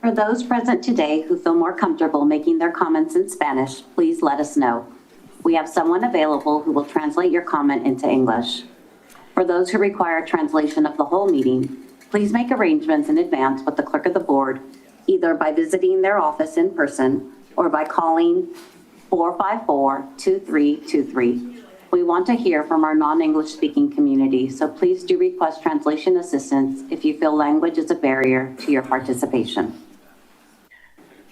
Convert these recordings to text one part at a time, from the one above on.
For those present today who feel more comfortable making their comments in Spanish, please let us know. We have someone available who will translate your comment into English. For those who require translation of the whole meeting, please make arrangements in advance with the clerk of the board, either by visiting their office in person or by calling 454-2323. We want to hear from our non-English speaking community, so please do request translation assistance if you feel language is a barrier to your participation.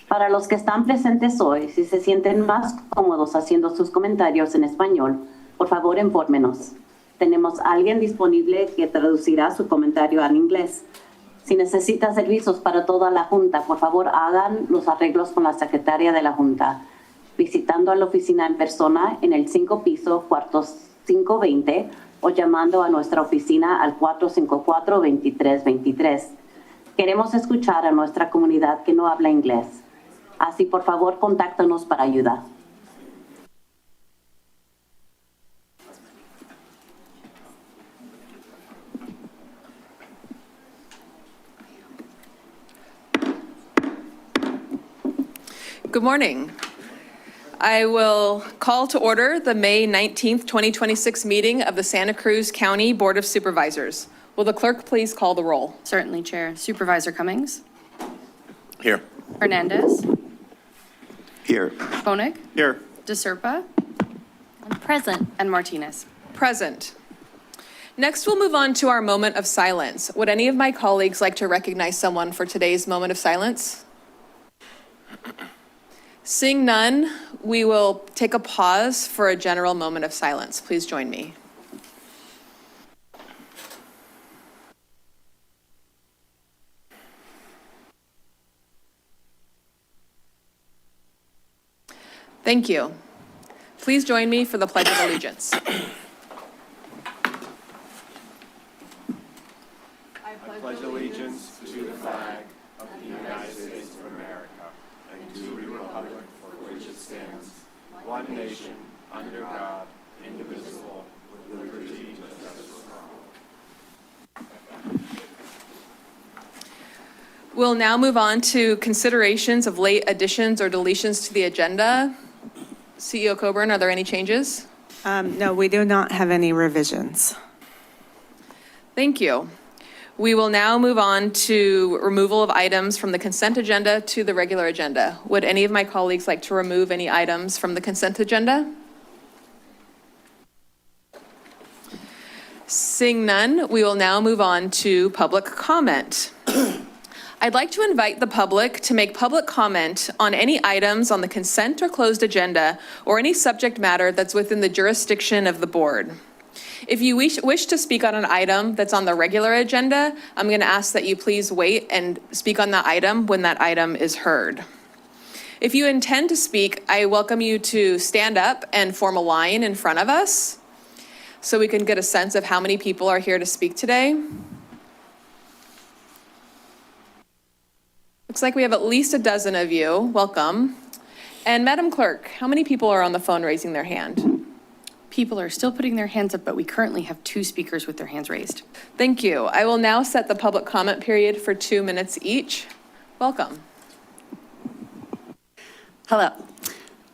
Para los que están presentes hoy, si se sienten más cómodos haciendo sus comentarios en español, por favor infórmenos. Tenemos alguien disponible que traducirá su comentario al inglés. Si necesita servicios para toda la Junta, por favor hagan los arreglos con la secretaria de la Junta, visitando a la oficina en persona en el 5 piso, cuarto 520, o llamando a nuestra oficina al 454-2323. Queremos escuchar a nuestra comunidad que no habla inglés. Así, por favor, contáctanos para ayuda. Good morning. I will call to order the May 19th, 2026 meeting of the Santa Cruz County Board of Supervisors. Will the clerk please call the roll? Certainly, Chair. Supervisor Cummings? Here. Hernandez? Here. Koenig? Here. DeSerpa? Present. And Martinez? Present. Next, we'll move on to our moment of silence. Would any of my colleagues like to recognize someone for today's moment of silence? Seeing none, we will take a pause for a general moment of silence. Please join me. Thank you. Please join me for the Pledge of Allegiance. I pledge allegiance to the flag of the United States of America and to the republic for which it stands, one nation, under God, indivisible, with liberty and justice for all. We'll now move on to considerations of late additions or deletions to the agenda. CEO Coburn, are there any changes? No, we do not have any revisions. Thank you. We will now move on to removal of items from the consent agenda to the regular agenda. Would any of my colleagues like to remove any items from the consent agenda? Seeing none, we will now move on to public comment. I'd like to invite the public to make public comment on any items on the consent or closed agenda or any subject matter that's within the jurisdiction of the board. If you wish to speak on an item that's on the regular agenda, I'm going to ask that you please wait and speak on that item when that item is heard. If you intend to speak, I welcome you to stand up and form a line in front of us so we can get a sense of how many people are here to speak today. Looks like we have at least a dozen of you. Welcome. And Madam Clerk, how many people are on the phone raising their hand? People are still putting their hands up, but we currently have 2 speakers with their hands raised. Thank you. I will now set the public comment period for 2 minutes each. Welcome. Hello.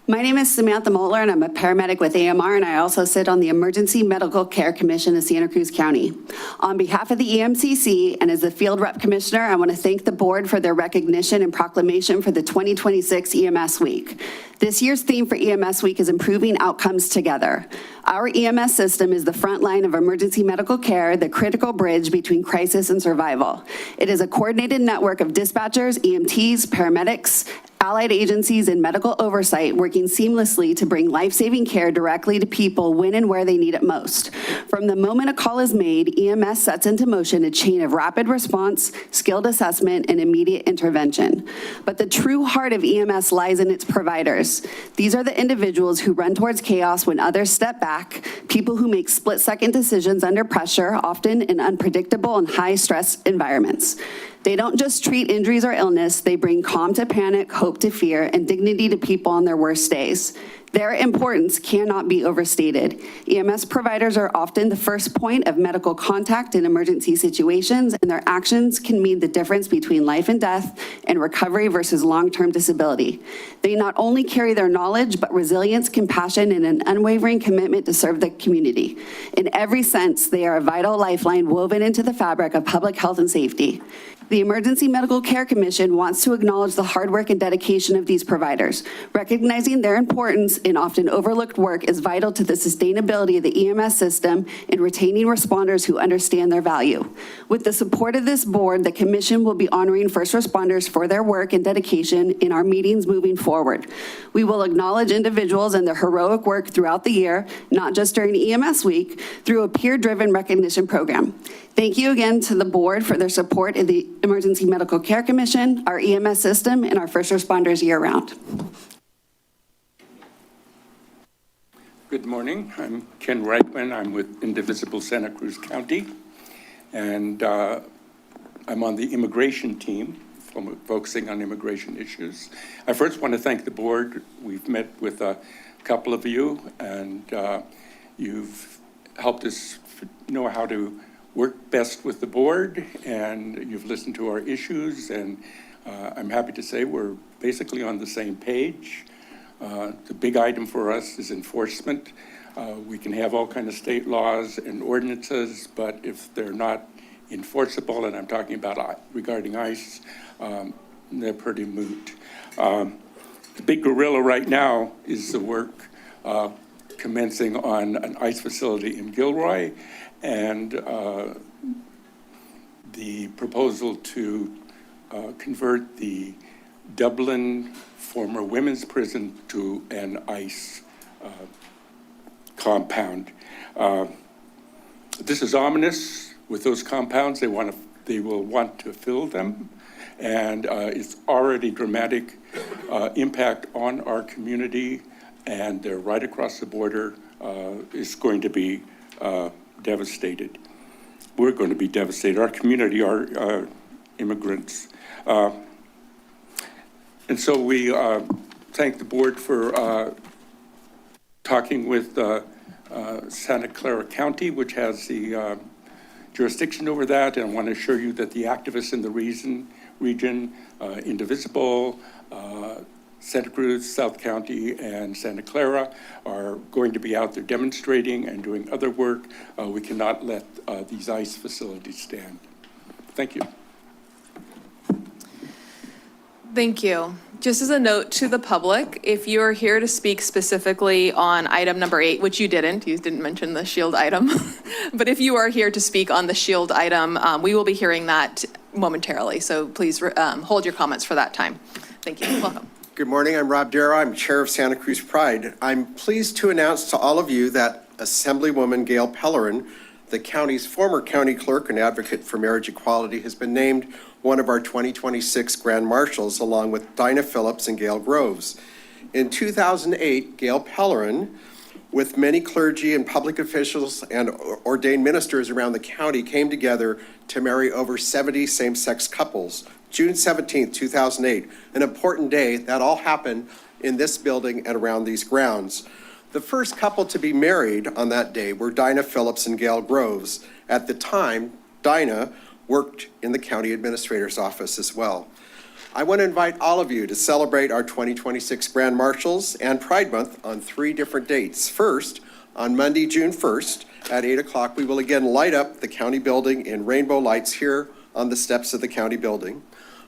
My name is Samantha Moeller, and I'm a paramedic with AMR, and I also sit on the Emergency Medical Care Commission of Santa Cruz County. On behalf of the EMCC and as the Field Rep Commissioner, I want to thank the board for their recognition and proclamation for the 2026 EMS Week. This year's theme for EMS Week is Improving Outcomes Together. Our EMS system is the front line of emergency medical care, the critical bridge between crisis and survival. It is a coordinated network of dispatchers, EMTs, paramedics, allied agencies, and medical oversight working seamlessly to bring life-saving care directly to people when and where they need it most. From the moment a call is made, EMS sets into motion a chain of rapid response, skilled assessment, and immediate intervention. But the true heart of EMS lies in its providers. These are the individuals who run towards chaos when others step back, people who make split-second decisions under pressure, often in unpredictable and high-stress environments. They don't just treat injuries or illness, they bring calm to panic, hope to fear, and dignity to people on their worst days. Their importance cannot be overstated. EMS providers are often the first point of medical contact in emergency situations, and their actions can mean the difference between life and death and recovery versus long-term disability. They not only carry their knowledge, but resilience, compassion, and an unwavering commitment to serve the community. In every sense, they are a vital lifeline woven into the fabric of public health and safety. The Emergency Medical Care Commission wants to acknowledge the hard work and dedication of these providers. Recognizing their importance in often overlooked work is vital to the sustainability of the EMS system and retaining responders who understand their value. With the support of this board, the commission will be honoring first responders for their work and dedication in our meetings moving forward. We will acknowledge individuals and their heroic work throughout the year, not just during EMS week, through a peer-driven recognition program. Thank you again to the board for their support in the Emergency Medical Care Commission, our EMS system, and our first responders year-round. Good morning. I'm Ken Reichman. I'm with Indivisible Santa Cruz County, and I'm on the immigration team, focusing on immigration issues. I first want to thank the board. We've met with a couple of you, and you've helped us know how to work best with the board, and you've listened to our issues, and I'm happy to say we're basically on the same page. The big item for us is enforcement. We can have all kinds of state laws and ordinances, but if they're not enforceable, and I'm talking about regarding ICE, they're pretty moot. The big gorilla right now is the work commencing on an ICE facility in Gilroy, and the proposal to convert the Dublin former women's prison to an ICE compound. This is ominous. With those compounds, they will want to fill them, and it's already dramatic impact on our community, and they're right across the border. It's going to be devastated. We're going to be devastated. Our community are immigrants. And so we thank the board for talking with Santa Clara County, which has the jurisdiction over that. And I want to assure you that the activists in the region, Indivisible, Santa Cruz, South County, and Santa Clara are going to be out there demonstrating and doing other work. We cannot let these ICE facilities stand. Thank you. Thank you. Just as a note to the public, if you are here to speak specifically on item number 8, which you didn't mention the shield item, but if you are here to speak on the shield item, we will be hearing that momentarily. So please hold your comments for that time. Thank you. Welcome. Good morning, I'm Rob Darrow. I'm Chair of Santa Cruz Pride. I'm pleased to announce to all of you that Assemblywoman Gail Pellerin, the county's former county clerk and advocate for marriage equality, has been named one of our 2026 Grand Marshals, along with Dinah Phillips and Gail Groves. In 2008, Gail Pellerin, with many clergy and public officials and ordained ministers around the county, came together to marry over 70 same-sex couples. June 17th, 2008, an important day. That all happened in this building and around these grounds. The first couple to be married on that day were Dinah Phillips and Gail Groves. At the time, Dinah worked in the county administrator's office as well. I want to invite all of you to celebrate our 2026 Grand Marshals and Pride Month on 3 different dates. First, on Monday, June 1st at 8 o'clock, we will again light up the county building in rainbow lights here on the steps of the county building.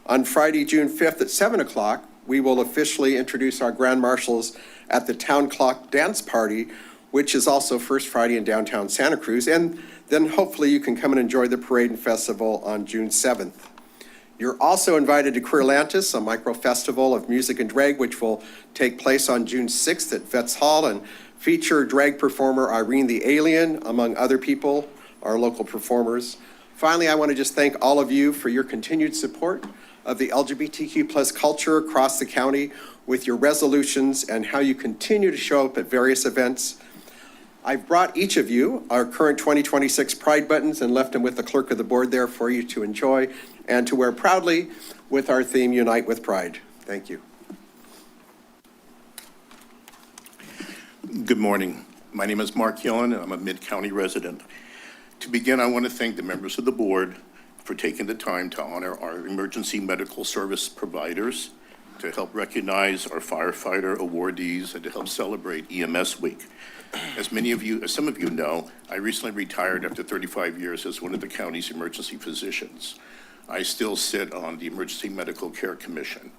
On Friday, June 5th at 7 o'clock, we will officially introduce our Grand Marshals at the Town Clock Dance Party, which is also First Friday in downtown Santa Cruz. And then hopefully you can come and enjoy the parade and festival on June 7th. You're also invited to Queerlantis, a micro festival of music and drag, which will take place on June 6th at Vets Hall and feature drag performer Irene the Alien, among other people, our local performers. Finally, I want to just thank all of you for your continued support of the LGBTQ plus culture across the county with your resolutions and how you continue to show up at various events. I've brought each of you our current 2026 Pride buttons and left them with the clerk of the board there for you to enjoy and to wear proudly with our theme, Unite with Pride. Thank you. Good morning. My name is Mark Hillen, and I'm a Mid-County resident. To begin, I want to thank the members of the board for taking the time to honor our emergency medical service providers, to help recognize our firefighter awardees, and to help celebrate EMS Week. As some of you know, I recently retired after 35 years as one of the county's emergency physicians. I still sit on the Emergency Medical Care Commission.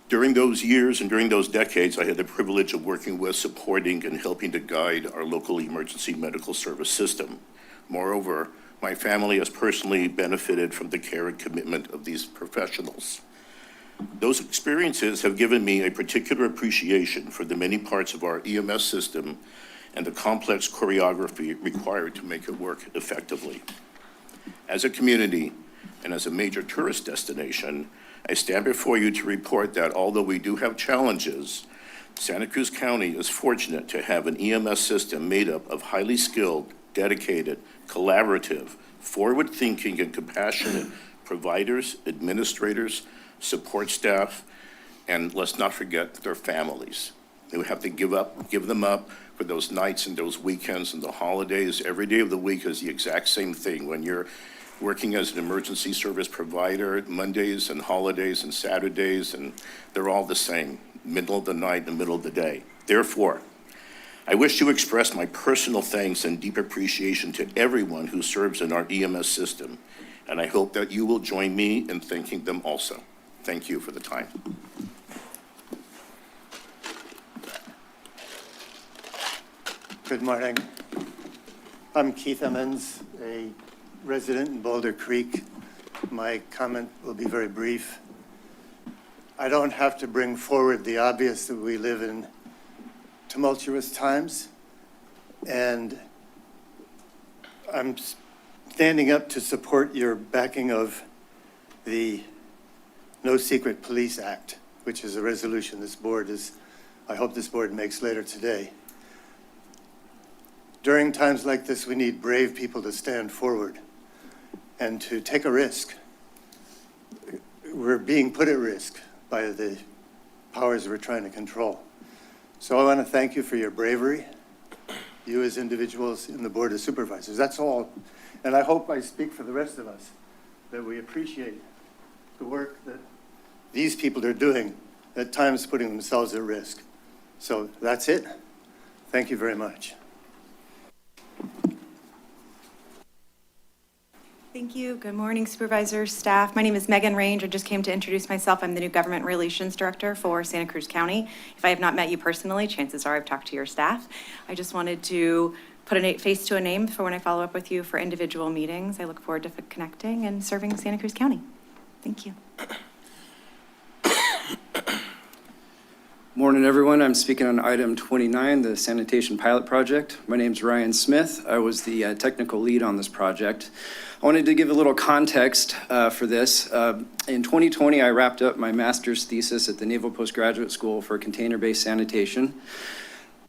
During those years and during those decades, I had the privilege of working with, supporting, and helping to guide our local emergency medical service system. Moreover, my family has personally benefited from the care and commitment of these professionals. Those experiences have given me a particular appreciation for the many parts of our EMS system and the complex choreography required to make it work effectively. As a community and as a major tourist destination, I stand before you to report that although we do have challenges, Santa Cruz County is fortunate to have an EMS system made up of highly skilled, dedicated, collaborative, forward-thinking, and compassionate providers, administrators, support staff, and let's not forget their families. They have to give them up for those nights and those weekends and the holidays. Every day of the week is the exact same thing. When you're working as an emergency service provider, Mondays and holidays and Saturdays, and they're all the same, middle of the night and middle of the day. Therefore, I wish to express my personal thanks and deep appreciation to everyone who serves in our EMS system, and I hope that you will join me in thanking them also. Thank you for the time. Good morning. I'm Keith Emmons, a resident in Boulder Creek. My comment will be very brief. I don't have to bring forward the obvious that we live in tumultuous times, and I'm standing up to support your backing of the No Secret Police Act, which is a resolution I hope this board makes later today. During times like this, we need brave people to stand forward and to take a risk. We're being put at risk by the powers we're trying to control. So I want to thank you for your bravery, you as individuals in the Board of Supervisors. That's all. And I hope I speak for the rest of us, that we appreciate the work that these people are doing, at times putting themselves at risk. So that's it. Thank you very much. Thank you. Good morning, supervisors, staff. My name is Megan Range. I just came to introduce myself. I'm the new Government Relations Director for Santa Cruz County. If I have not met you personally, chances are I've talked to your staff. I just wanted to put a face to a name for when I follow up with you for individual meetings. I look forward to connecting and serving Santa Cruz County. Thank you. Morning, everyone. I'm speaking on item 29, the sanitation pilot project. My name's Ryan Smith. I was the technical lead on this project. I wanted to give a little context for this. In 2020, I wrapped up my master's thesis at the Naval Postgraduate School for container-based sanitation.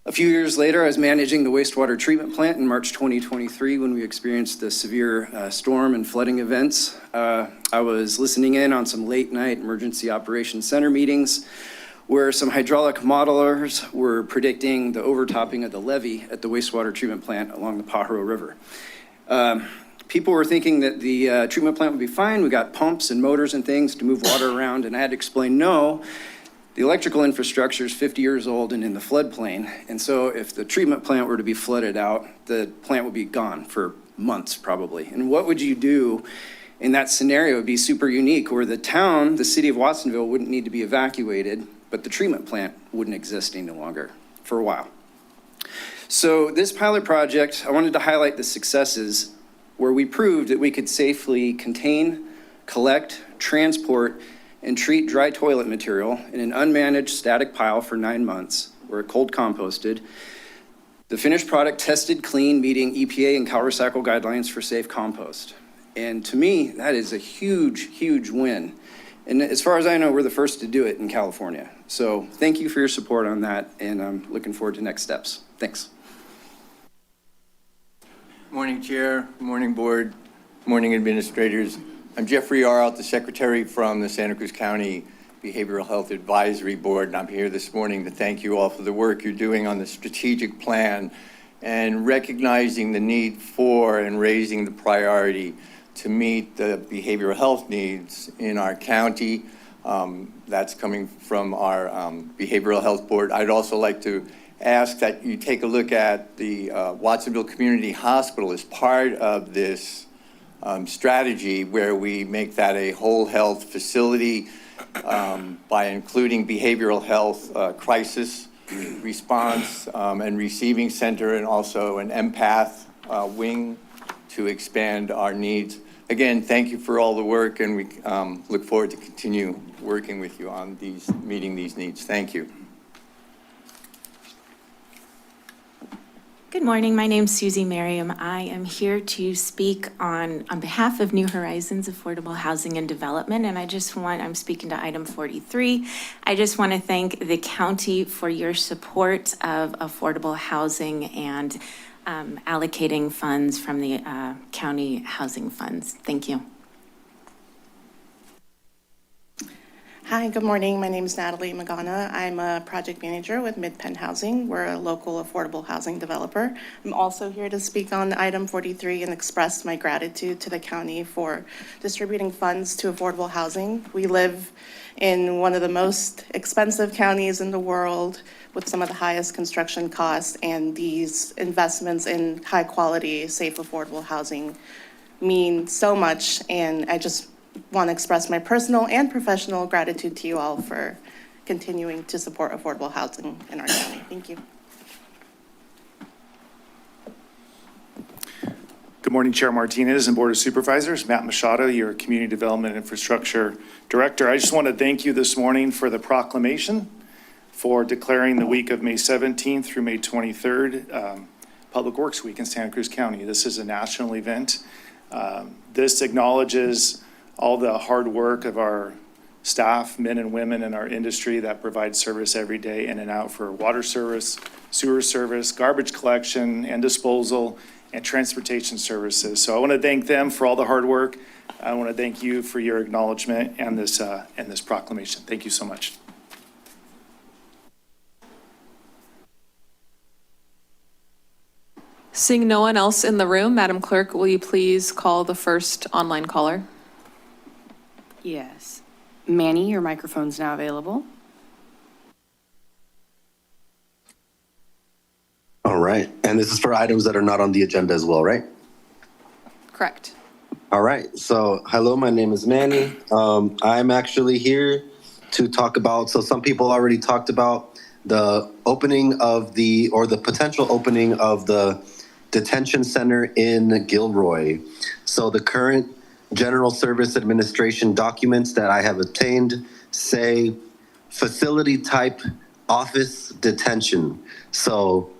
A few years later, I was managing the wastewater treatment plant in March 2023 when we experienced the severe storm and flooding events. I was listening in on some late-night emergency operations center meetings where some hydraulic modelers were predicting the overtopping of the levee at the wastewater treatment plant along the Pajaro River. People were thinking that the treatment plant would be fine. We got pumps and motors and things to move water around, and I had to explain, no, the electrical infrastructure is 50 years old and in the floodplain, and so if the treatment plant were to be flooded out, the plant would be gone for months probably. And what would you do in that scenario? It would be super unique, where the town, the city of Watsonville, wouldn't need to be evacuated, but the treatment plant wouldn't exist any longer for a while. So this pilot project, I wanted to highlight the successes where we proved that we could safely contain, collect, transport, and treat dry toilet material in an unmanaged static pile for 9 months, where it cold composted. The finished product tested clean, meeting EPA and CalRecycle guidelines for safe compost. And to me, that is a huge, huge win. And as far as I know, we're the first to do it in California. So thank you for your support on that, and I'm looking forward to next steps. Thanks. Morning, Chair. Morning, Board. Morning, Administrators. I'm Jeffrey Arlt, the Secretary from the Santa Cruz County Behavioral Health Advisory Board, and I'm here this morning to thank you all for the work you're doing on the strategic plan and recognizing the need for and raising the priority to meet the behavioral health needs in our county. That's coming from our Behavioral Health Board. I'd also like to ask that you take a look at the Watsonville Community Hospital as part of this strategy, where we make that a whole health facility by including behavioral health crisis response and receiving center, and also an empath wing to expand our needs. Again, thank you for all the work, and we look forward to continue working with you on meeting these needs. Thank you. Good morning. My name's Susie Merriam. I am here to speak on behalf of New Horizons Affordable Housing and Development, and I'm speaking to item 43. I just want to thank the county for your support of affordable housing and allocating funds from the county housing funds. Thank you. Hi, good morning. My name is Natalie Magana. I'm a project manager with Mid-Penn Housing. We're a local affordable housing developer. I'm also here to speak on item 43 and express my gratitude to the county for distributing funds to affordable housing. We live in one of the most expensive counties in the world with some of the highest construction costs, and these investments in high quality, safe, affordable housing mean so much, and I just want to express my personal and professional gratitude to you all for continuing to support affordable housing in our county. Thank you. Good morning, Chair Martinez and Board of Supervisors. Matt Machado, your Community Development Infrastructure Director. I just want to thank you this morning for the proclamation for declaring the week of May 17th through May 23rd Public Works Week in Santa Cruz County. This is a national event. This acknowledges all the hard work of our staff, men and women in our industry that provide service every day in and out for water service, sewer service, garbage collection and disposal, and transportation services. So I want to thank them for all the hard work. I want to thank you for your acknowledgement and this proclamation. Thank you so much. Seeing no one else in the room, Madam Clerk, will you please call the first online caller? Yes. Manny, your microphone's now available. All right. And this is for items that are not on the agenda as well, right? Correct. All right. So, hello, my name is Manny. I'm actually here to talk about, so some people already talked about the opening of the potential opening of the detention center in Gilroy. So the current General Service Administration documents that I have obtained say facility type office detention. So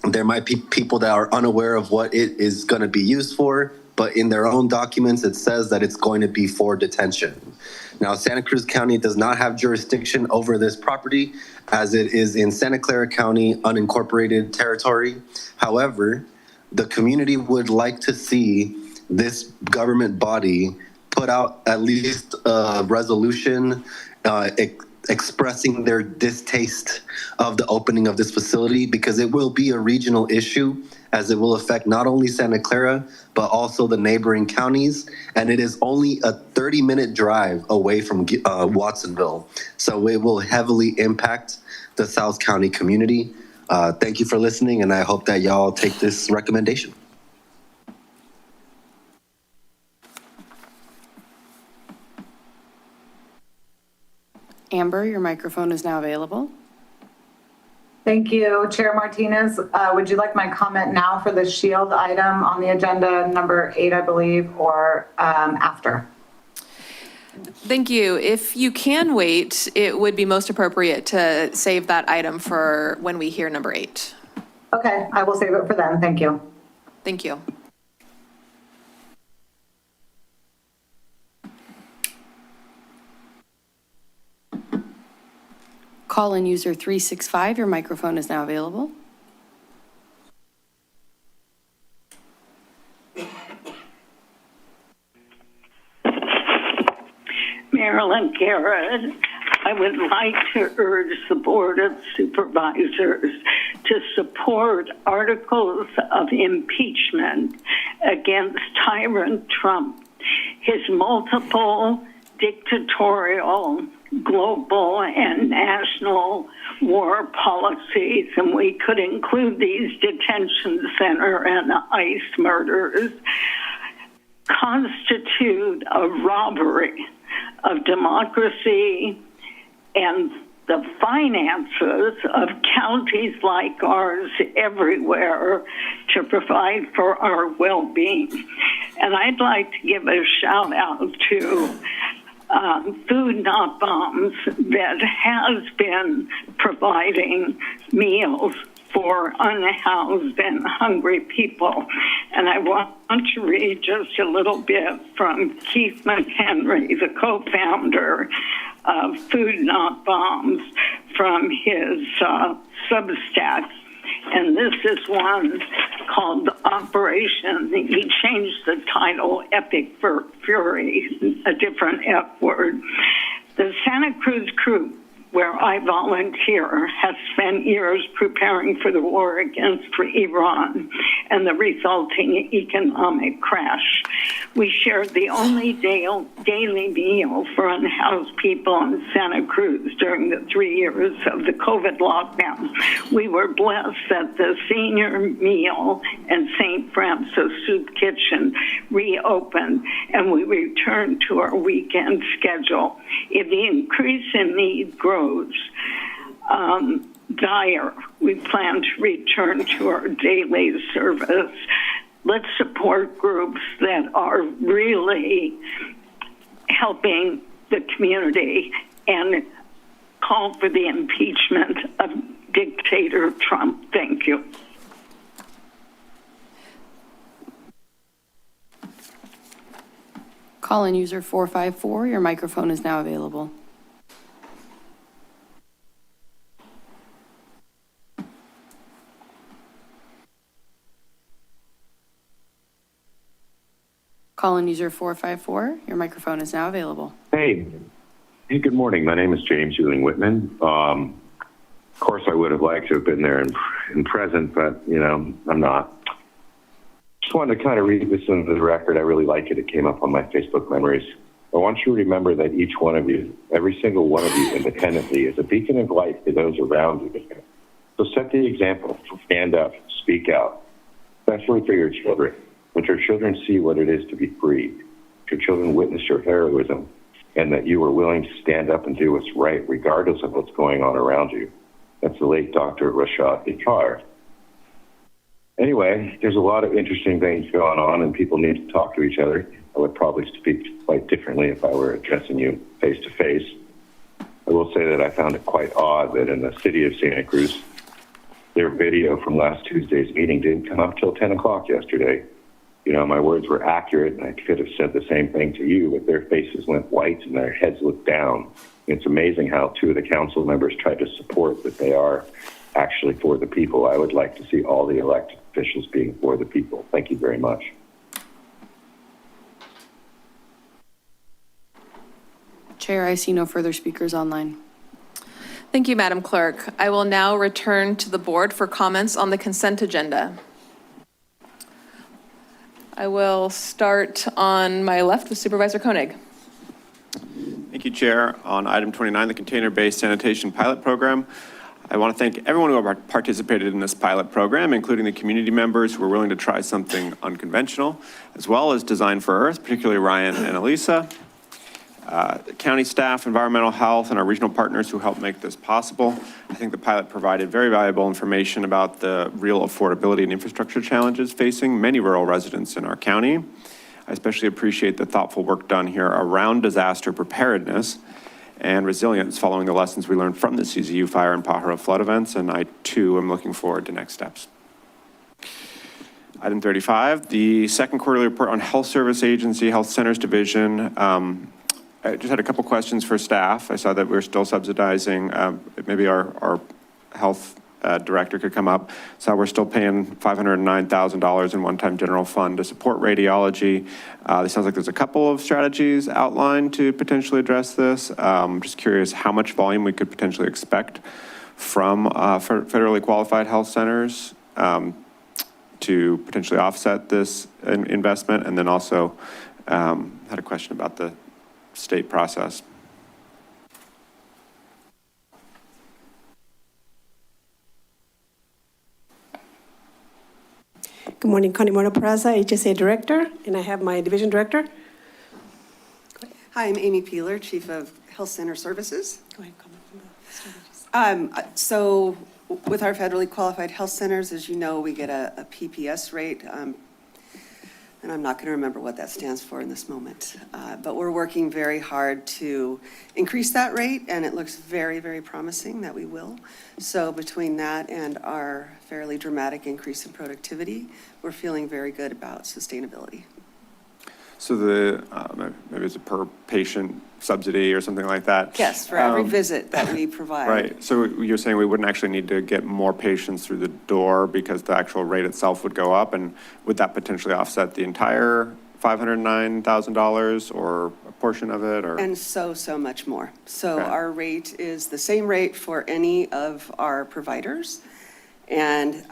there might be people that are unaware of what it is going to be used for, but in their own documents, it says that it's going to be for detention. Now, Santa Cruz County does not have jurisdiction over this property, as it is in Santa Clara County unincorporated territory. However, the community would like to see this government body put out at least a resolution expressing their distaste of the opening of this facility, because it will be a regional issue, as it will affect not only Santa Clara, but also the neighboring counties. And it is only a 30-minute drive away from Watsonville. So it will heavily impact the South County community. Thank you for listening, and I hope that y'all take this recommendation. Amber, your microphone is now available. Thank you, Chair Martinez. Would you like my comment now for the shield item on the agenda, number 8, I believe, or after? Thank you. If you can wait, it would be most appropriate to save that item for when we hear number 8. Okay, I will save it for then. Thank you. Thank you. Call-in user 365, your microphone is now available. Marilyn Garrett. I would like to urge the Board of Supervisors to support articles of impeachment against tyrant Trump, his multiple dictatorial, global, and national war policies, and we could include these detention center and ICE murders, constitute a robbery of democracy and the finances of counties like ours everywhere to provide for our well-being. And I'd like to give a shout out to Food Not Bombs that has been providing meals for unhoused and hungry people. And I want to read just a little bit from Keith McHenry, the co-founder of Food Not Bombs, from his Substack. And this is one called Operation, he changed the title, Epic Fury, a different F word. The Santa Cruz crew, where I volunteer, has spent years preparing for the war against Iran and the resulting economic crash. We shared the only daily meal for unhoused people in Santa Cruz during the 3 years of the COVID lockdown. We were blessed that the senior meal and St. Francis Soup Kitchen reopened, and we returned to our weekend schedule. If the increase in need grows dire, we plan to return to our daily service. Let's support groups that are really helping the community and call for the impeachment of dictator Trump. Thank you. Call-in user 454, your microphone is now available. Call-in user 454, your microphone is now available. Hey, good morning. My name is James Ewing Whitman. Of course, I would have liked to have been there in present, but, I'm not. Just wanted to kind of read this into the record. I really like it. It came up on my Facebook memories. I want you to remember that each one of you, every single one of you independently, is a beacon of light to those around you. So set the example. Stand up, speak out, especially for your children. Let your children see what it is to be free. Let your children witness your heroism and that you are willing to stand up and do what's right, regardless of what's going on around you. That's the late Dr. Rashad Ikar. Anyway, there's a lot of interesting things going on, and people need to talk to each other. I would probably speak quite differently if I were addressing you face to face. I will say that I found it quite odd that in the city of Santa Cruz, their video from last Tuesday's meeting didn't come up till 10 o'clock yesterday. My words were accurate, and I could have said the same thing to you, but their faces went white and their heads looked down. It's amazing how two of the council members tried to support that they are actually for the people. I would like to see all the elected officials being for the people. Thank you very much. Chair, I see no further speakers online. Thank you, Madam Clerk. I will now return to the board for comments on the consent agenda. I will start on my left with Supervisor Koenig. Thank you, Chair. On item 29, the container-based sanitation pilot program, I want to thank everyone who participated in this pilot program, including the community members who were willing to try something unconventional, as well as Design for Earth, particularly Ryan and Elisa, county staff, environmental health, and our regional partners who helped make this possible. I think the pilot provided very valuable information about the real affordability and infrastructure challenges facing many rural residents in our county. I especially appreciate the thoughtful work done here around disaster preparedness and resilience following the lessons we learned from the CZU fire and Pajaro flood events, and I too am looking forward to next steps. Item 35, the second quarterly report on Health Service Agency, Health Centers Division. I just had a couple questions for staff. I saw that we're still subsidizing maybe our health director could come up. So we're still paying $509,000 in one-time general fund to support radiology. It sounds like there's a couple of strategies outlined to potentially address this. Just curious how much volume we could potentially expect from federally qualified health centers to potentially offset this investment. And then also had a question about the state process. Good morning, Connie Mora Peraza, HSA Director, and I have my Division Director. Hi, I'm Amy Peeler, Chief of Health Center Services. Go ahead, comment from the strategies. So with our federally qualified health centers, as you know, we get a PPS rate, and I'm not going to remember what that stands for in this moment. But we're working very hard to increase that rate, and it looks very, very promising that we will. So between that and our fairly dramatic increase in productivity, we're feeling very good about sustainability. So maybe it's a per patient subsidy or something like that? Yes, for every visit that we provide. Right. So you're saying we wouldn't actually need to get more patients through the door because the actual rate itself would go up, and would that potentially offset the entire $509,000 or a portion of it? Or And so much more. So Okay. our rate is the same rate for any of our providers. And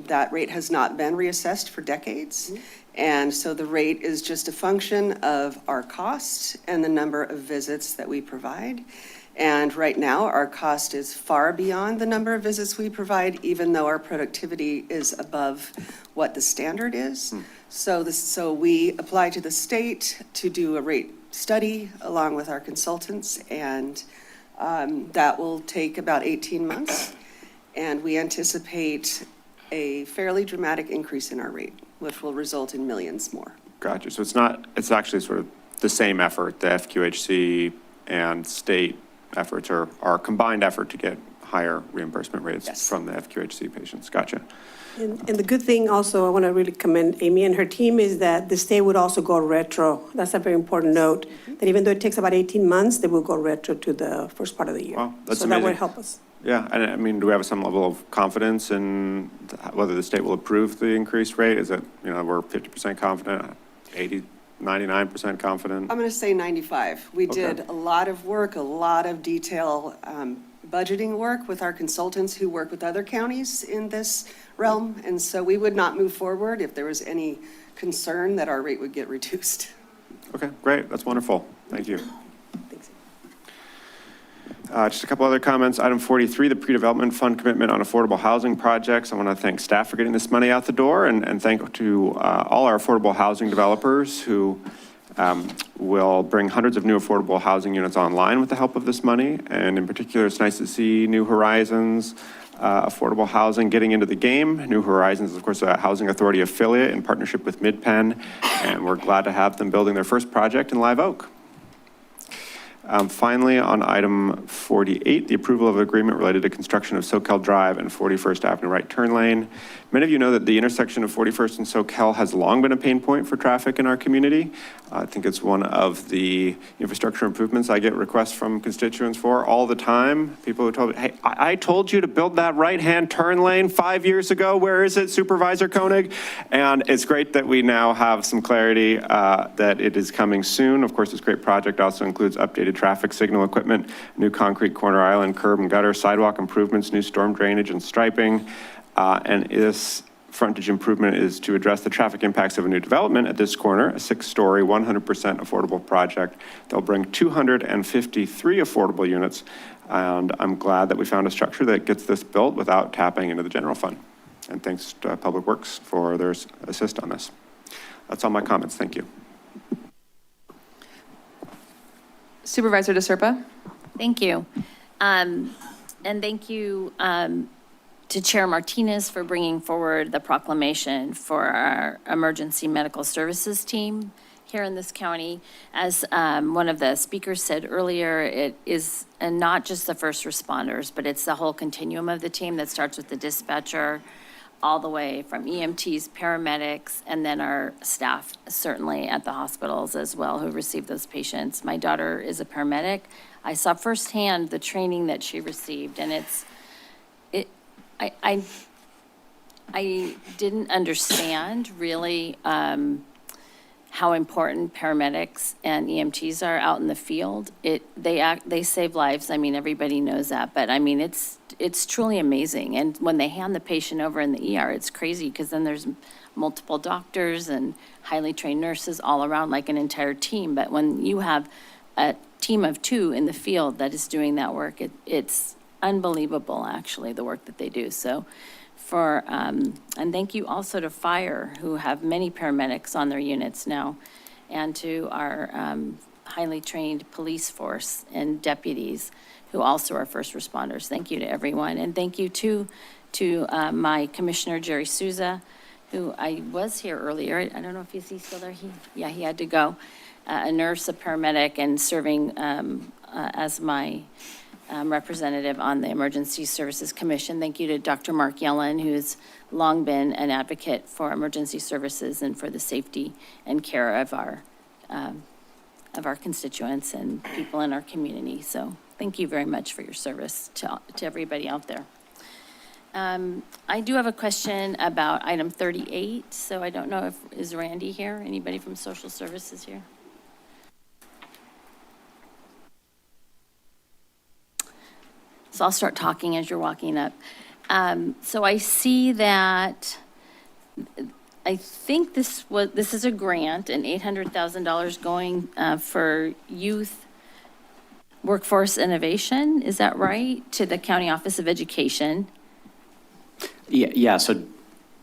that rate has not been reassessed for decades. And so the rate is just a function of our cost and the number of visits that we provide. And right now, our cost is far beyond the number of visits we provide, even though our productivity is above what the standard is. So we apply to the state to do a rate study along with our consultants, and that will take about 18 months. And we anticipate a fairly dramatic increase in our rate, which will result in millions more. Gotcha. So it's actually sort of the same effort, the FQHC and state efforts are our combined effort to get higher reimbursement rates from the FQHC patients. Gotcha. And the good thing also, I want to really commend Amy and her team, is that the state would also go retro. That's a very important note, that even though it takes about 18 months, they will go retro to the first part of the year. Wow, that's so amazing. that would help us. Yeah, and I mean, do we have some level of confidence in whether the state will approve the increased rate? Is it, we're 50% confident, 80, 99% confident? I'm going to say 95. We did a lot of work, a lot of detail budgeting work with our consultants who work with other counties in this realm. And so we would not move forward if there was any concern that our rate would get reduced. Okay, great. That's wonderful. Thank you. Just a couple other comments. Item 43, the pre-development fund commitment on affordable housing projects. I want to thank staff for getting this money out the door, and thank to all our affordable housing developers who will bring hundreds of new affordable housing units online with the help of this money. And in particular, it's nice to see New Horizons affordable housing getting into the game. New Horizons is, of course, a housing authority affiliate in partnership with MidPenn, and we're glad to have them building their first project in Live Oak. Finally, on item 48, the approval of agreement related to construction of Soquel Drive and 41st Avenue right turn lane. Many of you know that the intersection of 41st and Soquel has long been a pain point for traffic in our community. I think it's one of the infrastructure improvements I get requests from constituents for all the time. People who told me, hey, I told you to build that right-hand turn lane 5 years ago. Where is it, Supervisor Koenig? And it's great that we now have some clarity that it is coming soon. Of course, this great project also includes updated traffic signal equipment, new concrete corner island, curb and gutter, sidewalk improvements, new storm drainage and striping. And this frontage improvement is to address the traffic impacts of a new development at this corner, a 6-story, 100% affordable project. They'll bring 253 affordable units. And I'm glad that we found a structure that gets this built without tapping into the general fund. And thanks to Public Works for their assist on this. That's all my comments. Thank you. Supervisor DeSerpa. Thank you. And thank you to Chair Martinez for bringing forward the proclamation for our emergency medical services team here in this county. As one of the speakers said earlier, it is not just the first responders, but it's the whole continuum of the team that starts with the dispatcher all the way from EMTs, paramedics, and then our staff certainly at the hospitals as well who receive those patients. My daughter is a paramedic. I saw firsthand the training that she received, and I didn't understand really how important paramedics and EMTs are out in the field. They save lives. I mean, everybody knows that, but I mean, it's truly amazing. And when they hand the patient over in the ER, it's crazy because then there's multiple doctors and highly trained nurses all around, like an entire team. But when you have a team of 2 in the field that is doing that work, it's unbelievable, actually, the work that they do. So and thank you also to fire, who have many paramedics on their units now, and to our highly trained police force and deputies who also are first responders. Thank you to everyone. And thank you to my Commissioner, Jerry Souza, who I was here earlier. I don't know if he's still there. He had to go. A nurse, a paramedic, and serving as my representative on the Emergency Services Commission. Thank you to Dr. Mark Yellen, who's long been an advocate for emergency services and for the safety and care of our constituents and people in our community. So thank you very much for your service to everybody out there. I do have a question about item 38. So I don't know is Randy here? Anybody from Social Services here? So I'll start talking as you're walking up. So I see that, I think this is a grant, and $800,000 going for youth workforce innovation. Is that right? To the County Office of Education. Yeah, so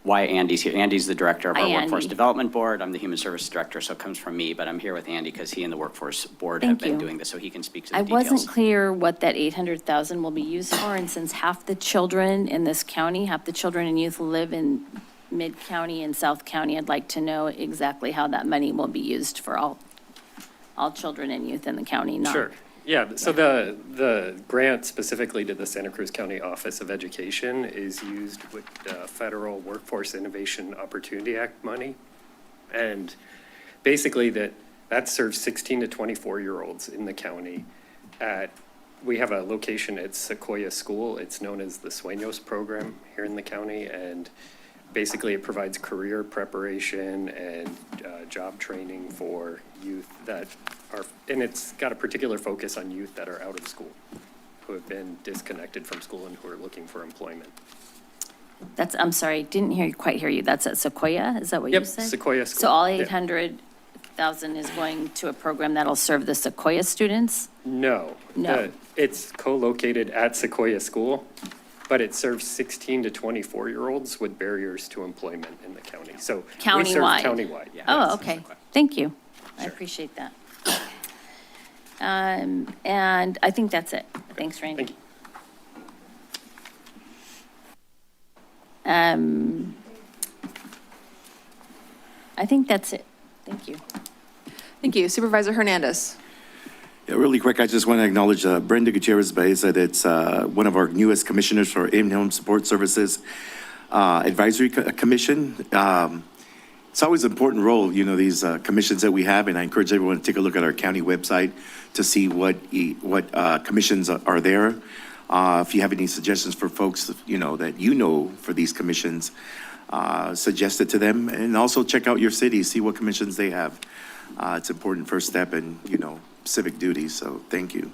why Andy's here. Andy's the director of our Hi, Workforce Andy. Development Board. I'm the Human Services Director, so it comes from me, but I'm here with Andy because he and the Workforce Board have Thank been you. doing this, so he can speak to the I details. wasn't clear what that $800,000 will be used for, and since half the children in this county, half the children and youth live in Mid-County and South County, I'd like to know exactly how that money will be used for all children and youth in the county, not. Sure. Yeah, so the grant specifically to the Santa Cruz County Office of Education is used with the Federal Workforce Innovation Opportunity Act money. And basically that serves 16 to 24-year-olds in the county. We have a location at Sequoia School. It's known as the Sueños program here in the county. And basically it provides career preparation and job training for youth that are, and it's got a particular focus on youth that are out of school, who have been disconnected from school and who are looking for employment. I'm sorry, didn't quite hear you. That's at Sequoia? Is that what you said? Yep, Sequoia School. So all Yeah. 800,000 is going to a program that'll serve the Sequoia students? No. No. It's co-located at Sequoia School, but it serves 16 to 24-year-olds with barriers to employment in the county. So we serve Countywide? countywide. Oh, okay. Thank you. I appreciate that. And I think that's it. Thanks, Randy. Thank you. I think that's it. Thank you. Thank you. Supervisor Hernandez. Yeah, really quick, I just want to acknowledge Brenda Gutierrez-Baez, that it's one of our newest commissioners for In-Home Support Services Advisory Commission. It's always an important role, these commissions that we have, and I encourage everyone to take a look at our county website to see what commissions are there. If you have any suggestions for folks, that for these commissions, suggest it to them, and also check out your city, see what commissions they have. It's an important first step in, civic duty, so thank you.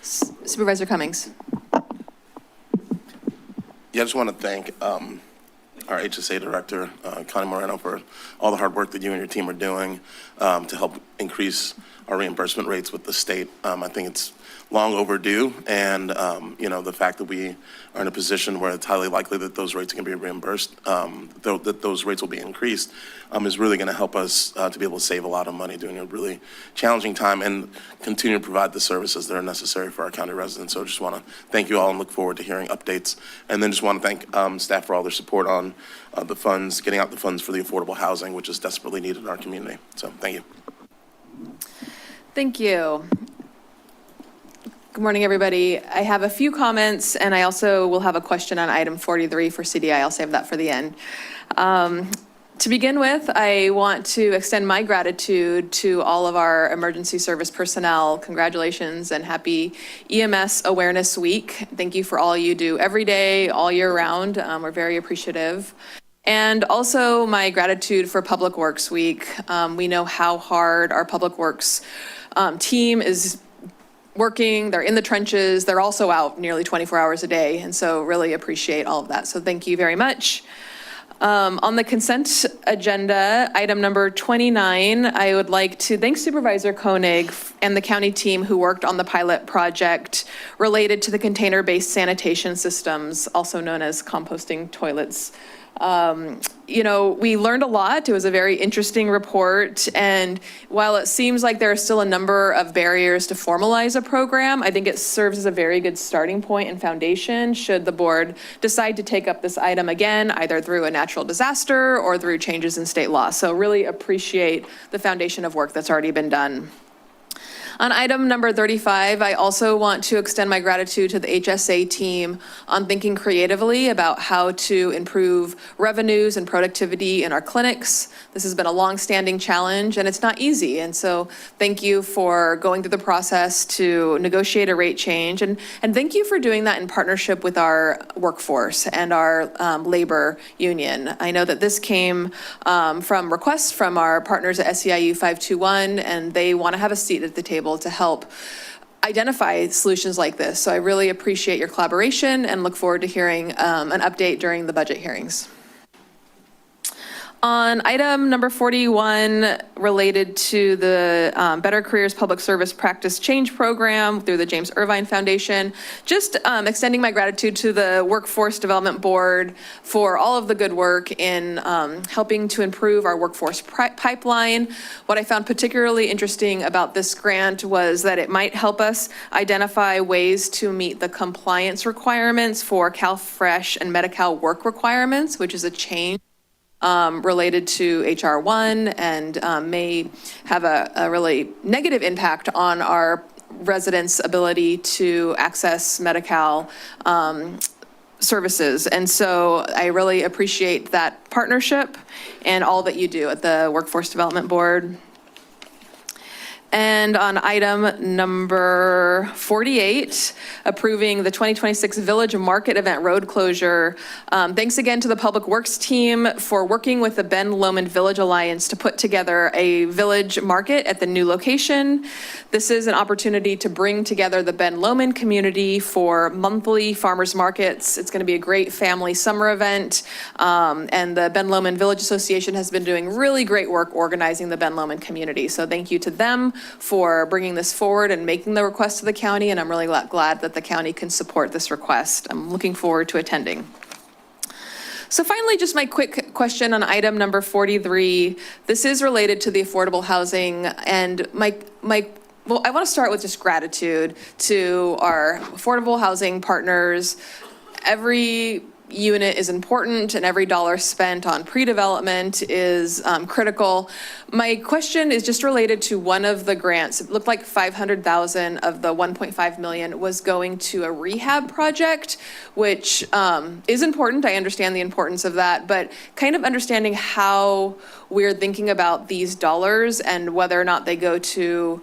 Supervisor Cummings. Yeah, I just want to thank our HSA director, Connie Moreno, for all the hard work that you and your team are doing to help increase our reimbursement rates with the state. I think it's long overdue, and the fact that we are in a position where it's highly likely that those rates are going to be reimbursed, that those rates will be increased, is really going to help us to be able to save a lot of money during a really challenging time and continue to provide the services that are necessary for our county residents. So I just want to thank you all and look forward to hearing updates. And then just want to thank staff for all their support on the funds, getting out the funds for the affordable housing, which is desperately needed in our community. So thank you. Thank you. Good morning, everybody. I have a few comments, and I also will have a question on item 43 for CDI. I'll save that for the end. To begin with, I want to extend my gratitude to all of our emergency service personnel. Congratulations and happy EMS Awareness Week. Thank you for all you do every day, all year round. We're very appreciative. And also my gratitude for Public Works Week. We know how hard our Public Works team is working. They're in the trenches. They're also out nearly 24 hours a day. And so really appreciate all of that. So thank you very much. On the consent agenda, item number 29, I would like to thank Supervisor Koenig and the county team who worked on the pilot project related to the container-based sanitation systems, also known as composting toilets. You know, we learned a lot. It was a very interesting report. And while it seems like there are still a number of barriers to formalize a program, I think it serves as a very good starting point and foundation should the board decide to take up this item again, either through a natural disaster or through changes in state law. So really appreciate the foundation of work that's already been done. On item number 35, I also want to extend my gratitude to the HSA team on thinking creatively about how to improve revenues and productivity in our clinics. This has been a long-standing challenge and it's not easy. And so thank you for going through the process to negotiate a rate change. And thank you for doing that in partnership with our workforce and our labor union. I know that this came from requests from our partners at SEIU 521, and they want to have a seat at the table to help identify solutions like this. So I really appreciate your collaboration and look forward to hearing an update during the budget hearings. On item number 41, related to the Better Careers Public Service Practice Change Program through the James Irvine Foundation, just extending my gratitude to the Workforce Development Board for all of the good work in helping to improve our workforce pipeline. What I found particularly interesting about this grant was that it might help us identify ways to meet the compliance requirements for CalFresh and Medi-Cal work requirements, which is a change related to HR 1 and may have a really negative impact on our residents' ability to access Medi-Cal services. And so I really appreciate that partnership and all that you do at the Workforce Development Board. And on item number 48, approving the 2026 Village Market Event road closure. Thanks again to the Public Works team for working with the Ben Lomond Village Alliance to put together a village market at the new location. This is an opportunity to bring together the Ben Lomond community for monthly farmers markets. It's going to be a great family summer event. And the Ben Lomond Village Association has been doing really great work organizing the Ben Lomond community. So thank you to them for bringing this forward and making the request to the county, and I'm really glad that the county can support this request. I'm looking forward to attending. So finally, just my quick question on item number 43. This is related to the affordable housing, and well, I want to start with just gratitude to our affordable housing partners. Every unit is important and every dollar spent on pre-development is critical. My question is just related to one of the grants. It looked like 500,000 of the 1.5 million was going to a rehab project, which is important. I understand the importance of that, but kind of understanding how we're thinking about these dollars and whether or not they go to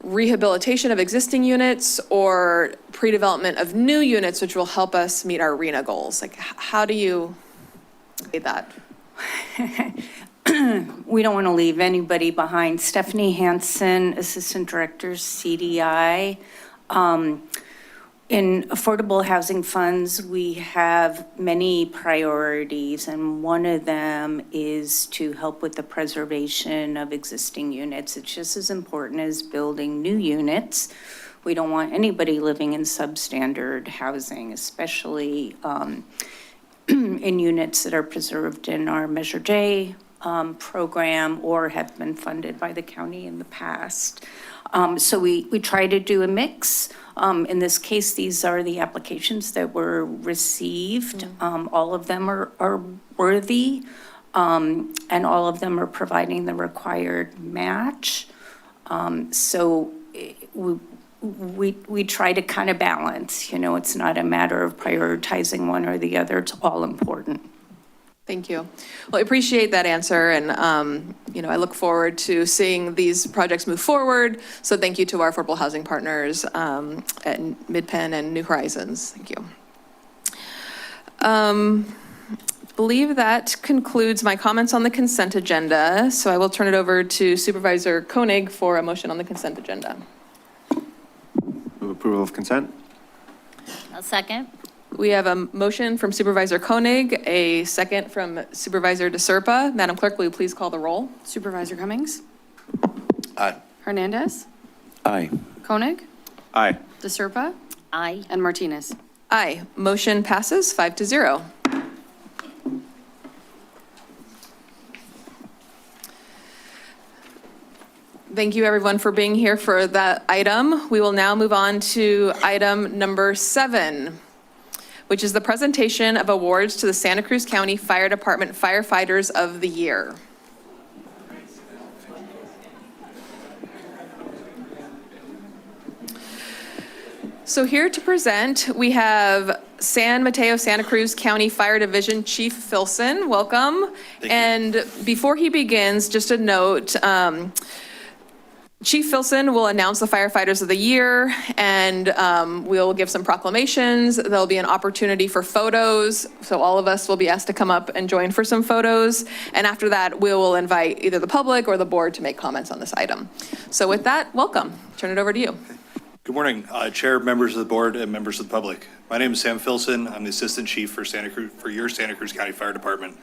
rehabilitation of existing units or pre-development of new units, which will help us meet our RENA goals. Like, how do you say that? We don't want to leave anybody behind. Stephanie Hansen, Assistant Director, CDI. In affordable housing funds, we have many priorities, and one of them is to help with the preservation of existing units. It's just as important as building new units. We don't want anybody living in substandard housing, especially in units that are preserved in our Measure J program or have been funded by the county in the past. So we try to do a mix. In this case, these are the applications that were received. All of them are worthy, and all of them are providing the required match. So we try to kind of balance, you know, it's not a matter of prioritizing one or the other, it's all important. Thank you. Well, I appreciate that answer, and, I look forward to seeing these projects move forward. So thank you to our affordable housing partners at Mid-Penn and New Horizons. Thank you. Believe that concludes my comments on the consent agenda, so I will turn it over to Supervisor Koenig for a motion on the consent agenda. Move approval of consent. A second. We have a motion from Supervisor Koenig, a second from Supervisor DeSerpa. Madam Clerk, will you please call the roll? Supervisor Cummings? Aye. Hernandez? Aye. Koenig? Aye. DeSerpa? Aye. And Martinez? Aye. Motion passes 5-0. Thank you, everyone, for being here for that item. We will now move on to item number 7, which is the presentation of awards to the Santa Cruz County Fire Department Firefighters of the Year. So here to present, we have San Mateo Santa Cruz County Fire Division Chief Filson. Welcome. And before he begins, just a note, Chief Filson will announce the firefighters of the year, and we'll give some proclamations. There'll be an opportunity for photos, so all of us will be asked to come up and join for some photos. And after that, we will invite either the public or the board to make comments on this item. So with that, welcome. Turn it over to you. Good morning, Chair, members of the board, and members of the public. My name is Sam Filson. I'm the Assistant Chief for your Santa Cruz County Fire Department.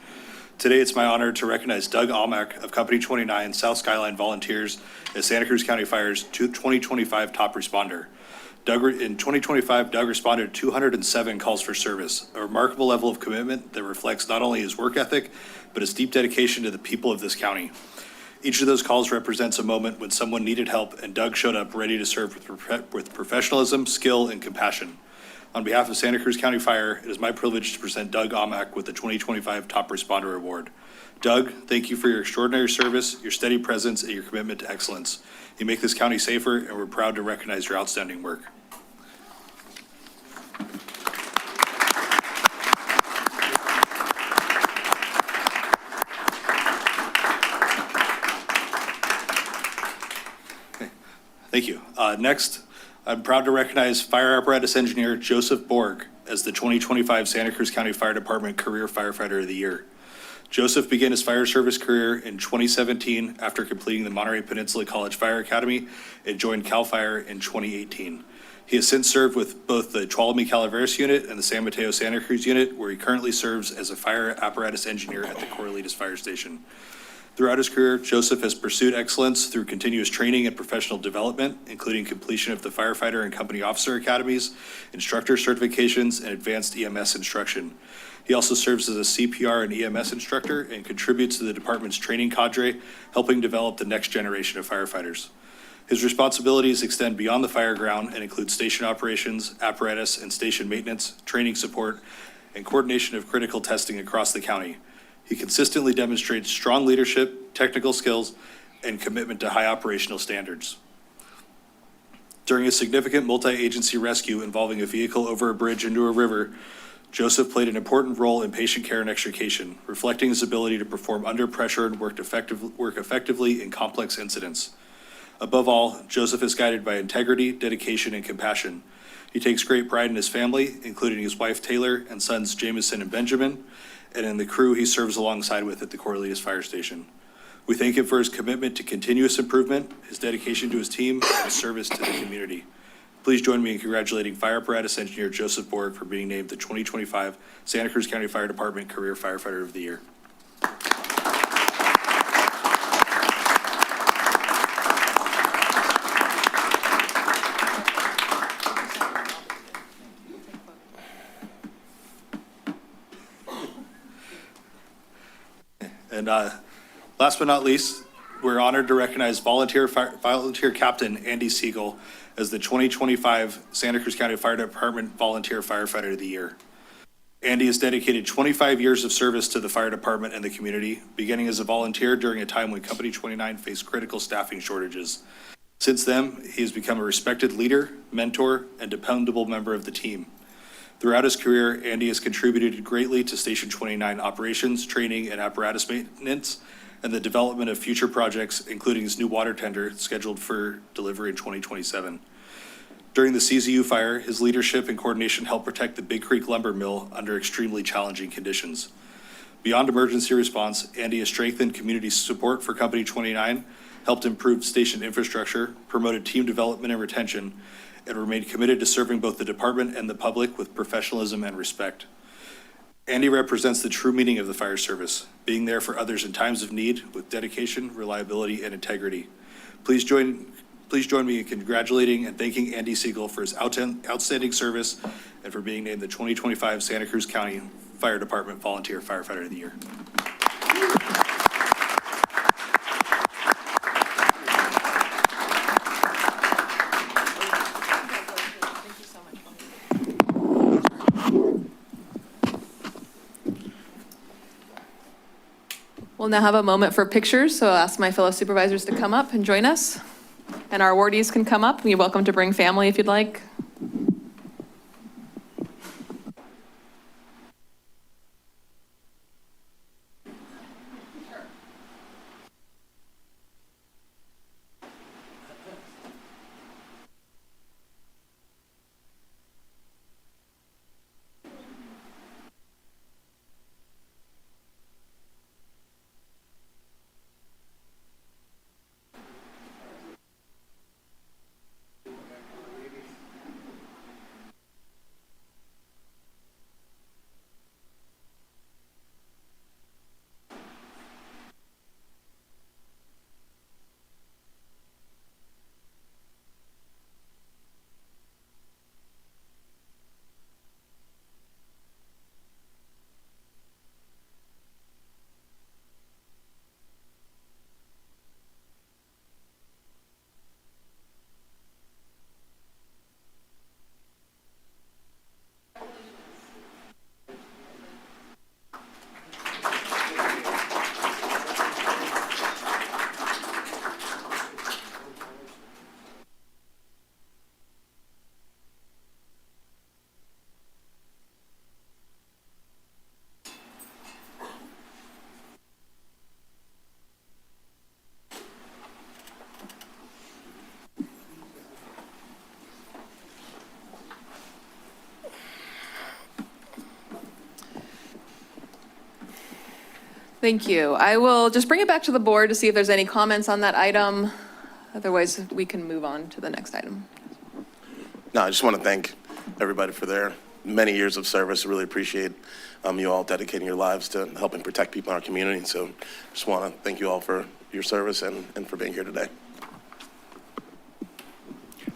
Today, it's my honor to recognize Doug Almack of Company 29 South Skyline Volunteers as Santa Cruz County Fire's 2025 top responder. In 2025, Doug responded to 207 calls for service, a remarkable level of commitment that reflects not only his work ethic, but his deep dedication to the people of this county. Each of those calls represents a moment when someone needed help, and Doug showed up ready to serve with professionalism, skill, and compassion. On behalf of Santa Cruz County Fire, it is my privilege to present Doug Almack with the 2025 Top Responder Award. Doug, thank you for your extraordinary service, your steady presence, and your commitment to excellence. You make this county safer, and we're proud to recognize your outstanding work. Thank you. Next, I'm proud to recognize Fire Apparatus Engineer Joseph Borg as the 2025 Santa Cruz County Fire Department Career Firefighter of the Year. Joseph began his fire service career in 2017 after completing the Monterey Peninsula College Fire Academy and joined CAL FIRE in 2018. He has since served with both the Tuolumne Calaveras Unit and the San Mateo Santa Cruz Unit, where he currently serves as a Fire Apparatus Engineer at the Corralitos Fire Station. Throughout his career, Joseph has pursued excellence through continuous training and professional development, including completion of the Firefighter and Company Officer Academies, instructor certifications, and advanced EMS instruction. He also serves as a CPR and EMS instructor and contributes to the department's training cadre, helping develop the next generation of firefighters. His responsibilities extend beyond the fire ground and include station operations, apparatus and station maintenance, training support, and coordination of critical testing across the county. He consistently demonstrates strong leadership, technical skills, and commitment to high operational standards. During a significant multi-agency rescue involving a vehicle over a bridge into a river, Joseph played an important role in patient care and extrication, reflecting his ability to perform under pressure and work effectively in complex incidents. Above all, Joseph is guided by integrity, dedication, and compassion. He takes great pride in his family, including his wife Taylor and sons Jameson and Benjamin, and in the crew he serves alongside with at the Corralitos Fire Station. We thank him for his commitment to continuous improvement, his dedication to his team, and his service to the community. Please join me in congratulating Fire Apparatus Engineer Joseph Borg for being named the 2025 Santa Cruz County Fire Department Career Firefighter of the Year. And last but not least, we're honored to recognize volunteer Captain Andy Siegel as the 2025 Santa Cruz County Fire Department Volunteer Firefighter of the Year. Andy has dedicated 25 years of service to the fire department and the community, beginning as a volunteer during a time when Company 29 faced critical staffing shortages. Since then, he has become a respected leader, mentor, and dependable member of the team. Throughout his career, Andy has contributed greatly to Station 29 operations, training, and apparatus maintenance, and the development of future projects, including his new water tender scheduled for delivery in 2027. During the CZU fire, his leadership and coordination helped protect the Big Creek lumber mill under extremely challenging conditions. Beyond emergency response, Andy has strengthened community support for Company 29, helped improve station infrastructure, promoted team development and retention, and remained committed to serving both the department and the public with professionalism and respect. Andy represents the true meaning of the fire service, being there for others in times of need with dedication, reliability, and integrity. Please join me in congratulating and thanking Andy Siegel for his outstanding service and for being named the 2025 Santa Cruz County Fire Department Volunteer Firefighter of the Year. We'll now have a moment for pictures, so I'll ask my fellow supervisors to come up and join us. And our awardees can come up. You're welcome to bring family if you'd like. Thank you. I will just bring it back to the board to see if there's any comments on that item. Otherwise, we can move on to the next item. No, I just want to thank everybody for their many years of service. I really appreciate you all dedicating your lives to helping protect people in our community. So just want to thank you all for your service and for being here today.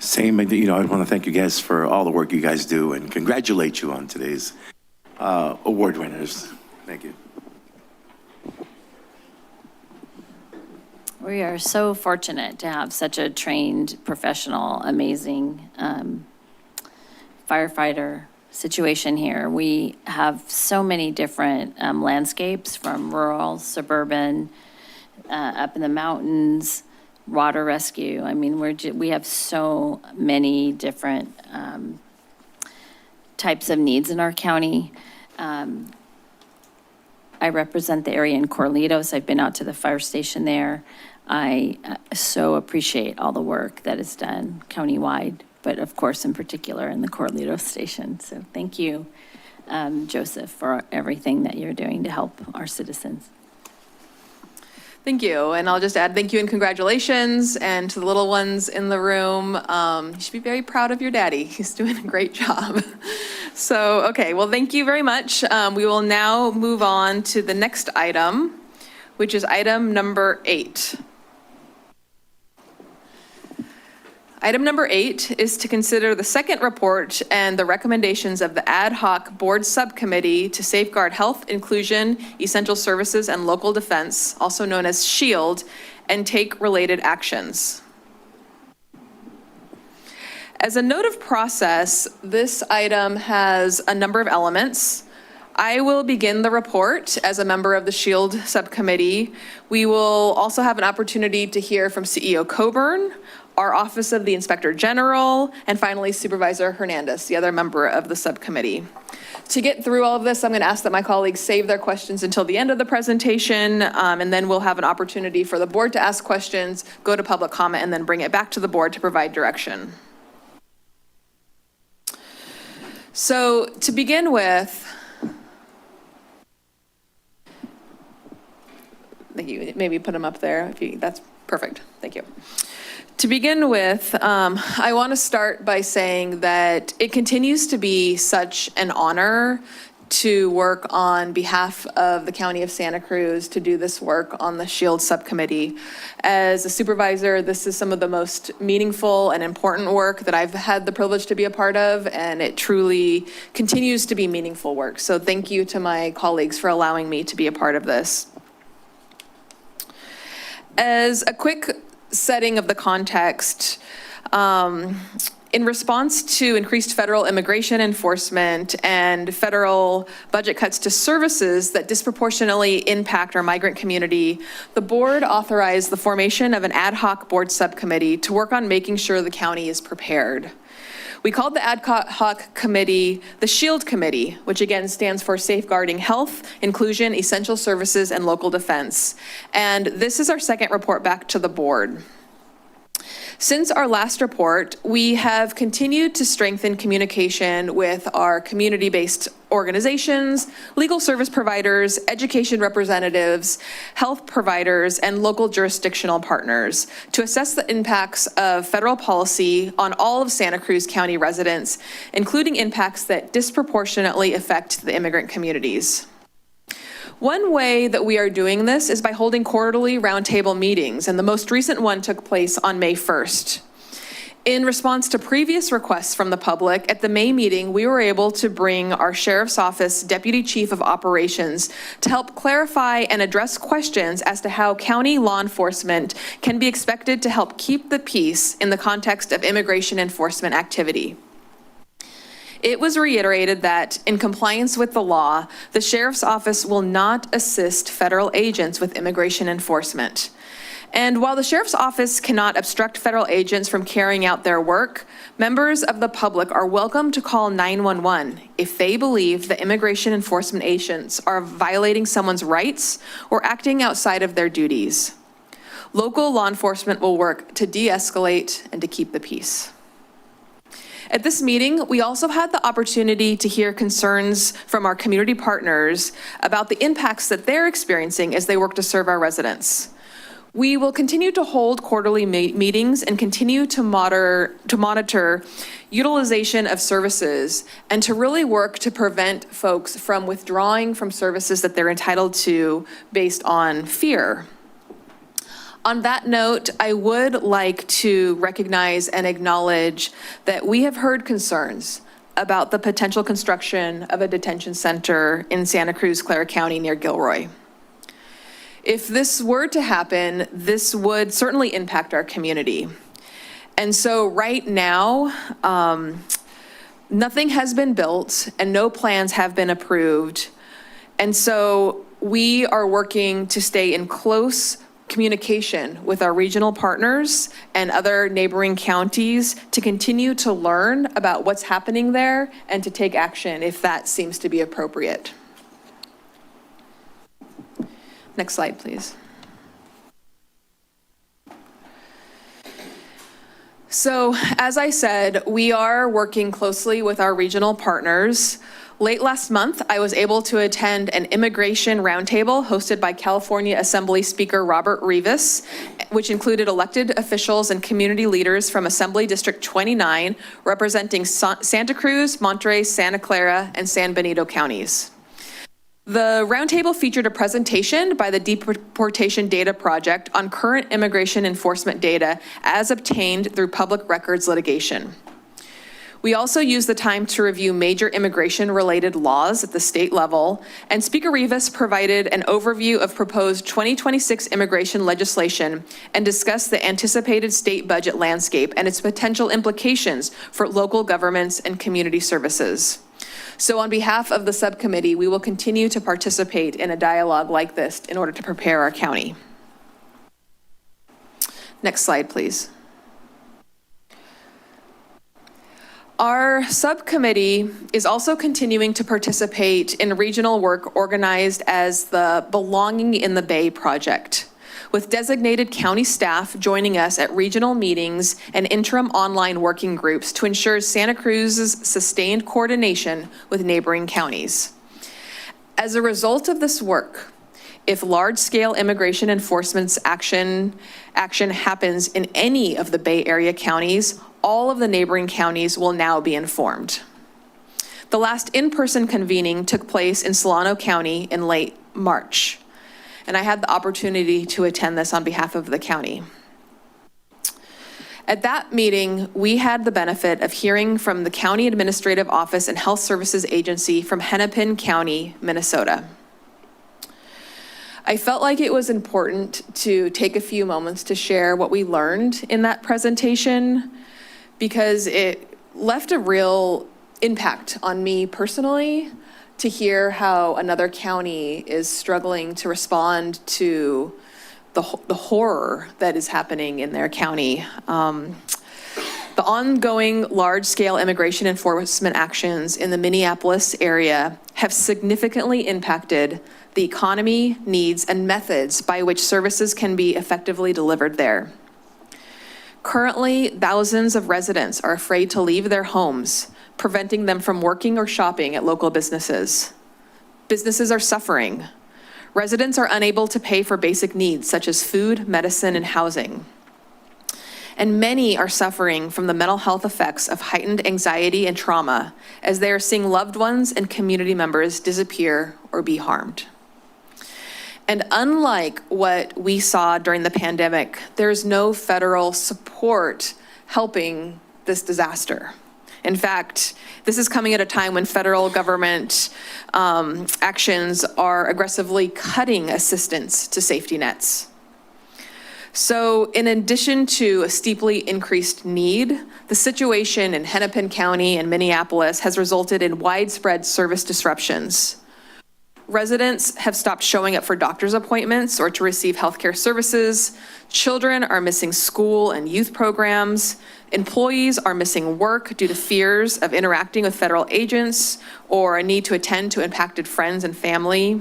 Same, I want to thank you guys for all the work you guys do and congratulate you on today's award winners. Thank you. We are so fortunate to have such a trained, professional, amazing firefighter situation here. We have so many different landscapes, from rural, suburban, up in the mountains, water rescue. I mean, we have so many different types of needs in our county. I represent the area in Corlitos. I've been out to the fire station there. I so appreciate all the work that is done countywide, but of course, in particular in the Corlitos station. So thank you, Joseph, for everything that you're doing to help our citizens. Thank you. And I'll just add thank you and congratulations. And to the little ones in the room, you should be very proud of your daddy. He's doing a great job. So, okay, well, thank you very much. We will now move on to the next item, which is item number 8. Item number 8 is to consider the second report and the recommendations of the ad hoc board subcommittee to safeguard health, inclusion, essential services, and local defense, also known as SHIELD, and take related actions. As a note of process, this item has a number of elements. I will begin the report as a member of the SHIELD subcommittee. We will also have an opportunity to hear from CEO Coburn, our Office of the Inspector General, and finally Supervisor Hernandez, the other member of the subcommittee. To get through all of this, I'm going to ask that my colleagues save their questions until the end of the presentation, and then we'll have an opportunity for the board to ask questions, go to public comment, and then bring it back to the board to provide direction. So to begin with, thank you. Maybe put them up there. That's perfect. Thank you. To begin with, I want to start by saying that it continues to be such an honor to work on behalf of the County of Santa Cruz, to do this work on the SHIELD subcommittee. As a supervisor, this is some of the most meaningful and important work that I've had the privilege to be a part of, and it truly continues to be meaningful work. So thank you to my colleagues for allowing me to be a part of this. As a quick setting of the context, in response to increased federal immigration enforcement and federal budget cuts to services that disproportionately impact our migrant community, the board authorized the formation of an ad hoc board subcommittee to work on making sure the county is prepared. We called the ad hoc committee the SHIELD Committee, which again stands for Safeguarding Health, Inclusion, Essential Services, and Local Defense. And this is our second report back to the board. Since our last report, we have continued to strengthen communication with our community-based organizations, legal service providers, education representatives, health providers, and local jurisdictional partners to assess the impacts of federal policy on all of Santa Cruz County residents, including impacts that disproportionately affect the immigrant communities. One way that we are doing this is by holding quarterly roundtable meetings, and the most recent one took place on May 1st. In response to previous requests from the public, at the May meeting, we were able to bring our Sheriff's Office Deputy Chief of Operations to help clarify and address questions as to how county law enforcement can be expected to help keep the peace in the context of immigration enforcement activity. It was reiterated that, in compliance with the law, the Sheriff's Office will not assist federal agents with immigration enforcement. And while the Sheriff's Office cannot obstruct federal agents from carrying out their work, members of the public are welcome to call 911 if they believe the immigration enforcement agents are violating someone's rights or acting outside of their duties. Local law enforcement will work to de-escalate and to keep the peace. At this meeting, we also had the opportunity to hear concerns from our community partners about the impacts that they're experiencing as they work to serve our residents. We will continue to hold quarterly meetings and continue to monitor utilization of services and to really work to prevent folks from withdrawing from services that they're entitled to based on fear. On that note, I would like to recognize and acknowledge that we have heard concerns about the potential construction of a detention center in Santa Cruz, Clara County near Gilroy. If this were to happen, this would certainly impact our community. And so right now, nothing has been built and no plans have been approved. And so we are working to stay in close communication with our regional partners and other neighboring counties to continue to learn about what's happening there and to take action if that seems to be appropriate. Next slide, please. So, as I said, we are working closely with our regional partners. Late last month, I was able to attend an immigration roundtable hosted by California Assembly Speaker Robert Rivas, which included elected officials and community leaders from Assembly District 29, representing Santa Cruz, Monterey, Santa Clara, and San Benito counties. The roundtable featured a presentation by the Deportation Data Project on current immigration enforcement data as obtained through public records litigation. We also used the time to review major immigration-related laws at the state level, and Speaker Rivas provided an overview of proposed 2026 immigration legislation and discussed the anticipated state budget landscape and its potential implications for local governments and community services. So on behalf of the subcommittee, we will continue to participate in a dialogue like this in order to prepare our county. Next slide, please. Our subcommittee is also continuing to participate in regional work organized as the Belonging in the Bay project, with designated county staff joining us at regional meetings and interim online working groups to ensure Santa Cruz's sustained coordination with neighboring counties. As a result of this work, if large-scale immigration enforcement action happens in any of the Bay Area counties, all of the neighboring counties will now be informed. The last in-person convening took place in Solano County in late March, and I had the opportunity to attend this on behalf of the county. At that meeting, we had the benefit of hearing from the County Administrative Office and Health Services Agency from Hennepin County, Minnesota. I felt like it was important to take a few moments to share what we learned in that presentation, because it left a real impact on me personally to hear how another county is struggling to respond to the horror that is happening in their county. The ongoing large-scale immigration enforcement actions in the Minneapolis area have significantly impacted the economy, needs, and methods by which services can be effectively delivered there. Currently, thousands of residents are afraid to leave their homes, preventing them from working or shopping at local businesses. Businesses are suffering. Residents are unable to pay for basic needs such as food, medicine, and housing. And many are suffering from the mental health effects of heightened anxiety and trauma as they are seeing loved ones and community members disappear or be harmed. And unlike what we saw during the pandemic, there's no federal support helping this disaster. In fact, this is coming at a time when federal government actions are aggressively cutting assistance to safety nets. So in addition to a steeply increased need, the situation in Hennepin County and Minneapolis has resulted in widespread service disruptions. Residents have stopped showing up for doctor's appointments or to receive healthcare services. Children are missing school and youth programs. Employees are missing work due to fears of interacting with federal agents or a need to attend to impacted friends and family.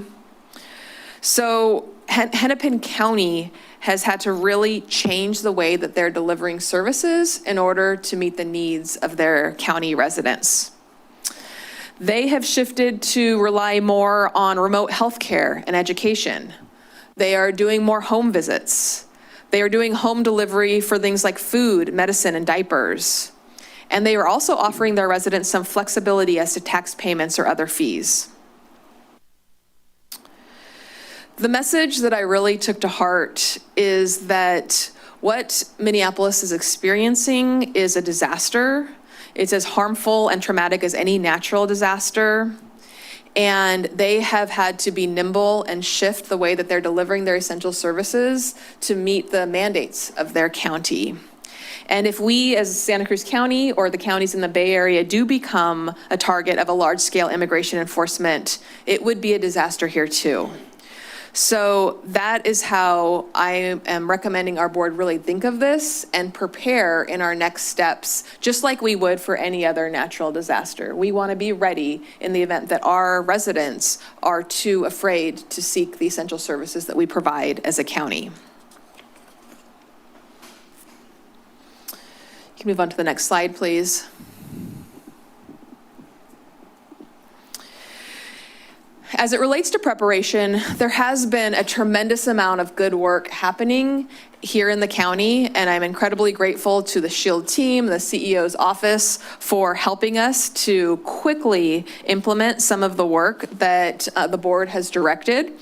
So Hennepin County has had to really change the way that they're delivering services in order to meet the needs of their county residents. They have shifted to rely more on remote healthcare and education. They are doing more home visits. They are doing home delivery for things like food, medicine, and diapers. And they are also offering their residents some flexibility as to tax payments or other fees. The message that I really took to heart is that what Minneapolis is experiencing is a disaster. It's as harmful and traumatic as any natural disaster. And they have had to be nimble and shift the way that they're delivering their essential services to meet the mandates of their county. And if we as Santa Cruz County or the counties in the Bay Area do become a target of a large-scale immigration enforcement, it would be a disaster here too. So that is how I am recommending our board really think of this and prepare in our next steps, just like we would for any other natural disaster. We want to be ready in the event that our residents are too afraid to seek the essential services that we provide as a county. You can move on to the next slide, please. As it relates to preparation, there has been a tremendous amount of good work happening here in the county, and I'm incredibly grateful to the SHIELD team, the CEO's office, for helping us to quickly implement some of the work that the board has directed.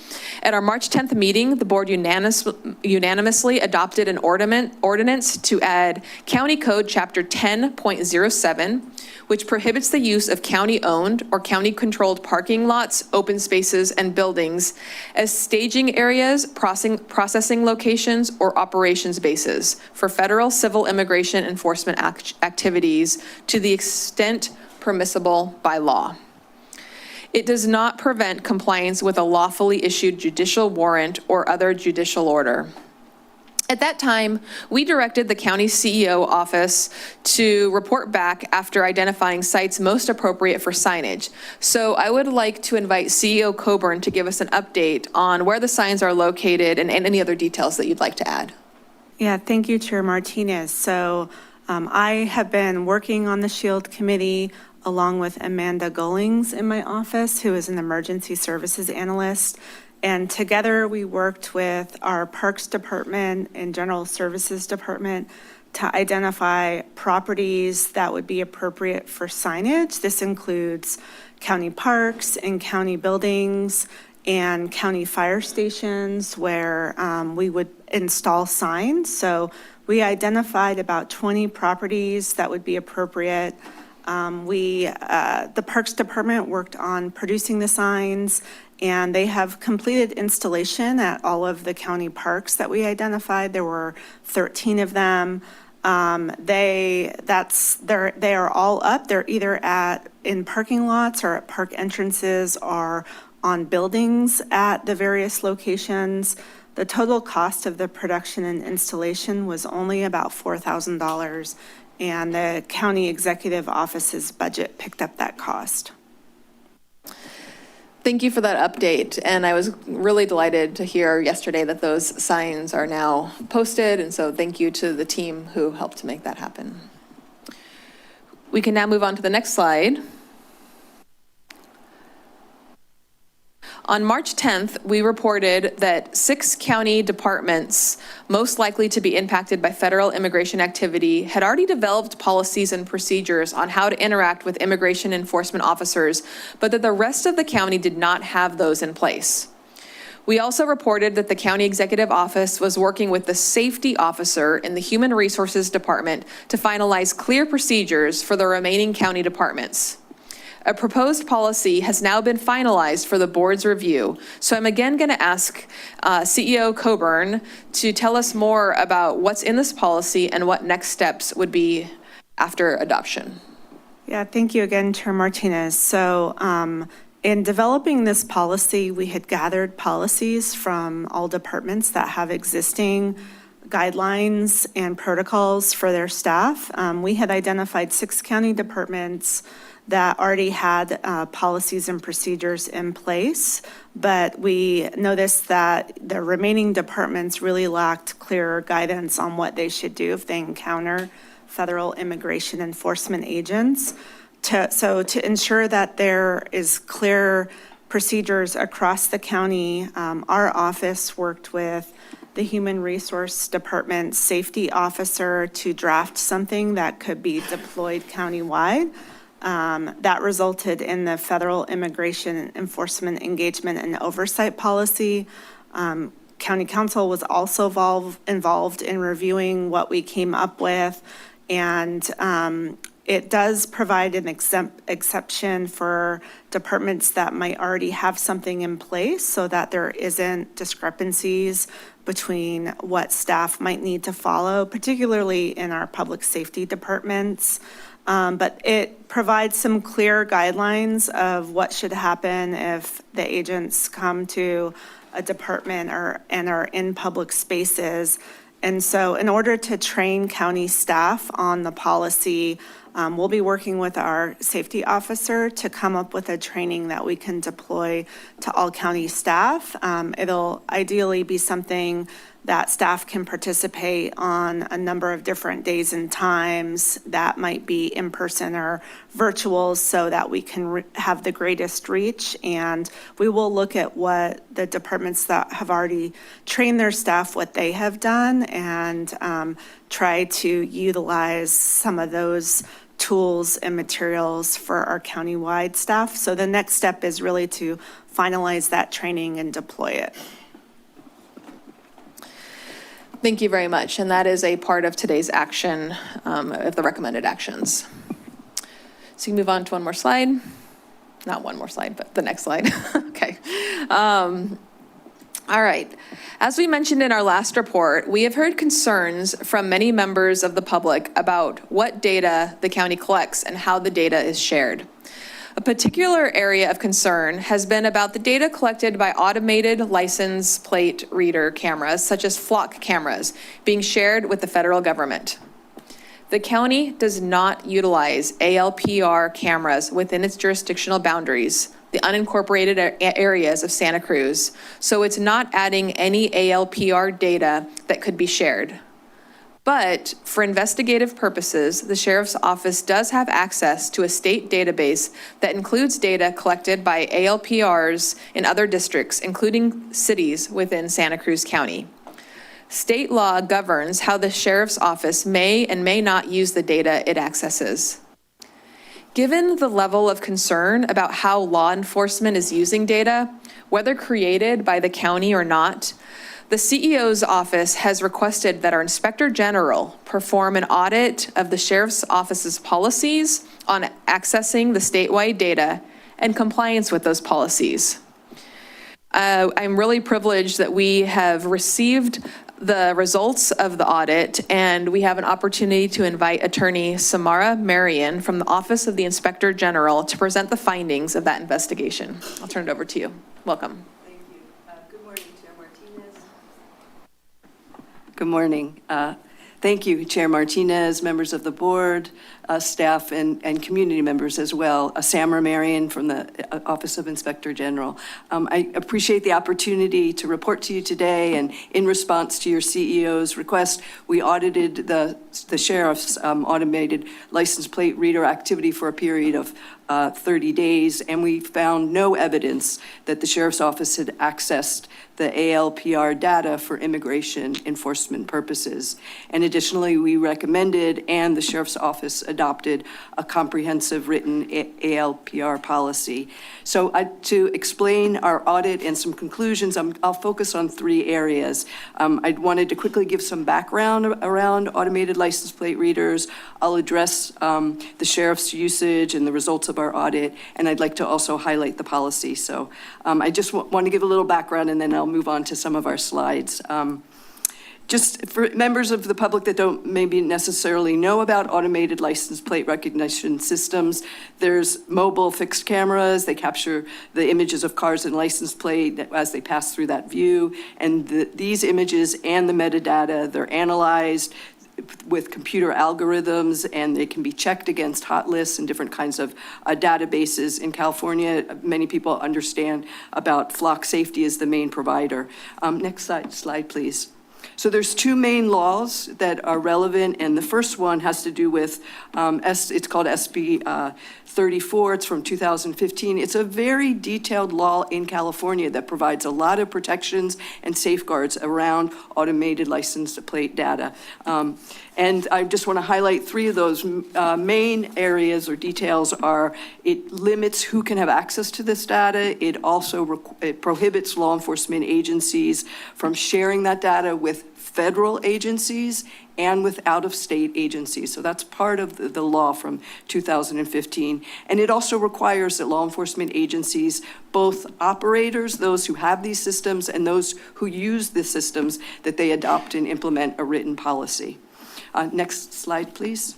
At our March 10th meeting, the board unanimously adopted an ordinance to add County Code Chapter 10.07, which prohibits the use of county-owned or county-controlled parking lots, open spaces, and buildings as staging areas, processing locations, or operations bases for federal civil immigration enforcement activities to the extent permissible by law. It does not prevent compliance with a lawfully issued judicial warrant or other judicial order. At that time, we directed the county CEO office to report back after identifying sites most appropriate for signage. So I would like to invite CEO Coburn to give us an update on where the signs are located and any other details that you'd like to add. Yeah, thank you, Chair Martinez. So I have been working on the SHIELD committee along with Amanda Gullings in my office, who is an emergency services analyst. And together we worked with our Parks Department and General Services Department to identify properties that would be appropriate for signage. This includes county parks and county buildings and county fire stations where we would install signs. So we identified about 20 properties that would be appropriate. The Parks Department worked on producing the signs, and they have completed installation at all of the county parks that we identified. There were 13 of them. They are all up. They're either in parking lots or at park entrances or on buildings at the various locations. The total cost of the production and installation was only about $4,000, and the county executive office's budget picked up that cost. Thank you for that update, and I was really delighted to hear yesterday that those signs are now posted, and so thank you to the team who helped to make that happen. We can now move on to the next slide. On March 10th, we reported that 6 county departments most likely to be impacted by federal immigration activity had already developed policies and procedures on how to interact with immigration enforcement officers, but that the rest of the county did not have those in place. We also reported that the county executive office was working with the safety officer in the human resources department to finalize clear procedures for the remaining county departments. A proposed policy has now been finalized for the board's review. So I'm again going to ask CEO Coburn to tell us more about what's in this policy and what next steps would be after adoption. Yeah, thank you again, Chair Martinez. So in developing this policy, we had gathered policies from all departments that have existing guidelines and protocols for their staff. We had identified 6 county departments that already had policies and procedures in place, but we noticed that the remaining departments really lacked clear guidance on what they should do if they encounter federal immigration enforcement agents. So to ensure that there is clear procedures across the county, our office worked with the Human Resource Department safety officer to draft something that could be deployed countywide. That resulted in the federal immigration enforcement engagement and oversight policy. County Council was also involved in reviewing what we came up with, and it does provide an exception for departments that might already have something in place so that there isn't discrepancies between what staff might need to follow, particularly in our public safety departments. But it provides some clear guidelines of what should happen if the agents come to a department and are in public spaces. And so in order to train county staff on the policy, we'll be working with our safety officer to come up with a training that we can deploy to all county staff. It'll ideally be something that staff can participate on a number of different days and times that might be in person or virtual so that we can have the greatest reach. And we will look at what the departments that have already trained their staff, what they have done, and try to utilize some of those tools and materials for our countywide staff. So the next step is really to finalize that training and deploy it. Thank you very much. And that is a part of today's action, of the recommended actions. So you can move on to one more slide. Not one more slide, but the next slide. Okay. All right. As we mentioned in our last report, we have heard concerns from many members of the public about what data the county collects and how the data is shared. A particular area of concern has been about the data collected by automated license plate reader cameras, such as flock cameras, being shared with the federal government. The county does not utilize ALPR cameras within its jurisdictional boundaries, the unincorporated areas of Santa Cruz, so it's not adding any ALPR data that could be shared. But for investigative purposes, the Sheriff's Office does have access to a state database that includes data collected by ALPRs in other districts, including cities within Santa Cruz County. State law governs how the Sheriff's Office may and may not use the data it accesses. Given the level of concern about how law enforcement is using data, whether created by the county or not, the CEO's office has requested that our Inspector General perform an audit of the Sheriff's Office's policies on accessing the statewide data and compliance with those policies. I'm really privileged that we have received the results of the audit, and we have an opportunity to invite Attorney Samara Marion from the Office of the Inspector General to present the findings of that investigation. I'll turn it over to you. Welcome. Thank you. Good morning, Chair Martinez. Good morning. Thank you, Chair Martinez, members of the board, staff, and community members as well. Samara Marion from the Office of Inspector General. I appreciate the opportunity to report to you today, and in response to your CEO's request, we audited the Sheriff's automated license plate reader activity for a period of 30 days, and we found no evidence that the Sheriff's Office had accessed the ALPR data for immigration enforcement purposes. And additionally, we recommended and the Sheriff's Office adopted a comprehensive written ALPR policy. So to explain our audit and some conclusions, I'll focus on 3 areas. I wanted to quickly give some background around automated license plate readers. I'll address the Sheriff's usage and the results of our audit, and I'd like to also highlight the policy. So I just want to give a little background, and then I'll move on to some of our slides. Just for members of the public that don't maybe necessarily know about automated license plate recognition systems, there's mobile fixed cameras. They capture the images of cars and license plate as they pass through that view. And these images and the metadata, they're analyzed with computer algorithms, and they can be checked against hot lists and different kinds of databases. In California, many people understand about flock safety as the main provider. Next slide, please. So there's 2 main laws that are relevant, and the first one has to do with, it's called SB 34, it's from 2015. It's a very detailed law in California that provides a lot of protections and safeguards around automated license plate data. And I just want to highlight 3 of those main areas or details are: it limits who can have access to this data. It also it prohibits law enforcement agencies from sharing that data with federal agencies and with out-of-state agencies. So that's part of the law from 2015. And it also requires that law enforcement agencies, both operators, those who have these systems, and those who use the systems, that they adopt and implement a written policy. Next slide, please.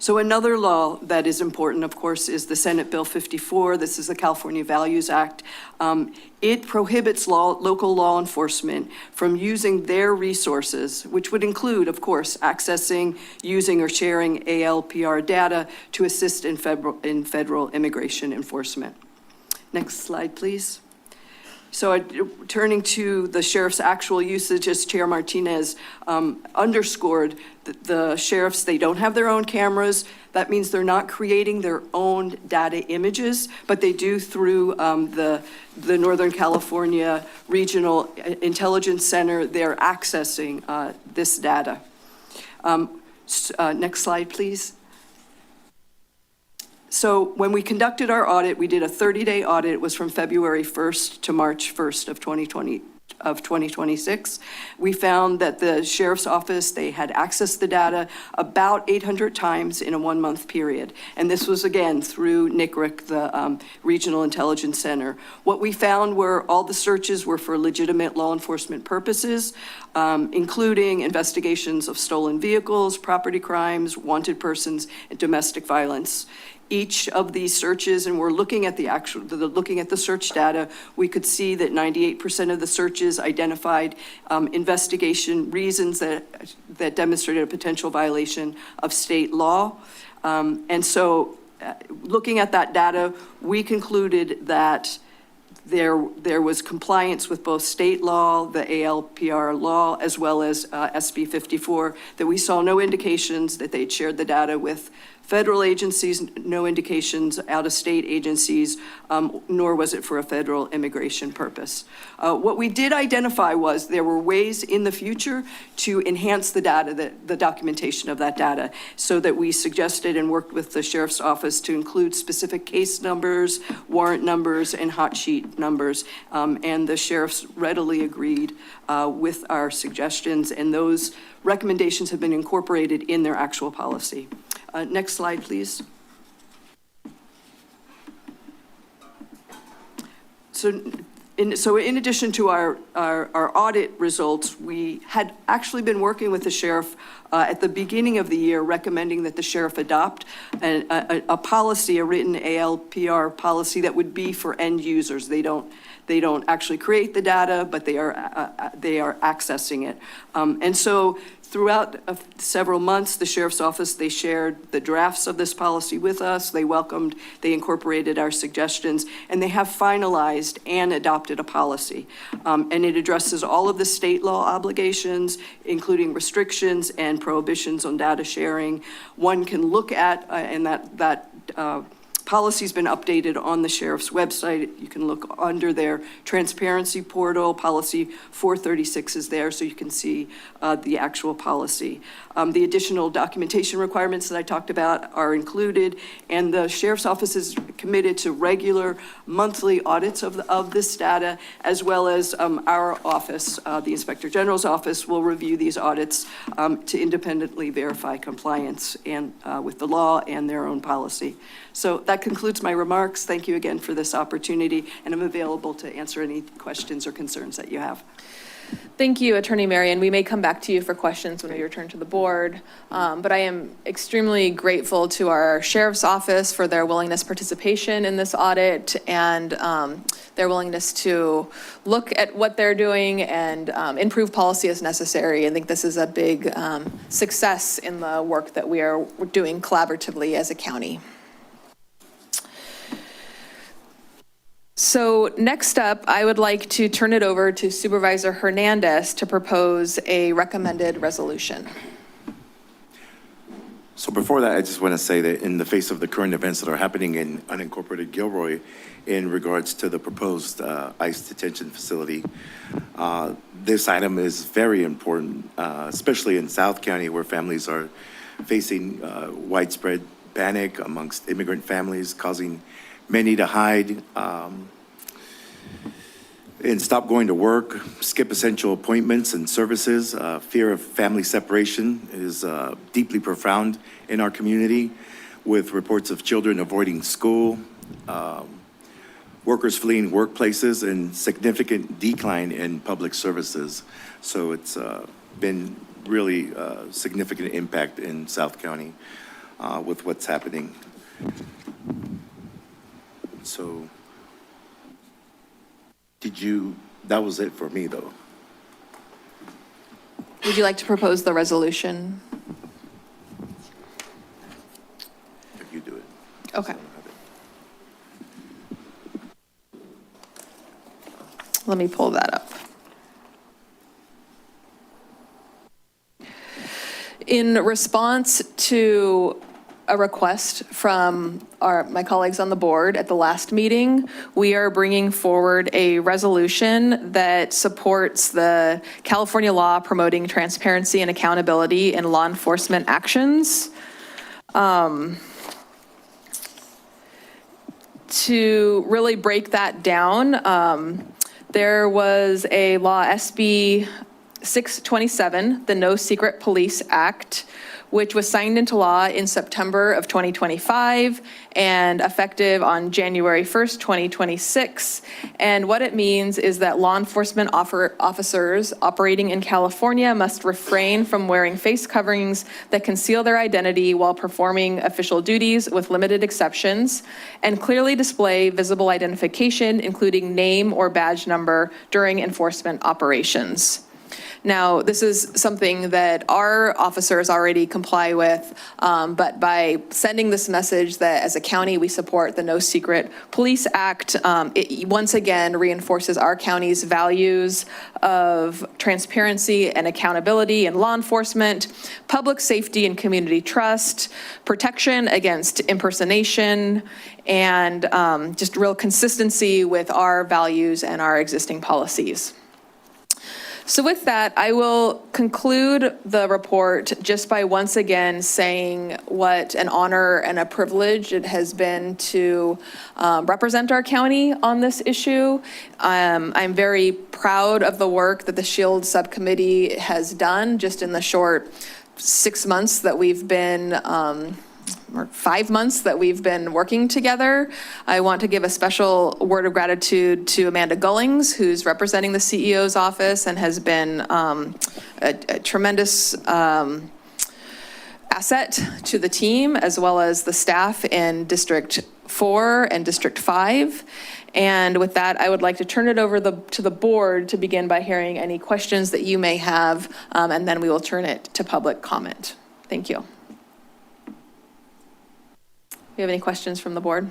So another law that is important, of course, is the Senate Bill 54. This is the California Values Act. It prohibits local law enforcement from using their resources, which would include, of course, accessing, using, or sharing ALPR data to assist in federal immigration enforcement. Next slide, please. So turning to the sheriff's actual usage, as Chair Martinez underscored, the sheriffs, they don't have their own cameras. That means they're not creating their own data images, but they do through the Northern California Regional Intelligence Center. They're accessing this data. Next slide, please. So when we conducted our audit, we did a 30-day audit. It was from February 1st to March 1st of 2026. We found that the Sheriff's Office, they had accessed the data about 800 times in a 1-month period. And this was, again, through NICRIC, the Regional Intelligence Center. What we found were all the searches were for legitimate law enforcement purposes. including investigations of stolen vehicles, property crimes, wanted persons, and domestic violence. Each of these searches, and we're looking at looking at the search data, we could see that 98% of the searches identified investigation reasons that demonstrated a potential violation of state law. And so looking at that data, we concluded that there was compliance with both state law, the ALPR law, as well as SB 54, that we saw no indications that they'd shared the data with federal agencies, no indications out-of-state agencies, nor was it for a federal immigration purpose. What we did identify was there were ways in the future to enhance the data, the documentation of that data, so that we suggested and worked with the Sheriff's Office to include specific case numbers, warrant numbers, and hot sheet numbers. And the sheriffs readily agreed with our suggestions, and those recommendations have been incorporated in their actual policy. Next slide, please. So in addition to our audit results, we had actually been working with the sheriff at the beginning of the year, recommending that the sheriff adopt a policy, a written ALPR policy that would be for end users. They don't actually create the data, but they are accessing it. And so throughout several months, the Sheriff's Office, they shared the drafts of this policy with us. They incorporated our suggestions, and they have finalized and adopted a policy. And it addresses all of the state law obligations, including restrictions and prohibitions on data sharing. One can look at, and that policy's been updated on the sheriff's website. You can look under their transparency portal. Policy 436 is there, so you can see the actual policy. The additional documentation requirements that I talked about are included, and the sheriff's office is committed to regular monthly audits of this data, as well as our office, the Inspector General's office, will review these audits to independently verify compliance and with the law and their own policy. So that concludes my remarks. Thank you again for this opportunity, and I'm available to answer any questions or concerns that you have. Thank you, Attorney Marion. We may come back to you for questions when we return to the board, but I am extremely grateful to our Sheriff's Office for their willingness participation in this audit and their willingness to look at what they're doing and improve policy as necessary. I think this is a big success in the work that we are doing collaboratively as a county. So next up, I would like to turn it over to Supervisor Hernandez to propose a recommended resolution. So before that, I just want to say that in the face of the current events that are happening in unincorporated Gilroy in regards to the proposed ICE detention facility, this item is very important, especially in South County where families are facing widespread panic amongst immigrant families, causing many to hide and stop going to work, skip essential appointments and services. Fear of family separation is deeply profound in our community, with reports of children avoiding school, workers fleeing workplaces, and significant decline in public services. So it's been really significant impact in South County with what's happening. So, that was it for me though. Would you like to propose the resolution? If you do it. Okay. Let me pull that up. In response to a request from my colleagues on the board at the last meeting, we are bringing forward a resolution that supports the California law promoting transparency and accountability in law enforcement actions. To really break that down, there was a law, SB 627, the No Secret Police Act, which was signed into law in September of 2025 and effective on January 1st, 2026. And what it means is that law enforcement officers operating in California must refrain from wearing face coverings that conceal their identity while performing official duties, with limited exceptions, and clearly display visible identification, including name or badge number, during enforcement operations. Now, this is something that our officers already comply with, but by sending this message that as a county we support the No Secret Police Act, it once again reinforces our county's values of transparency and accountability in law enforcement, public safety and community trust, protection against impersonation, and just real consistency with our values and our existing policies. So with that, I will conclude the report just by once again saying what an honor and a privilege it has been to represent our county on this issue. I'm very proud of the work that the SHIELD subcommittee has done just in the short 6 months that we've been or 5 months that we've been working together. I want to give a special word of gratitude to Amanda Gullings, who's representing the CEO's office and has been a tremendous asset to the team, as well as the staff in District 4 and District 5. And with that, I would like to turn it over to the board to begin by hearing any questions that you may have, and then we will turn it to public comment. Thank you. Do you have any questions from the board?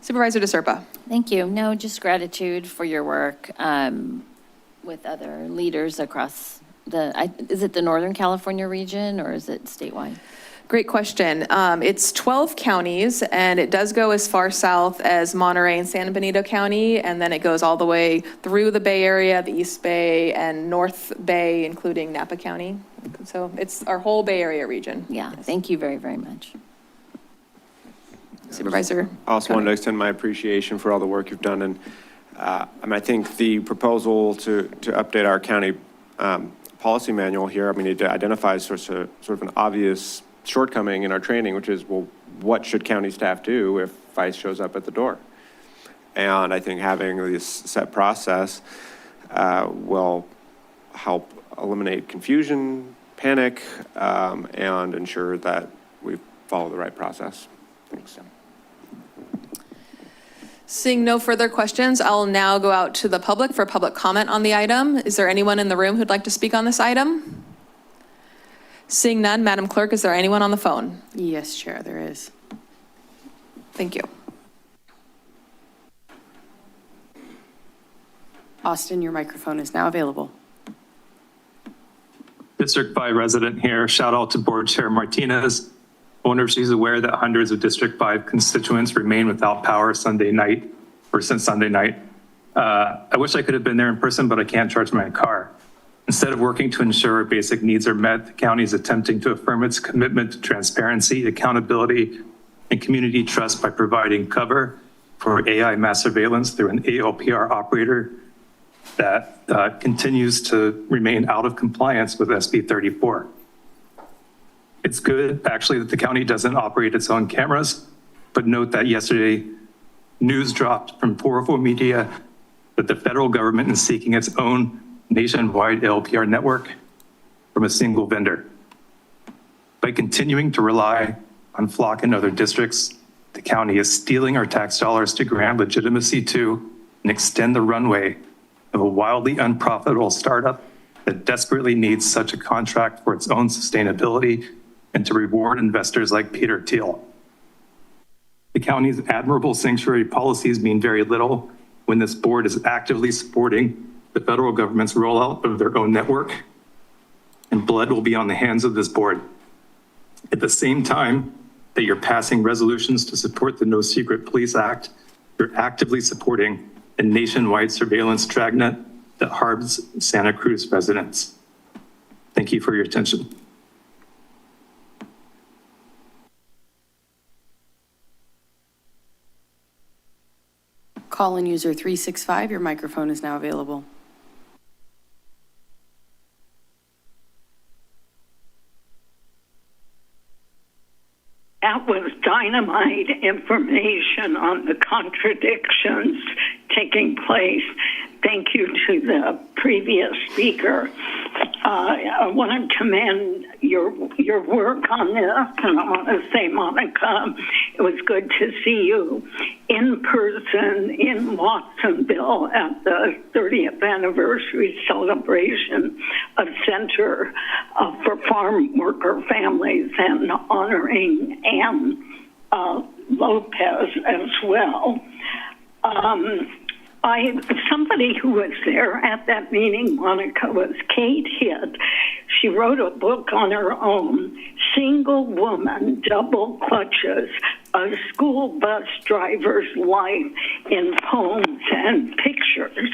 Supervisor DeSerpa. Thank you. No, just gratitude for your work with other leaders across is it the Northern California region or is it statewide? Great question. It's 12 counties, and it does go as far south as Monterey and San Benito County, and then it goes all the way through the Bay Area, the East Bay, and North Bay, including Napa County. So it's our whole Bay Area region. Yeah, yes. Thank you very, very much. Supervisor. I also wanted to extend my appreciation for all the work you've done. And I think the proposal to update our county policy manual here, it identifies sort of an obvious shortcoming in our training, which is, well, what should county staff do if ICE shows up at the door? And I think having this set process will help eliminate confusion, panic, and ensure that we follow the right process. Thanks. Seeing no further questions, I'll now go out to the public for public comment on the item. Is there anyone in the room who'd like to speak on this item? Seeing none, Madam Clerk, is there anyone on the phone? Yes, Chair, there is. Thank you. Austin, your microphone is now available. District 5 resident here. Shout out to Board Chair Martinez. I wonder if she's aware that hundreds of District 5 constituents remain without power since Sunday night. I wish I could have been there in person, but I can't charge my car. Instead of working to ensure basic needs are met, the county is attempting to affirm its commitment to transparency, accountability, and community trust by providing cover for AI mass surveillance through an ALPR operator that continues to remain out of compliance with SB 34. It's good, actually, that the county doesn't operate its own cameras, but note that yesterday, news dropped from powerful media that the federal government is seeking its own nationwide LPR network from a single vendor. By continuing to rely on Flock and other districts, the county is stealing our tax dollars to grant legitimacy to and extend the runway of a wildly unprofitable startup that desperately needs such a contract for its own sustainability and to reward investors like Peter Thiel. The county's admirable sanctuary policies mean very little when this board is actively supporting the federal government's rollout of their own network, and blood will be on the hands of this board. At the same time that you're passing resolutions to support the No Secret Police Act, you're actively supporting a nationwide surveillance dragnet that harbors Santa Cruz residents. Thank you for your attention. Call-in user 365, your microphone is now available. That was dynamite information on the contradictions taking place. Thank you to the previous speaker. I want to commend your work on this, and I want to say, Monica, it was good to see you in person in Watsonville at the 30th anniversary celebration of Center for Farm Worker Families and honoring Ann Lopez as well. Somebody who was there at that meeting, Monica, was Kate Hitt. She wrote a book on her own, Single Woman, Double Clutches, a school bus driver's life in poems and pictures.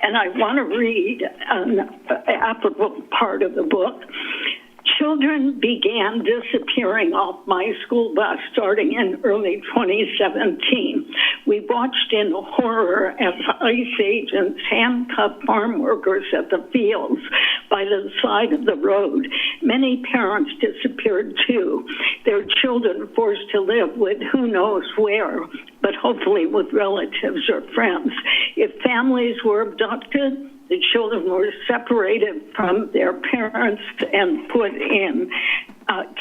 And I want to read an applicable part of the book. Children began disappearing off my school bus starting in early 2017. We watched in horror as ICE agents handcuffed farm workers at the fields by the side of the road. Many parents disappeared too, their children forced to live with who knows where, but hopefully with relatives or friends. If families were abducted, the children were separated from their parents and put in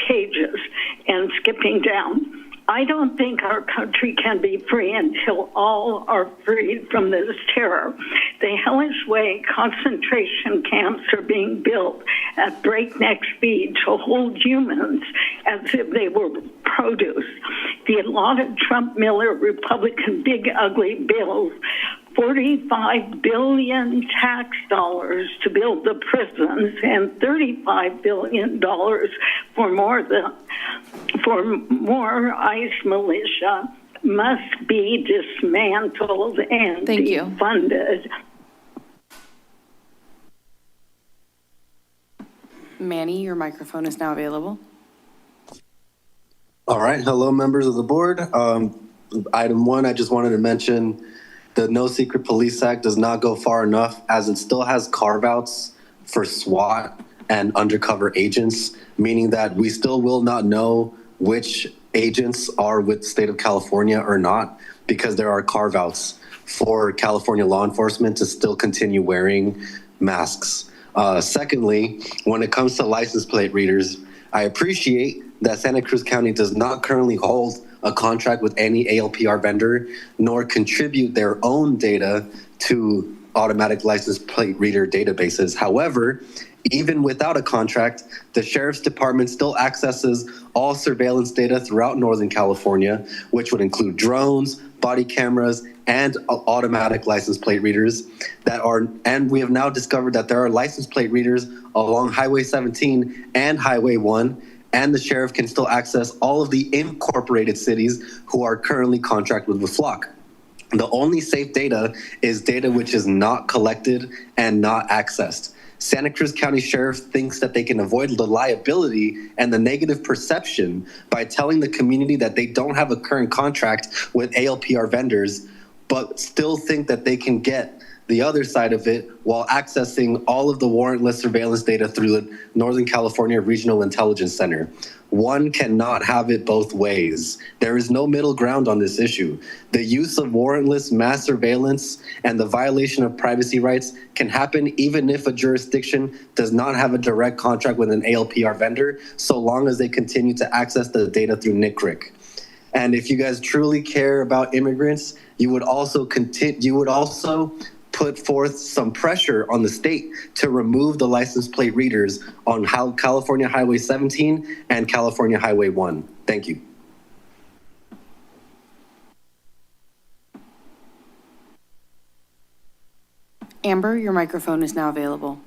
cages. And skipping down, I don't think our country can be free until all are freed from this terror. The hellish way concentration camps are being built at breakneck speed to hold humans as if they were produce. The allotted Trump-Miller Republican big ugly bills, $45 billion tax dollars to build the prisons and $35 billion for more ICE militia must be dismantled and defunded. Manny, your microphone is now available. All right. Hello, members of the board. Item one, I just wanted to mention the No Secret Police Act does not go far enough, as it still has carve-outs for SWAT and undercover agents, meaning that we still will not know which agents are with the state of California or not, because there are carve-outs for California law enforcement to still continue wearing masks. Secondly, when it comes to license plate readers, I appreciate that Santa Cruz County does not currently hold a contract with any ALPR vendor, nor contribute their own data to automatic license plate reader databases. However, even without a contract, the Sheriff's Department still accesses all surveillance data throughout Northern California, which would include drones, body cameras, and automatic license plate readers and we have now discovered that there are license plate readers along Highway 17 and Highway 1, and the sheriff can still access all of the incorporated cities who are currently contracted with Flock. The only safe data is data which is not collected and not accessed. Santa Cruz County Sheriff thinks that they can avoid the liability and the negative perception by telling the community that they don't have a current contract with ALPR vendors, but still think that they can get the other side of it while accessing all of the warrantless surveillance data through the Northern California Regional Intelligence Center. One cannot have it both ways. There is no middle ground on this issue. The use of warrantless mass surveillance and the violation of privacy rights can happen even if a jurisdiction does not have a direct contract with an ALPR vendor, so long as they continue to access the data through NCRIC. And if you guys truly care about immigrants, you would also put forth some pressure on the state to remove the license plate readers on California Highway 17 and California Highway 1. Thank you. Amber, your microphone is now available.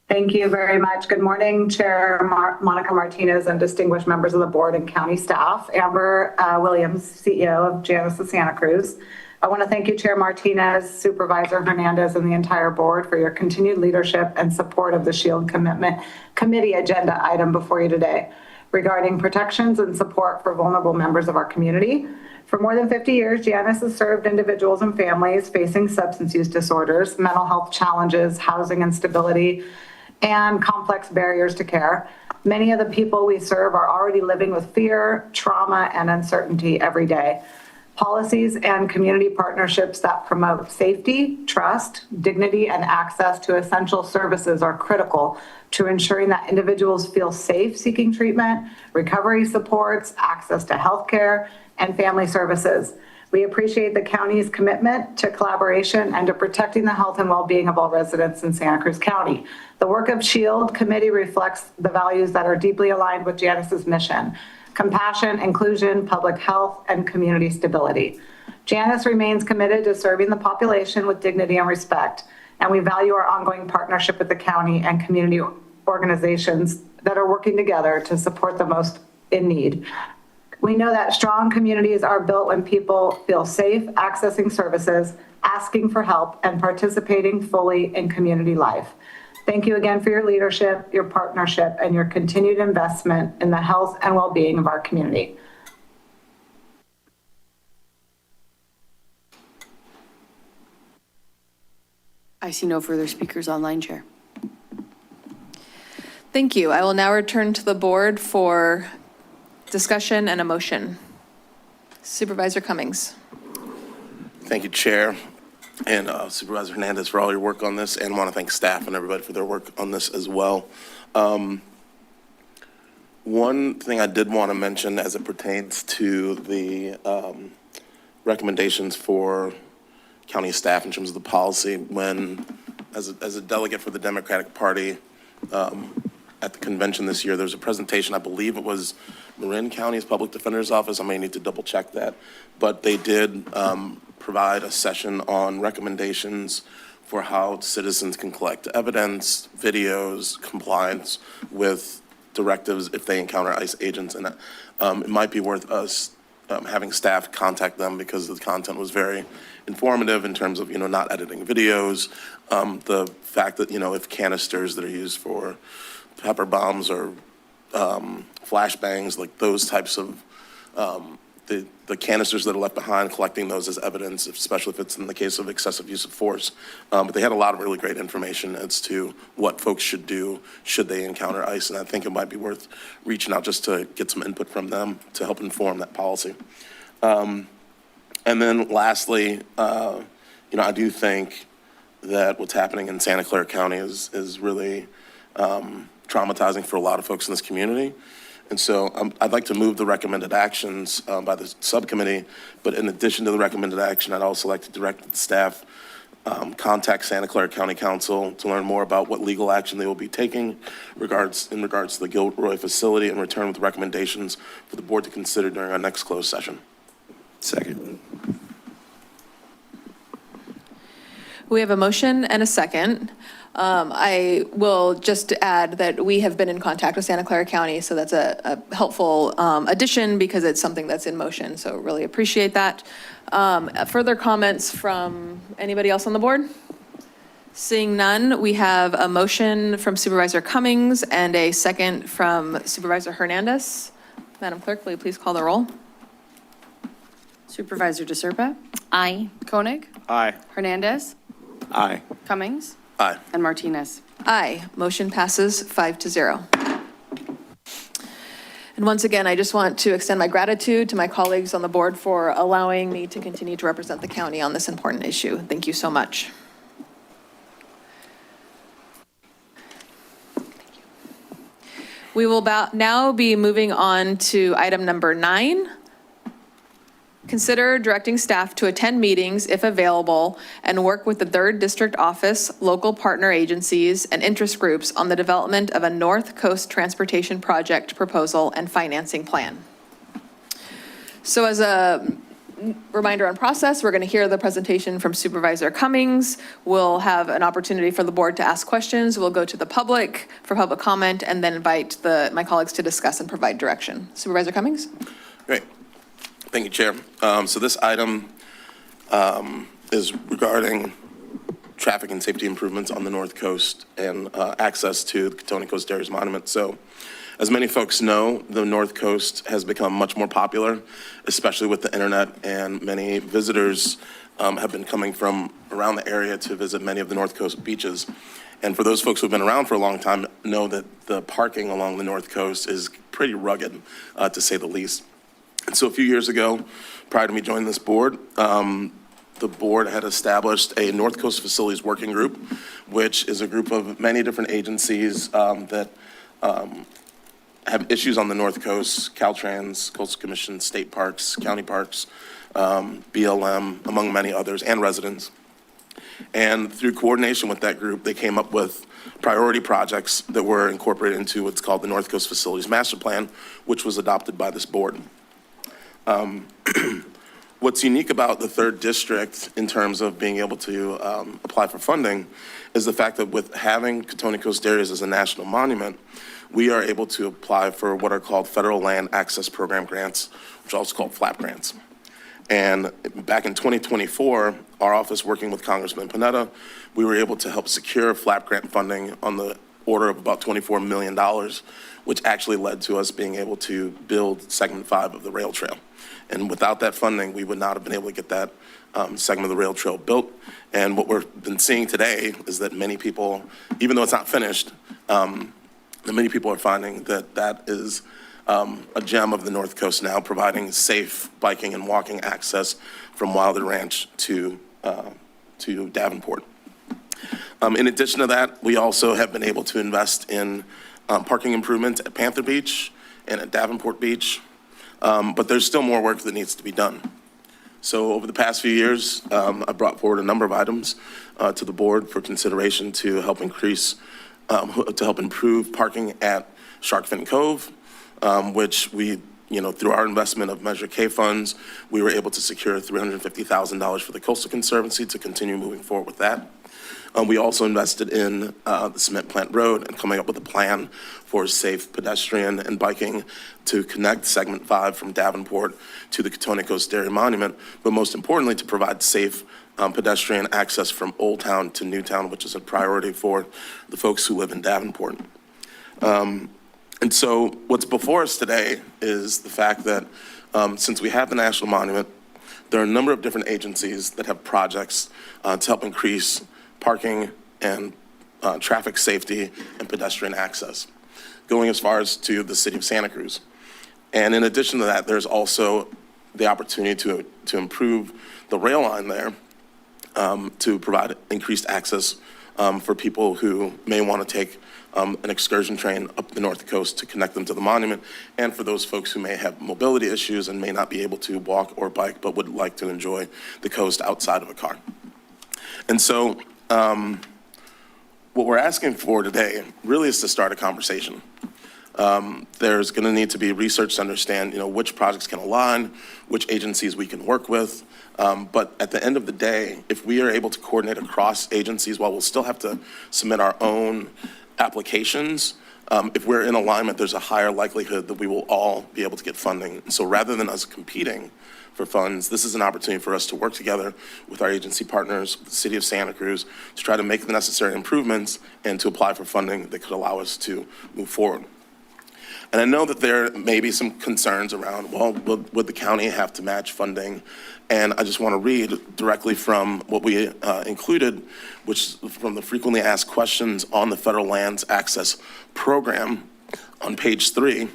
Thank you very much. Good morning, Chair Monica Martinez and distinguished members of the board and county staff. Amber Williams, CEO of Janus of Santa Cruz. I want to thank you, Chair Martinez, Supervisor Hernandez, and the entire board for your continued leadership and support of the SHIELD Commitment Committee agenda item before you today regarding protections and support for vulnerable members of our community. For more than 50 years, Janus has served individuals and families facing substance use disorders, mental health challenges, housing instability, and complex barriers to care. Many of the people we serve are already living with fear, trauma, and uncertainty every day. Policies and community partnerships that promote safety, trust, dignity, and access to essential services are critical to ensuring that individuals feel safe seeking treatment, recovery supports, access to healthcare, and family services. We appreciate the county's commitment to collaboration and to protecting the health and well-being of all residents in Santa Cruz County. The work of SHIELD Committee reflects the values that are deeply aligned with Janus's mission: compassion, inclusion, public health, and community stability. Janus remains committed to serving the population with dignity and respect, and we value our ongoing partnership with the county and community organizations that are working together to support the most in need. We know that strong communities are built when people feel safe accessing services, asking for help, and participating fully in community life. Thank you again for your leadership, your partnership, and your continued investment in the health and well-being of our community. I see no further speakers online, Chair. Thank you. I will now return to the board for discussion and a motion. Supervisor Cummings. Thank you, Chair, and Supervisor Hernandez for all your work on this, and want to thank staff and everybody for their work on this as well. One thing I did want to mention as it pertains to the recommendations for county staff in terms of the policy, when, as a delegate for the Democratic Party at the convention this year, there was a presentation, I believe it was Marin County's Public Defender's Office, I may need to double check that, but they did provide a session on recommendations for how citizens can collect evidence, videos, compliance with directives if they encounter ICE agents. And it might be worth us having staff contact them because the content was very informative in terms of, not editing videos. The fact that, if canisters that are used for pepper bombs or flashbangs, like those types of, the canisters that are left behind, collecting those as evidence, especially if it's in the case of excessive use of force. But they had a lot of really great information as to what folks should do should they encounter ICE, and I think it might be worth reaching out just to get some input from them to help inform that policy. And then lastly, I do think that what's happening in Santa Clara County is really traumatizing for a lot of folks in this community. And so I'd like to move the recommended actions by the subcommittee, but in addition to the recommended action, I'd also like to direct the staff contact Santa Clara County Council to learn more about what legal action they will be taking in regards to the Gilroy facility, and return with recommendations for the board to consider during our next closed session. Second. We have a motion and a second. I will just add that we have been in contact with Santa Clara County, so that's a helpful addition because it's something that's in motion, so really appreciate that. Further comments from anybody else on the board? Seeing none, we have a motion from Supervisor Cummings and a second from Supervisor Hernandez. Madam Clerk, will you please call the roll? Supervisor DeSerpa? Aye. Koenig? Aye. Hernandez? Aye. Cummings? Aye. And Martinez. Aye. Motion passes 5-0. And once again, I just want to extend my gratitude to my colleagues on the board for allowing me to continue to represent the county on this important issue. Thank you so much. We will now be moving on to item number 9. Consider directing staff to attend meetings if available and work with the 3rd District Office, local partner agencies, and interest groups on the development of a North Coast Transportation Project proposal and financing plan. So as a reminder on process, we're going to hear the presentation from Supervisor Cummings. We'll have an opportunity for the board to ask questions. We'll go to the public for public comment and then invite my colleagues to discuss and provide direction. Supervisor Cummings? Great. Thank you, Chair. So this item is regarding traffic and safety improvements on the North Coast and access to the Cotonah Coast Dairies Monument. So as many folks know, the North Coast has become much more popular, especially with the internet, and many visitors have been coming from around the area to visit many of the North Coast beaches. And for those folks who've been around for a long time, know that the parking along the North Coast is pretty rugged, to say the least. And so a few years ago, prior to me joining this board, the board had established a North Coast Facilities Working Group, which is a group of many different agencies that have issues on the North Coast: Caltrans, Coastal Commission, state parks, county parks, BLM, among many others, and residents. And through coordination with that group, they came up with priority projects that were incorporated into what's called the North Coast Facilities Master Plan, which was adopted by this board. What's unique about the 3rd District in terms of being able to apply for funding is the fact that with having Coatoni Coast Areas as a national monument, we are able to apply for what are called Federal Land Access Program grants, which are also called FLAP grants. And back in 2024, our office, working with Congressman Panetta, we were able to help secure FLAP grant funding on the order of about $24 million, which actually led to us being able to build Segment 5 of the rail trail. And without that funding, we would not have been able to get that segment of the rail trail built. And what we've been seeing today is that many people, even though it's not finished, many people are finding that that is a gem of the North Coast now, providing safe biking and walking access from Wilder Ranch to Davenport. In addition to that, we also have been able to invest in parking improvements at Panther Beach and at Davenport Beach. But there's still more work that needs to be done. So over the past few years, I brought forward a number of items to the board for consideration to help improve parking at Shark Fin Cove, which we, through our investment of Measure K funds, we were able to secure $350,000 for the Coastal Conservancy to continue moving forward with that. We also invested in the Cement Plant Road and coming up with a plan for safe pedestrian and biking to connect Segment 5 from Davenport to the Coatoni Coast Dairy Monument, but most importantly, to provide safe pedestrian access from Old Town to New Town, which is a priority for the folks who live in Davenport. And so what's before us today is the fact that since we have the National Monument, there are a number of different agencies that have projects to help increase parking and traffic safety and pedestrian access, going as far as to the city of Santa Cruz. And in addition to that, there's also the opportunity to improve the rail line there to provide increased access for people who may want to take an excursion train up the North Coast to connect them to the monument, and for those folks who may have mobility issues and may not be able to walk or bike but would like to enjoy the coast outside of a car. And so what we're asking for today really is to start a conversation. There's going to need to be research to understand, which projects can align, which agencies we can work with. But at the end of the day, if we are able to coordinate across agencies, while we'll still have to submit our own applications, if we're in alignment, there's a higher likelihood that we will all be able to get funding. And so rather than us competing for funds, this is an opportunity for us to work together with our agency partners, with the city of Santa Cruz, to try to make the necessary improvements and to apply for funding that could allow us to move forward. And I know that there may be some concerns around, well, would the county have to match funding? And I just want to read directly from what we included, which is from the frequently asked questions on the Federal Lands Access Program on page 3,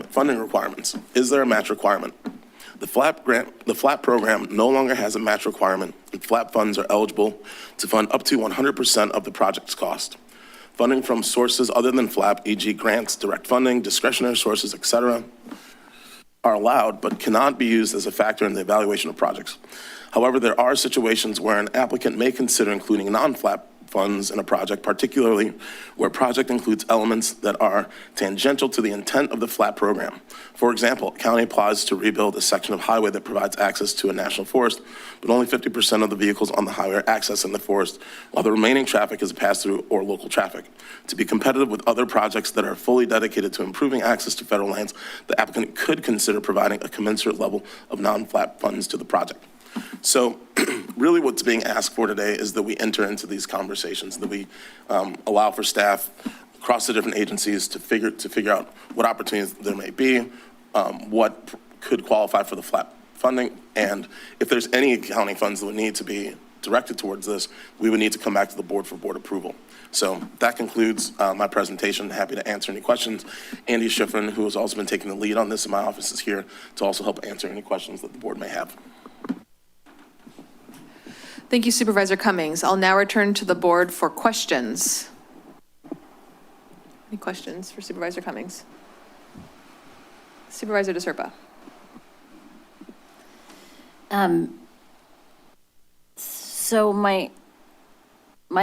funding requirements. Is there a match requirement? The FLAP program no longer has a match requirement, and FLAP funds are eligible to fund up to 100% of the project's cost. Funding from sources other than FLAP, e.g. grants, direct funding, discretionary sources, et cetera, are allowed but cannot be used as a factor in the evaluation of projects. However, there are situations where an applicant may consider including non-FLAP funds in a project, particularly where a project includes elements that are tangential to the intent of the FLAP program. For example, a county applies to rebuild a section of highway that provides access to a national forest, but only 50% of the vehicles on the highway are accessing the forest, while the remaining traffic is pass-through or local traffic. To be competitive with other projects that are fully dedicated to improving access to federal lands, the applicant could consider providing a commensurate level of non-FLAP funds to the project. So really what's being asked for today is that we enter into these conversations, that we allow for staff across the different agencies to figure out what opportunities there may be, what could qualify for the FLAP funding. And if there's any county funds that would need to be directed towards this, we would need to come back to the board for board approval. So that concludes my presentation. Happy to answer any questions. Andy Schifrin, who has also been taking the lead on this in my office, is here to also help answer any questions that the board may have. Thank you, Supervisor Cummings. I'll now return to the board for questions. Any questions for Supervisor Cummings? Supervisor DeSerpa. So I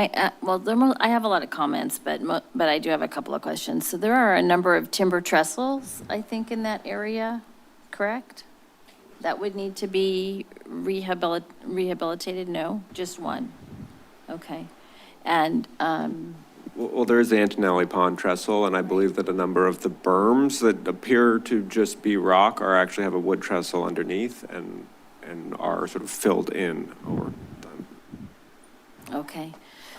have a lot of comments, but I do have a couple of questions. So there are a number of timber trestles, I think, in that area, correct? That would need to be rehabilitated? No, just one. Okay. And, Well, there is the Antonelli Pond trestle, and I believe that a number of the berms that appear to just be rock are actually have a wood trestle underneath and are sort of filled in over time. okay.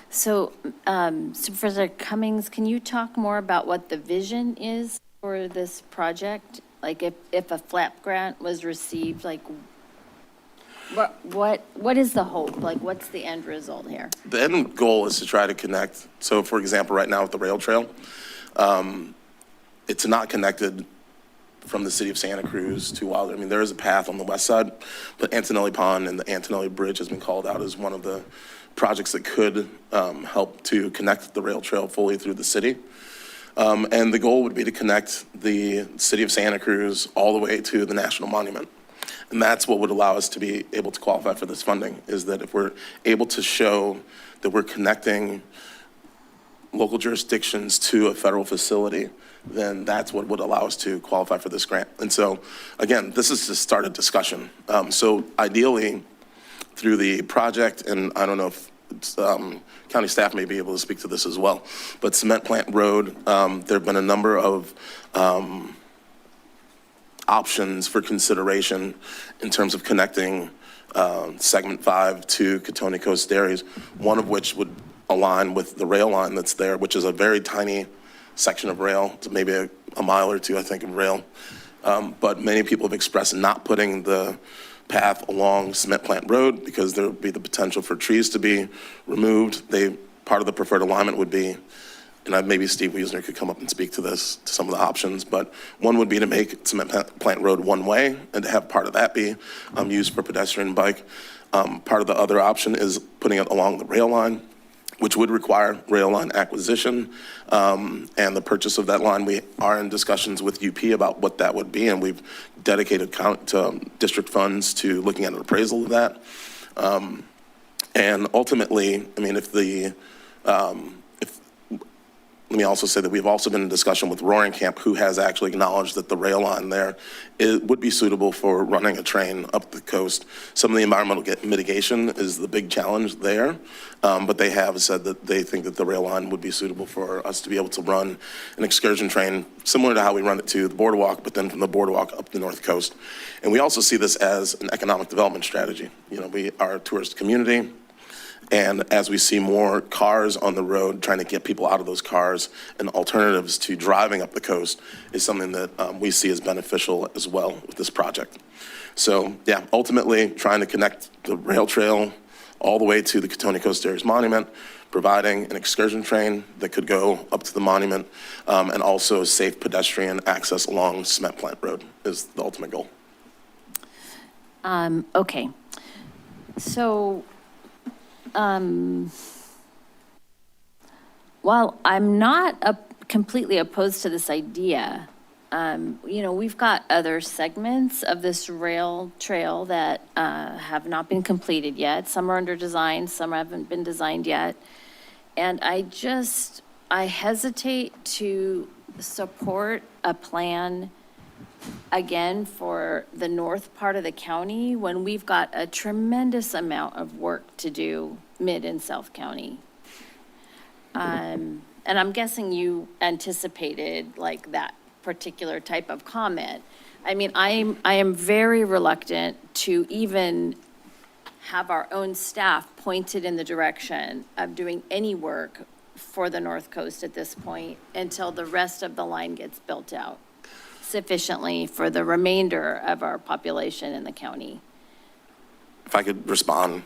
So, Supervisor Cummings, can you talk more about what the vision is for this project? Like if a flap grant was received, like what is the hope? Like what's the end result here? The end goal is to try to connect. So for example, right now with the rail trail, it's not connected from the city of Santa Cruz to Wilder. I mean, there is a path on the west side, but Antonelli Pond and the Antonelli Bridge has been called out as one of the projects that could help to connect the rail trail fully through the city. And the goal would be to connect the city of Santa Cruz all the way to the National Monument. And that's what would allow us to be able to qualify for this funding, is that if we're able to show that we're connecting local jurisdictions to a federal facility, then that's what would allow us to qualify for this grant. And so, again, this is to start a discussion. So ideally, through the project, and I don't know if county staff may be able to speak to this as well, but Cement Plant Road, there have been a number of options for consideration in terms of connecting segment 5 to Katoni Coast Dairies, one of which would align with the rail line that's there, which is a very tiny section of rail. It's maybe a mile or two, I think, of rail. But many people have expressed not putting the path along Cement Plant Road because there would be the potential for trees to be removed. Part of the preferred alignment would be, and maybe Steve Wiesner could come up and speak to this, to some of the options, but one would be to make Cement Plant Road one way and to have part of that be used for pedestrian and bike. Part of the other option is putting it along the rail line, which would require rail line acquisition and the purchase of that line. We are in discussions with UP about what that would be, and we've dedicated district funds to looking at an appraisal of that. And ultimately, I mean, let me also say that we've also been in discussion with Roaring Camp, who has actually acknowledged that the rail line there would be suitable for running a train up the coast. Some of the environmental mitigation is the big challenge there, but they have said that they think that the rail line would be suitable for us to be able to run an excursion train, similar to how we run it to the boardwalk, but then from the boardwalk up the north coast. And we also see this as an economic development strategy. You know, we are a tourist community. And as we see more cars on the road, trying to get people out of those cars and alternatives to driving up the coast is something that we see as beneficial as well with this project. So yeah, ultimately trying to connect the rail trail all the way to the Katoni Coast Dairies Monument, providing an excursion train that could go up to the monument, and also safe pedestrian access along Cement Plant Road is the ultimate goal. Okay. So, while I'm not completely opposed to this idea, we've got other segments of this rail trail that have not been completed yet. Some are under design, some haven't been designed yet. And I hesitate to support a plan again for the north part of the county when we've got a tremendous amount of work to do mid and south county. And I'm guessing you anticipated like that particular type of comment. I mean, I am very reluctant to even have our own staff pointed in the direction of doing any work for the North Coast at this point until the rest of the line gets built out. sufficiently for the remainder of our population in the county? If I could respond,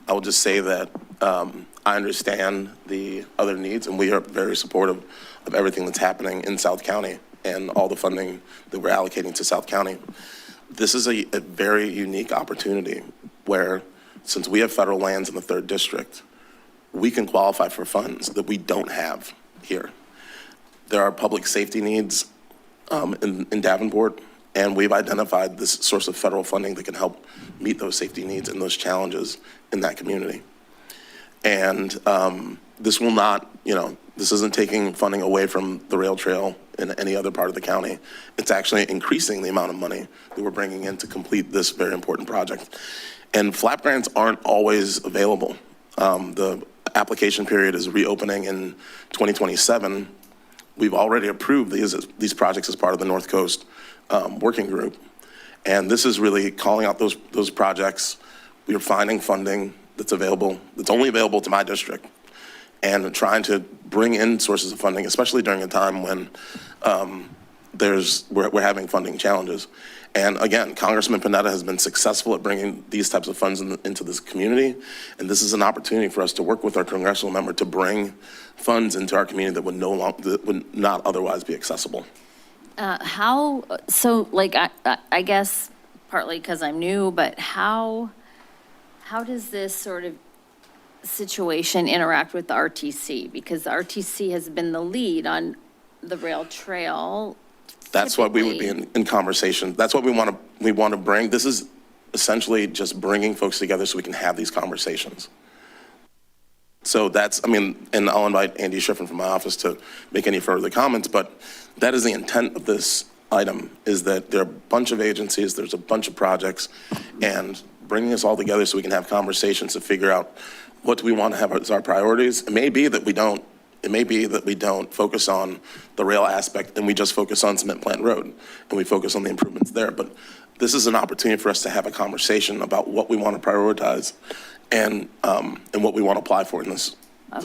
I will just say that I understand the other needs, and we are very supportive of everything that's happening in South County and all the funding that we're allocating to South County. This is a very unique opportunity where, since we have federal lands in the 3rd District, we can qualify for funds that we don't have here. There are public safety needs in Davenport, and we've identified this source of federal funding that can help meet those safety needs and those challenges in that community. And this will not, this isn't taking funding away from the rail trail in any other part of the county. It's actually increasing the amount of money that we're bringing in to complete this very important project. And flap grants aren't always available. The application period is reopening in 2027. We've already approved these projects as part of the North Coast Working Group. And this is really calling out those projects. We are finding funding that's available, that's only available to my district, and trying to bring in sources of funding, especially during a time when we're having funding challenges. And again, Congressman Panetta has been successful at bringing these types of funds into this community, and this is an opportunity for us to work with our congressional member to bring funds into our community that would not otherwise be accessible. I guess partly because I'm new, but how does this sort of situation interact with the RTC? Because the RTC has been the lead on the rail trail. That's why we would be in conversation. That's what we want to bring. This is essentially just bringing folks together so we can have these conversations. So and I'll invite Andy Schiffrin from my office to make any further comments, but that is the intent of this item, is that there are a bunch of agencies, there's a bunch of projects, and bringing us all together so we can have conversations to figure out what do we want to have as our priorities. It may be that we don't focus on the rail aspect and we just focus on Cement Plant Road and we focus on the improvements there. But this is an opportunity for us to have a conversation about what we want to prioritize and what we want to apply for in this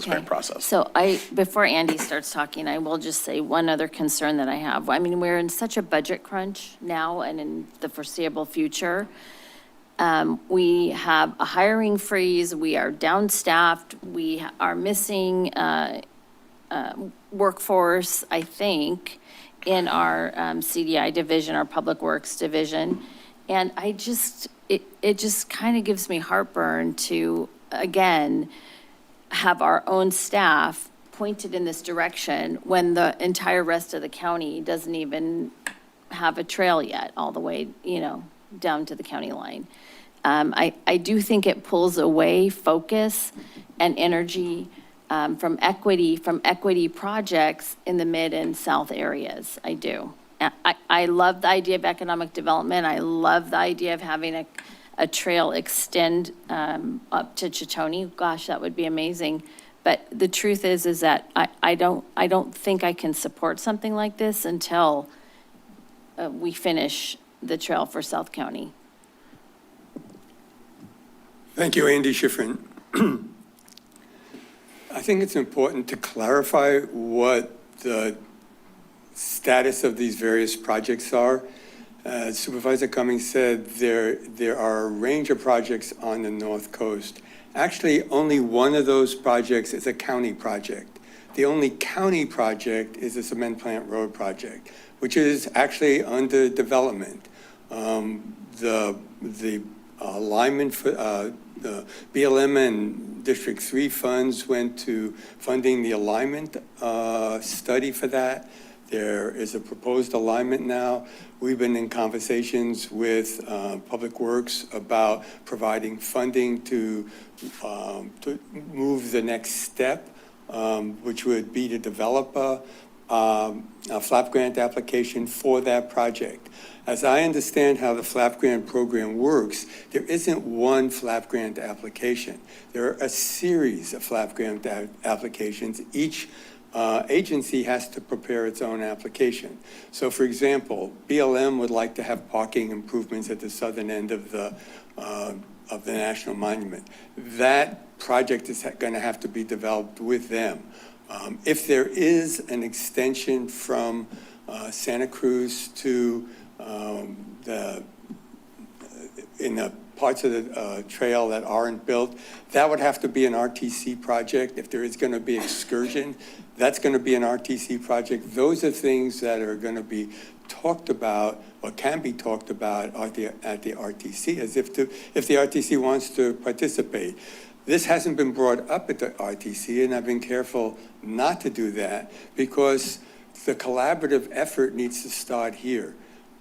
grant process. So before Andy starts talking, I will just say one other concern that I have. I mean, we're in such a budget crunch now and in the foreseeable future. We have a hiring freeze, we are downstaffed, we are missing workforce, I think, in our CDI division, our Public Works division. And it just kind of gives me heartburn to, again, have our own staff pointed in this direction when the entire rest of the county doesn't even have a trail yet, all the way, down to the county line. I do think it pulls away focus and energy from equity projects in the mid and south areas. I do. I love the idea of economic development. I love the idea of having a trail extend up to Chitoni. Gosh, that would be amazing. But the truth is that I don't think I can support something like this until we finish the trail for South County. Thank you, Andy Schiffrin. I think it's important to clarify what the status of these various projects are. Supervisor Cummings said there are a range of projects on the North Coast. Actually, only one of those projects is a county project. The only county project is the Cement Plant Road project, which is actually under development. The alignment for the BLM and District 3 funds went to funding the alignment study for that. There is a proposed alignment now. We've been in conversations with Public Works about providing funding to move the next step, which would be to develop a flap grant application for that project. As I understand how the flap grant program works, there isn't one flap grant application. There are a series of flap grant applications. Each agency has to prepare its own application. So for example, BLM would like to have parking improvements at the southern end of the National Monument. That project is going to have to be developed with them. If there is an extension from Santa Cruz to in the parts of the trail that aren't built. That would have to be an RTC project. If there is going to be excursion, that's going to be an RTC project. Those are things that are going to be talked about or can be talked about at the RTC, as if the RTC wants to participate. This hasn't been brought up at the RTC, and I've been careful not to do that because the collaborative effort needs to start here,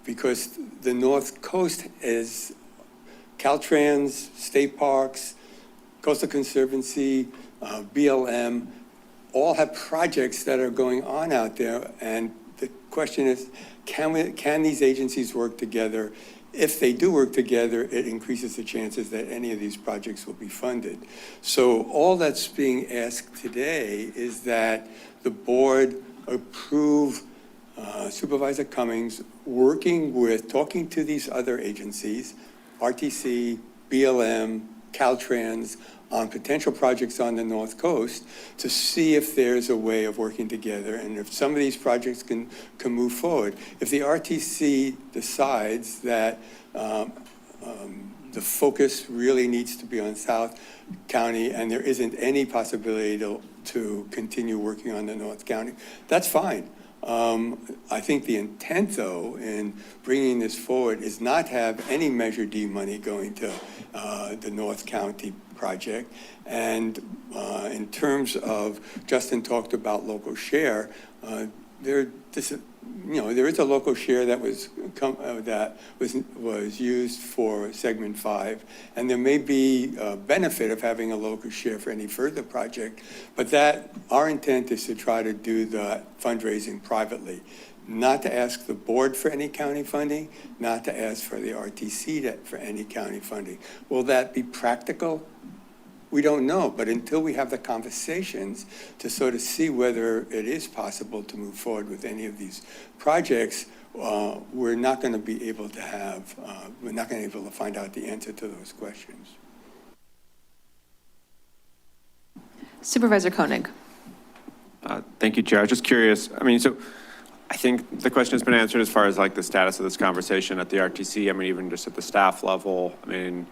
because the North Coast is Caltrans, state parks, Coastal Conservancy, BLM, all have projects that are going on out there. And the question is, can these agencies work together? If they do work together, it increases the chances that any of these projects will be funded. So all that's being asked today is that the board approve Supervisor Cummings talking to these other agencies, RTC, BLM, Caltrans, on potential projects on the North Coast to see if there's a way of working together and if some of these projects can move forward. If the RTC decides that the focus really needs to be on South County and there isn't any possibility to continue working on the North County, that's fine. I think the intent, though, in bringing this forward is not have any Measure D money going to the North County project. And in terms of, Justin talked about local share, there is a local share that was used for segment 5, and there may be a benefit of having a local share for any further project, but our intent is to try to do the fundraising privately, not to ask the board for any county funding, not to ask for the RTC for any county funding. Will that be practical? We don't know, but until we have the conversations to sort of see whether it is possible to move forward with any of these projects, we're not going to be able to find out the answer to those questions. Supervisor Koenig. Thank you, Chair. I was just curious. I mean, so I think the question has been answered as far as like the status of this conversation at the RTC. I mean, even just at the staff level. I mean,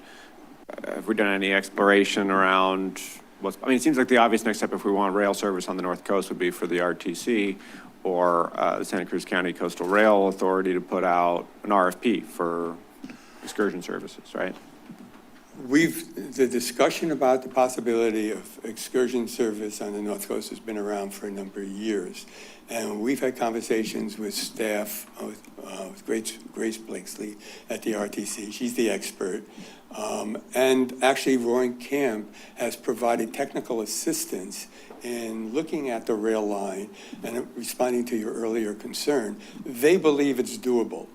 have we done any exploration around it seems like the obvious next step if we want rail service on the North Coast would be for the RTC or the Santa Cruz County Coastal Rail Authority to put out an RFP for excursion services, right? The discussion about the possibility of excursion service on the North Coast has been around for a number of years. And we've had conversations with staff, with Grace Blakesley at the RTC. She's the expert. And actually, Roaring Camp has provided technical assistance in looking at the rail line and responding to your earlier concern. They believe it's doable.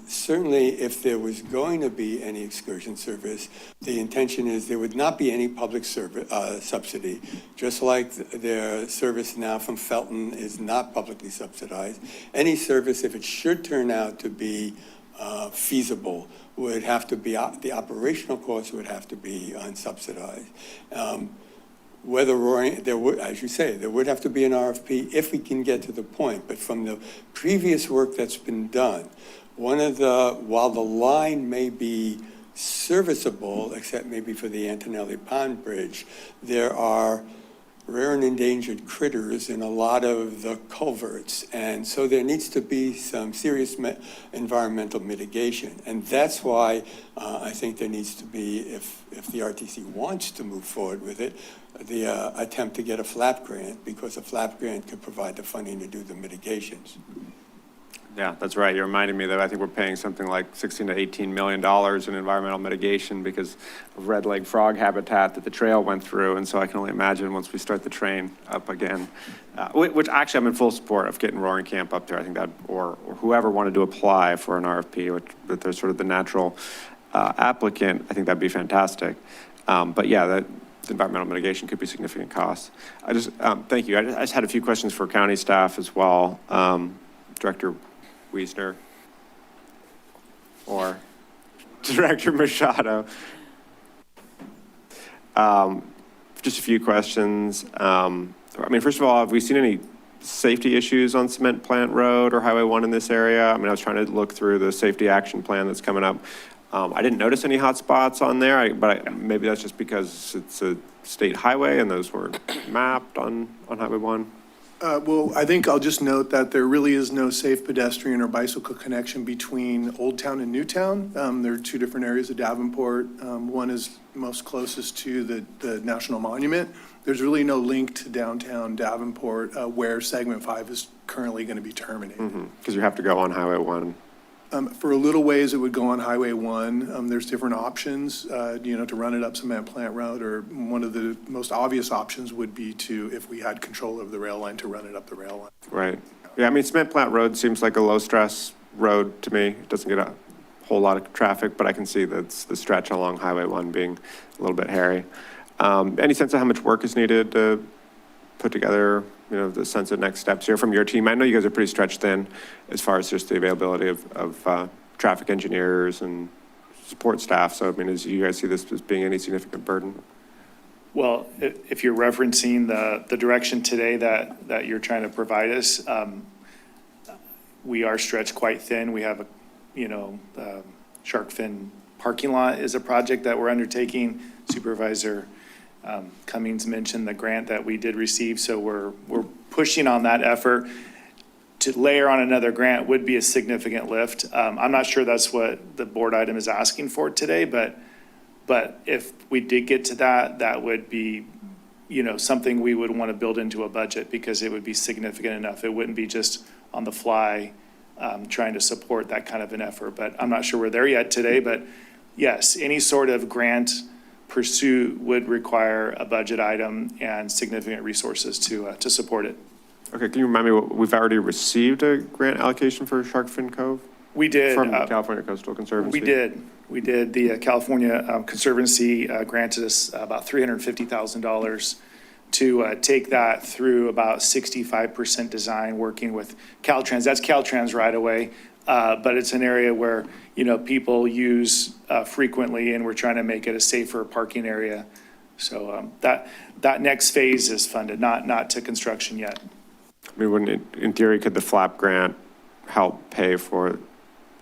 Certainly, if there was going to be any excursion service, the intention is there would not be any public subsidy, just like their service now from Felton is not publicly subsidized. Any service, if it should turn out to be feasible, would have to be, the operational costs would have to be unsubsidized. Whether there would, as you say, there would have to be an RFP if we can get to the point. But from the previous work that's been done, while the line may be serviceable, except maybe for the Antonelli Pond Bridge, there are rare and endangered critters in a lot of the culverts. And so there needs to be some serious environmental mitigation. And that's why I think there needs to be, if the RTC wants to move forward with it, the attempt to get a FLAP grant, because a FLAP grant could provide the funding to do the mitigations. Yeah, that's right. You reminded me that I think we're paying something like $16 to $18 million in environmental mitigation because of red-legged frog habitat that the trail went through. And so I can only imagine once we start the train up again, which actually I'm in full support of getting Roaring Camp up there. I think that, or whoever wanted to apply for an RFP, that they're sort of the natural applicant, I think that'd be fantastic. But yeah, that environmental mitigation could be significant costs. Thank you. I just had a few questions for county staff as well. Director Wiesner or Director Machado. Just a few questions. I mean, first of all, have we seen any safety issues on Cement Plant Road or Highway 1 in this area? I mean, I was trying to look through the safety action plan that's coming up. I didn't notice any hot spots on there, but maybe that's just because it's a state highway and those weren't mapped on Highway 1. Well, I think I'll just note that there really is no safe pedestrian or bicycle connection between Old Town and New Town. There are two different areas of Davenport. One is most closest to the National Monument. There's really no link to downtown Davenport where segment 5 is currently going to be terminated. Because you have to go on Highway 1. For a little ways, it would go on Highway 1. There's different options, to run it up Cement Plant Road, or one of the most obvious options would be to, if we had control of the rail line, to run it up the rail line. Right. Yeah, I mean, Cement Plant Road seems like a low-stress road to me. It doesn't get a whole lot of traffic, but I can see that's the stretch along Highway 1 being a little bit hairy. Any sense of how much work is needed to put together, the sense of next steps here from your team? I know you guys are pretty stretched thin as far as just the availability of traffic engineers and support staff. So, I mean, as you guys see this as being any significant burden? Well, if you're referencing the direction today that you're trying to provide us, we are stretched quite thin. We have the Shark Fin parking lot is a project that we're undertaking. Supervisor Cummings mentioned the grant that we did receive, so we're pushing on that effort. To layer on another grant would be a significant lift. I'm not sure that's what the board item is asking for today, but if we did get to that, that would be, something we would want to build into a budget because it would be significant enough. It wouldn't be just on the fly trying to support that kind of an effort. But I'm not sure we're there yet today, but yes, any sort of grant pursuit would require a budget item and significant resources to support it. Okay, can you remind me, we've already received a grant allocation for Shark Fin Cove? We did. From California Coastal Conservancy? We did. The California Conservancy granted us about $350,000 to take that through about 65% design, working with Caltrans. That's Caltrans right away, but it's an area where, people use frequently, and we're trying to make it a safer parking area. So that next phase is funded, not to construction yet. I mean, in theory, could the FLAP grant help pay for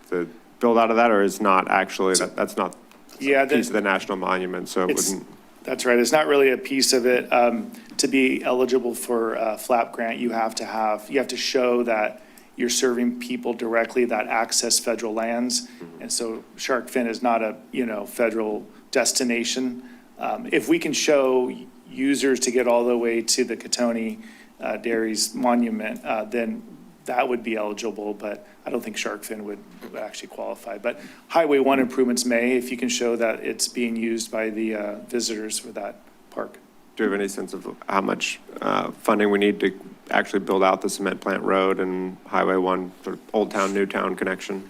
the build out of that, or is not actually, that's not a piece of the national monument, so it wouldn't? That's right. It's not really a piece of it. To be eligible for a FLAP grant, you have to show that you're serving people directly that access federal lands. And so Shark Fin is not a, federal destination. If we can show users to get all the way to the Catoni Dairies Monument, then that would be eligible, but I don't think Shark Fin would actually qualify. But Highway 1 improvements may, if you can show that it's being used by the visitors for that park. Do you have any sense of how much funding we need to actually build out the Cement Plant Road and Highway 1, sort of Old Town, New Town connection?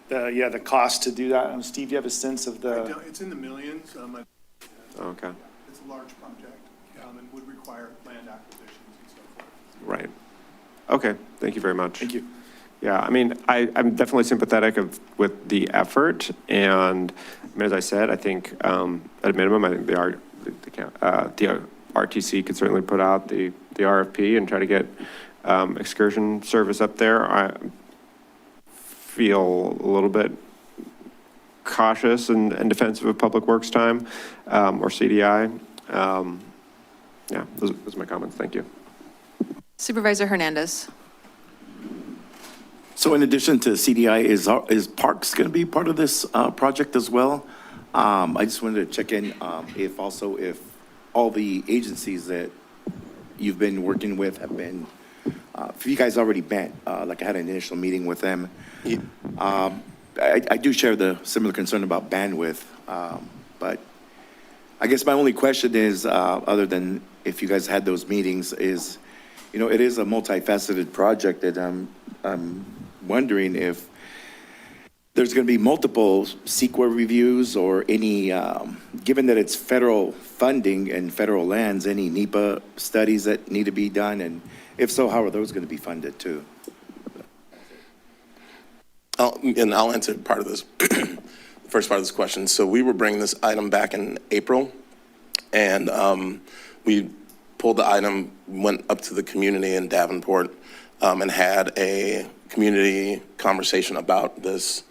The cost to do that. Steve, do you have a sense of the? It's in the millions. Okay. It's a large project and would require land acquisitions and so forth. Right. Okay, thank you very much. Thank you. Yeah, I mean, I'm definitely sympathetic with the effort, and I mean, as I said, I think at a minimum, I think the RTC could certainly put out the RFP and try to get excursion service up there. I feel a little bit cautious and defensive of Public Works time or CDI. Yeah, those are my comments. Thank you. Supervisor Hernandez. So in addition to CDI, is Parks going to be part of this project as well? I just wanted to check in if all the agencies that you've been working with have been, if you guys already met, like I had an initial meeting with them. I do share the similar concern about bandwidth, but I guess my only question is, other than if you guys had those meetings, is, it is a multifaceted project that I'm wondering if there's going to be multiple CEQA reviews or any, given that it's federal funding and federal lands, any NEPA studies that need to be done? And if so, how are those going to be funded too? I'll answer part of this, first part of this question. So we were bringing this item back in April, and we pulled the item, went up to the community in Davenport, and had a community conversation about this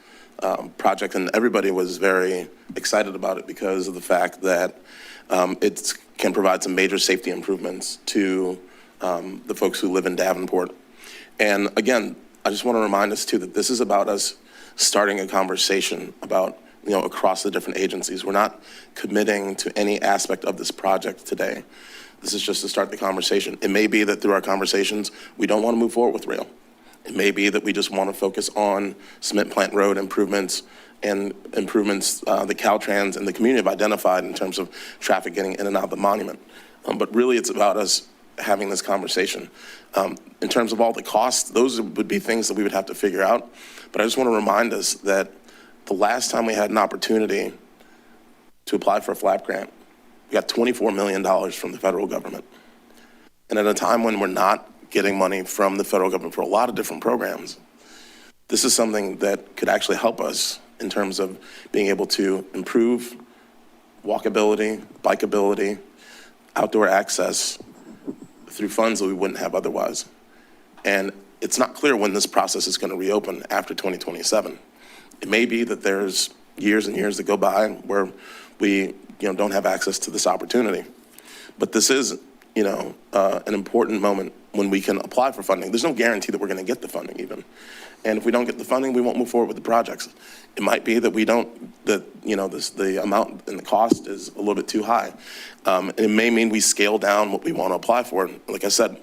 project, and everybody was very excited about it because of the fact that it can provide some major safety improvements to the folks who live in Davenport. And again, I just want to remind us too that this is about us starting a conversation about, across the different agencies. We're not committing to any aspect of this project today. This is just to start the conversation. It may be that through our conversations, we don't want to move forward with rail. It may be that we just want to focus on cement plant road improvements and improvements the Caltrans and the community have identified in terms of traffic getting in and out of the monument. But really it's about us having this conversation. In terms of all the costs, those would be things that we would have to figure out. But I just want to remind us that the last time we had an opportunity to apply for a flap grant, we got $24 million from the federal government. And at a time when we're not getting money from the federal government for a lot of different programs, this is something that could actually help us in terms of being able to improve walkability, bikeability, outdoor access through funds that we wouldn't have otherwise. And it's not clear when this process is going to reopen after 2027. It may be that there's years and years that go by where we don't have access to this opportunity. But this is an important moment when we can apply for funding. There's no guarantee that we're going to get the funding even. And if we don't get the funding, we won't move forward with the projects. It might be that the amount and the cost is a little bit too high. And it may mean we scale down what we want to apply for. Like I said,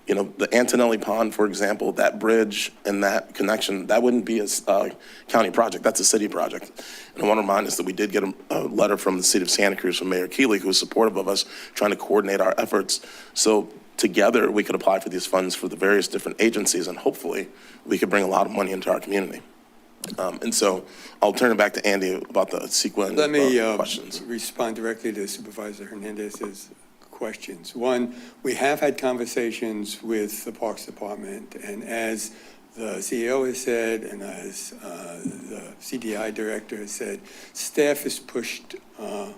the Antonelli Pond, for example, that bridge and that connection, that wouldn't be a county project, that's a city project. And I want to remind us that we did get a letter from the city of Santa Cruz from Mayor Keeley, who was supportive of us trying to coordinate our efforts. So together we could apply for these funds for the various different agencies, and hopefully we could bring a lot of money into our community. And so I'll turn it back to Andy about the sequence Let me questions. respond directly to Supervisor Hernandez's questions. One, we have had conversations with the Parks Department, and as the CEO has said, and as the CDI director has said, staff is pushed a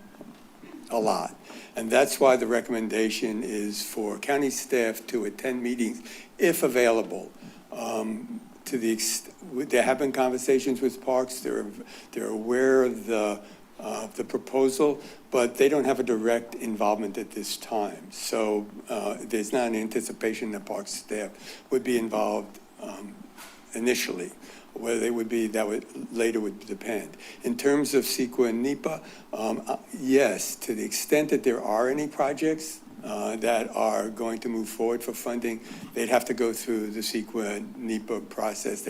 lot. And that's why the recommendation is for county staff to attend meetings if available. There have been conversations with Parks. They're aware of the proposal, but they don't have a direct involvement at this time. So there's not an anticipation that Parks staff would be involved initially. Whether they would be, later would depend. In terms of CEQA and NEPA, yes, to the extent that there are any projects that are going to move forward for funding, they'd have to go through the CEQA and NEPA process.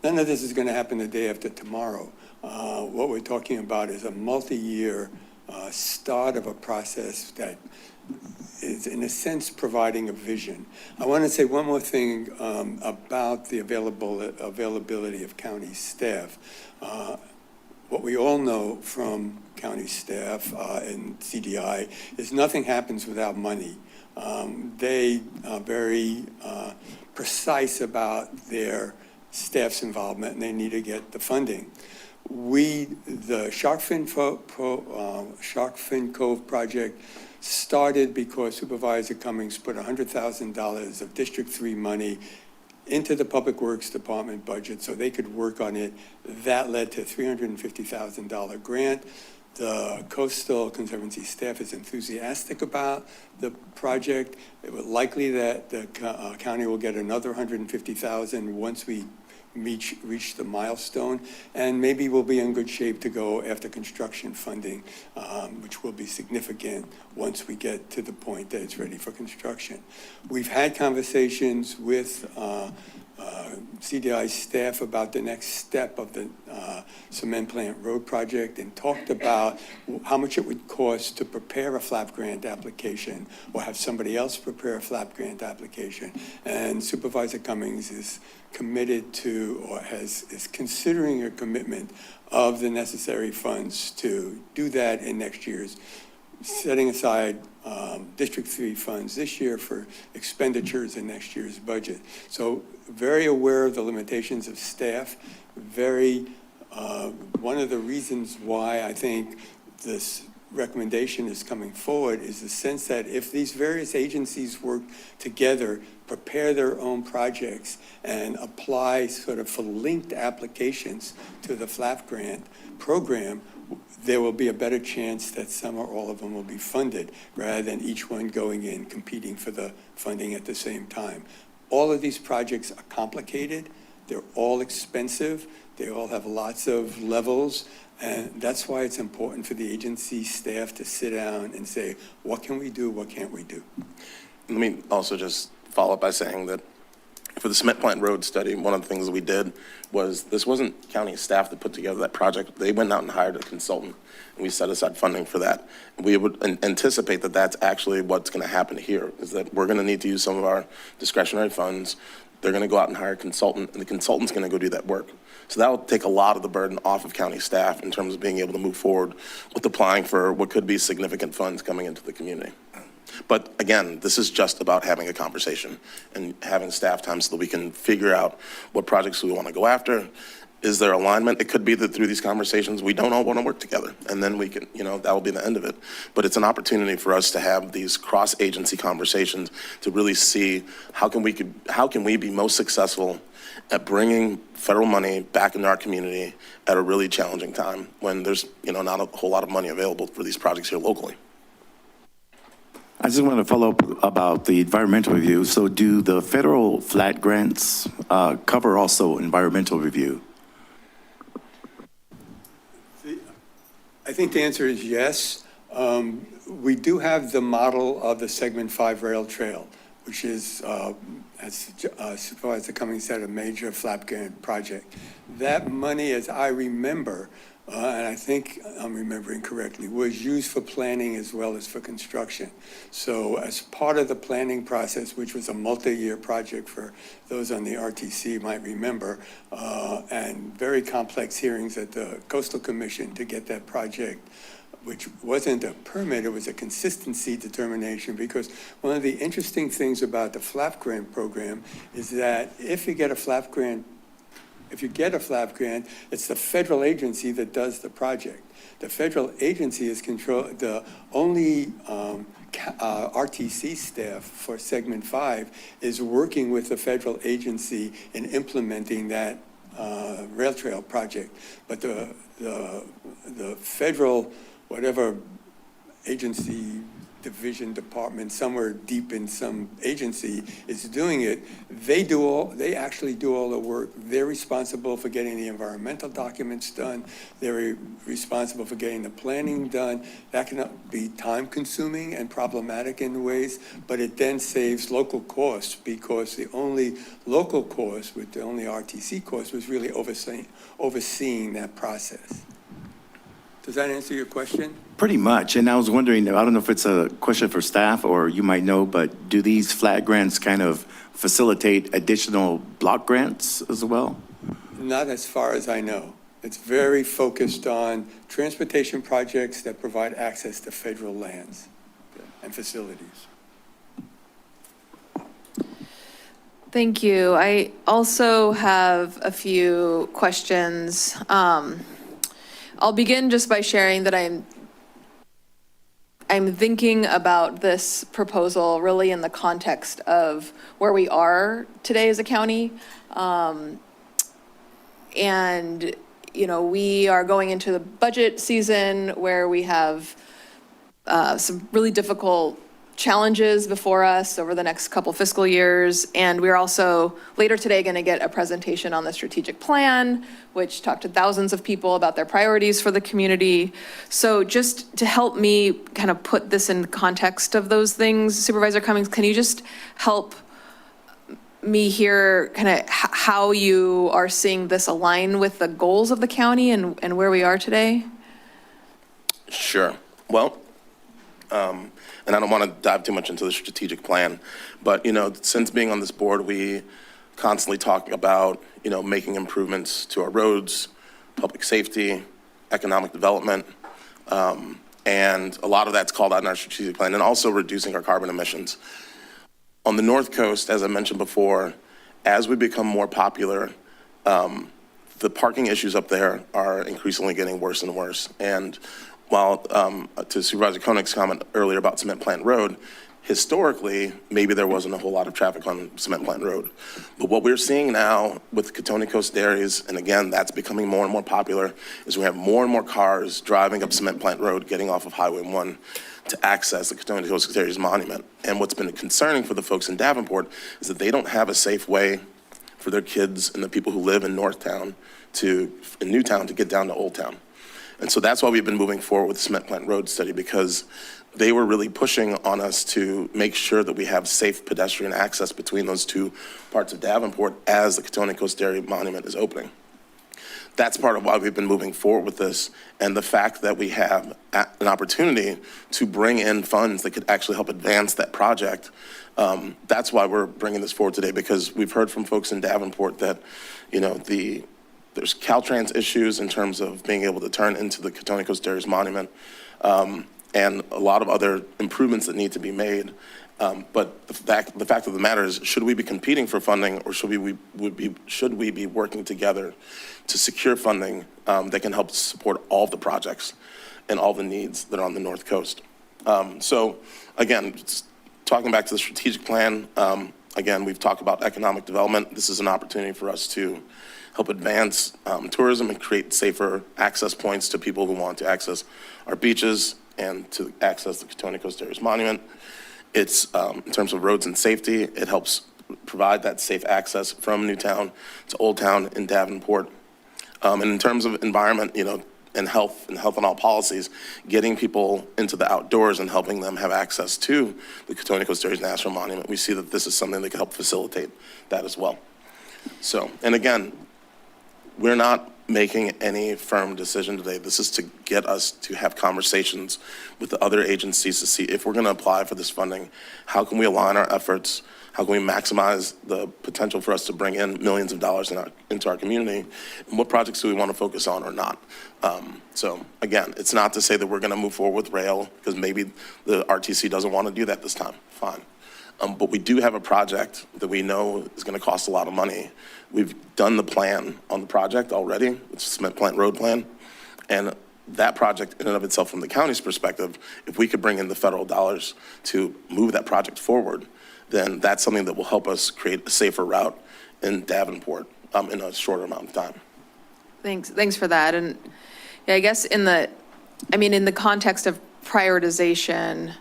None of this is going to happen the day after tomorrow. What we're talking about is a multi-year start of a process that is, in a sense, providing a vision. I want to say one more thing about the availability of county staff. What we all know from county staff and CDI is nothing happens without money. They are very precise about their staff's involvement, and they need to get the funding. The Shark Fin Cove project started because Supervisor Cummings put $100,000 of District 3 money into the Public Works Department budget so they could work on it. That led to a $350,000 grant. The Coastal Conservancy staff is enthusiastic about the project. It was likely that the county will get another $150,000 once we reach the milestone, and maybe we'll be in good shape to go after construction funding, which will be significant once we get to the point that it's ready for construction. We've had conversations with CDI staff about the next step of the cement plant road project and talked about how much it would cost to prepare a flap grant application or have somebody else prepare a flap grant application. And Supervisor Cummings is committed to, or is considering a commitment of the necessary funds to do that in next year's, setting aside District 3 funds this year for expenditures in next year's budget. So very aware of the limitations of staff, one of the reasons why I think this recommendation is coming forward is the sense that if these various agencies work together, prepare their own projects, and apply sort of for linked applications to the FLAP grant program, there will be a better chance that some or all of them will be funded rather than each one going in competing for the funding at the same time. All of these projects are complicated. They're all expensive. They all have lots of levels. And that's why it's important for the agency staff to sit down and say, what can we do? What can't we do? Let me also just follow up by saying that for the cement plant road study, one of the things that we did was, this wasn't county staff that put together that project. They went out and hired a consultant, and we set aside funding for that. We would anticipate that that's actually what's going to happen here, is that we're going to need to use some of our discretionary funds. They're going to go out and hire a consultant, and the consultant's going to go do that work. So that will take a lot of the burden off of county staff in terms of being able to move forward with applying for what could be significant funds coming into the community. But again, this is just about having a conversation and having staff time so that we can figure out what projects we want to go after. Is there alignment? It could be that through these conversations, we don't all want to work together, and then we can, that will be the end of it. But it's an opportunity for us to have these cross-agency conversations to really see how can we be most successful at bringing federal money back into our community at a really challenging time when there's, not a whole lot of money available for these projects here locally. I just want to follow up about the environmental review. So do the federal flat grants cover also environmental review? I think the answer is yes. We do have the model of the Segment 5 Rail Trail, which is, as Supervisor Cummings said, a major FLAP grant project. That money, as I remember, and I think I'm remembering correctly, was used for planning as well as for construction. So as part of the planning process, which was a multi-year project for those on the RTC might remember, and very complex hearings at the Coastal Commission to get that project, which wasn't a permit, it was a consistency determination, because one of the interesting things about the FLAP grant program is that if you get a FLAP grant, it's the federal agency that does the project. The federal agency is the only RTC staff for Segment 5 is working with the federal agency in implementing that rail trail project. But the federal, whatever agency, division, department, somewhere deep in some agency is doing it, they actually do all the work. They're responsible for getting the environmental documents done. They're responsible for getting the planning done. That can be time consuming and problematic in ways, but it then saves local costs, because the only local cost with the only RTC cost was really overseeing that process. Does that answer your question? Pretty much. And I was wondering, I don't know if it's a question for staff or you might know, but do these flat grants kind of facilitate additional block grants as well? Not as far as I know. It's very focused on transportation projects that provide access to federal lands and facilities. Thank you. I also have a few questions. I'll begin just by sharing that I'm thinking about this proposal really in the context of where we are today as a county. And, we are going into the budget season where we have some really difficult challenges before us over the next couple fiscal years. And we're also later today going to get a presentation on the strategic plan, which talked to thousands of people about their priorities for the community. So just to help me kind of put this in context of those things, Supervisor Cummings, can you just help me hear kind of how you are seeing this align with the goals of the county and where we are today? Sure. Well, and I don't want to dive too much into the strategic plan, but, since being on this board, we constantly talk about, making improvements to our roads, public safety, economic development, and a lot of that's called out in our strategic plan, and also reducing our carbon emissions. On the North Coast, as I mentioned before, as we become more popular, the parking issues up there are increasingly getting worse and worse. And while to Supervisor Koenig's comment earlier about Cement Plant Road, historically, maybe there wasn't a whole lot of traffic on Cement Plant Road. But what we're seeing now with Coatoni Coast Dairies, and again, that's becoming more and more popular, is we have more and more cars driving up Cement Plant Road, getting off of Highway 1 to access the Coatoni Coast Dairies Monument. And what's been concerning for the folks in Davenport is that they don't have a safe way for their kids and the people who live in Newtown to get down to Old Town. And so that's why we've been moving forward with the Cement Plant Road study, because they were really pushing on us to make sure that we have safe pedestrian access between those two parts of Davenport as the Coatoni Coast Dairy Monument is opening. That's part of why we've been moving forward with this, and the fact that we have an opportunity to bring in funds that could actually help advance that project. That's why we're bringing this forward today, because we've heard from folks in Davenport that, there's Caltrans issues in terms of being able to turn into the Coatoni Coast Dairies Monument, and a lot of other improvements that need to be made. But the fact of the matter is, should we be competing for funding, or should we be working together to secure funding that can help support all of the projects and all the needs that are on the North Coast? So again, talking back to the strategic plan, again, we've talked about economic development. This is an opportunity for us to help advance tourism and create safer access points to people who want to access our beaches and to access the Coatoni Coast Dairies Monument. It's, in terms of roads and safety, it helps provide that safe access from Newtown to Old Town in Davenport. And in terms of environment, and health and all policies, getting people into the outdoors and helping them have access to the Coatoni Coast Dairies National Monument, we see that this is something that can help facilitate that as well. So, and again, we're not making any firm decision today. This is to get us to have conversations with the other agencies to see if we're going to apply for this funding, how can we align our efforts, how can we maximize the potential for us to bring in millions of dollars into our community, and what projects do we want to focus on or not. So again, it's not to say that we're going to move forward with rail, because maybe the RTC doesn't want to do that this time, fine. But we do have a project that we know is going to cost a lot of money. We've done the plan on the project already, it's a Cement Plant Road plan. And that project in and of itself, from the county's perspective, if we could bring in the federal dollars to move that project forward, then that's something that will help us create a safer route in Davenport in a shorter amount of time. Thanks for that. And yeah, I guess in the context of prioritization,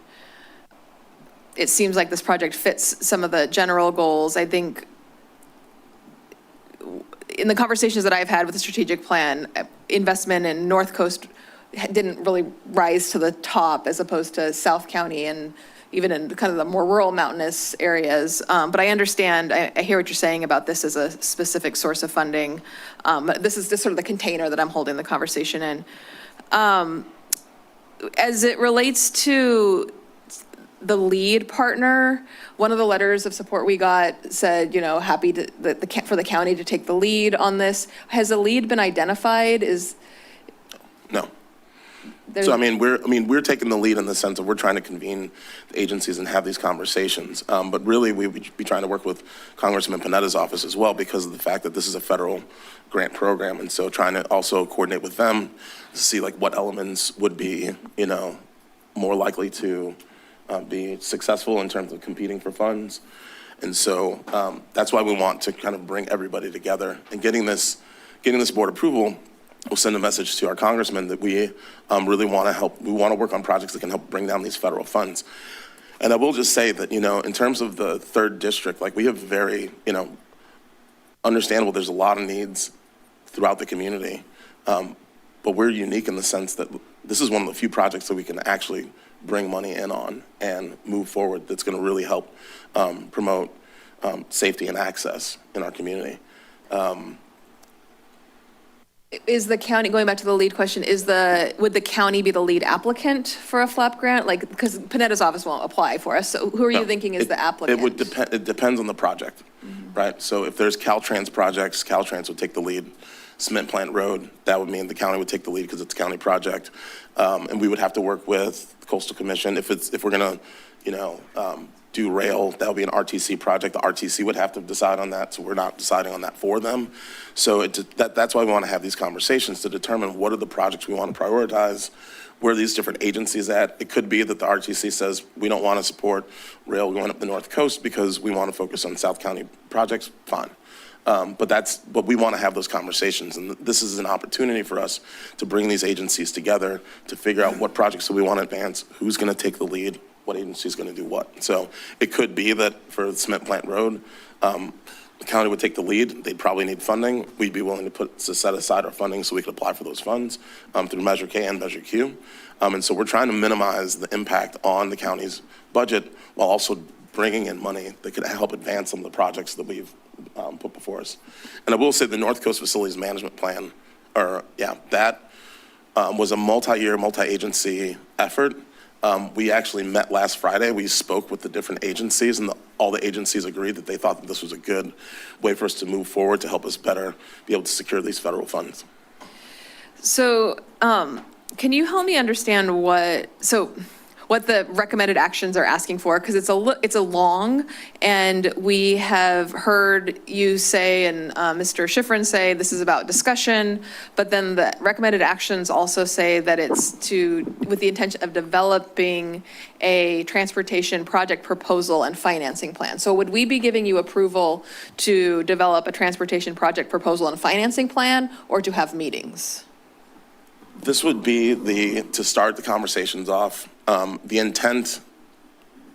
it seems like this project fits some of the general goals. I think in the conversations that I've had with the strategic plan, investment in North Coast didn't really rise to the top, as opposed to South County and even in kind of the more rural mountainous areas. But I understand, I hear what you're saying about this as a specific source of funding. This is just sort of the container that I'm holding the conversation in. As it relates to the lead partner, one of the letters of support we got said, happy for the county to take the lead on this. Has a lead been identified? No. So, we're taking the lead in the sense of we're trying to convene the agencies and have these conversations. But really, we would be trying to work with Congressman Panetta's office as well, because of the fact that this is a federal grant program. And so trying to also coordinate with them to see what elements would be, more likely to be successful in terms of competing for funds. And so that's why we want to kind of bring everybody together, and getting this board approval will send a message to our congressman that we really want to help. We want to work on projects that can help bring down these federal funds. And I will just say that, in terms of the 3rd district, we have very, understandable, there's a lot of needs throughout the community. But we're unique in the sense that this is one of the few projects that we can actually bring money in on and move forward that's going to really help promote safety and access in our community. Is the county, going back to the lead question, would the county be the lead applicant for a FLAP grant? Because Panetta's office won't apply for us, so who are you thinking is the applicant? It depends on the project, right? So if there's Caltrans projects, Caltrans would take the lead. Cement Plant Road, that would mean the county would take the lead because it's a county project. And we would have to work with the Coastal Commission if we're gonna, do rail, that would be an RTC project. The RTC would have to decide on that, so we're not deciding on that for them. So that's why we want to have these conversations to determine what are the projects we want to prioritize, where are these different agencies at. It could be that the RTC says, we don't want to support rail going up the North Coast because we want to focus on South County projects, fine. But we want to have those conversations, and this is an opportunity for us to bring these agencies together to figure out what projects do we want to advance, who's going to take the lead, what agency is going to do what. So it could be that for the cement plant road, the county would take the lead. They'd probably need funding. We'd be willing to set aside our funding so we could apply for those funds through Measure K and Measure Q. And so we're trying to minimize the impact on the county's budget while also bringing in money that could help advance some of the projects that we've put before us. And I will say the North Coast Facilities Management Plan, that was a multi-year, multi-agency effort. We actually met last Friday. We spoke with the different agencies, and all the agencies agreed that they thought that this was a good way for us to move forward to help us better be able to secure these federal funds. So can you help me understand what the recommended actions are asking for? Because it's a long, and we have heard you say, and Mr. Schifrin say, this is about discussion, but then the recommended actions also say that it's with the intention of developing a transportation project proposal and financing plan. So would we be giving you approval to develop a transportation project proposal and financing plan, or to have meetings? This would be to start the conversations off. The intent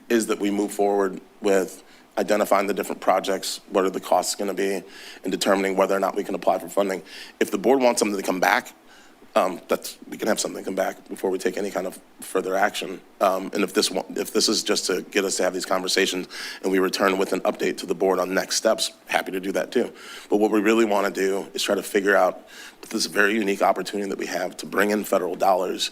is that we move forward with identifying the different projects, what are the costs going to be, and determining whether or not we can apply for funding. If the board wants something to come back, we can have something come back before we take any kind of further action. And if this is just to get us to have these conversations and we return with an update to the board on next steps, happy to do that too. But what we really want to do is try to figure out with this very unique opportunity that we have to bring in federal dollars,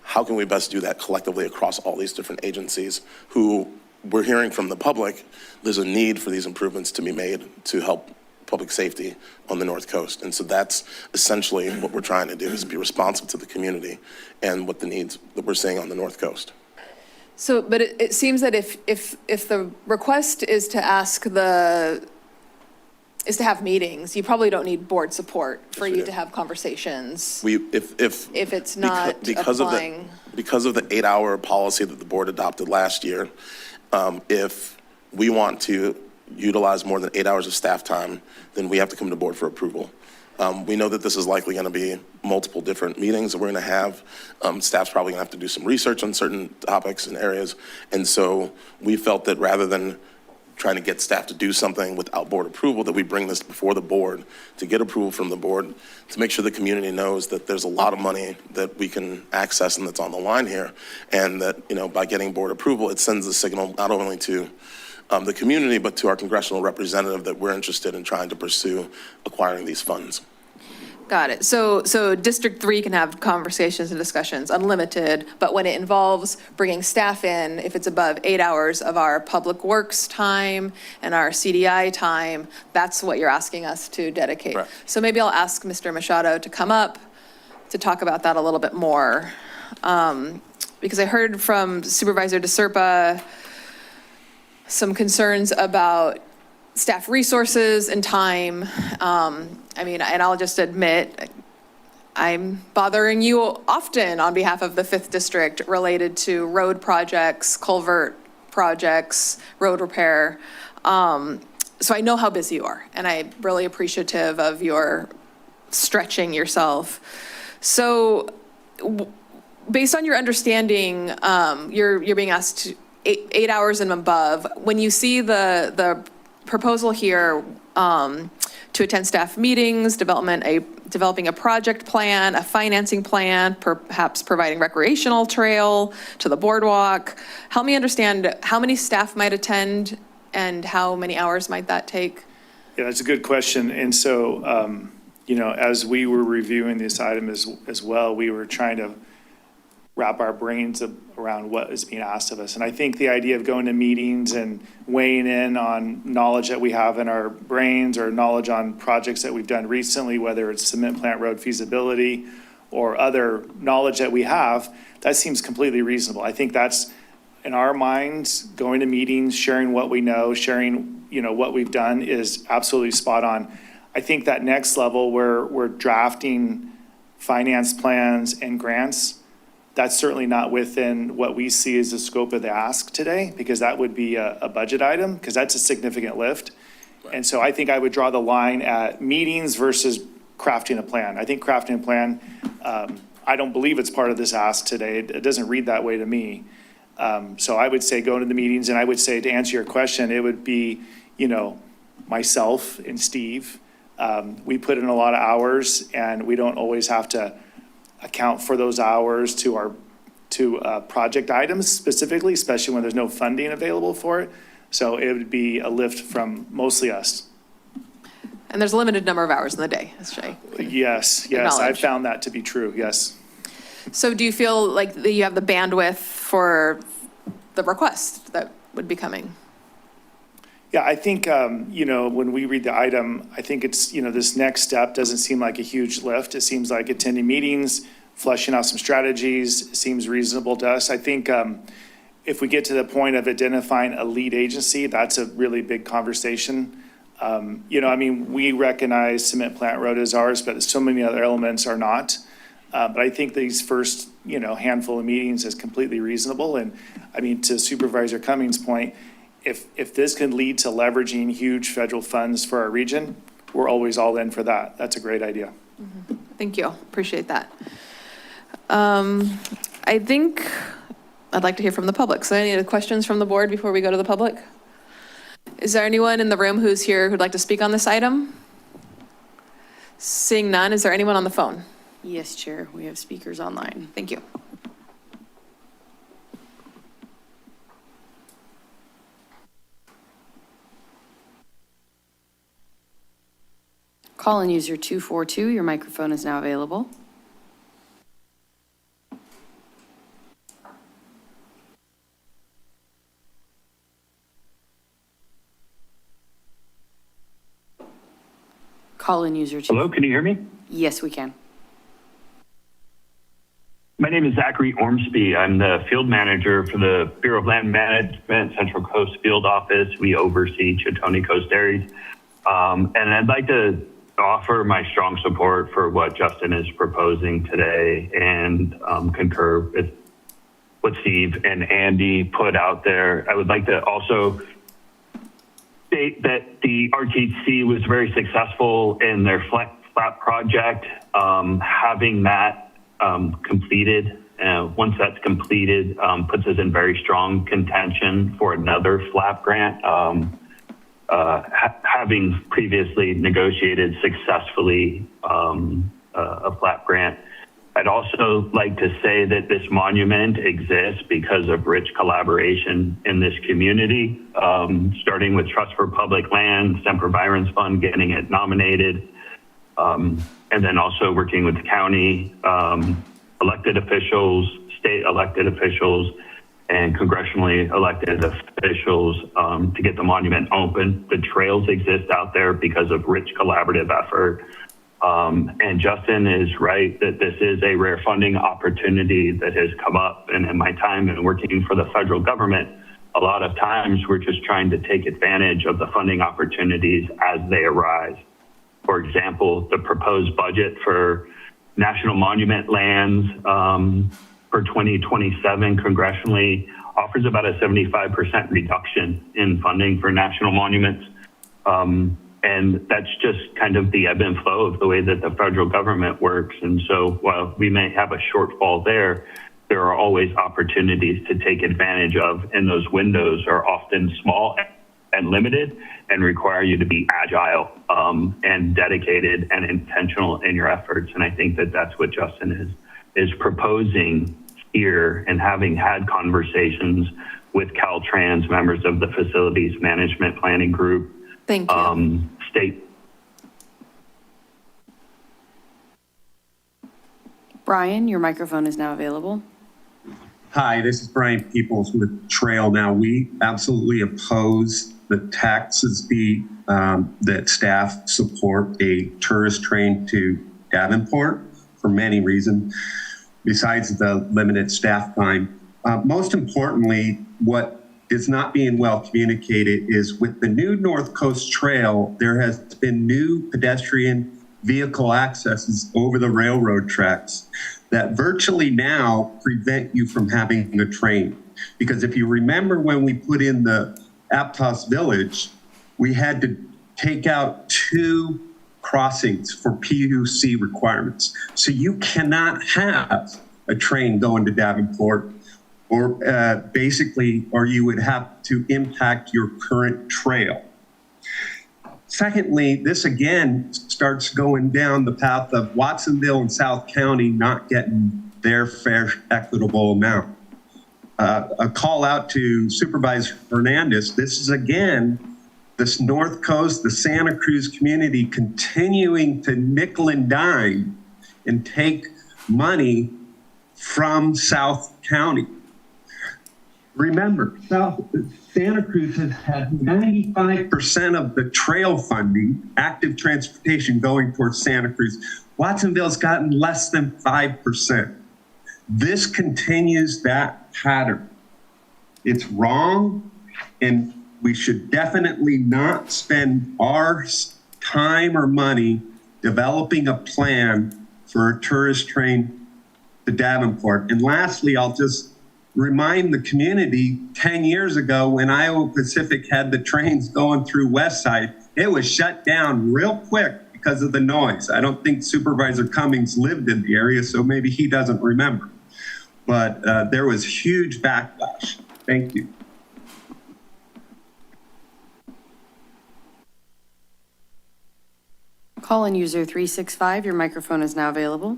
how can we best do that collectively across all these different agencies who we're hearing from the public, there's a need for these improvements to be made to help public safety on the North Coast. And so that's essentially what we're trying to do, is be responsive to the community and what the needs that we're seeing on the North Coast. So, but it seems that if the request is to have meetings, you probably don't need board support for you to have conversations. If it's not applying. Because of the 8-hour policy that the board adopted last year, if we want to utilize more than 8 hours of staff time, then we have to come to board for approval. We know that this is likely going to be multiple different meetings that we're going to have. Staff's probably going to have to do some research on certain topics and areas. And so we felt that rather than trying to get staff to do something without board approval, that we bring this before the board to get approval from the board to make sure the community knows that there's a lot of money that we can access and that's on the line here. And that, by getting board approval, it sends a signal not only to the community, but to our congressional representative that we're interested in trying to pursue acquiring these funds. Got it. So District 3 can have conversations and discussions unlimited, but when it involves bringing staff in, if it's above 8 hours of our public works time and our CDI time, that's what you're asking us to dedicate. Right. So maybe I'll ask Mr. Machado to come up to talk about that a little bit more. Because I heard from Supervisor DeSerpa some concerns about staff resources and time. And I'll just admit, I'm bothering you often on behalf of the 5th District related to road projects, culvert projects, road repair. So I know how busy you are, and I'm really appreciative of your stretching yourself. So based on your understanding, you're being asked to 8 hours and above. When you see the proposal here to attend staff meetings, developing a project plan, a financing plan, perhaps providing recreational trail to the boardwalk, help me understand how many staff might attend and how many hours might that take? Yeah, that's a good question. And so, as we were reviewing this item as well, we were trying to wrap our brains around what is being asked of us. And I think the idea of going to meetings and weighing in on knowledge that we have in our brains or knowledge on projects that we've done recently, whether it's cement plant road feasibility or other knowledge that we have, that seems completely reasonable. I think that's in our minds, going to meetings, sharing what we know, sharing, what we've done is absolutely spot on. I think that next level where we're drafting finance plans and grants, that's certainly not within what we see as the scope of the ask today, because that would be a budget item, because that's a significant lift. And so I think I would draw the line at meetings versus crafting a plan. I think crafting a plan, I don't believe it's part of this ask today. It doesn't read that way to me. So I would say go to the meetings, and I would say, to answer your question, it would be, myself and Steve. We put in a lot of hours, and we don't always have to account for those hours to project items specifically, especially when there's no funding available for it. So it would be a lift from mostly us. And there's a limited number of hours in the day, as Jay. Yes, I found that to be true, yes. So do you feel like that you have the bandwidth for the request that would be coming? Yeah, I think, when we read the item, I think it's, this next step doesn't seem like a huge lift. It seems like attending meetings, fleshing out some strategies seems reasonable to us. I think if we get to the point of identifying a lead agency, that's a really big conversation. We recognize Cement Plant Road as ours, but so many other elements are not. But I think these first, handful of meetings is completely reasonable. And to Supervisor Cummings' point, if this can lead to leveraging huge federal funds for our region, we're always all in for that. That's a great idea. Mm-hmm. Thank you. Appreciate that. I think I'd like to hear from the public. So any other questions from the board before we go to the public? Is there anyone in the room who's here who'd like to speak on this item? Seeing none, is there anyone on the phone? Yes, Chair, we have speakers online. Thank you. Call-in user 242, your microphone is now available. Call-in user 2. Hello, can you hear me? Yes, we can. My name is Zachary Ormsby. I'm the field manager for the Bureau of Land Management Central Coast Field Office. We oversee Chitoni Coast Areas. And I'd like to offer my strong support for what Justin is proposing today and concur with what Steve and Andy put out there. I would like to also state that the RTC was very successful in their flat project. Having that completed, once that's completed, puts us in very strong contention for another flap grant. Having previously negotiated successfully a flap grant, I'd also like to say that this monument exists because of rich collaboration in this community, starting with Trust for Public Land, Semper Byron's Fund getting it nominated, and then also working with the county elected officials, state elected officials, and congressionally elected officials to get the monument open. The trails exist out there because of rich collaborative effort. And Justin is right that this is a rare funding opportunity that has come up. And in my time in working for the federal government, a lot of times we're just trying to take advantage of the funding opportunities as they arise. For example, the proposed budget for national monument lands for 2027 congressionally offers about a 75% reduction in funding for national monuments. And that's just kind of the ebb and flow of the way that the federal government works. And so while we may have a shortfall there, there are always opportunities to take advantage of, and those windows are often small and limited and require you to be agile and dedicated and intentional in your efforts. And I think that that's what Justin is proposing here, and having had conversations with Caltrans, members of the Facilities Management Planning Group. Thank you. State. Brian, your microphone is now available. Hi, this is Brian Peoples with Trail Now. We absolutely oppose the taxes be that staff support a tourist train to Davenport for many reasons. Besides the limited staff time, Most importantly, what is not being well communicated is with the new North Coast Trail, there has been new pedestrian vehicle accesses over the railroad tracks that virtually now prevent you from having a train. Because if you remember when we put in the Aptos Village, we had to take out 2 crossings for PUC requirements. So you cannot have a train going to Davenport or basically, or you would have to impact your current trail. Secondly, this again starts going down the path of Watsonville and South County not getting their fair equitable amount. A call out to Supervisor Hernandez. This is again, this North Coast, the Santa Cruz community continuing to nickel and dime and take money from South County. Remember, Santa Cruz has had 95% of the trail funding, active transportation going towards Santa Cruz. Watsonville's gotten less than 5%. This continues that pattern. It's wrong, and we should definitely not spend our time or money developing a plan for a tourist train to Davenport. And lastly, I'll just remind the community 10 years ago when Iowa Pacific had the trains going through West Side, it was shut down real quick because of the noise. I don't think Supervisor Cummings lived in the area, so maybe he doesn't remember. But there was huge backlash. Thank you. Call-in user 365, your microphone is now available.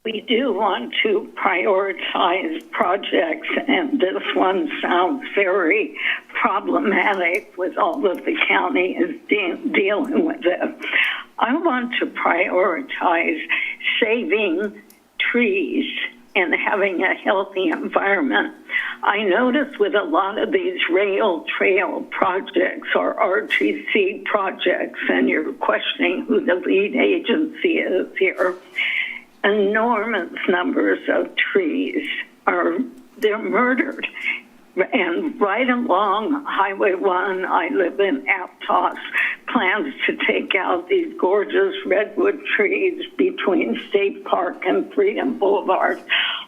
We do want to prioritize projects, and this one sounds very problematic with all that the county is dealing with it. I want to prioritize saving trees and having a healthy environment. I notice with a lot of these rail trail projects or RTC projects, and you're questioning who the lead agency is here, enormous numbers of trees they're murdered. And right along Highway 1, I live in Aptos, plans to take out these gorgeous redwood trees between State Park and Freedom Boulevard.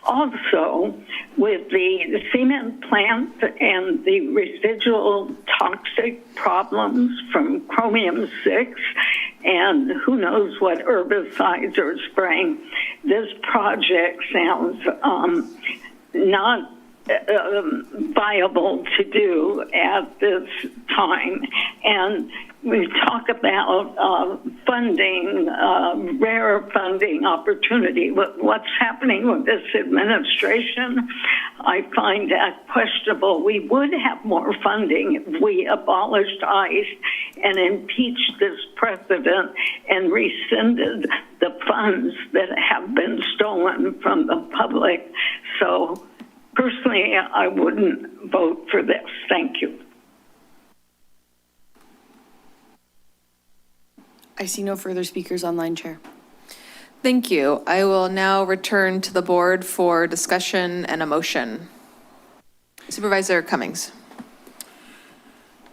Also, with the cement plant and the residual toxic problems from chromium-6 and who knows what herbicides are spraying, this project sounds not viable to do at this time. And we talk about funding, rare funding opportunity. What's happening with this administration, I find that questionable. We would have more funding if we abolished ICE and impeached this president and rescinded the funds that have been stolen from the public. So personally, I wouldn't vote for this. Thank you. I see no further speakers online, Chair. Thank you. I will now return to the board for discussion and a motion. Supervisor Cummings.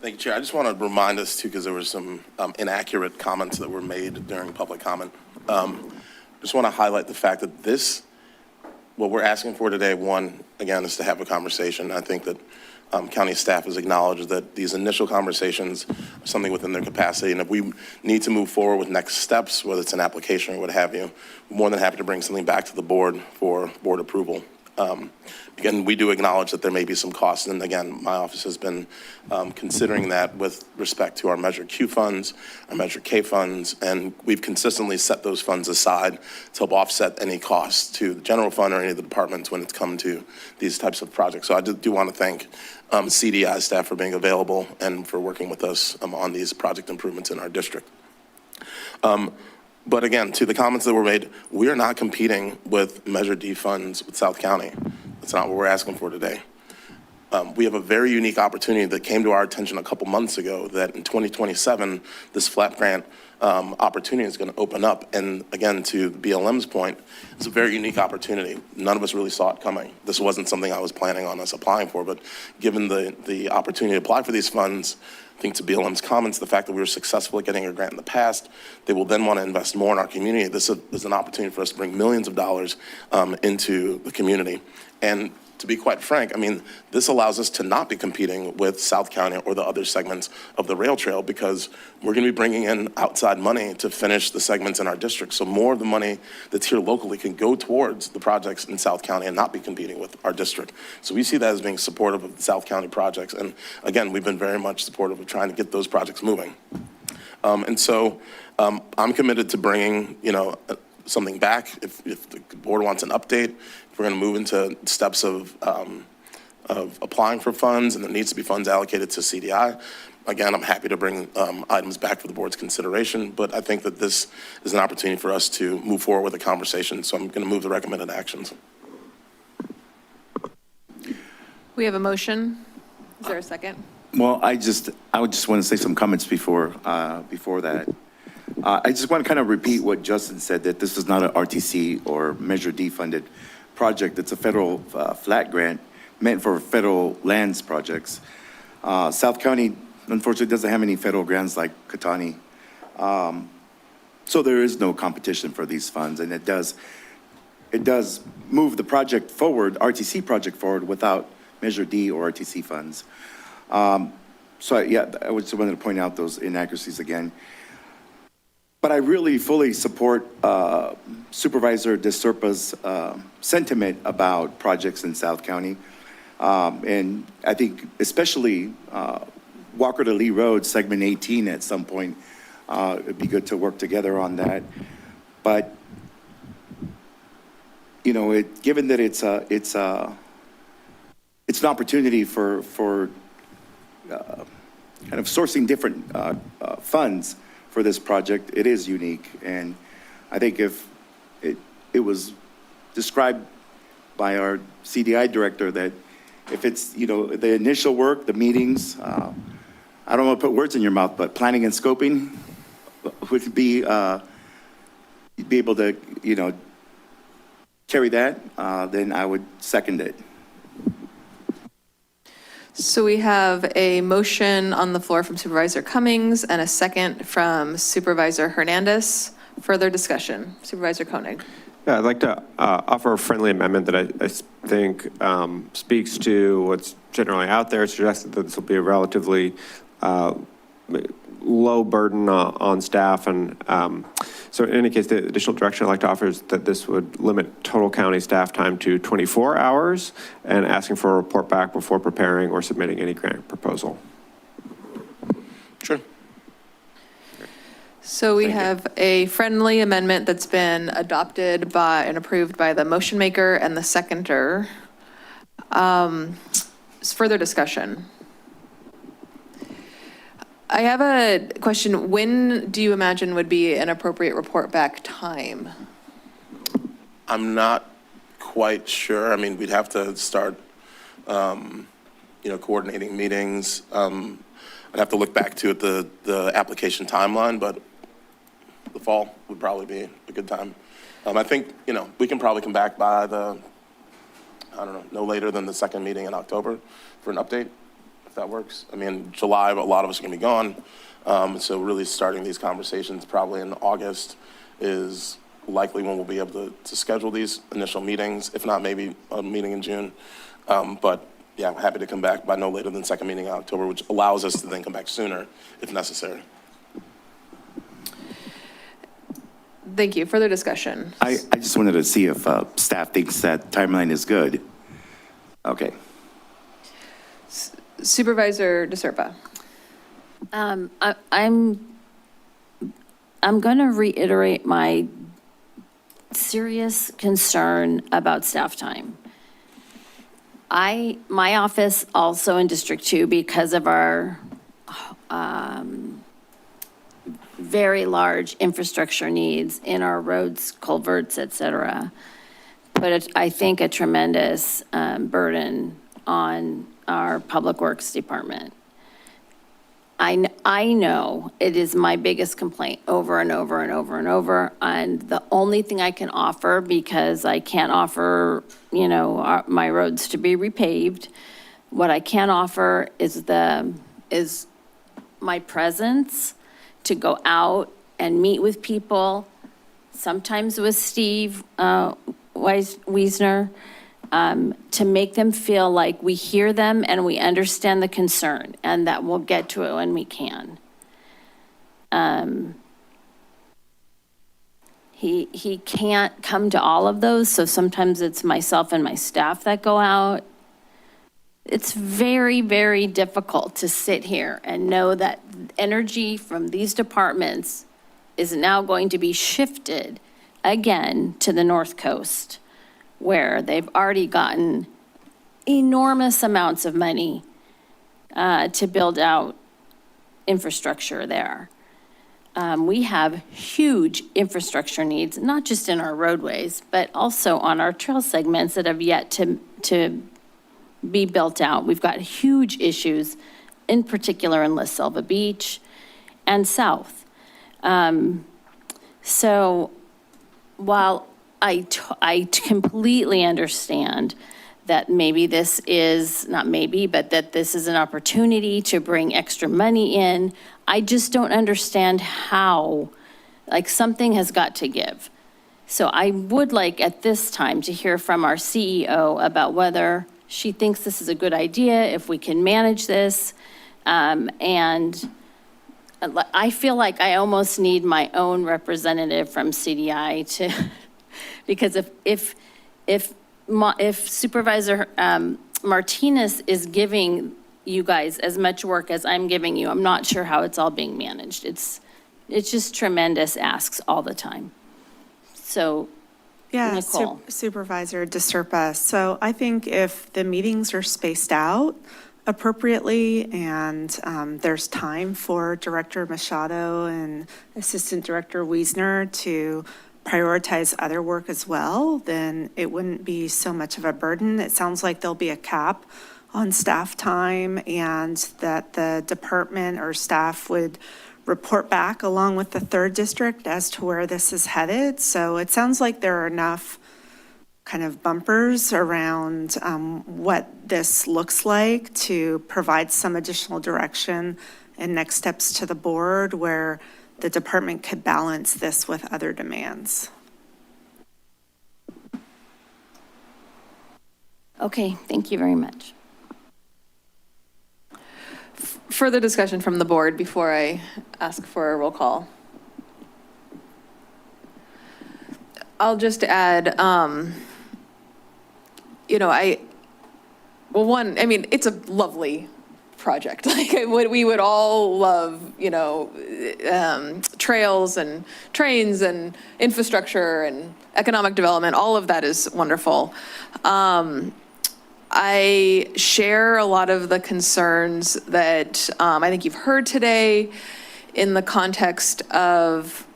Thank you, Chair. I just want to remind us, too, because there were some inaccurate comments that were made during public comment. Just want to highlight the fact that what we're asking for today, one, again, is to have a conversation. I think that county staff has acknowledged that these initial conversations are something within their capacity, and if we need to move forward with next steps, whether it's an application or what have you, we're more than happy to bring something back to the board for board approval. Again, we do acknowledge that there may be some costs, and again, my office has been considering that with respect to our Measure Q funds, our Measure K funds, and we've consistently set those funds aside to help offset any costs to the general fund or any of the departments when it's come to these types of projects. So I do want to thank CDI staff for being available and for working with us on these project improvements in our district. But again, to the comments that were made, we are not competing with Measure D funds with South County. That's not what we're asking for today. we have a very unique opportunity that came to our attention a couple months ago that in 2027, this FLAP grant opportunity is going to open up. And again, to BLM's point, it's a very unique opportunity. None of us really saw it coming. This wasn't something I was planning on us applying for, but given the opportunity to apply for these funds, I think to BLM's comments, the fact that we were successful at getting a grant in the past, they will then want to invest more in our community. This is an opportunity for us to bring millions of dollars into the community. And to be quite frank, I mean, this allows us to not be competing with South County or the other segments of the rail trail because we're going to be bringing in outside money to finish the segments in our district. So more of the money that's here locally can go towards the projects in South County and not be competing with our district. So we see that as being supportive of the South County projects. And again, we've been very much supportive of trying to get those projects moving. I'm committed to bringing, something back if the board wants an update. If we're going to move into steps of applying for funds and there needs to be funds allocated to CDI. Again, I'm happy to bring items back for the board's consideration, but I think that this is an opportunity for us to move forward with a conversation. So I'm going to move the recommended actions. We have a motion. Is there a second? Well, I would just want to say some comments before that. I just want to kind of repeat what Justin said, that this is not an RTC or Measure D funded project. It's a federal flat grant meant for federal lands projects. South County, unfortunately, doesn't have any federal grants like Katani. So there is no competition for these funds, and it does move the project forward, RTC project forward, without Measure D or RTC funds. So yeah, I just wanted to point out those inaccuracies again. But I really fully support Supervisor DeSerpa's sentiment about projects in South County. And I think especially Walker to Lee Road, segment 18 at some point, it'd be good to work together on that. But, given that it's an opportunity for kind of sourcing different funds for this project, it is unique. And I think if it was described by our CDI director that if it's, the initial work, the meetings, I don't want to put words in your mouth, but planning and scoping would be, you'd be able to, carry that, then I would second it. So we have a motion on the floor from Supervisor Cummings and a second from Supervisor Hernandez. Further discussion. Supervisor Koenig. Yeah, I'd like to offer a friendly amendment that I think speaks to what's generally out there. It's suggested that this will be a relatively low burden on staff. And so in any case, the additional direction I'd like to offer is that this would limit total county staff time to 24 hours and asking for a report back before preparing or submitting any grant proposal. Sure. So we have a friendly amendment that's been adopted by and approved by the motion maker and the seconder. Further discussion. I have a question. When do you imagine would be an appropriate report back time? I'm not quite sure. I mean, we'd have to start, coordinating meetings. I'd have to look back to the application timeline, but the fall would probably be a good time. I think, we can probably come back by no later than the second meeting in October for an update, if that works. I mean, July, but a lot of us are going to be gone. So really starting these conversations probably in August is likely when we'll be able to schedule these initial meetings, if not maybe a meeting in June. But yeah, I'm happy to come back by no later than second meeting in October, which allows us to then come back sooner if necessary. Thank you. Further discussion. I just wanted to see if staff thinks that timeline is good. Okay. Supervisor DeSerpa. I'm going to reiterate my serious concern about staff time. My office also in District 2, because of our very large infrastructure needs in our roads, culverts, et cetera, put, I think, a tremendous burden on our Public Works Department. I know it is my biggest complaint over and over and over and over, and the only thing I can offer, because I can't offer, my roads to be repaved, what I can offer is my presence to go out and meet with people, sometimes with Steve Wiesner, to make them feel like we hear them and we understand the concern, and that we'll get to it when we can. He can't come to all of those, so sometimes it's myself and my staff that go out. It's very, very difficult to sit here and know that energy from these departments is now going to be shifted again to the North Coast, where they've already gotten enormous amounts of money to build out infrastructure there. We have huge infrastructure needs, not just in our roadways, but also on our trail segments that have yet to be built out. We've got huge issues, in particular in La Selva Beach and south. So while I completely understand that maybe this is, not maybe, but that this is an opportunity to bring extra money in, I just don't understand how, something has got to give. So I would like at this time to hear from our CEO about whether she thinks this is a good idea, if we can manage this. And I feel like I almost need my own representative from CDI to, because if Supervisor Martinez is giving you guys as much work as I'm giving you, I'm not sure how it's all being managed. It's just tremendous asks all the time. So, Yeah, Nicole. Supervisor DeSerpa. So I think if the meetings are spaced out appropriately and there's time for Director Machado and Assistant Director Wiesner to prioritize other work as well, then it wouldn't be so much of a burden. It sounds like there'll be a cap on staff time and that the department or staff would report back along with the 3rd district as to where this is headed. So it sounds like there are enough kind of bumpers around what this looks like to provide some additional direction and next steps to the board where the department could balance this with other demands. Okay, thank you very much. Further discussion from the board before I ask for a roll call. I'll just add, it's a lovely project. We would all love, trails and trains and infrastructure and economic development. All of that is wonderful. I share a lot of the concerns that I think you've heard today in the context of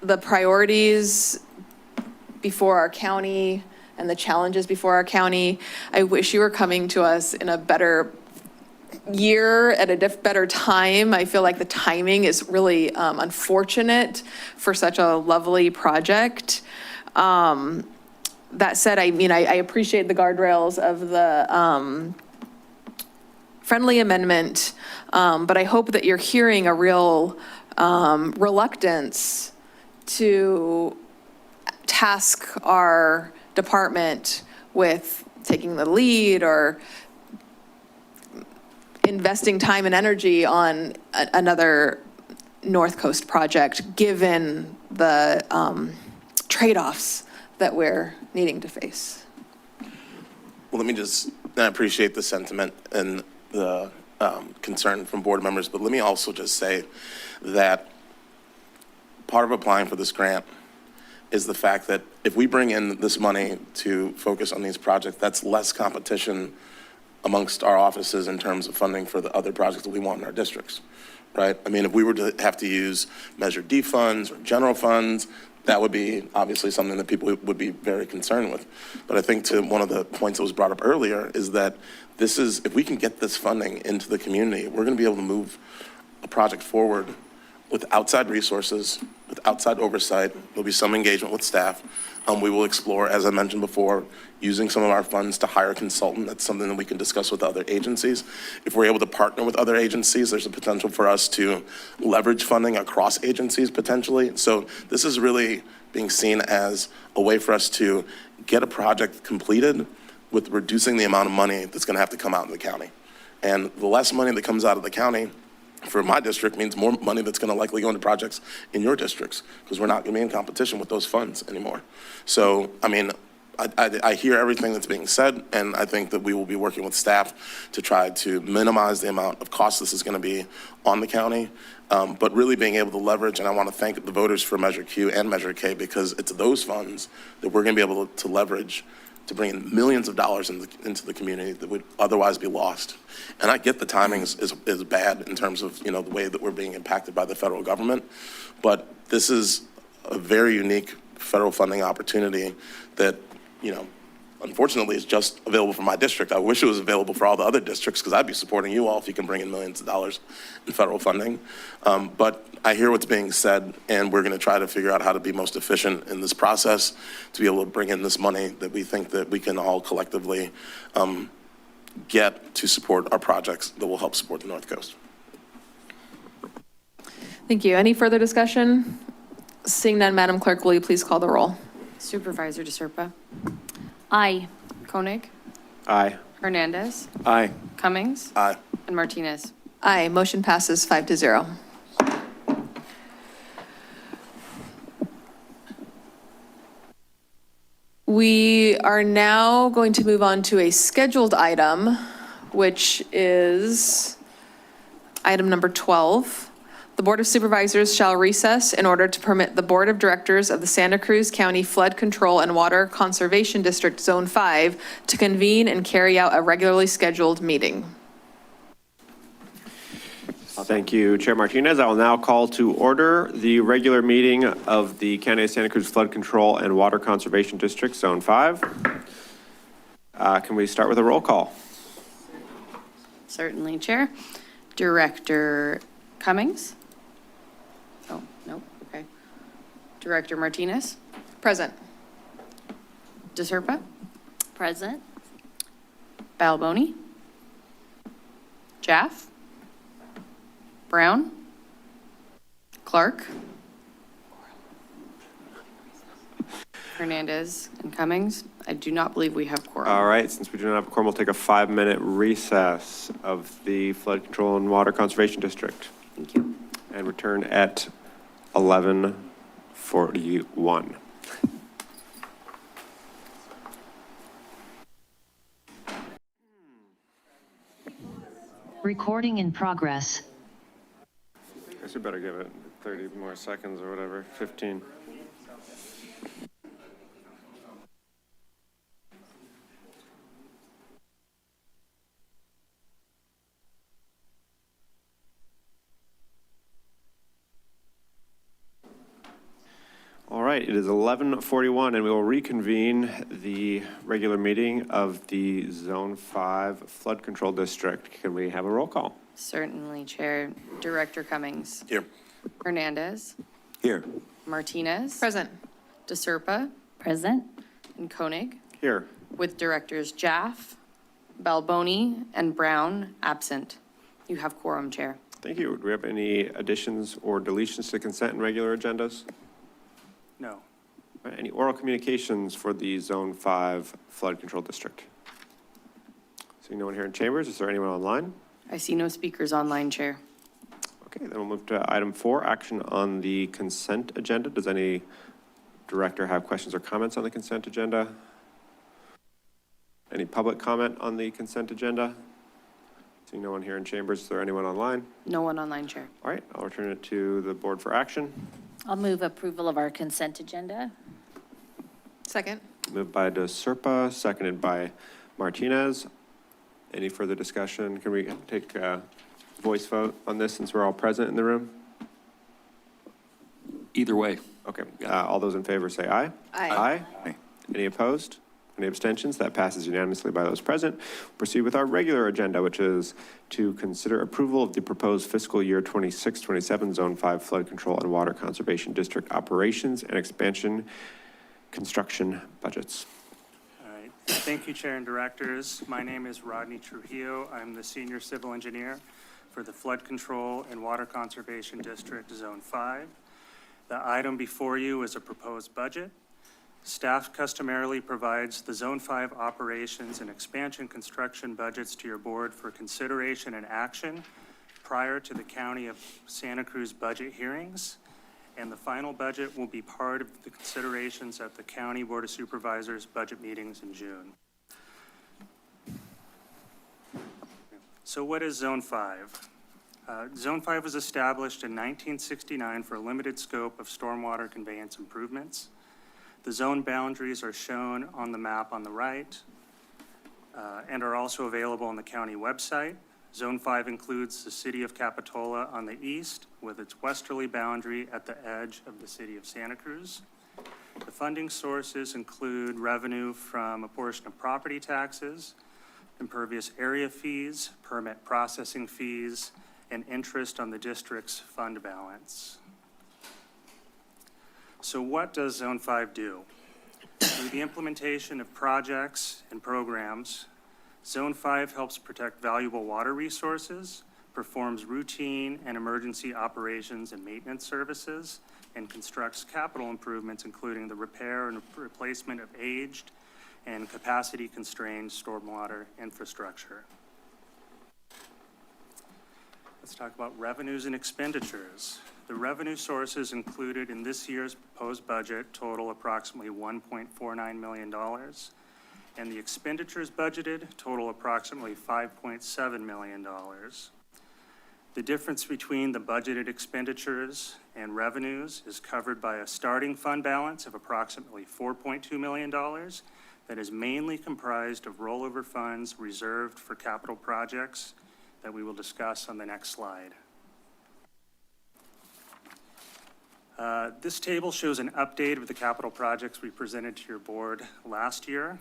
the priorities before our county and the challenges before our county. I wish you were coming to us in a better year at a better time. I feel like the timing is really unfortunate for such a lovely project. That said, I appreciate the guardrails of the friendly amendment, but I hope that you're hearing a real reluctance to task our department with taking the lead or investing time and energy on another North Coast project, given the trade-offs that we're needing to face. Well, I appreciate the sentiment and the concern from board members, but let me also just say that part of applying for this grant is the fact that if we bring in this money to focus on these projects, that's less competition amongst our offices in terms of funding for the other projects that we want in our districts, right? If we were to have to use Measure D funds or general funds, that would be obviously something that people would be very concerned with. But I think to one of the points that was brought up earlier is that this is, if we can get this funding into the community, we're going to be able to move a project forward with outside resources, with outside oversight. There'll be some engagement with staff. We will explore, as I mentioned before, using some of our funds to hire a consultant. That's something that we can discuss with other agencies. If we're able to partner with other agencies, there's a potential for us to leverage funding across agencies potentially. So this is really being seen as a way for us to get a project completed with reducing the amount of money that's going to have to come out in the county. And the less money that comes out of the county for my district means more money that's going to likely go into projects in your districts, because we're not going to be in competition with those funds anymore. So, I mean, I hear everything that's being said, and I think that we will be working with staff to try to minimize the amount of cost this is going to be on the county, but really being able to leverage, and I want to thank the voters for Measure Q and Measure K, because it's those funds that we're going to be able to leverage to bring in millions of dollars into the community that would otherwise be lost. And I get the timing is bad in terms of, you know, the way that we're being impacted by the federal government, but this is a very unique federal funding opportunity that, you know, unfortunately is just available for my district. I wish it was available for all the other districts, because I'd be supporting you all if you can bring in millions of dollars in federal funding. But I hear what's being said, and we're going to try to figure out how to be most efficient in this process to be able to bring in this money that we think that we can all collectively get to support our projects that will help support the North Coast. Thank you. Any further discussion? Seeing none, Madam Clerk, will you please call the roll? Supervisor DeSerpa. Aye. Koenig. Aye. Hernandez. Aye. Cummings. Aye. And Martinez. Aye. Motion passes 5-0. We are now going to move on to a scheduled item, which is item number 12. The Board of Supervisors shall recess in order to permit the Board of Directors of the Santa Cruz County Flood Control and Water Conservation District Zone 5 to convene and carry out a regularly scheduled meeting. Thank you, Chair Martinez. I will now call to order the regular meeting of the County of Santa Cruz Flood Control and Water Conservation District, Zone 5. Can we start with a roll call? Certainly, Chair. Director Cummings. Oh, no, okay. Director Martinez. Present. DeSerpa. Present. Balboni. Jaff. Brown. Clark. Hernandez and Cummings. I do not believe we have quorum. All right, since we do not have a quorum, we'll take a 5-minute recess of the Flood Control and Water Conservation District. Thank you. And return at 11:41. Recording in progress. I guess we better give it 30 more seconds or whatever, 15. All right, it is 11:41 and we will reconvene the regular meeting of the Zone 5 Flood Control District. Can we have a roll call? Certainly, Chair. Director Cummings. Here. Hernandez. Here. Martinez. Present. DeSerpa. Present. And Koenig. Here. With Directors Jaff, Balboni, and Brown absent. You have quorum, Chair. Thank you. Do we have any additions or deletions to consent and regular agendas? No. All right, any oral communications for the Zone 5 Flood Control District? Seeing no one here in chambers, is there anyone online? I see no speakers online, Chair. Okay, then we'll move to item 4, action on the consent agenda. Does any director have questions or comments on the consent agenda? Any public comment on the consent agenda? Seeing no one here in chambers, is there anyone online? No one online, Chair. All right, I'll return it to the board for action. I'll move approval of our consent agenda. Second. Moved by DeSerpa, seconded by Martinez. Any further discussion? Can we take a voice vote on this since we're all present in the room? Either way. Okay, all those in favor say aye. Aye. Aye. Any opposed? Any abstentions? That passes unanimously by those present. Proceed with our regular agenda, which is to consider approval of the proposed fiscal year 26-27 Zone 5 Flood Control and Water Conservation District operations and expansion construction budgets. All right. Thank you, Chair and Directors. My name is Rodney Trujillo. I'm the Senior Civil Engineer for the Flood Control and Water Conservation District Zone 5. The item before you is a proposed budget. Staff customarily provides the Zone 5 operations and expansion construction budgets to your board for consideration and action prior to the County of Santa Cruz budget hearings. And the final budget will be part of the considerations at the County Board of Supervisors budget meetings in June. So what is Zone 5? Zone 5 was established in 1969 for a limited scope of stormwater conveyance improvements. The zone boundaries are shown on the map on the right and are also available on the county website. Zone 5 includes the city of Capitola on the east with its westerly boundary at the edge of the city of Santa Cruz. The funding sources include revenue from a portion of property taxes, impervious area fees, permit processing fees, and interest on the district's fund balance. So what does Zone 5 do? Through the implementation of projects and programs, Zone 5 helps protect valuable water resources, performs routine and emergency operations and maintenance services, and constructs capital improvements, including the repair and replacement of aged and capacity-constrained stormwater infrastructure. Let's talk about revenues and expenditures. The revenue sources included in this year's proposed budget total approximately $1.49 million, and the expenditures budgeted total approximately $5.7 million. The difference between the budgeted expenditures and revenues is covered by a starting fund balance of approximately $4.2 million that is mainly comprised of rollover funds reserved for capital projects that we will discuss on the next slide. This table shows an update of the capital projects we presented to your board last year.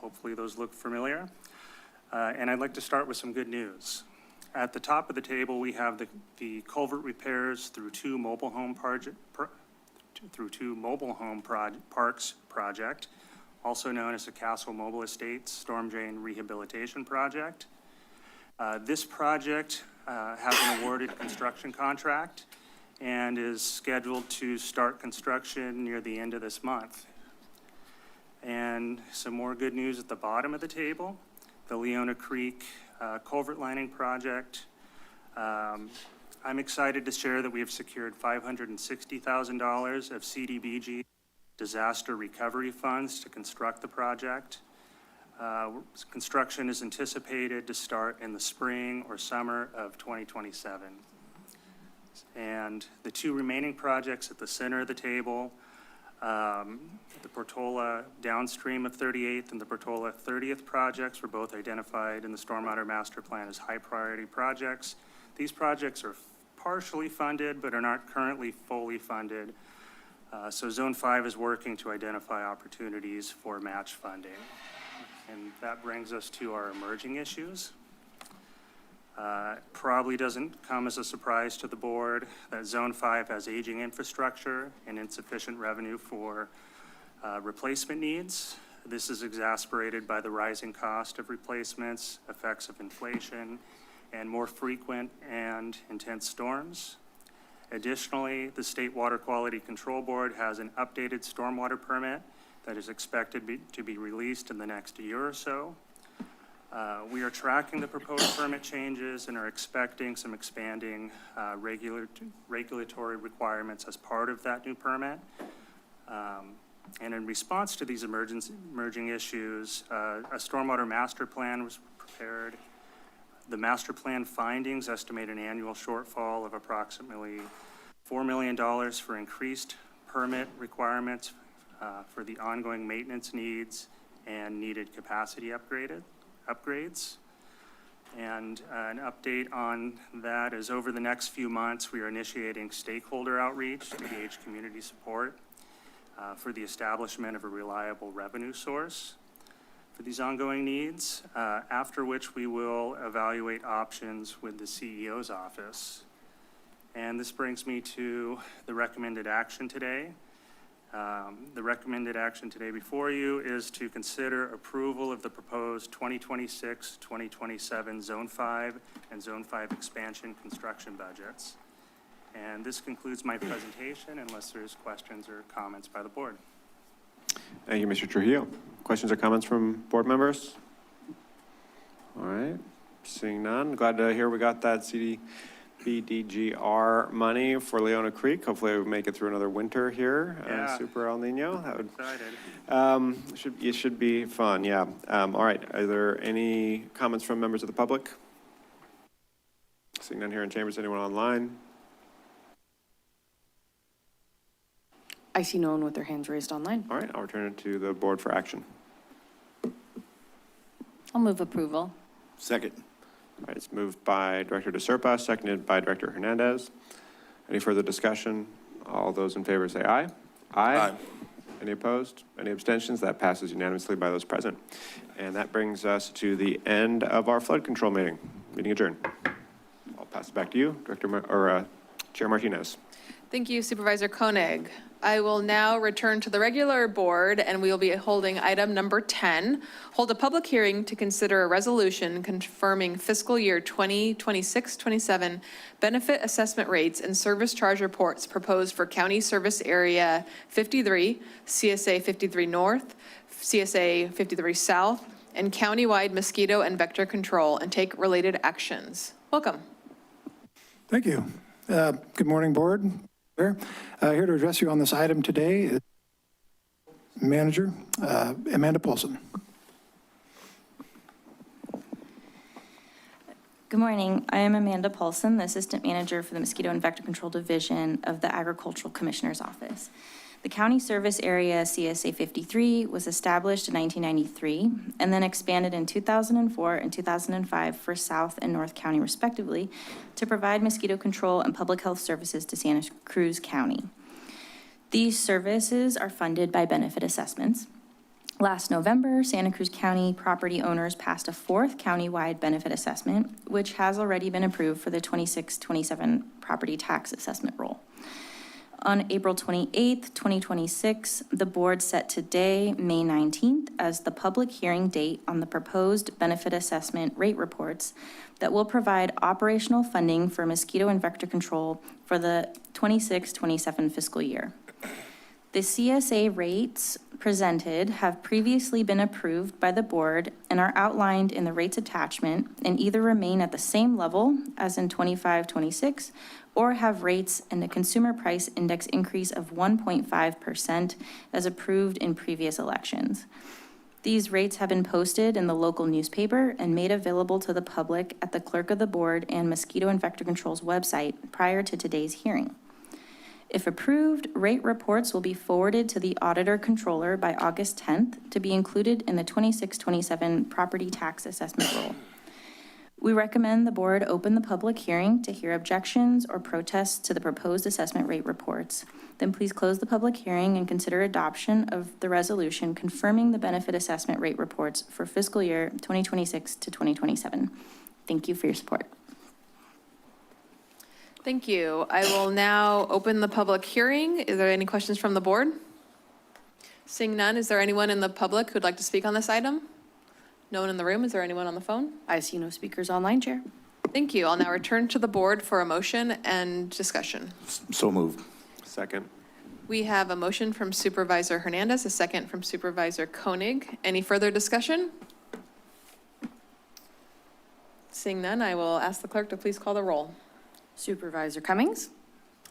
Hopefully those look familiar. And I'd like to start with some good news. At the top of the table, we have the culvert repairs through two mobile home parks project, also known as the Castle Mobile Estates Storm Drain Rehabilitation Project. This project has an awarded construction contract and is scheduled to start construction near the end of this month. And some more good news at the bottom of the table, the Leona Creek culvert lining project. I'm excited to share that we have secured $560,000 of CDBG disaster recovery funds to construct the project. Construction is anticipated to start in the spring or summer of 2027. And the two remaining projects at the center of the table, the Portola downstream of 38th and the Portola 30th projects were both identified in the Stormwater Master Plan as high priority projects. These projects are partially funded, but are not currently fully funded. So Zone 5 is working to identify opportunities for match funding. And that brings us to our emerging issues. Probably doesn't come as a surprise to the board that Zone 5 has aging infrastructure and insufficient revenue for replacement needs. This is exacerbated by the rising cost of replacements, effects of inflation, and more frequent and intense storms. Additionally, the State Water Quality Control Board has an updated stormwater permit that is expected to be released in the next year or so. We are tracking the proposed permit changes and are expecting some expanding regulatory requirements as part of that new permit. And in response to these emerging issues, a stormwater master plan was prepared. The master plan findings estimate an annual shortfall of approximately $4 million for increased permit requirements for the ongoing maintenance needs and needed capacity upgrades. And an update on that is over the next few months, we are initiating stakeholder outreach to gauge community support for the establishment of a reliable revenue source for these ongoing needs, after which we will evaluate options with the CEO's office. And this brings me to the recommended action today. The recommended action today before you is to consider approval of the proposed 2026-2027 Zone 5 and Zone 5 expansion construction budgets. And this concludes my presentation unless there's questions or comments by the board. Thank you, Mr. Trujillo. Questions or comments from board members? All right, seeing none. Glad to hear we got that CDBGR money for Leona Creek. Hopefully we'll make it through another winter here. Yeah. Super El Nino. That would, Excited. it should be fun, yeah. All right, are there any comments from members of the public? Seeing none here in chambers, anyone online? I see no one with their hands raised online. All right, I'll return it to the board for action. I'll move approval. Second. All right, it's moved by Director DeSerpa, seconded by Director Hernandez. Any further discussion? All those in favor say aye. Aye. Any opposed? Any abstentions? That passes unanimously by those present. And that brings us to the end of our flood control meeting. Meeting adjourned. I'll pass it back to you, Chair Martinez. Thank you, Supervisor Koenig. I will now return to the regular board, and we will be holding item number 10, hold a public hearing to consider a resolution confirming fiscal year 2026-27 benefit assessment rates and service charge reports proposed for County Service Area 53, CSA 53 North, CSA 53 South, and countywide mosquito and vector control, and take related actions. Welcome. Thank you. Good morning, board. Here to address you on this item today is Manager Amanda Paulson. Good morning. I am Amanda Paulson, the Assistant Manager for the Mosquito and Vector Control Division of the Agricultural Commissioner's Office. The County Service Area CSA 53 was established in 1993 and then expanded in 2004 and 2005 for South and North County respectively to provide mosquito control and public health services to Santa Cruz County. These services are funded by benefit assessments. Last November, Santa Cruz County property owners passed a fourth countywide benefit assessment, which has already been approved for the 26-27 property tax assessment roll. On April 28th, 2026, the board set today, May 19th, as the public hearing date on the proposed benefit assessment rate reports that will provide operational funding for mosquito and vector control for the 26-27 fiscal year. The CSA rates presented have previously been approved by the board and are outlined in the rates attachment and either remain at the same level as in 25-26 or have rates and a consumer price index increase of 1.5% as approved in previous elections. These rates have been posted in the local newspaper and made available to the public at the clerk of the board and Mosquito and Vector Control's website prior to today's hearing. If approved, rate reports will be forwarded to the auditor controller by August 10th to be included in the 26-27 property tax assessment roll. We recommend the board open the public hearing to hear objections or protests to the proposed assessment rate reports. Then please close the public hearing and consider adoption of the resolution confirming the benefit assessment rate reports for fiscal year 2026 to 2027. Thank you for your support. Thank you. I will now open the public hearing. Is there any questions from the board? Seeing none, is there anyone in the public who'd like to speak on this item? No one in the room. Is there anyone on the phone? I see no speakers online, Chair. Thank you. I'll now return to the board for a motion and discussion. So moved. Second. We have a motion from Supervisor Hernandez, a second from Supervisor Koenig. Any further discussion? Seeing none, I will ask the clerk to please call the roll. Supervisor Cummings?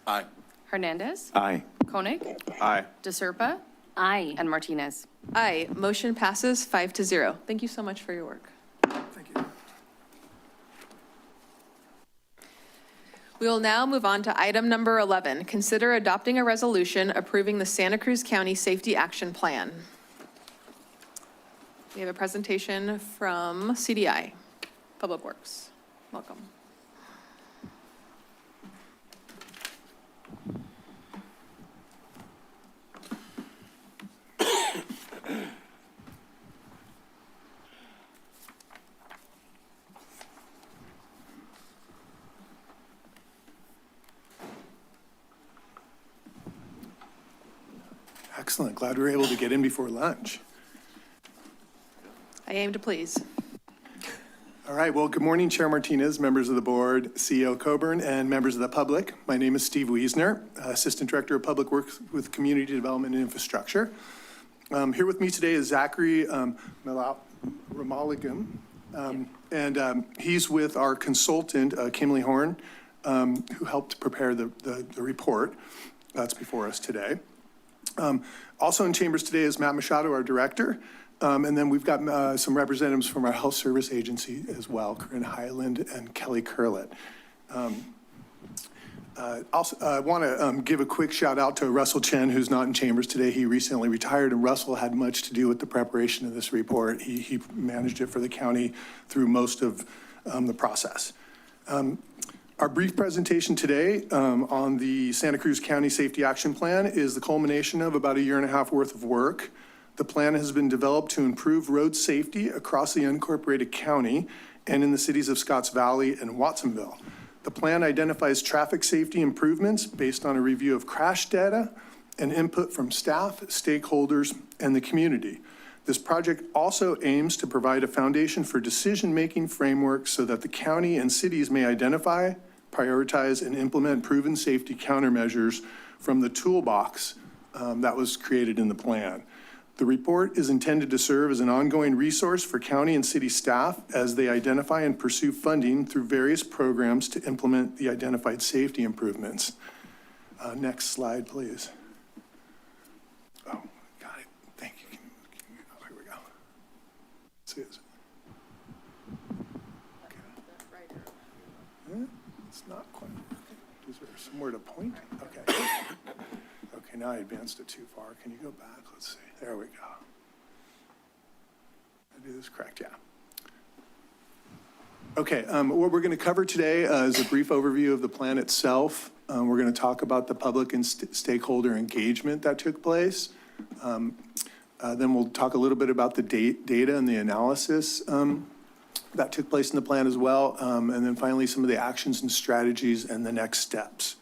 Aye. Hernandez? Aye. Koenig? Aye. DeSerpa? Aye. And Martinez? Aye. Motion passes 5-0. Thank you so much for your work. Thank you. We will now move on to item number 11. Consider adopting a resolution approving the Santa Cruz County Safety Action Plan. We have a presentation from CDI. Public Works. Welcome. Excellent. Glad we were able to get in before lunch. I aim to please. All right. Well, good morning, Chair Martinez, members of the board, CEO Coburn, and members of the public. My name is Steve Wiesner, Assistant Director of Public Works with Community Development and Infrastructure. Here with me today is Zachary Ramaligam, and he's with our consultant, Kimley Horn, who helped prepare the report that's before us today. Also in chambers today is Matt Machado, our director. And then we've got some representatives from our health service agency as well, Corinne Highland and Kelly Curlett. Also, I want to give a quick shout out to Russell Chen, who's not in chambers today. He recently retired, and Russell had much to do with the preparation of this report. He managed it for the county through most of the process. Our brief presentation today on the Santa Cruz County Safety Action Plan is the culmination of about a year and a half worth of work. The plan has been developed to improve road safety across the unincorporated county and in the cities of Scotts Valley and Watsonville. The plan identifies traffic safety improvements based on a review of crash data and input from staff, stakeholders, and the community. This project also aims to provide a foundation for decision-making framework so that the county and cities may identify, prioritize, and implement proven safety countermeasures from the toolbox that was created in the plan. The report is intended to serve as an ongoing resource for county and city staff as they identify and pursue funding through various programs to implement the identified safety improvements. Next slide, please. Oh, got it. Thank you. Oh, here we go. See it. Okay. It's not quite working. Is there somewhere to point? Okay. Okay, now I advanced it too far. Can you go back? Let's see. There we go. I do this correct, yeah. Okay, what we're going to cover today is a brief overview of the plan itself. We're going to talk about the public and stakeholder engagement that took place. Then we'll talk a little bit about the data and the analysis that took place in the plan as well. And then finally, some of the actions and strategies and the next steps.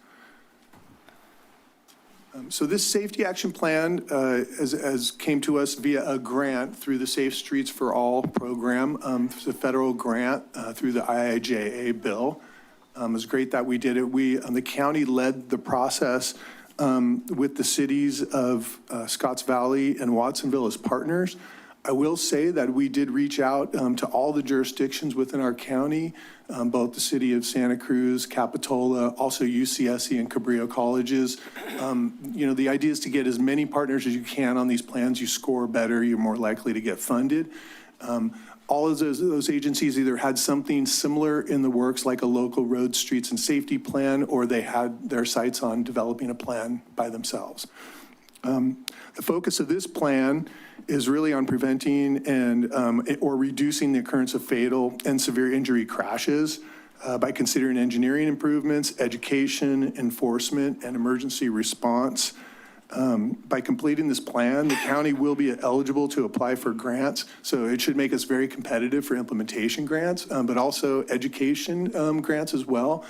So this safety action plan as came to us via a grant through the Safe Streets for All program. It's a federal grant through the IIJA bill. It was great that we did it. The county led the process with the cities of Scotts Valley and Watsonville as partners. I will say that we did reach out to all the jurisdictions within our county, both the city of Santa Cruz, Capitola, also UCSC and Cabrillo colleges. You know, the idea is to get as many partners as you can on these plans. You score better, you're more likely to get funded. All of those agencies either had something similar in the works, like a local road, streets, and safety plan, or they had their sights on developing a plan by themselves. The focus of this plan is really on preventing and or reducing the occurrence of fatal and severe injury crashes by considering engineering improvements, education, enforcement, and emergency response. By completing this plan, the county will be eligible to apply for grants. So it should make us very competitive for implementation grants, but also education grants as well.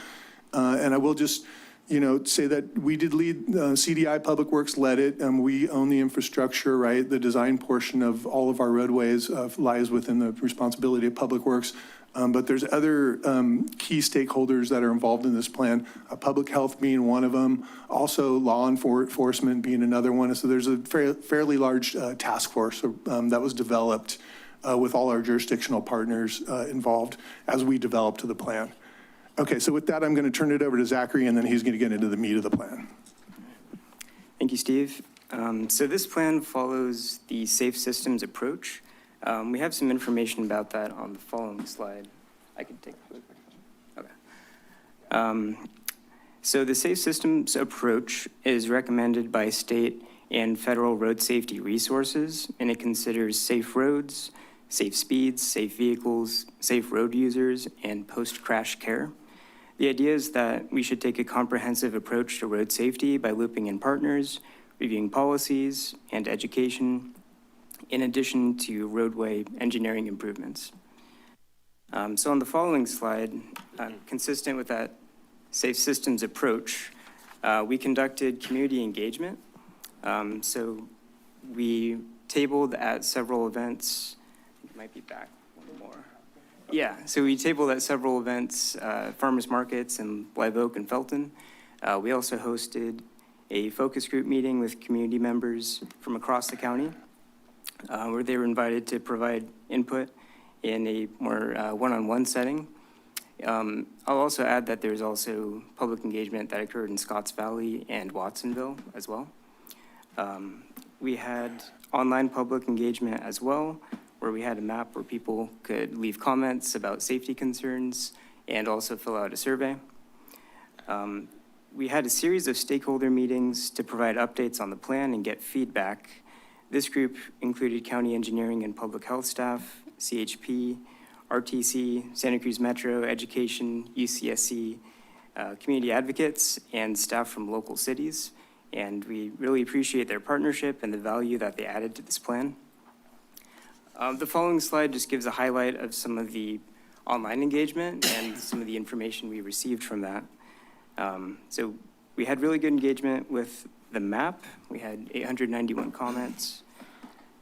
And I will just, you know, say that we did lead, CDI Public Works led it. We own the infrastructure, right? The design portion of all of our roadways lies within the responsibility of Public Works. But there's other key stakeholders that are involved in this plan, public health being one of them, also law enforcement being another one. So there's a fairly large task force that was developed with all our jurisdictional partners involved as we developed the plan. Okay, so with that, I'm going to turn it over to Zachary, and then he's going to get into the meat of the plan. Thank you, Steve. So this plan follows the Safe Systems approach. We have some information about that on the following slide. I can take a quick. Okay. So the Safe Systems approach is recommended by state and federal road safety resources, and it considers safe roads, safe speeds, safe vehicles, safe road users, and post-crash care. The idea is that we should take a comprehensive approach to road safety by looping in partners, reviewing policies, and education, in addition to roadway engineering improvements. So on the following slide, consistent with that safe systems approach, we conducted community engagement. So we tabled at several events, it might be back one more. Yeah, so we tabled at several events, farmers markets in Live Oak and Felton. We also hosted a focus group meeting with community members from across the county, where they were invited to provide input in a more one-on-one setting. I'll also add that there's also public engagement that occurred in Scotts Valley and Watsonville as well. We had online public engagement as well, where we had a map where people could leave comments about safety concerns and also fill out a survey. We had a series of stakeholder meetings to provide updates on the plan and get feedback. This group included county engineering and public health staff, CHP, RTC, Santa Cruz Metro, Education, UCSC, community advocates, and staff from local cities. And we really appreciate their partnership and the value that they added to this plan. The following slide just gives a highlight of some of the online engagement and some of the information we received from that. So we had really good engagement with the map. We had 891 comments.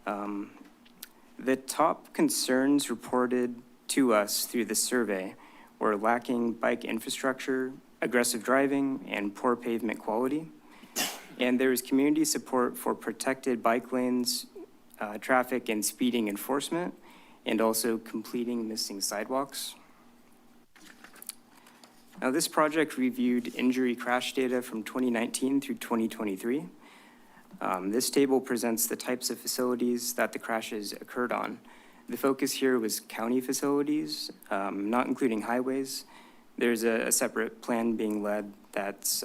The top concerns reported to us through the survey were lacking bike infrastructure, aggressive driving, and poor pavement quality. And there is community support for protected bike lanes, traffic and speeding enforcement, and also completing missing sidewalks. Now, this project reviewed injury crash data from 2019 through 2023. This table presents the types of facilities that the crashes occurred on. The focus here was county facilities, not including highways. There's a separate plan being led that's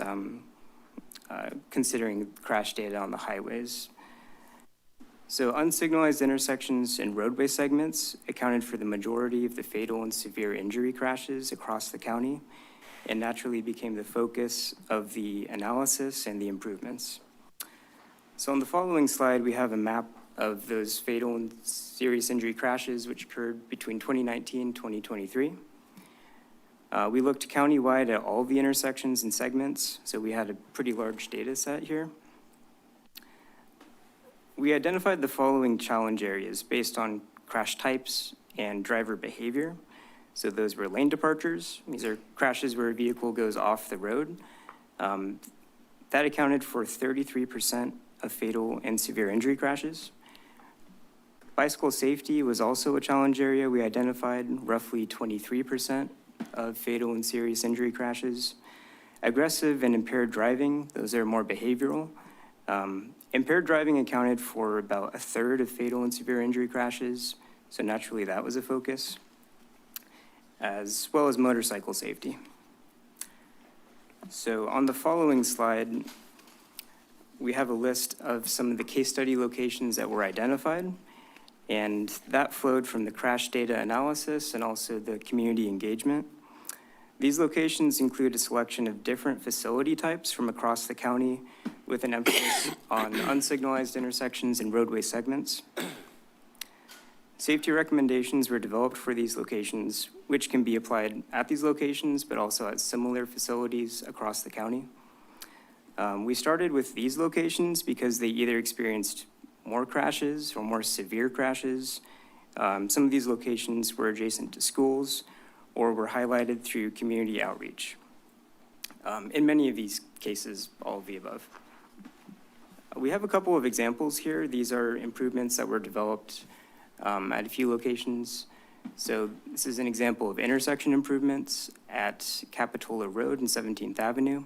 considering crash data on the highways. So unsignalized intersections and roadway segments accounted for the majority of the fatal and severe injury crashes across the county, and naturally became the focus of the analysis and the improvements. So on the following slide, we have a map of those fatal and serious injury crashes which occurred between 2019 and 2023. We looked countywide at all the intersections and segments, so we had a pretty large data set here. We identified the following challenge areas based on crash types and driver behavior. So those were lane departures. These are crashes where a vehicle goes off the road. That accounted for 33% of fatal and severe injury crashes. Bicycle safety was also a challenge area. We identified roughly 23% of fatal and serious injury crashes. Aggressive and impaired driving, those are more behavioral. Impaired driving accounted for about a third of fatal and severe injury crashes, so naturally that was a focus, as well as motorcycle safety. So on the following slide, we have a list of some of the case study locations that were identified, and that flowed from the crash data analysis and also the community engagement. These locations include a selection of different facility types from across the county with an emphasis on unsignalized intersections and roadway segments. Safety recommendations were developed for these locations, which can be applied at these locations, but also at similar facilities across the county. We started with these locations because they either experienced more crashes or more severe crashes. Some of these locations were adjacent to schools or were highlighted through community outreach. In many of these cases, all of the above. We have a couple of examples here. These are improvements that were developed at a few locations. So this is an example of intersection improvements at Capitola Road and 17th Avenue.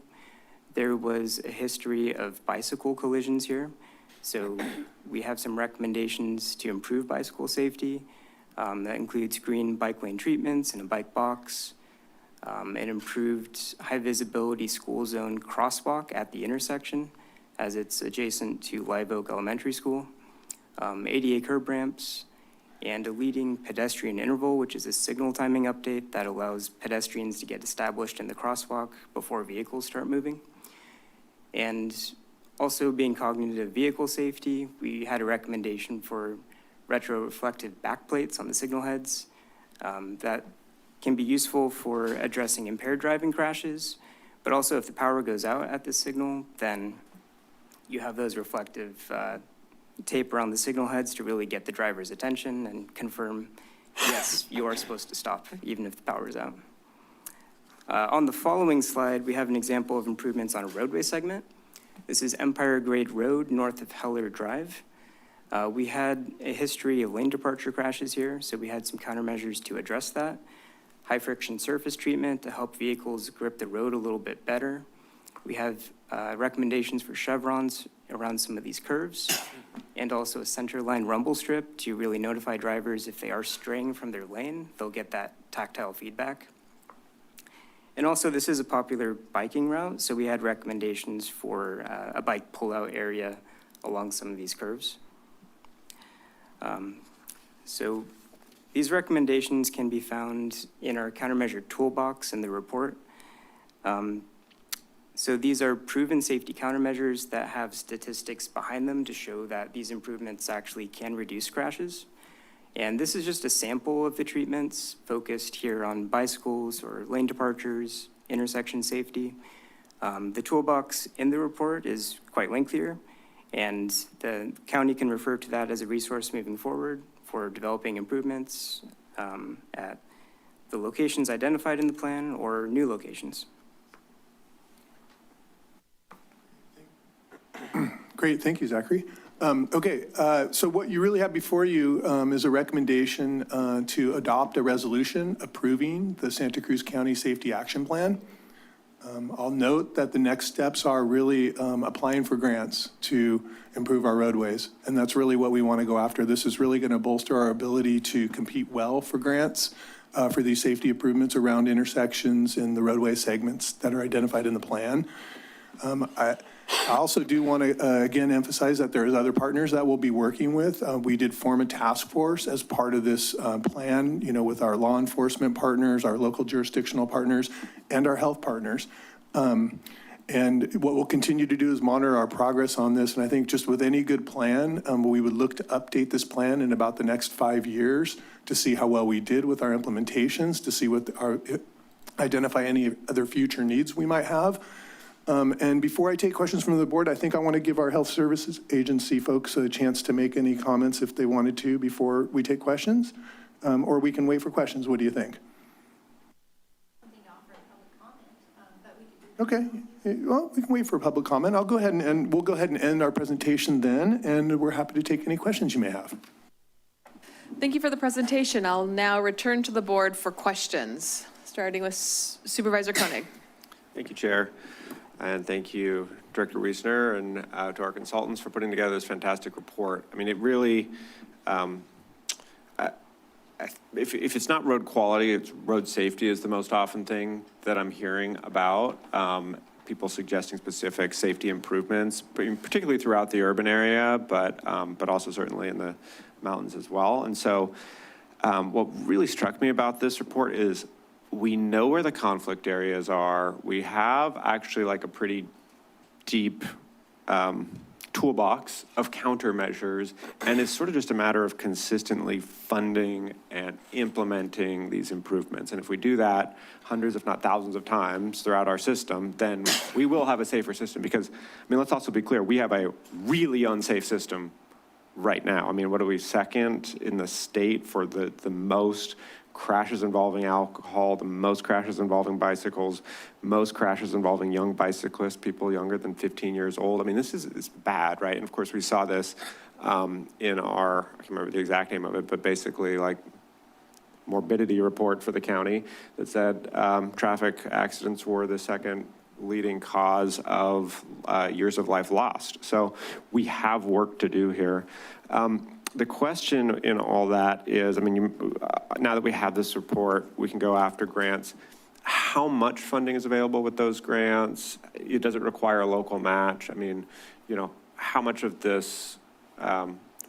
There was a history of bicycle collisions here. So we have some recommendations to improve bicycle safety. That includes green bike lane treatments and a bike box, an improved high visibility school zone crosswalk at the intersection as it's adjacent to Live Oak Elementary School, ADA curb ramps, and a leading pedestrian interval, which is a signal timing update that allows pedestrians to get established in the crosswalk before vehicles start moving. And also being cognizant of vehicle safety, we had a recommendation for retroreflective backplates on the signal heads that can be useful for addressing impaired driving crashes, but also if the power goes out at the signal, then you have those reflective tape around the signal heads to really get the driver's attention and confirm, yes, you are supposed to stop even if the power is out. On the following slide, we have an example of improvements on a roadway segment. This is Empire Grade Road north of Heller Drive. We had a history of lane departure crashes here, so we had some countermeasures to address that. High friction surface treatment to help vehicles grip the road a little bit better. We have recommendations for chevrons around some of these curves, and also a center line rumble strip to really notify drivers if they are straying from their lane, they'll get that tactile feedback. And also, this is a popular biking route, so we had recommendations for a bike pullout area along some of these curves. So these recommendations can be found in our countermeasure toolbox in the report. So these are proven safety countermeasures that have statistics behind them to show that these improvements actually can reduce crashes. And this is just a sample of the treatments focused here on bicycles or lane departures, intersection safety. The toolbox in the report is quite lengthier, and the county can refer to that as a resource moving forward for developing improvements at the locations identified in the plan or new locations. Great, thank you, Zachary. Okay, so what you really have before you is a recommendation to adopt a resolution approving the Santa Cruz County Safety Action Plan. I'll note that the next steps are really applying for grants to improve our roadways, and that's really what we want to go after. This is really going to bolster our ability to compete well for grants for these safety improvements around intersections in the roadway segments that are identified in the plan. I also do want to, again, emphasize that there's other partners that we'll be working with. We did form a task force as part of this plan, you know, with our law enforcement partners, our local jurisdictional partners, and our health partners. And what we'll continue to do is monitor our progress on this. And I think just with any good plan, we would look to update this plan in about the next 5 years to see how well we did with our implementations, to see what identify any other future needs we might have. And before I take questions from the board, I think I want to give our health services agency folks a chance to make any comments if they wanted to before we take questions, or we can wait for questions. What do you think? Okay, well, we can wait for a public comment. I'll go ahead and we'll go ahead and end our presentation then, and we're happy to take any questions you may have. Thank you for the presentation. I'll now return to the board for questions, starting with Supervisor Koenig. Thank you, Chair. And thank you, Director Wiesner, and to our consultants for putting together this fantastic report. I mean, it really, if it's not road quality, it's road safety is the most often thing that I'm hearing about. People suggesting specific safety improvements, particularly throughout the urban area, but also certainly in the mountains as well. And so what really struck me about this report is we know where the conflict areas are. We have actually like a pretty deep toolbox of countermeasures, and it's sort of just a matter of consistently funding and implementing these improvements. And if we do that hundreds, if not thousands of times throughout our system, then we will have a safer system. Because, I mean, let's also be clear, we have a really unsafe system right now. I mean, what are we, second in the state for the most crashes involving alcohol, the most crashes involving bicycles, most crashes involving young bicyclists, people younger than 15 years old. I mean, this is bad, right? And of course, we saw this in our, I can't remember the exact name of it, but basically like morbidity report for the county that said traffic accidents were the second leading cause of years of life lost. So we have work to do here. The question in all that is, I mean, now that we have this report, we can go after grants. How much funding is available with those grants? Does it require a local match? I mean, you know, how much of this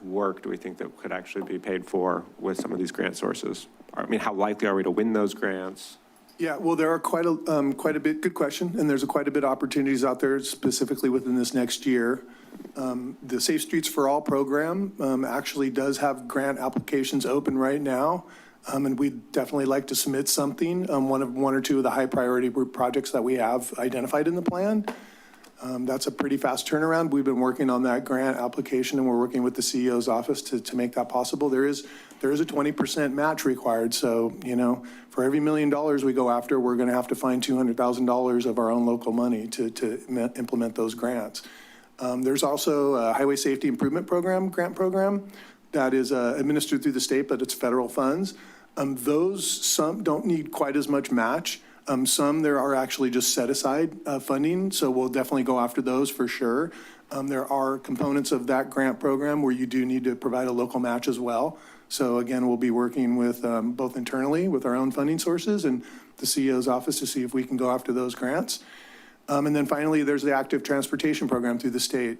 work do we think that could actually be paid for with some of these grant sources? I mean, how likely are we to win those grants? Yeah, well, there are quite a bit, good question, and there's quite a bit of opportunities out there specifically within this next year. The Safe Streets for All program actually does have grant applications open right now, and we'd definitely like to submit something, one or two of the high priority projects that we have identified in the plan. That's a pretty fast turnaround. We've been working on that grant application, and we're working with the CEO's office to make that possible. There is a 20% match required. So, you know, for every $1 million we go after, we're going to have to find $200,000 of our own local money to implement those grants. There's also a Highway Safety Improvement Program, grant program, that is administered through the state, but it's federal funds. Those, some don't need quite as much match. Some there are actually just set aside funding, so we'll definitely go after those for sure. There are components of that grant program where you do need to provide a local match as well. So again, we'll be working with both internally with our own funding sources and the CEO's office to see if we can go after those grants. And then finally, there's the active transportation program through the state,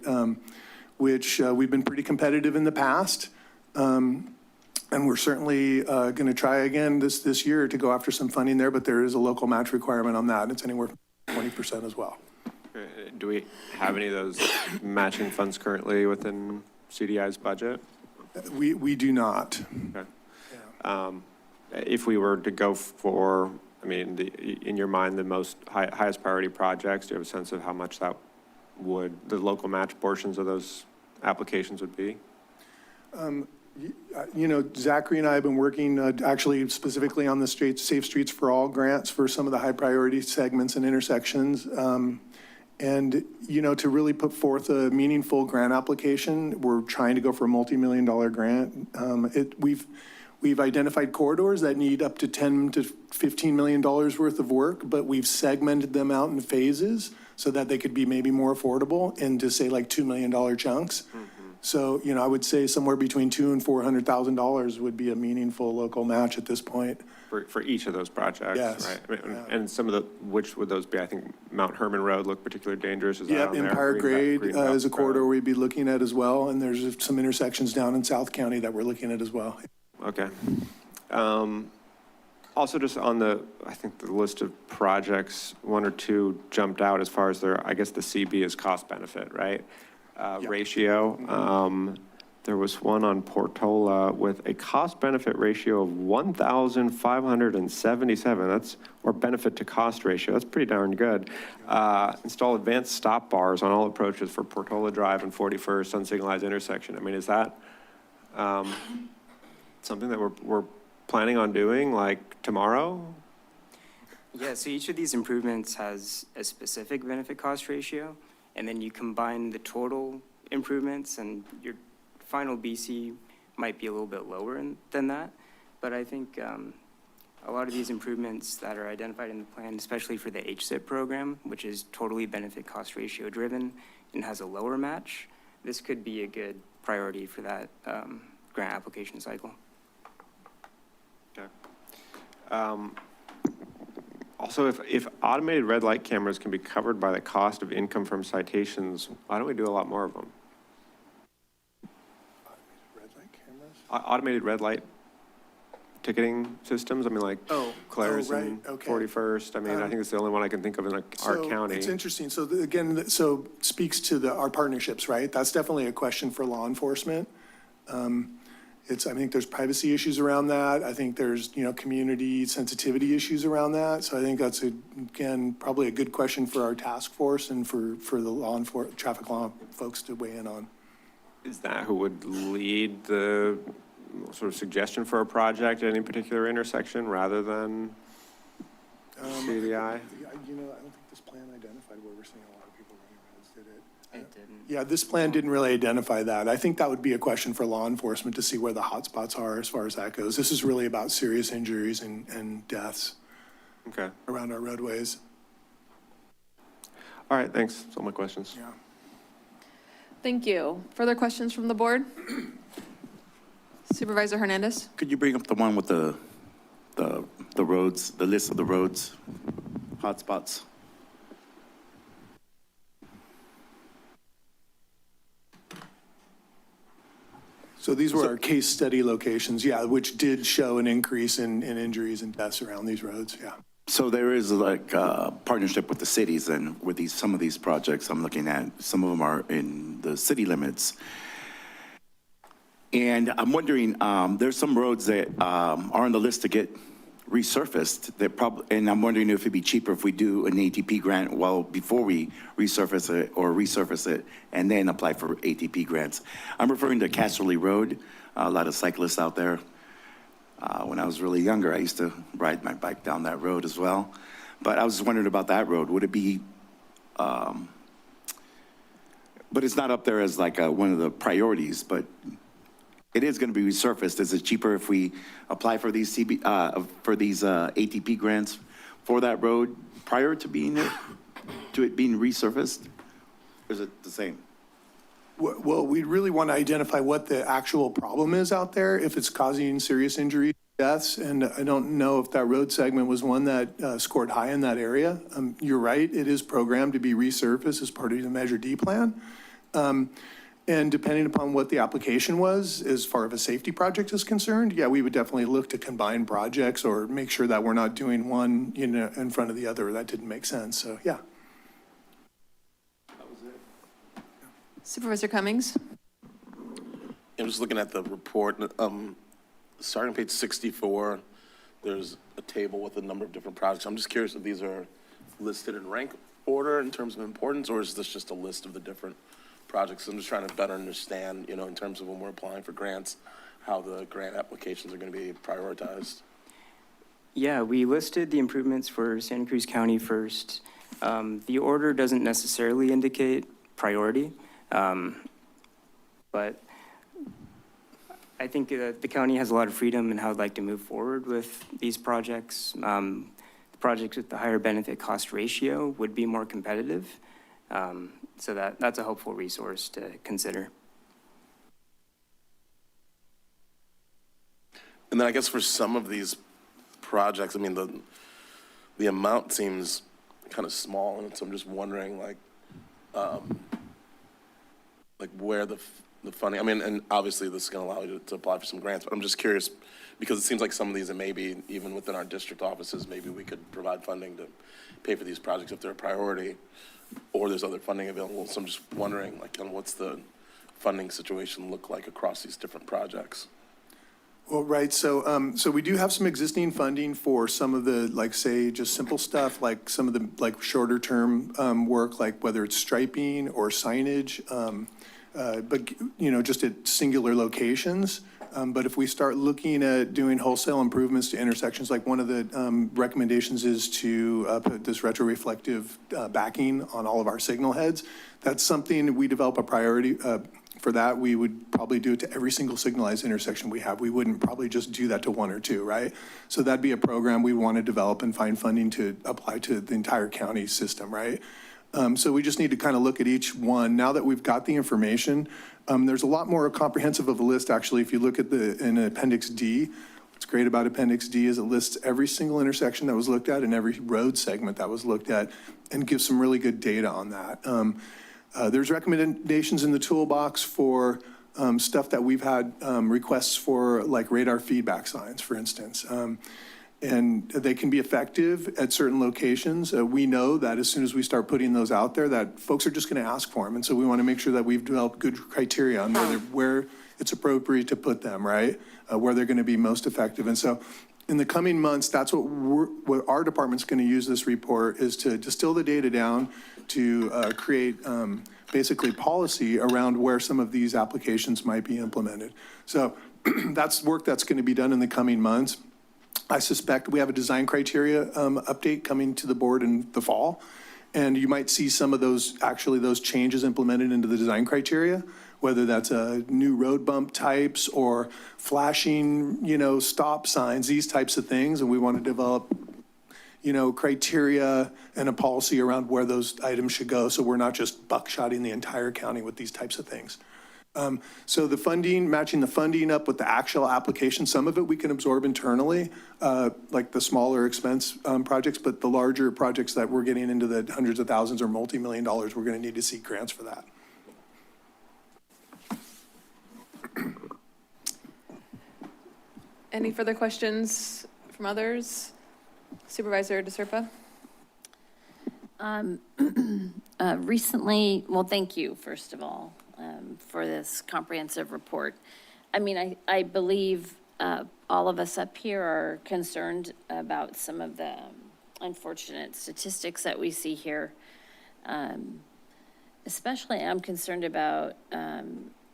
which we've been pretty competitive in the past. And we're certainly going to try again this year to go after some funding there, but there is a local match requirement on that. It's anywhere from 20% as well. Do we have any of those matching funds currently within CDI's budget? We do not. Okay. Yeah. If we were to go for, I mean, in your mind, the most highest priority projects, do you have a sense of how much that would, the local match portions of those applications would be? You know, Zachary and I have been working actually specifically on the Safe Streets for All grants for some of the high priority segments and intersections. And, you know, to really put forth a meaningful grant application, we're trying to go for a multi-million-dollar grant. We've identified corridors that need up to $10 to $15 million worth of work, but we've segmented them out in phases so that they could be maybe more affordable into, say, like $2 million chunks. Mm-hmm. So, you know, I would say somewhere between $200,000 and $400,000 would be a meaningful local match at this point. For each of those projects, yes. Right? I mean, yeah. And some of the, which would those be? I think Mount Herman Road looked particularly dangerous. Is that on there? Empire Grade is a corridor we'd be looking at as well. And there's some intersections down in South County that we're looking at as well. Okay. Also just on the, I think the list of projects, one or two jumped out as far as their, I guess the CB is cost benefit, right? Ratio. Mm-hmm. There was one on Portola with a cost benefit ratio of 1,577. That's, or benefit to cost ratio. That's pretty darn good. Install advanced stop bars on all approaches for Portola Drive and 41st unsignalized intersection. I mean, is that something that we're planning on doing like tomorrow? Yeah, so each of these improvements has a specific benefit cost ratio, and then you combine the total improvements and your final BC might be a little bit lower than that. But I think a lot of these improvements that are identified in the plan, especially for the HSIP program, which is totally benefit cost ratio driven and has a lower match, this could be a good priority for that grant application cycle. Okay. Also, if automated red light cameras can be covered by the cost of income from citations, why don't we do a lot more of them? Automated red light ticketing systems. I mean, like Claire's and 41st. I mean, I think it's the only one I can think of in like our county. It's interesting. So again, speaks to our partnerships, right? That's definitely a question for law enforcement. I think there's privacy issues around that. I think there's, community sensitivity issues around that. So I think that's, again, probably a good question for our task force and for the traffic law folks to weigh in on. Is that who would lead the sort of suggestion for a project at any particular intersection rather than CDI? I don't think this plan identified where we're seeing a lot of people running roads, did it? It didn't. Yeah, this plan didn't really identify that. I think that would be a question for law enforcement to see where the hot spots are as far as that goes. This is really about serious injuries and deaths around our roadways. All right, thanks. That's all my questions. Yeah. Thank you. Further questions from the board? Supervisor Hernandez? Could you bring up the one with the roads, the list of the roads, hotspots? So these were our case study locations, yeah, which did show an increase in injuries and deaths around these roads, yeah. So there is like a partnership with the cities and with some of these projects I'm looking at, some of them are in the city limits. And I'm wondering, there's some roads that are on the list to get resurfaced and I'm wondering if it'd be cheaper if we do an ATP grant before we resurface it and then apply for ATP grants. I'm referring to Casterly Road, a lot of cyclists out there. When I was really younger, I used to ride my bike down that road as well. But I was just wondering about that road. Would it be, but it's not up there as like one of the priorities, but it is going to be resurfaced. Is it cheaper if we apply for these ATP grants for that road prior to it being resurfaced? Or is it the same? Well, we really want to identify what the actual problem is out there, if it's causing serious injuries, deaths, and I don't know if that road segment was one that scored high in that area. You're right, it is programmed to be resurfaced as part of the Measure D plan. And depending upon what the application was, as far as a safety project is concerned, yeah, we would definitely look to combine projects or make sure that we're not doing one, in front of the other. That didn't make sense, so yeah. Supervisor Cummings? I'm just looking at the report. Starting on page 64, there's a table with a number of different projects. I'm just curious if these are listed in rank order in terms of importance, or is this just a list of the different projects? I'm just trying to better understand, in terms of when we're applying for grants, how the grant applications are going to be prioritized. Yeah, we listed the improvements for Santa Cruz County first. The order doesn't necessarily indicate priority. But I think the county has a lot of freedom in how I'd like to move forward with these projects. The projects with the higher benefit cost ratio would be more competitive. So that's a hopeful resource to consider. And then I guess for some of these projects, I mean, the amount seems kind of small, and so I'm just wondering, like where the funding, I mean, and obviously this is going to allow you to apply for some grants, but I'm just curious because it seems like some of these, and maybe even within our district offices, maybe we could provide funding to pay for these projects if they're a priority, or there's other funding available. So I'm just wondering, like, kind of what's the funding situation look like across these different projects? Well, right, so we do have some existing funding for some of the, like, say, just simple stuff, like some of the, like, shorter term work, like whether it's striping or signage, but, just at singular locations. But if we start looking at doing wholesale improvements to intersections, like one of the recommendations is to put this retroreflective backing on all of our signal heads. That's something we develop a priority for that. We would probably do it to every single signalized intersection we have. We wouldn't probably just do that to one or two, right? So that'd be a program we want to develop and find funding to apply to the entire county system, right? So we just need to kind of look at each one. Now that we've got the information, there's a lot more comprehensive of a list, actually. If you look at in Appendix D, what's great about Appendix D is it lists every single intersection that was looked at and every road segment that was looked at and gives some really good data on that. There's recommendations in the toolbox for stuff that we've had requests for, like radar feedback signs, for instance. And they can be effective at certain locations. We know that as soon as we start putting those out there, that folks are just going to ask for them. And so we want to make sure that we've developed good criteria on where it's appropriate to put them, right? Where they're going to be most effective. And so in the coming months, that's what our department's going to use this report is to distill the data down to create basically policy around where some of these applications might be implemented. So that's work that's going to be done in the coming months. I suspect we have a design criteria update coming to the board in the fall, and you might see some of those changes implemented into the design criteria, whether that's new road bump types or flashing, stop signs, these types of things. And we want to develop, criteria and a policy around where those items should go. So we're not just buckshotting the entire county with these types of things. So the funding, matching the funding up with the actual application, some of it we can absorb internally, like the smaller expense projects, but the larger projects that we're getting into the hundreds of thousands or multi-million dollars, we're going to need to seek grants for that. Any further questions from others? Supervisor DeSerpa? Recently, well, thank you, first of all, for this comprehensive report. I mean, I believe all of us up here are concerned about some of the unfortunate statistics that we see here. Especially, I'm concerned about,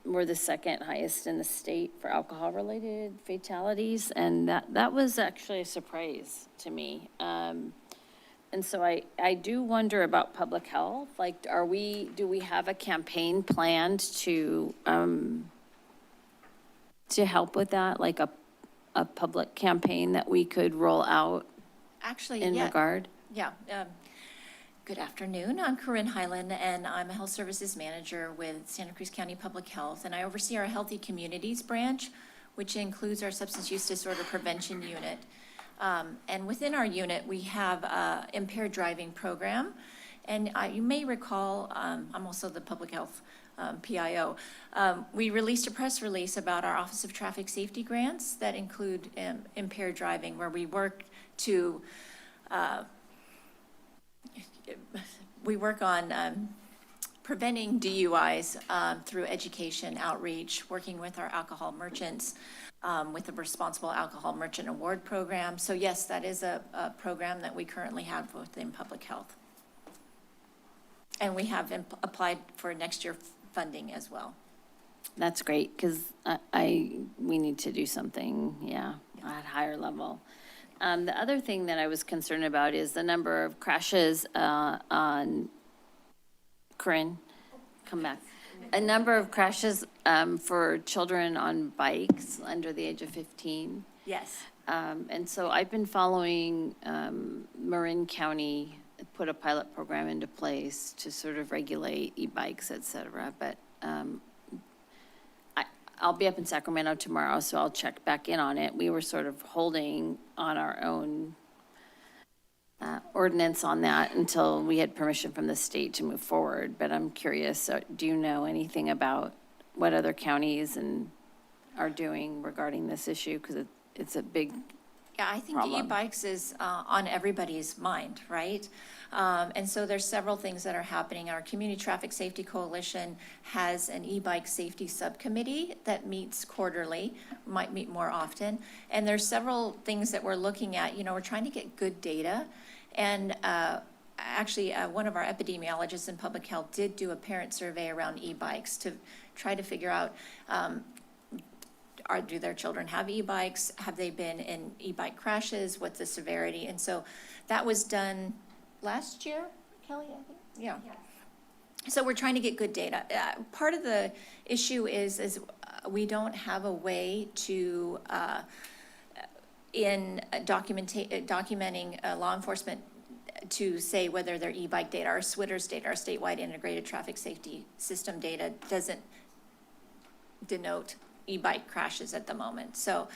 we're the second highest in the state for alcohol-related fatalities, and that was actually a surprise to me. And so I do wonder about public health. Like, do we have a campaign planned to help with that? Like a public campaign that we could roll out Actually, in yeah. regard? Yeah. Good afternoon. I'm Corinne Highland, and I'm a health services manager with Santa Cruz County Public Health, and I oversee our Healthy Communities branch, which includes our substance use disorder prevention unit. And within our unit, we have an impaired driving program. And you may recall, I'm also the public health PIO. We released a press release about our Office of Traffic Safety grants that include impaired driving, where we work to on preventing DUIs through education outreach, working with our alcohol merchants, with the Responsible Alcohol Merchant Award Program. So yes, that is a program that we currently have within public health. And we have applied for next year funding as well. That's great, because we need to do something, yeah, at higher level. The other thing that I was concerned about is the number of crashes on, Corinne, come back. A number of crashes for children on bikes under the age of 15. Yes. And so I've been following Marin County put a pilot program into place to sort of regulate e-bikes, et cetera. But I'll be up in Sacramento tomorrow, so I'll check back in on it. We were sort of holding on our own ordinance on that until we had permission from the state to move forward. But I'm curious, do you know anything about what other counties are doing regarding this issue? Because it's a big Yeah, I think problem. e-bikes is on everybody's mind, right? And so there's several things that are happening. Our Community Traffic Safety Coalition has an e-bike safety subcommittee that meets quarterly, might meet more often. And there's several things that we're looking at. You know, we're trying to get good data. And actually, one of our epidemiologists in public health did do a parent survey around e-bikes to try to figure out, do their children have e-bikes? Have they been in e-bike crashes? What's the severity? And so that was done last year, Kelly, I think? Yeah. So we're trying to get good data. Part of the issue is we don't have a way to, in documenting law enforcement to say whether their e-bike data, our SWITRS data, our statewide integrated traffic safety system data doesn't denote e-bike crashes at the moment. So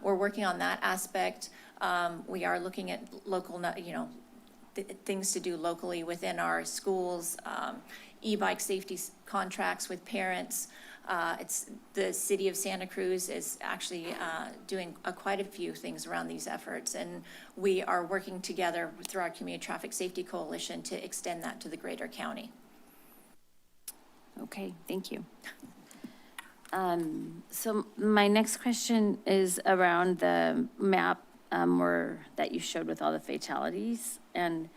we're working on that aspect. We are looking at local, things to do locally within our schools, e-bike safety contracts with parents. It's the city of Santa Cruz is actually doing quite a few things around these efforts, and we are working together through our Community Traffic Safety Coalition to extend that to the greater county. Okay, thank you. So my next question is around the map that you showed with all the fatalities. And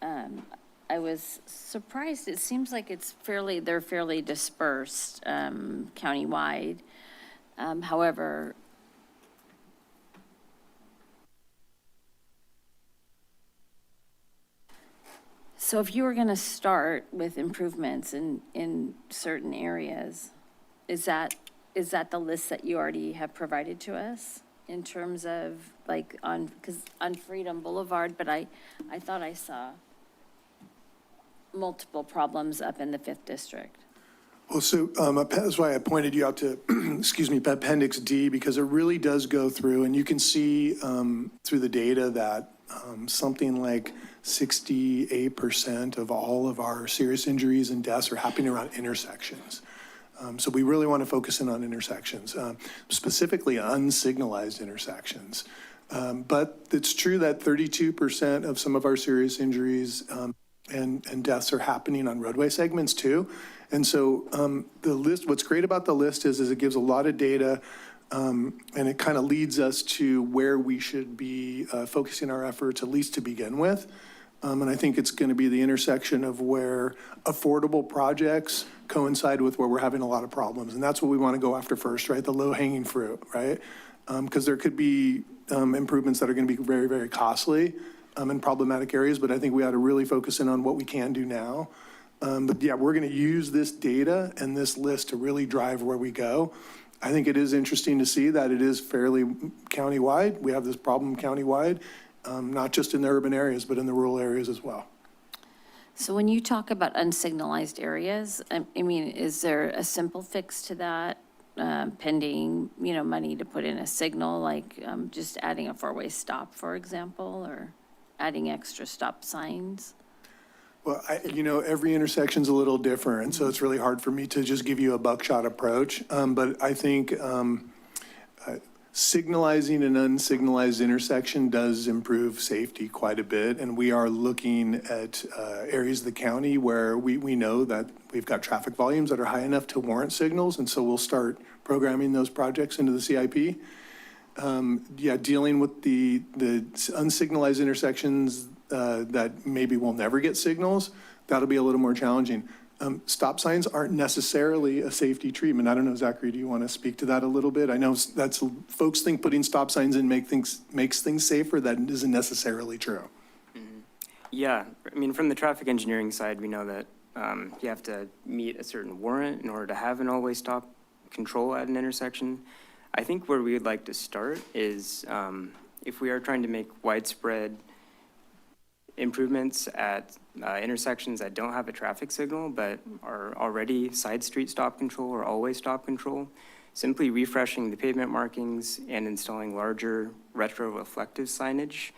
I was surprised. It seems like they're fairly dispersed countywide. However, so if you were going to start with improvements in certain areas, is that the list that you already have provided to us in terms of like on Freedom Boulevard? But I thought I saw multiple problems up in the 5th District. Well, so that's why I pointed you out to, excuse me, Appendix D, because it really does go through, and you can see through the data that something like 68% of all of our serious injuries and deaths are happening around intersections. So we really want to focus in on intersections, specifically unsignalized intersections. But it's true that 32% of some of our serious injuries and deaths are happening on roadway segments too. And so the list, what's great about the list is it gives a lot of data, and it kind of leads us to where we should be focusing our efforts, at least to begin with. And I think it's going to be the intersection of where affordable projects coincide with where we're having a lot of problems. And that's what we want to go after first, right? The low hanging fruit, right? Because there could be improvements that are going to be very, very costly in problematic areas, but I think we ought to really focus in on what we can do now. But yeah, we're going to use this data and this list to really drive where we go. I think it is interesting to see that it is fairly countywide. We have this problem countywide, not just in the urban areas, but in the rural areas as well. So when you talk about unsignalized areas, I mean, is there a simple fix to that, pending, money to put in a signal, like just adding a four-way stop, for example, or adding extra stop signs? Well, every intersection's a little different, and so it's really hard for me to just give you a buckshot approach. But I think signalizing an unsignalized intersection does improve safety quite a bit. And we are looking at areas of the county where we know that we've got traffic volumes that are high enough to warrant signals. And so we'll start programming those projects into the CIP. Dealing with the unsignalized intersections that maybe will never get signals, that'll be a little more challenging. Stop signs aren't necessarily a safety treatment. I don't know, Zachary, do you want to speak to that a little bit? I know that's folks think putting stop signs in makes things safer. That isn't necessarily true. Mm-hmm. Yeah, I mean, from the traffic engineering side, we know that you have to meet a certain warrant in order to have an all-way stop control at an intersection. I think where we would like to start is if we are trying to make widespread improvements at intersections that don't have a traffic signal but are already side street stop control or all-way stop control, simply refreshing the pavement markings and installing larger retroreflective signage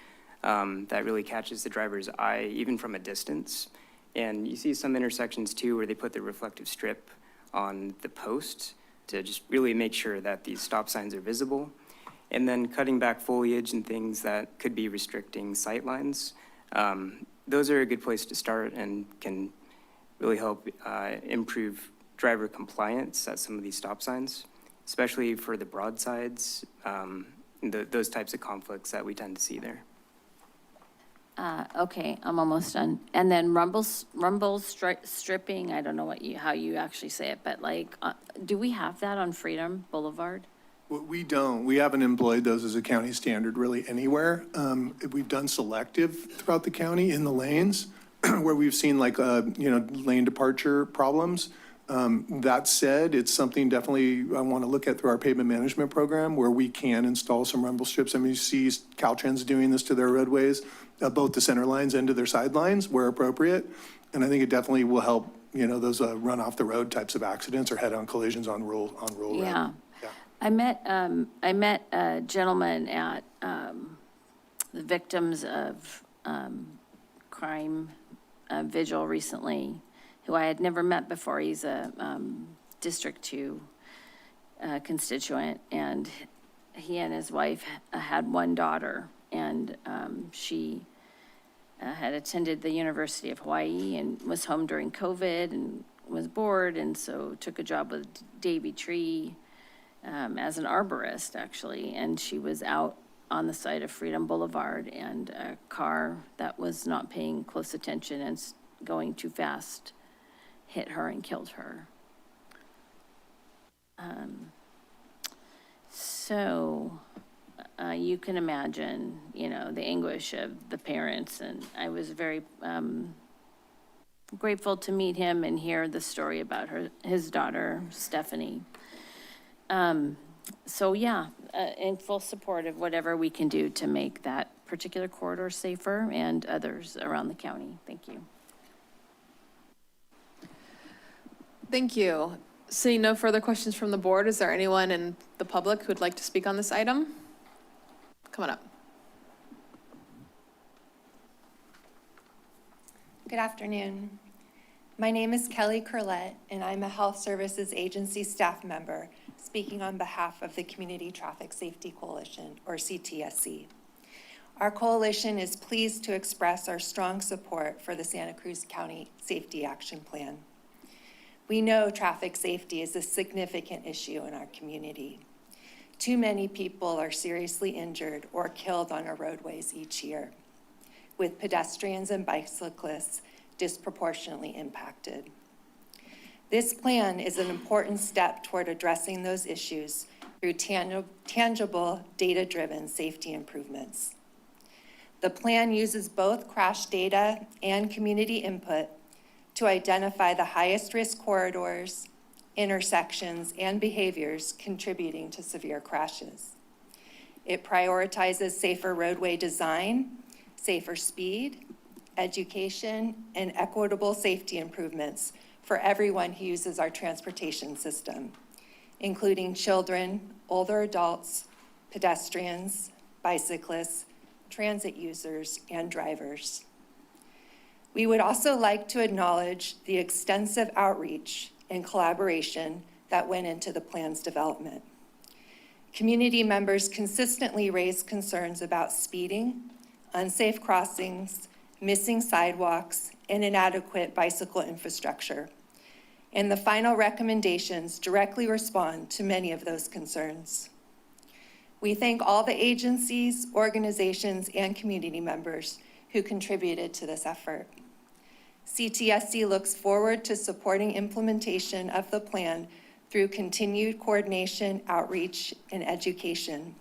that really catches the driver's eye even from a distance. And you see some intersections too where they put the reflective strip on the post to just really make sure that these stop signs are visible. And then cutting back foliage and things that could be restricting sight lines. Those are a good place to start and can really help improve driver compliance at some of these stop signs, especially for the broadsides, those types of conflicts that we tend to see there. Okay, I'm almost done. And then stripping, I don't know how you actually say it, but do we have that on Freedom Boulevard? We don't. We haven't employed those as a county standard really anywhere. We've done selective throughout the county in the lanes where we've seen lane departure problems. That said, it's something definitely I want to look at through our pavement management program where we can install some rumble strips. I mean, you see Caltrans doing this to their roadways, both the center lines and to their sidelines where appropriate. And I think it definitely will help, those run off the road types of accidents or head-on collisions on rural road. Yeah. I met a gentleman at the Victims of Crime Vigil recently, who I had never met before. He's a District 2 constituent, and he and his wife had one daughter, and she had attended the University of Hawaii and was home during COVID and was bored, and so took a job with Davy Tree as an arborist, actually, and she was out on the side of Freedom Boulevard, and a car that was not paying close attention and going too fast hit her and killed her. So you can imagine, the anguish of the parents, and I was very grateful to meet him and hear the story about his daughter, Stephanie. So yeah, in full support of whatever we can do to make that particular corridor safer and others around the county. Thank you. Thank you. Seeing no further questions from the board, is there anyone in the public who would like to speak on this item? Come on up. Good afternoon. My name is Kelly Curlett, and I'm a Health Services Agency staff member speaking on behalf of the Community Traffic Safety Coalition, or CTSC. Our coalition is pleased to express our strong support for the Santa Cruz County Safety Action Plan. We know traffic safety is a significant issue in our community. Too many people are seriously injured or killed on our roadways each year, with pedestrians and bicyclists disproportionately impacted. This plan is an important step toward addressing those issues through tangible, data-driven safety improvements. The plan uses both crash data and community input to identify the highest risk corridors, intersections, and behaviors contributing to severe crashes. It prioritizes safer roadway design, safer speed, education, and equitable safety improvements for everyone who uses our transportation system, including children, older adults, pedestrians, bicyclists, transit users, and drivers. We would also like to acknowledge the extensive outreach and collaboration that went into the plan's development. Community members consistently raised concerns about speeding, unsafe crossings, missing sidewalks, and inadequate bicycle infrastructure. And the final recommendations directly respond to many of those concerns. We thank all the agencies, organizations, and community members who contributed to this effort. CTSC looks forward to supporting implementation of the plan through continued coordination, outreach, and education.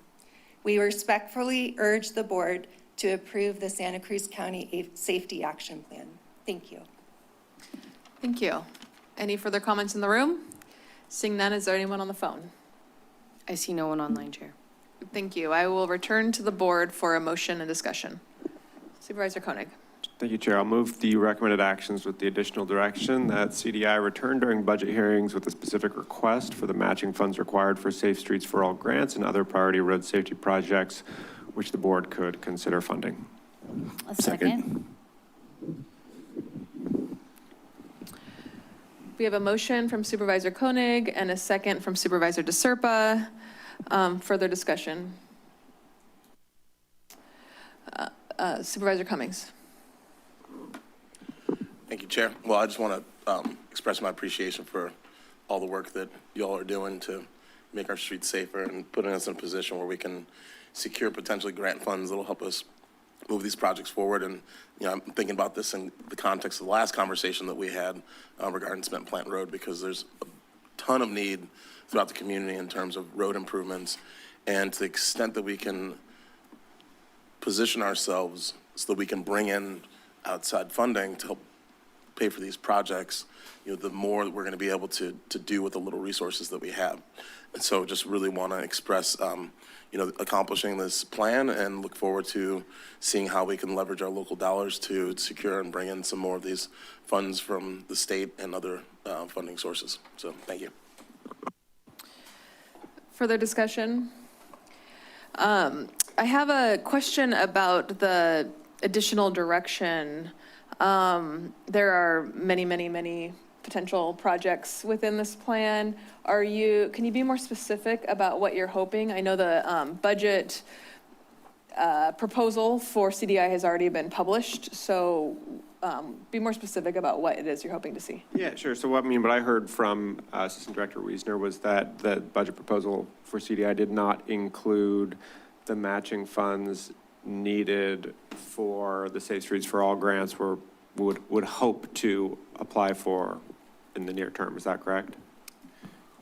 We respectfully urge the board to approve the Santa Cruz County Safety Action Plan. Thank you. Thank you. Any further comments in the room? Seeing none, is there anyone on the phone? I see no one online, Chair. Thank you. I will return to the board for a motion and discussion. Supervisor Koenig. Thank you, Chair. I'll move the recommended actions with the additional direction that CDI return during budget hearings with a specific request for the matching funds required for Safe Streets for All grants and other priority road safety projects, which the board could consider funding. A second. We have a motion from Supervisor Koenig and a second from Supervisor DeSerpa. Further discussion. Supervisor Cummings. Thank you, Chair. Well, I just want to express my appreciation for all the work that y'all are doing to make our streets safer and putting us in a position where we can secure potentially grant funds that will help us move these projects forward. And, you know, I'm thinking about this in the context of the last conversation that we had regarding Cement Plant Road, because there's a ton of need throughout the community in terms of road improvements. And to the extent that we can position ourselves so that we can bring in outside funding to help pay for these projects, you know, the more that we're going to be able to do with the little resources that we have. And so just really want to express, you know, accomplishing this plan and look forward to seeing how we can leverage our local dollars to secure and bring in some more of these funds from the state and other funding sources. So thank you. Further discussion? I have a question about the additional direction. There are many potential projects within this plan. Can you be more specific about what you're hoping? I know the budget proposal for CDI has already been published, so be more specific about what it is you're hoping to see. Yeah, sure. So what I heard from Assistant Director Wiesner was that the budget proposal for CDI did not include the matching funds needed for the Safe Streets for All grants would hope to apply for in the near term. Is that correct?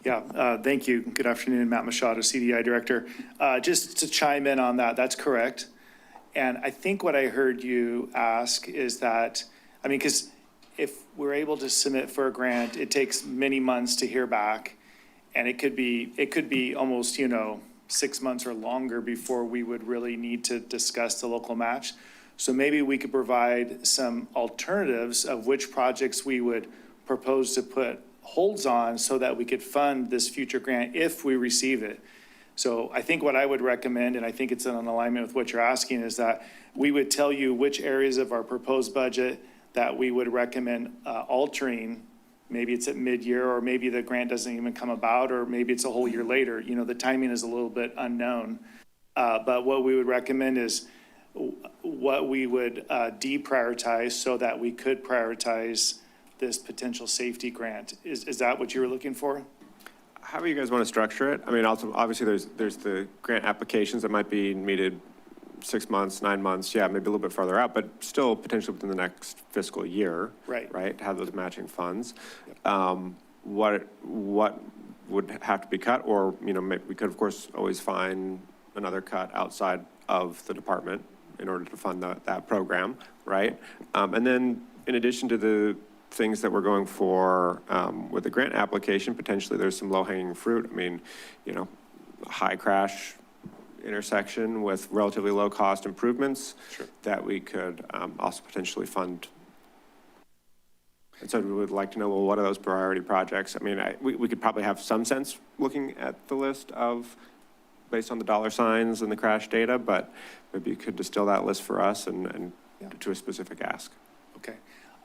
Yeah, thank you. Good afternoon, Matt Machado, CDI Director. Just to chime in on that, that's correct. And I think what I heard you ask is that, I mean, because if we're able to submit for a grant, it takes many months to hear back. And it could be almost, 6 months or longer before we would really need to discuss the local match. So maybe we could provide some alternatives of which projects we would propose to put holds on so that we could fund this future grant if we receive it. So I think what I would recommend, and I think it's in alignment with what you're asking, is that we would tell you which areas of our proposed budget that we would recommend altering. Maybe it's at mid-year, or maybe the grant doesn't even come about, or maybe it's a whole year later. You know, the timing is a little bit unknown. But what we would recommend is what we would deprioritize so that we could prioritize this potential safety grant. Is that what you were looking for? However you guys want to structure it. I mean, also, obviously, there's the grant applications that might be needed 6 months, 9 months, yeah, maybe a little bit farther out, but still potentially within the next fiscal year. Right, to have those matching funds. What would have to be cut, or, you know, maybe we could, of course, always find another cut outside of the department in order to fund that program, right? And then in addition to the things that we're going for with the grant application, potentially there's some low-hanging fruit. I mean, you know, high crash intersection with relatively low-cost improvements that we could also potentially fund. And so we would like to know, well, what are those priority projects? I mean, we could probably have some sense looking at the list of, based on the dollar signs and the crash data, but maybe you could distill that list for us and to a specific ask. Okay.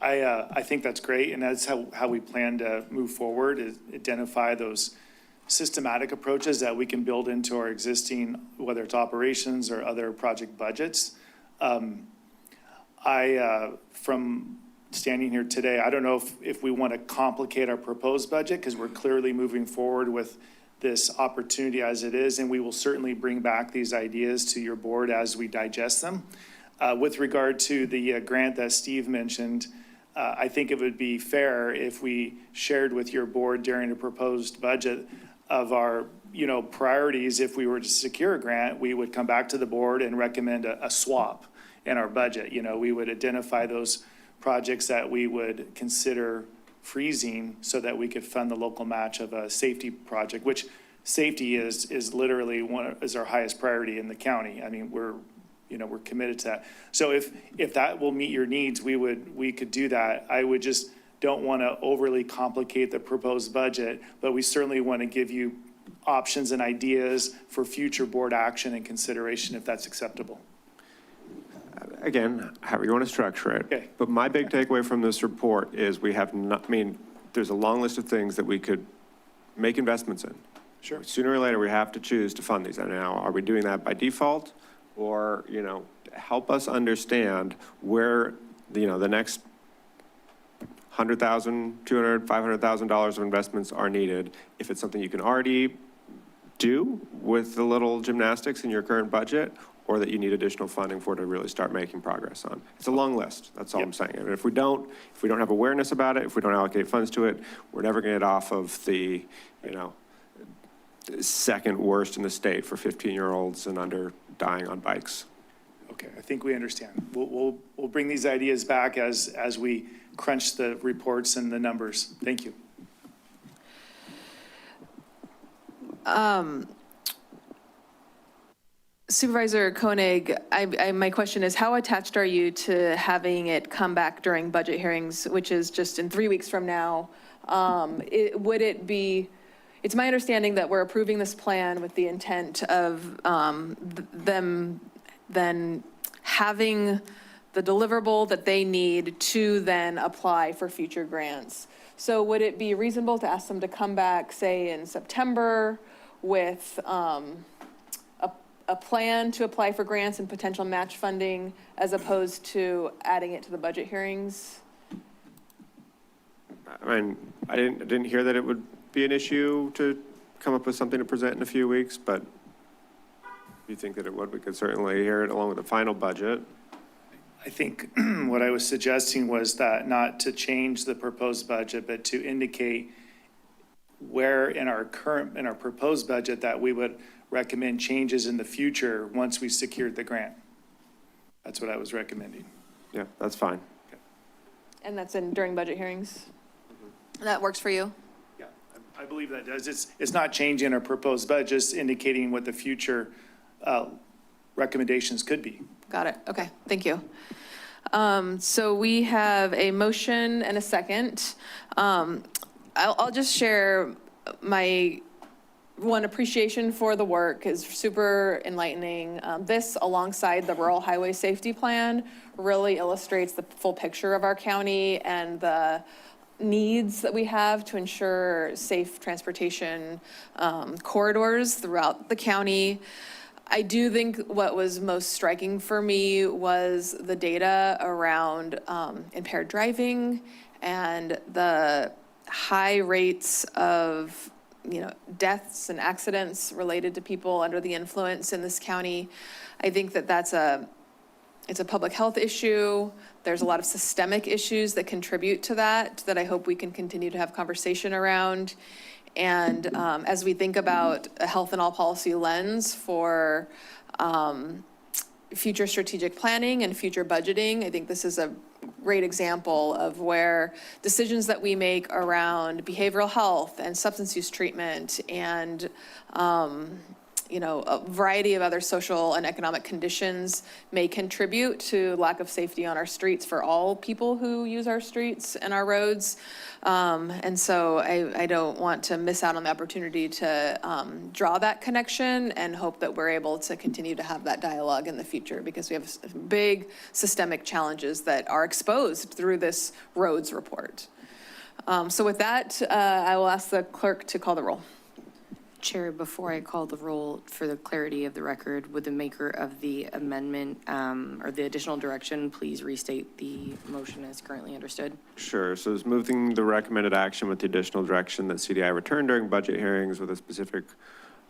I think that's great, and that's how we plan to move forward, is identify those systematic approaches that we can build into our existing, whether it's operations or other project budgets. From standing here today, I don't know if we want to complicate our proposed budget, because we're clearly moving forward with this opportunity as it is, and we will certainly bring back these ideas to your board as we digest them. With regard to the grant that Steve mentioned, I think it would be fair if we shared with your board during a proposed budget of our, you know, priorities. If we were to secure a grant, we would come back to the board and recommend a swap in our budget. You know, we would identify those projects that we would consider freezing so that we could fund the local match of a safety project, which safety is literally is our highest priority in the county. I mean, we're committed to that. So if that will meet your needs, we could do that. I would just don't want to overly complicate the proposed budget, but we certainly want to give you options and ideas for future board action and consideration, if that's acceptable. Again, however you want to structure it. Okay. But my big takeaway from this report is we have not, I mean, there's a long list of things that we could make investments in. Sure. Sooner or later, we have to choose to fund these. And now, are we doing that by default? Or, you know, help us understand where, you know, the next $100,000, $200,000, $500,000 of investments are needed. If it's something you can already do with the little gymnastics in your current budget, or that you need additional funding for to really start making progress on. It's a long list, that's all I'm saying. I mean, if we don't have awareness about it, if we don't allocate funds to it, we're never gonna get off of the, you know, second worst in the state for 15-year-olds and under dying on bikes. Okay, I think we understand. We'll bring these ideas back as we crunch the reports and the numbers. Thank you. Supervisor Koenig, my question is, how attached are you to having it come back during budget hearings, which is just in 3 weeks from now? Would it be, it's my understanding that we're approving this plan with the intent of them then having the deliverable that they need to then apply for future grants. So would it be reasonable to ask them to come back, say, in September with a plan to apply for grants and potential match funding, as opposed to adding it to the budget hearings? I mean, I didn't hear that it would be an issue to come up with something to present in a few weeks, but if you think that it would, we could certainly hear it along with the final budget. I think what I was suggesting was that not to change the proposed budget, but to indicate where in our proposed budget that we would recommend changes in the future once we secured the grant. That's what I was recommending. Yeah, that's fine. Okay. And that's during budget hearings? That works for you? Yeah, I believe that does. It's not changing our proposed budget, just indicating what the future recommendations could be. Got it. Okay, thank you. So we have a motion and a second. I'll just share my one, appreciation for the work is super enlightening. This, alongside the Rural Highway Safety Plan, really illustrates the full picture of our county and the needs that we have to ensure safe transportation corridors throughout the county. I do think what was most striking for me was the data around impaired driving and the high rates of deaths and accidents related to people under the influence in this county. I think that it's a public health issue. There's a lot of systemic issues that contribute to that I hope we can continue to have conversation around. And as we think about a health and all policy lens for future strategic planning and future budgeting, I think this is a great example of where decisions that we make around behavioral health and substance use treatment and a variety of other social and economic conditions may contribute to lack of safety on our streets for all people who use our streets and our roads. And so I don't want to miss out on the opportunity to draw that connection and hope that we're able to continue to have that dialogue in the future, because we have big systemic challenges that are exposed through this roads report. So with that, I will ask the clerk to call the roll. Chair, before I call the roll, for the clarity of the record, would the maker of the amendment or the additional direction please restate the motion as currently understood? Sure. So it's moving the recommended action with the additional direction that CDI return during budget hearings with a specific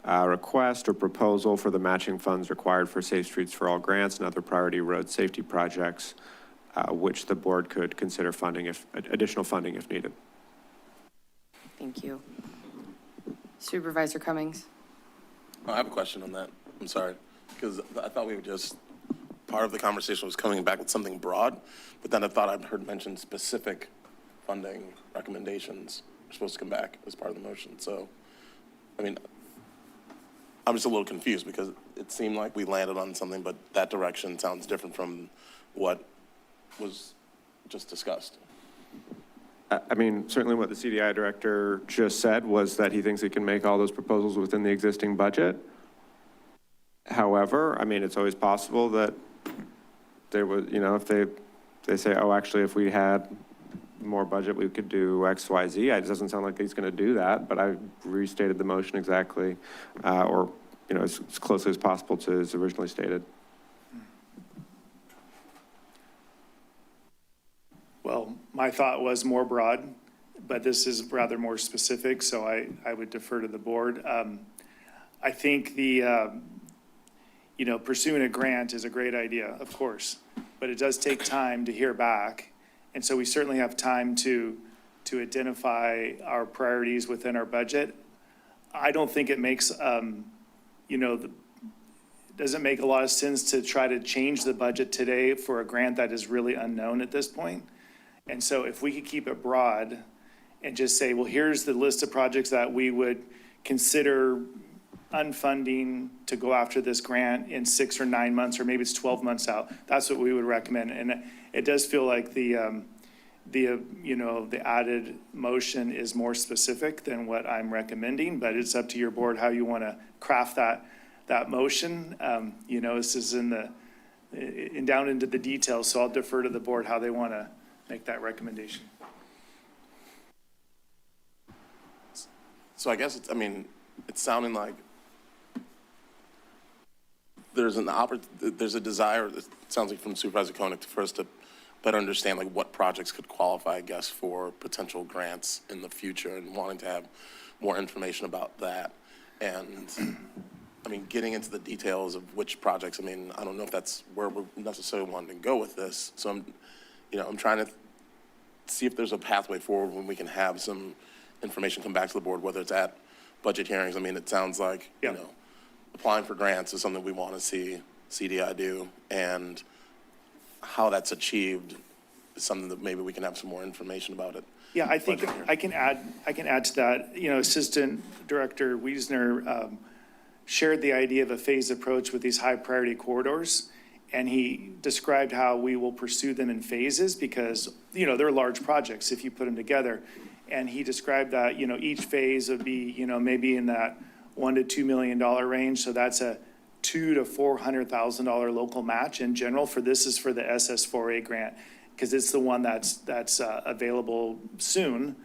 request or proposal for the matching funds required for Safe Streets for All grants and other priority road safety projects, which the board could consider funding additional funding if needed. Thank you. Supervisor Cummings. I have a question on that. I'm sorry, because I thought we were just, part of the conversation was coming back with something broad, but then I thought I'd heard mentioned specific funding recommendations are supposed to come back as part of the motion. So, I mean, I'm just a little confused because it seemed like we landed on something, but that direction sounds different from what was just discussed. I mean, certainly what the CDI director just said was that he thinks he can make all those proposals within the existing budget. However, I mean, it's always possible that there was, if they say, oh, actually, if we had more budget, we could do X, Y, Z. It doesn't sound like he's going to do that, but I restated the motion exactly, or, as closely as possible to as originally stated. Well, my thought was more broad, but this is rather more specific, so I would defer to the board. I think pursuing a grant is a great idea, of course, but it does take time to hear back. And so we certainly have time to identify our priorities within our budget. I don't think it makes, doesn't make a lot of sense to try to change the budget today for a grant that is really unknown at this point. And so if we could keep it broad and just say, well, here's the list of projects that we would consider unfunding to go after this grant in 6 or 9 months, or maybe it's 12 months out. That's what we would recommend. And it does feel like the added motion is more specific than what I'm recommending, but it's up to your board how you want to craft that motion. This is down into the details, so I'll defer to the board how they want to make that recommendation. So I guess it's sounding like there's a desire, it sounds like from Supervisor Koenig, for us to better understand what projects could qualify, I guess, for potential grants in the future, and wanting to have more information about that. And getting into the details of which projects, I don't know if that's where we're necessarily wanting to go with this. So I'm trying to see if there's a pathway forward when we can have some information come back to the board, whether it's at budget hearings. It sounds like, applying for grants is something we want to see CDI do, and how that's achieved is something that maybe we can have some more information about it. Yeah, I think I can add to that. Assistant Director Wiesner shared the idea of a phased approach with these high priority corridors. And he described how we will pursue them in phases because, they're large projects if you put them together. And he described that, each phase would be, maybe in that $1 to $2 million range. So that's a $200,000 to $400,000 local match in general for this is for the SS4A grant, because it's the one that's available soon.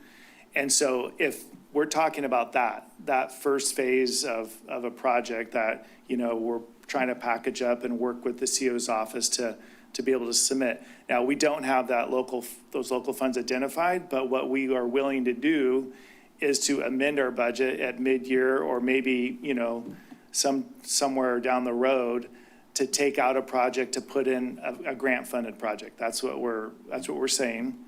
And so if we're talking about that first phase of a project that, you know, we're trying to package up and work with the CO's office to be able to submit. Now, we don't have those local funds identified, but what we are willing to do is to amend our budget at mid-year or maybe, you know, somewhere down the road to take out a project to put in a grant-funded project. That's what we're saying.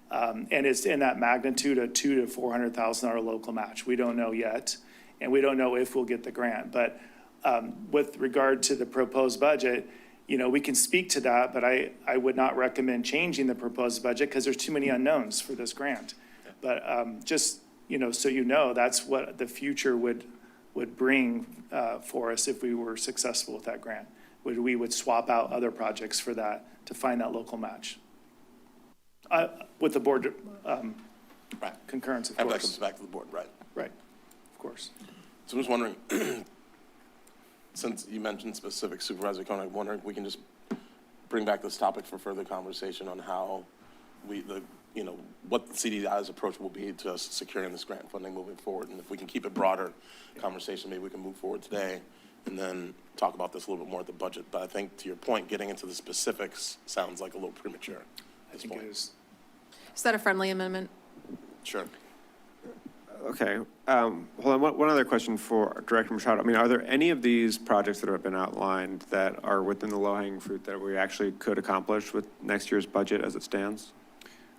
And it's in that magnitude of $200,000 to $400,000 local match. We don't know yet, and we don't know if we'll get the grant. But with regard to the proposed budget, you know, we can speak to that, but I would not recommend changing the proposed budget because there's too many unknowns for this grant. But just, you know, so you know, that's what the future would bring for us if we were successful with that grant. We would swap out other projects for that to find that local match. With the board concurrence, of course. And that comes back to the board, right? Right, of course. So I'm just wondering, since you mentioned specific, Supervisor Cohen, I'm wondering if we can just bring back this topic for further conversation on how what the CDI's approach will be to us securing this grant funding moving forward. And if we can keep it broader conversation, maybe we can move forward today and then talk about this a little bit more at the budget. But I think to your point, getting into the specifics sounds like a little premature at this point. It is. Is that a friendly amendment? Sure. Okay, hold on, one other question for Director Machado. I mean, are there any of these projects that have been outlined that are within the low-hanging fruit that we actually could accomplish with next year's budget as it stands?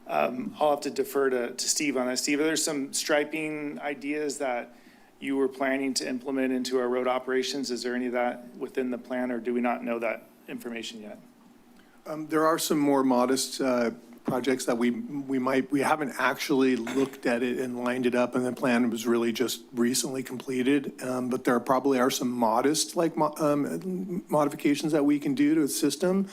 I'll have to defer to Steve on that. Steve, are there some striping ideas that you were planning to implement into our road operations? Is there any of that within the plan, or do we not know that information yet? There are some more modest projects that we haven't actually looked at it and lined it up, and the plan was really just recently completed. But there probably are some modest modifications that we can do to the system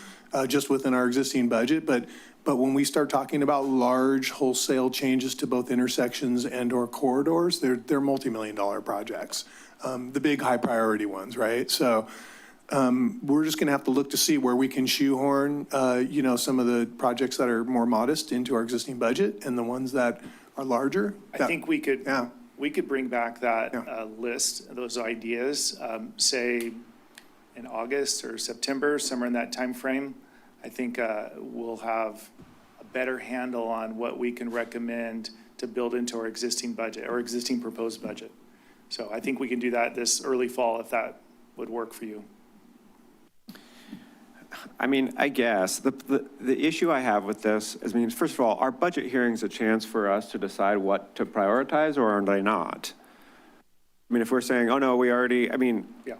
just within our existing budget. But when we start talking about large wholesale changes to both intersections and or corridors, they're multi-million-dollar projects, the big high priority ones, right? So we're just going to have to look to see where we can shoehorn, some of the projects that are more modest into our existing budget, and the ones that are larger. I think we could bring back that list, those ideas, say in August or September, somewhere in that time frame. I think we'll have a better handle on what we can recommend to build into our existing budget or existing proposed budget. So I think we can do that this early fall if that would work for you. I mean, I guess the issue I have with this is, first of all, our budget hearing's a chance for us to decide what to prioritize, or are they not? If we're saying, oh no,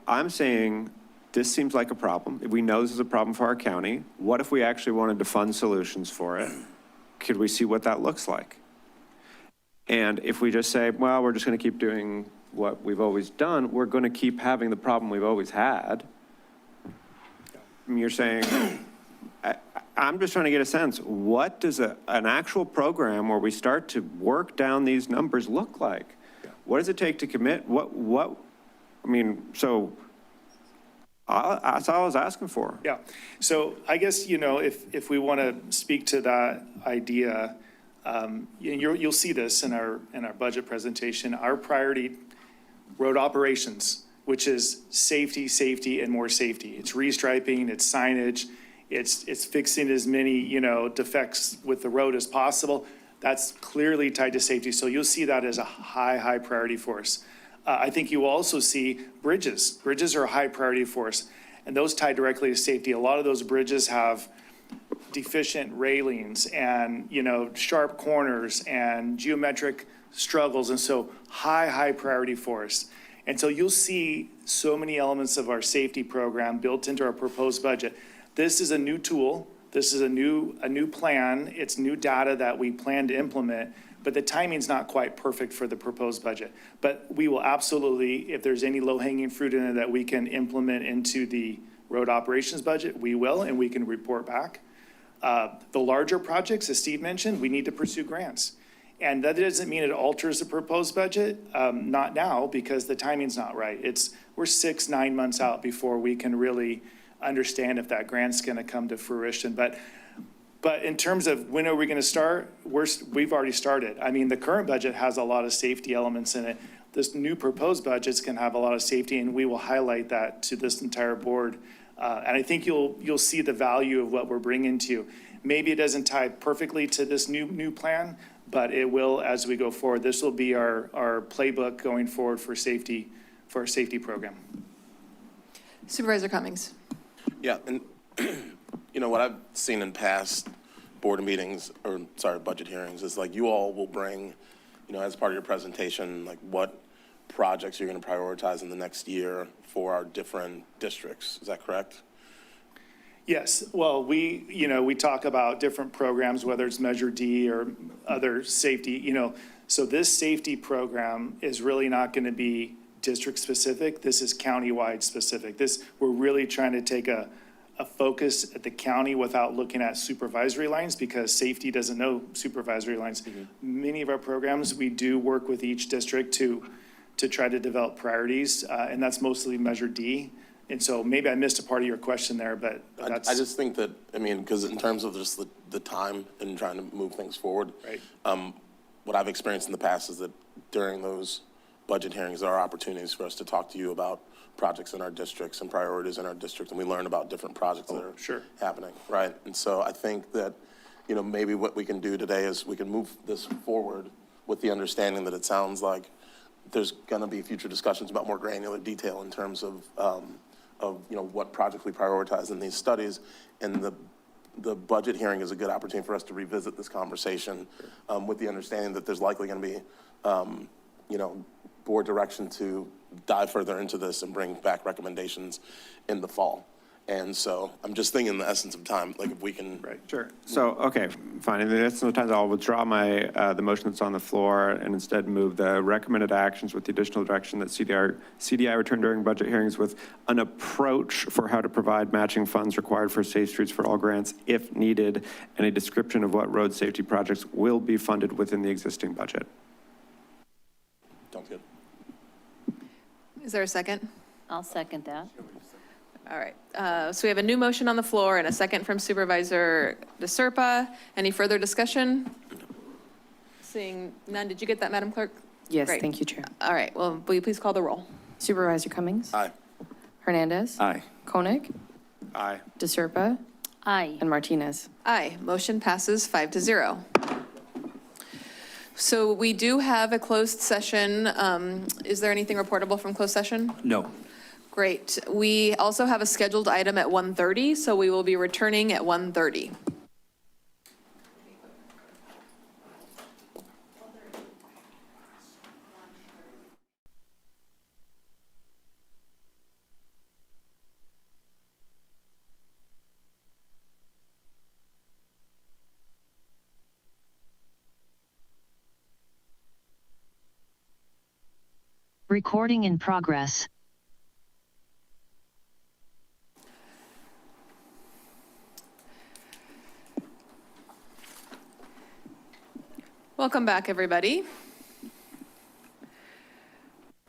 I'm saying this seems like a problem. We know this is a problem for our county. What if we actually wanted to fund solutions for it? Could we see what that looks like? And if we just say, well, we're just going to keep doing what we've always done, we're going to keep having the problem we've always had. You're saying, I'm just trying to get a sense, what does an actual program where we start to work down these numbers look like? Yeah. What does it take to commit? So that's all I was asking for. Yeah. So I guess, if we want to speak to that idea, you'll see this in our budget presentation. Our priority, road operations, which is safety, and more safety. It's restriping, it's signage, it's fixing as many, defects with the road as possible. That's clearly tied to safety. So you'll see that as a high priority for us. I think you also see bridges. Bridges are a high priority for us, and those tie directly to safety. A lot of those bridges have deficient railings and, sharp corners and geometric struggles, and so high priority for us. And so you'll see so many elements of our safety program built into our proposed budget. This is a new tool. This is a new plan. It's new data that we plan to implement, but the timing's not quite perfect for the proposed budget. But we will absolutely, if there's any low-hanging fruit in it that we can implement into the road operations budget, we will, and we can report back. The larger projects, as Steve mentioned, we need to pursue grants. And that doesn't mean it alters the proposed budget, not now, because the timing's not right. We're 6-9 months out before we can really understand if that grant's gonna come to fruition. But in terms of when are we gonna start, we've already started. I mean, the current budget has a lot of safety elements in it. This new proposed budget's gonna have a lot of safety, and we will highlight that to this entire board. And I think you'll see the value of what we're bringing to you. Maybe it doesn't tie perfectly to this new plan, but it will as we go forward. This will be our playbook going forward for our safety program. Supervisor Cummings. Yeah, and what I've seen in past board meetings, budget hearings, is like you all will bring, as part of your presentation, like what projects you're going to prioritize in the next year for our different districts. Is that correct? Yes, well, we talk about different programs, whether it's Measure D or other safety, so this safety program is really not going to be district specific. This is countywide specific. We're really trying to take a focus at the county without looking at supervisory lines, because safety doesn't know supervisory lines. Many of our programs, we do work with each district to try to develop priorities, and that's mostly Measure D. And so maybe I missed a part of your question there, but that's. I just think that, because in terms of just the time and trying to move things forward. Right. What I've experienced in the past is that during those budget hearings, there are opportunities for us to talk to you about projects in our districts and priorities in our district, and we learn about different projects that are happening, right? And so I think that, maybe what we can do today is we can move this forward with the understanding that it sounds like there's going to be future discussions about more granular detail in terms of what projects we prioritize in these studies, and the budget hearing is a good opportunity for us to revisit this conversation with the understanding that there's likely going to be, board direction to dive further into this and bring back recommendations in the fall. And so I'm just thinking in the essence of time, like if we can. Right, sure. So, okay, fine. In the essence of time, I'll withdraw the motion that's on the floor and instead move the recommended actions with the additional direction that CDI return during budget hearings with an approach for how to provide matching funds required for Safe Streets for All grants if needed, and a description of what road safety projects will be funded within the existing budget. Sounds good. Is there a second? I'll second that. All right, so we have a new motion on the floor and a second from Supervisor DeSerpa. Any further discussion? Seeing none, did you get that, Madam Clerk? Yes, Great. thank you, Chair. All right, well, will you please call the roll? Supervisor Cummings? Aye. Hernandez? Aye. Koenig? Aye. DeSerpa? Aye. And Martinez? Aye, motion passes 5-0. So we do have a closed session. Is there anything reportable from closed session? No. Great. We also have a scheduled item at 1:30, so we will be returning at 1:30. Recording in progress. Welcome back, everybody.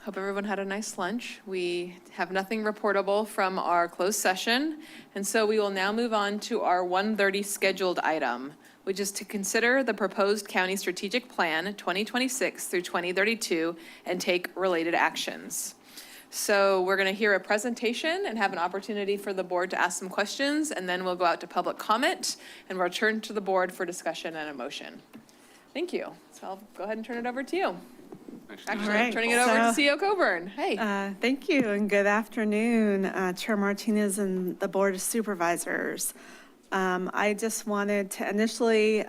Hope everyone had a nice lunch. We have nothing reportable from our closed session, and so we will now move on to our 1:30 scheduled item, which is to consider the proposed county strategic plan 2026 through 2032 and take related actions. So we're going to hear a presentation and have an opportunity for the board to ask some questions, and then we'll go out to public comment and return to the board for discussion and a motion. Thank you. So I'll go ahead and turn it over to you. Actually, right, turning it over to CEO Coburn. Hey. Thank you and good afternoon, Chair Martinez and the Board of Supervisors. I just wanted to initially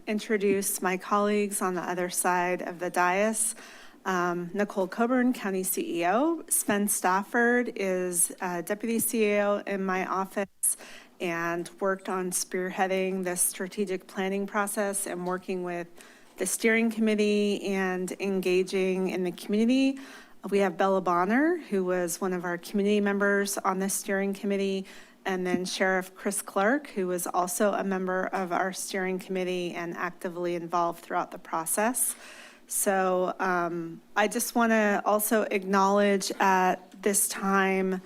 introduce my colleagues on the other side of the dais. Nicole Coburn, County CEO. Sven Stafford is Deputy CEO in my office and worked on spearheading the strategic planning process and working with the steering committee and engaging in the community. We have Bella Bonner, who was one of our community members on the steering committee and then Sheriff Chris Clark, who was also a member of our steering committee and actively involved throughout the process. So I just want to also acknowledge at this time,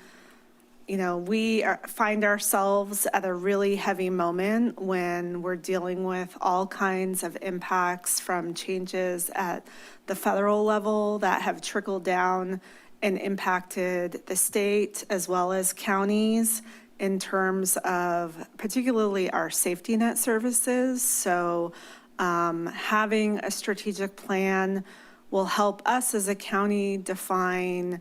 we find ourselves at a really heavy moment when we're dealing with all kinds of impacts from changes at the federal level that have trickled down and impacted the state as well as counties in terms of particularly our safety net services. So having a strategic plan will help us as a county define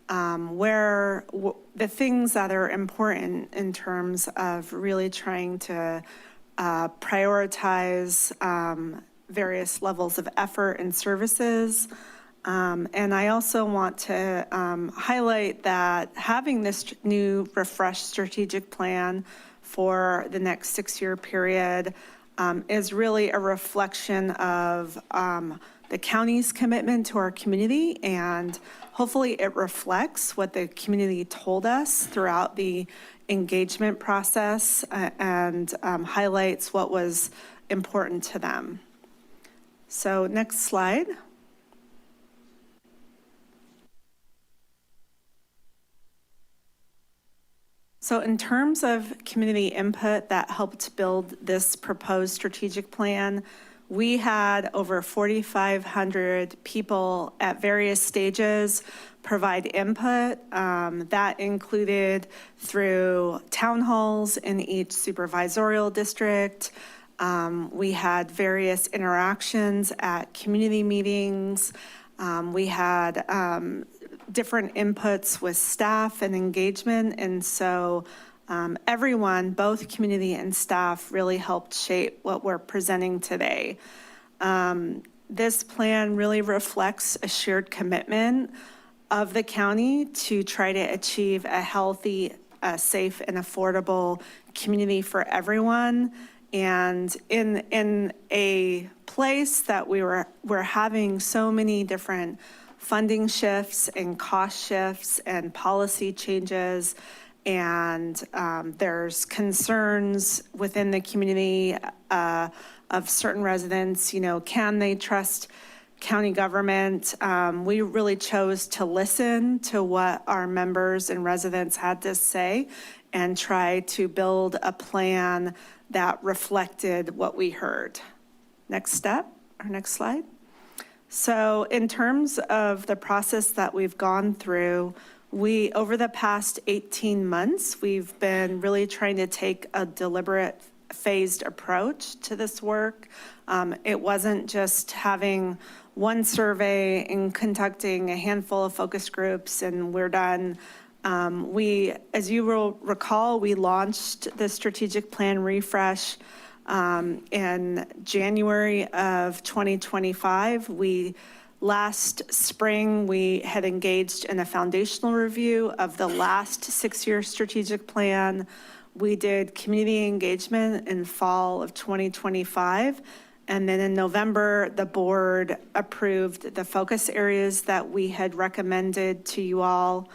the things that are important in terms of really trying to prioritize various levels of effort and services. And I also want to highlight that having this new refreshed strategic plan for the next 6-year period is really a reflection of the county's commitment to our community, and hopefully it reflects what the community told us throughout the engagement process and highlights what was important to them. So next slide. So in terms of community input that helped build this proposed strategic plan, we had over 4,500 people at various stages provide input. That included through town halls in each supervisorial district. We had various interactions at community meetings. We had different inputs with staff and engagement. And so everyone, both community and staff, really helped shape what we're presenting today. This plan really reflects a shared commitment of the county to try to achieve a healthy, safe, and affordable community for everyone. And in a place that we're having so many different funding shifts and cost shifts and policy changes, and there's concerns within the community of certain residents, can they trust county government? We really chose to listen to what our members and residents had to say and try to build a plan that reflected what we heard. Next step, or next slide. So in terms of the process that we've gone through, over the past 18 months, we've been really trying to take a deliberate phased approach to this work. It wasn't just having one survey and conducting a handful of focus groups and we're done. As you will recall, we launched the strategic plan refresh in January of 2025. Last spring, we had engaged in a foundational review of the last 6-year strategic plan. We did community engagement in fall of 2025. And then in November, the board approved the focus areas that we had recommended to you all.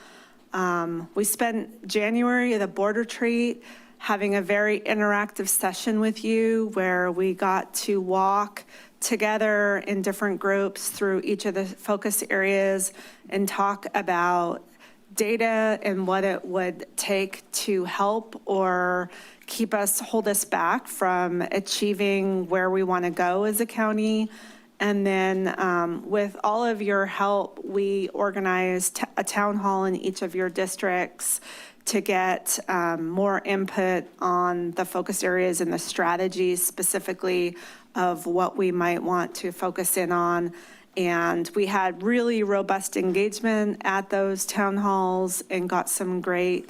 We spent January at the board retreat having a very interactive session with you where we got to walk together in different groups through each of the focus areas and talk about data and what it would take to help or hold us back from achieving where we want to go as a county. And then with all of your help, we organized a town hall in each of your districts to get more input on the focus areas and the strategies specifically of what we might want to focus in on. And we had really robust engagement at those town halls and got some great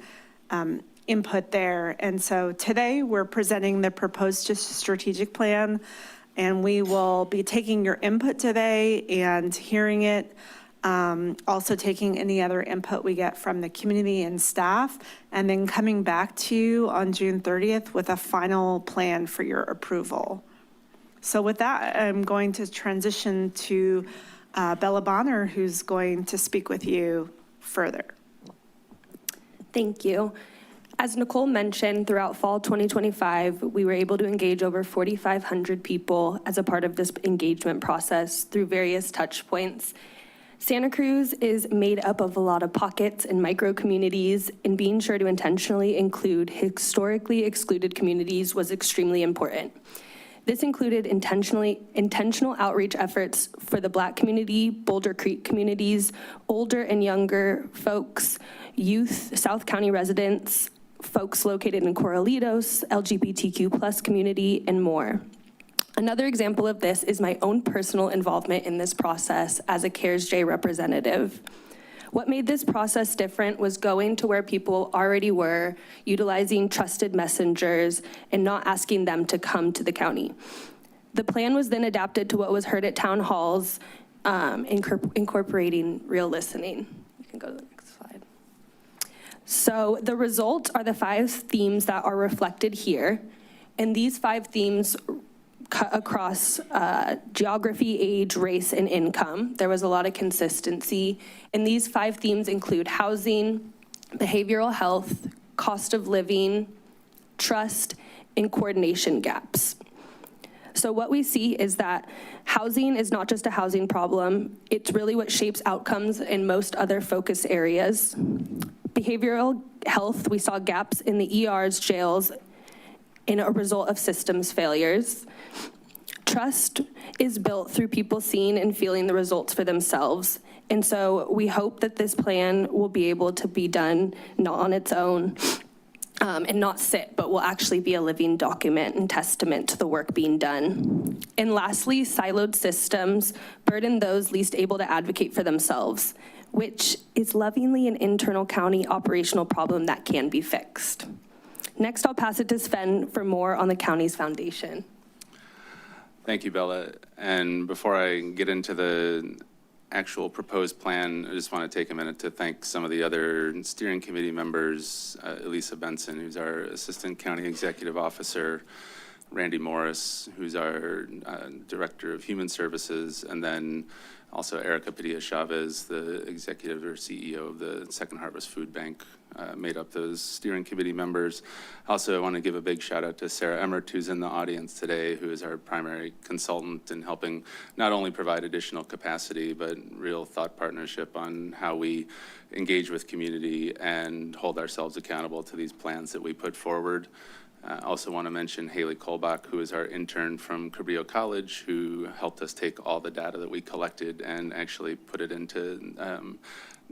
input there. And so today we're presenting the proposed strategic plan, and we will be taking your input today and hearing it. Also taking any other input we get from the community and staff, and then coming back to you on June 30th with a final plan for your approval. So with that, I'm going to transition to Bella Bonner, who's going to speak with you further. Thank you. As Nicole mentioned, throughout fall 2025, we were able to engage over 4,500 people as a part of this engagement process through various touch points. Santa Cruz is made up of a lot of pockets and micro communities, and being sure to intentionally include historically excluded communities was extremely important. This included intentional outreach efforts for the Black community, Boulder Creek communities, older and younger folks, youth, South County residents, folks located in Corralitos, LGBTQ+ community, and more. Another example of this is my own personal involvement in this process as a CARES J representative. What made this process different was going to where people already were, utilizing trusted messengers, and not asking them to come to the county. The plan was then adapted to what was heard at town halls, incorporating real listening. You can go to the next slide. So the results are the 5 themes that are reflected here. And these 5 themes cut across geography, age, race, and income. There was a lot of consistency. And these 5 themes include housing, behavioral health, cost of living, trust, and coordination gaps. So what we see is that housing is not just a housing problem, it's really what shapes outcomes in most other focus areas. Behavioral health, we saw gaps in the ERs, jails, in a result of systems failures. Trust is built through people seeing and feeling the results for themselves. And so we hope that this plan will be able to be done not on its own and not sit, but will actually be a living document and testament to the work being done. And lastly, siloed systems burden those least able to advocate for themselves, which is lovingly an internal county operational problem that can be fixed. Next, I'll pass it to Sven for more on the county's foundation. Thank you, Bella. And before I get into the actual proposed plan, I just want to take a minute to thank some of the other steering committee members, Elisa Benson, who's our Assistant County Executive Officer, Randy Morris, who's our Director of Human Services, and then also Erica Padilla-Chavez, the Executive or CEO of the Second Harvest Food Bank, made up those steering committee members. Also, I want to give a big shout out to Sarah Emmert, who's in the audience today, who is our primary consultant in helping not only provide additional capacity, but real thought partnership on how we engage with community and hold ourselves accountable to these plans that we put forward. I also want to mention Haley Kolbach, who is our intern from Cabrillo College, who helped us take all the data that we collected and actually put it into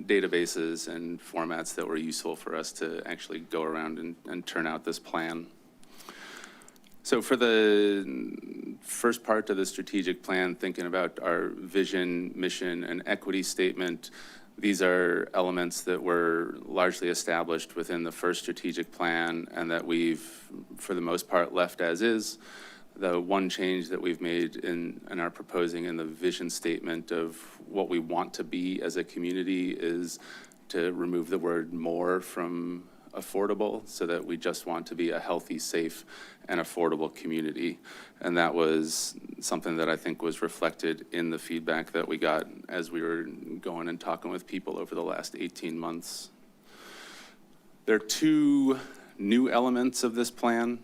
databases and formats that were useful for us to actually go around and turn out this plan. So for the first part of the strategic plan, thinking about our vision, mission, and equity statement, these are elements that were largely established within the first strategic plan and that we've, for the most part, left as is. The one change that we've made in our proposing in the vision statement of what we want to be as a community is to remove the word more from affordable, so that we just want to be a healthy, safe, and affordable community. And that was something that I think was reflected in the feedback that we got as we were going and talking with people over the last 18 months. There are 2 new elements of this plan,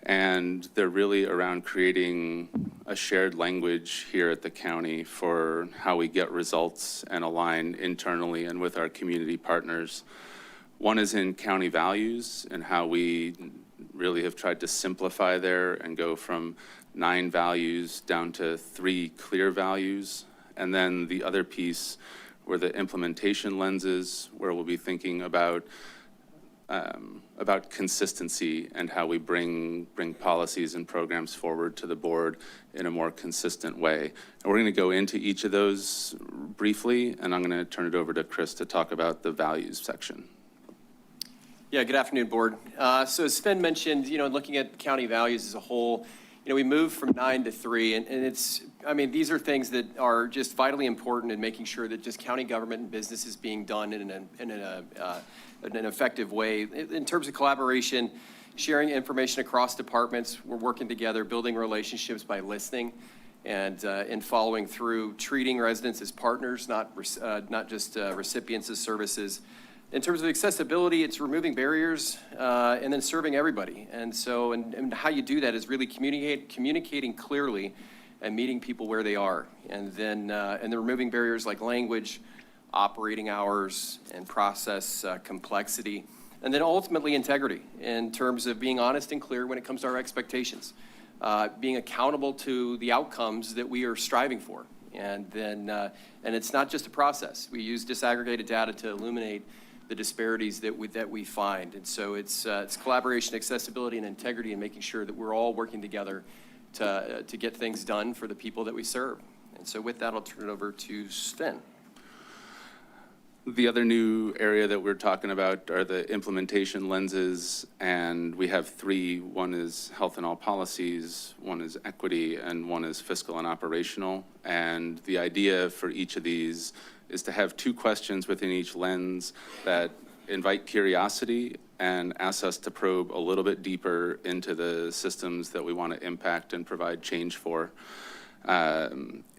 and they're really around creating a shared language here at the county for how we get results and align internally and with our community partners. One is in county values and how we really have tried to simplify there and go from 9 values down to 3 clear values. And then the other piece were the implementation lenses, where we'll be thinking about consistency and how we bring policies and programs forward to the board in a more consistent way. And we're going to go into each of those briefly, and I'm going to turn it over to Chris to talk about the values section. Yeah, good afternoon, board. So as Sven mentioned, looking at county values as a whole, we moved from 9 to 3, and it's, these are things that are just vitally important in making sure that just county government and business is being done in an effective way. In terms of collaboration, sharing information across departments, we're working together, building relationships by listening and following through, treating residents as partners, not just recipients of services. In terms of accessibility, it's removing barriers and then serving everybody. And so, and how you do that is really communicating clearly and meeting people where they are. And then removing barriers like language, operating hours, and process complexity. And then ultimately integrity in terms of being honest and clear when it comes to our expectations. Being accountable to the outcomes that we are striving for. And then, and it's not just a process. We use disaggregated data to illuminate the disparities that we find. And so it's collaboration, accessibility, and integrity, and making sure that we're all working together to get things done for the people that we serve. And so with that, I'll turn it over to Sven. The other new area that we're talking about are the implementation lenses, and we have three. One is health and all policies, one is equity, and one is fiscal and operational. And the idea for each of these is to have two questions within each lens that invite curiosity and ask us to probe a little bit deeper into the systems that we want to impact and provide change for.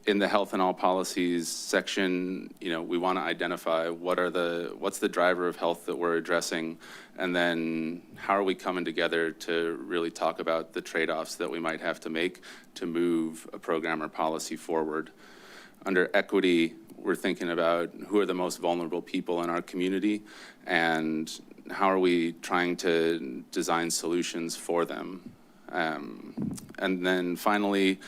In the health and all policies section, we want to identify what's the driver of health that we're addressing, and then how are we coming together to really talk about the trade-offs that we might have to make to move a program or policy forward. Under equity, we're thinking about who are the most vulnerable people in our community and how are we trying to design solutions for them. And then finally,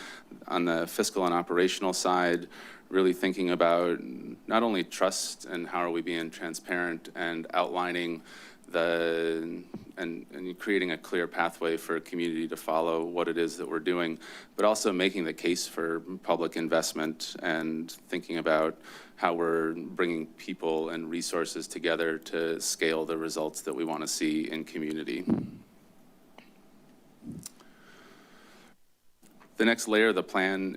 on the fiscal and operational side, really thinking about not only trust and how are we being transparent and outlining and creating a clear pathway for a community to follow what it is that we're doing, but also making the case for public investment and thinking about how we're bringing people and resources together to scale the results that we want to see in community. The next layer of the plan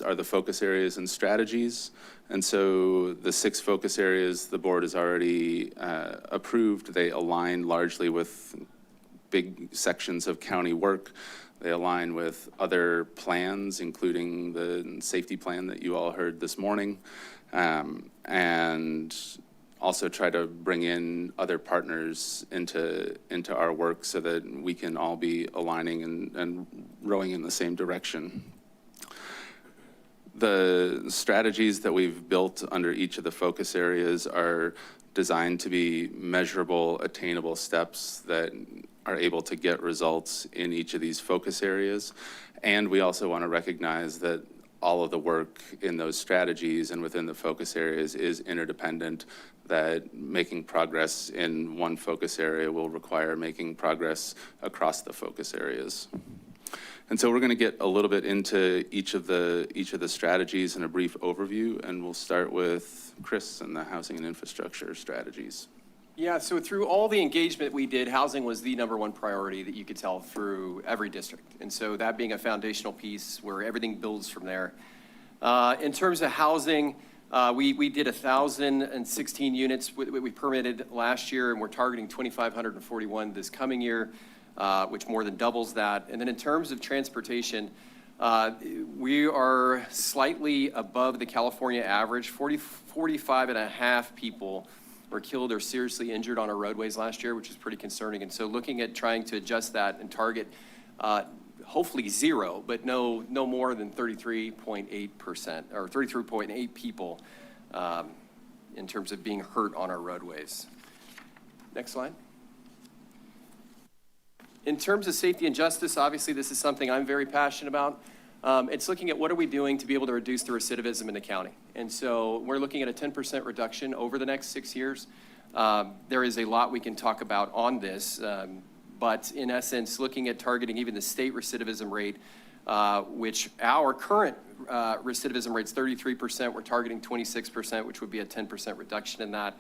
are the focus areas and strategies. And so the 6 focus areas the board has already approved, they align largely with big sections of county work. They align with other plans, including the safety plan that you all heard this morning. And also try to bring in other partners into our work so that we can all be aligning and rowing in the same direction. The strategies that we've built under each of the focus areas are designed to be measurable, attainable steps that are able to get results in each of these focus areas. And we also want to recognize that all of the work in those strategies and within the focus areas is interdependent, that making progress in one focus area will require making progress across the focus areas. And so we're going to get a little bit into each of the strategies in a brief overview, and we'll start with Chris and the housing and infrastructure strategies. Yeah, so through all the engagement we did, housing was the #1 priority that you could tell through every district. And so that being a foundational piece where everything builds from there. In terms of housing, we did 1,016 units we permitted last year, and we're targeting 2,541 this coming year, which more than doubles that. And then in terms of transportation, we are slightly above the California average. 45 and a half people were killed or seriously injured on our roadways last year, which is pretty concerning. And so looking at trying to adjust that and target hopefully 0, but no more than 33.8% or 33.8 people in terms of being hurt on our roadways. Next slide. In terms of safety and justice, obviously this is something I'm very passionate about. It's looking at what are we doing to be able to reduce the recidivism in the county. And so we're looking at a 10% reduction over the next 6 years. There is a lot we can talk about on this, but in essence, looking at targeting even the state recidivism rate, which our current recidivism rate's 33%, we're targeting 26%, which would be a 10% reduction in that.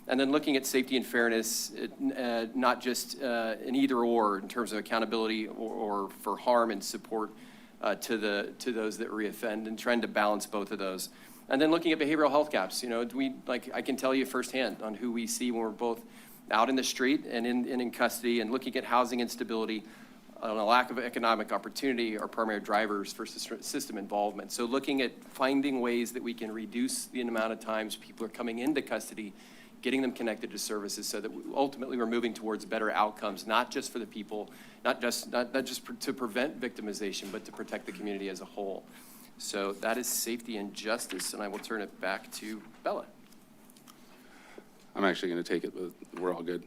And then looking at safety and fairness, not just an either or in terms of accountability or for harm and support to those that reoffend, and trying to balance both of those. And then looking at behavioral health gaps, I can tell you firsthand on who we see when we're both out in the street and in custody, and looking at housing instability, a lack of economic opportunity are primary drivers for system involvement. So looking at finding ways that we can reduce the amount of times people are coming into custody getting them connected to services so that ultimately we're moving towards better outcomes, not just for the people, not just to prevent victimization, but to protect the community as a whole. So that is safety and justice, and I will turn it back to Bella. I'm actually going to take it, but we're all good.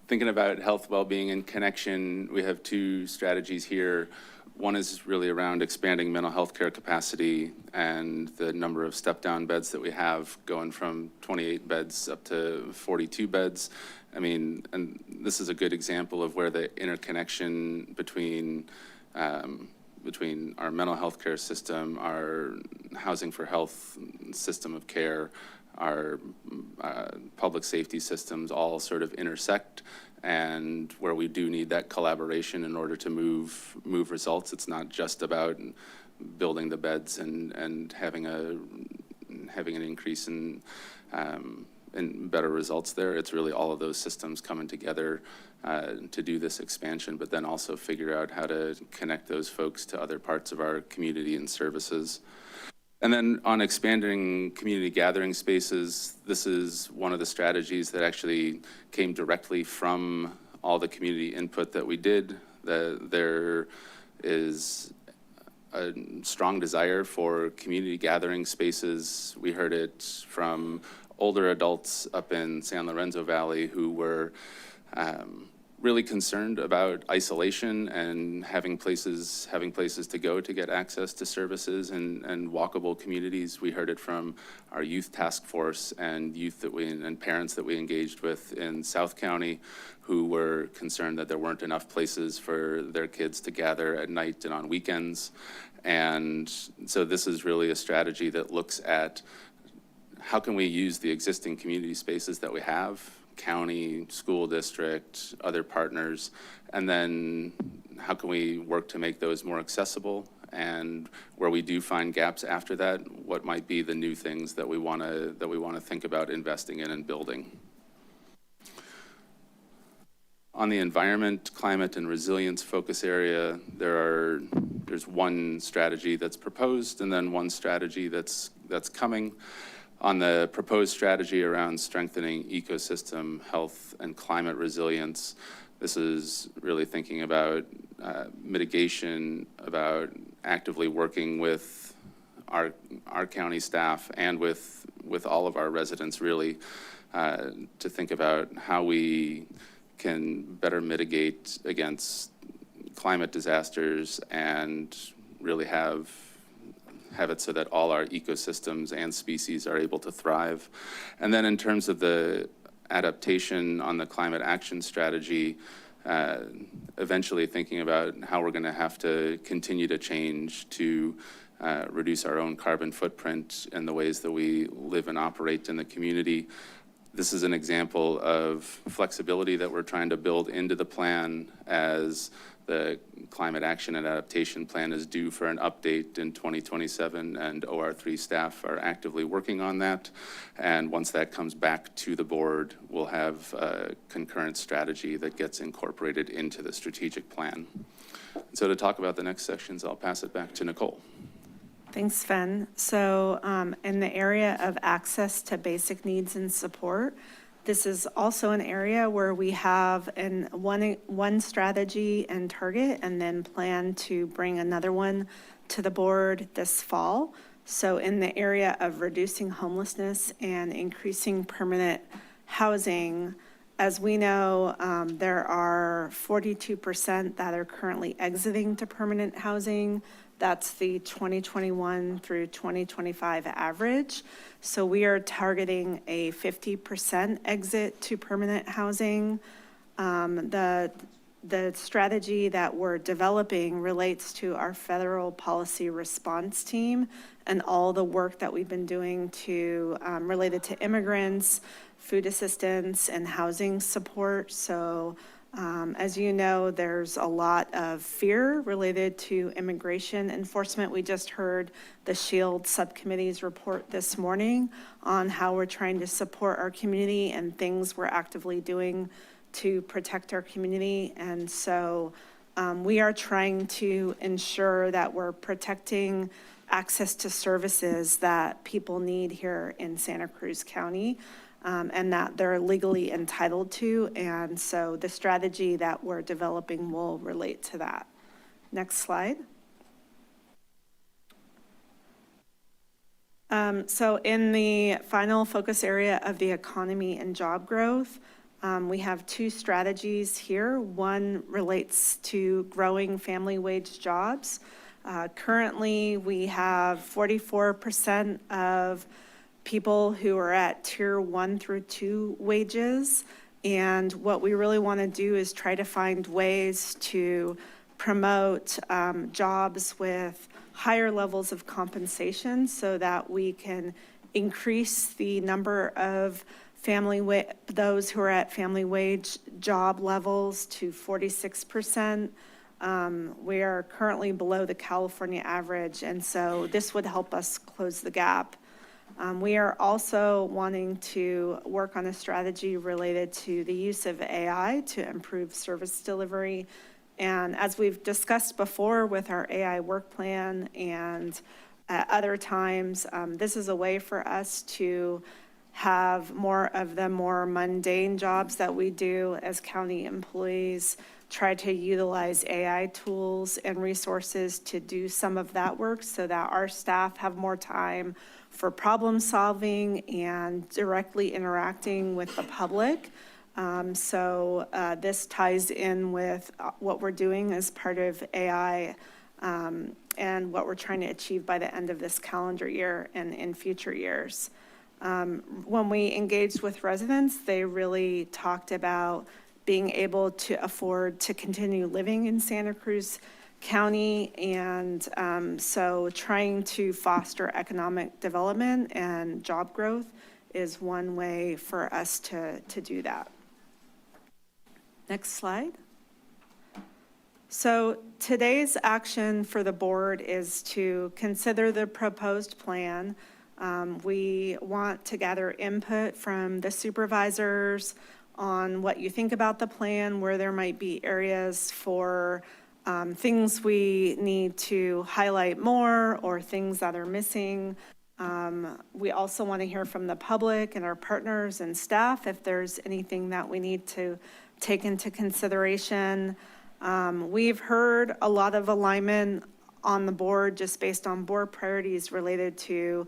Thinking about health, well-being, and connection, we have two strategies here. One is really around expanding mental health care capacity and the number of step-down beds that we have, going from 28 beds up to 42 beds. I mean, and this is a good example of where the interconnection between our mental health care system, our housing for health system of care, our public safety systems all sort of intersect, and where we do need that collaboration in order to move results. It's not just about building the beds and having an increase in better results there. It's really all of those systems coming together to do this expansion, but then also figure out how to connect those folks to other parts of our community and services. And then on expanding community gathering spaces, this is one of the strategies that actually came directly from all the community input that we did. There is a strong desire for community gathering spaces. We heard it from older adults up in San Lorenzo Valley who were really concerned about isolation and having places to go to get access to services and walkable communities. We heard it from our youth task force and and parents that we engaged with in South County who were concerned that there weren't enough places for their kids to gather at night and on weekends. And so this is really a strategy that looks at how can we use the existing community spaces that we have, county, school district, other partners, and then how can we work to make those more accessible, and where we do find gaps after that, what might be the new things that we want to think about investing in and building. On the environment, climate, and resilience focus area, there's one strategy that's proposed and then one strategy that's coming. On the proposed strategy around strengthening ecosystem health and climate resilience, this is really thinking about mitigation, about actively working with our county staff and with all of our residents really to think about how we can better mitigate against climate disasters and really have it so that all our ecosystems and species are able to thrive. And then in terms of the adaptation on the climate action strategy, eventually thinking about how we're going to have to continue to change to reduce our own carbon footprint and the ways that we live and operate in the community. This is an example of flexibility that we're trying to build into the plan as the Climate Action and Adaptation Plan is due for an update in 2027, and OR3 staff are actively working on that. And once that comes back to the board, we'll have a concurrent strategy that gets incorporated into the strategic plan. So to talk about the next sections, I'll pass it back to Nicole. Thanks, Sven. So in the area of access to basic needs and support, this is also an area where we have one strategy and target, and then plan to bring another one to the board this fall. So in the area of reducing homelessness and increasing permanent housing, as we know, there are 42% that are currently exiting to permanent housing. That's the 2021 through 2025 average. So we are targeting a 50% exit to permanent housing. The strategy that we're developing relates to our federal policy response team and all the work that we've been doing to related to immigrants, food assistance, and housing support. So as you know, there's a lot of fear related to immigration enforcement. We just heard the SHIELD subcommittee's report this morning on how we're trying to support our community and things we're actively doing to protect our community. And so we are trying to ensure that we're protecting access to services that people need here in Santa Cruz County, and that they're legally entitled to. And so the strategy that we're developing will relate to that. Next slide. So in the final focus area of the economy and job growth, we have two strategies here. One relates to growing family wage jobs. Currently, we have 44% of people who are at tier 1 through 2 wages. And what we really want to do is try to find ways to promote jobs with higher levels of compensation so that we can increase the number of those who are at family wage job levels to 46%. We are currently below the California average, and so this would help us close the gap. We are also wanting to work on a strategy related to the use of AI to improve service delivery. And as we've discussed before with our AI work plan and at other times, this is a way for us to have more of the more mundane jobs that we do as county employees, try to utilize AI tools and resources to do some of that work so that our staff have more time for problem solving and directly interacting with the public. So this ties in with what we're doing as part of AI and what we're trying to achieve by the end of this calendar year and in future years. When we engaged with residents, they really talked about being able to afford to continue living in Santa Cruz County. And so trying to foster economic development and job growth is one way for us to do that. Next slide. So today's action for the board is to consider the proposed plan. We want to gather input from the supervisors on what you think about the plan, where there might be areas for things we need to highlight more or things that are missing. We also want to hear from the public and our partners and staff if there's anything that we need to take into consideration. We've heard a lot of alignment on the board just based on board priorities related to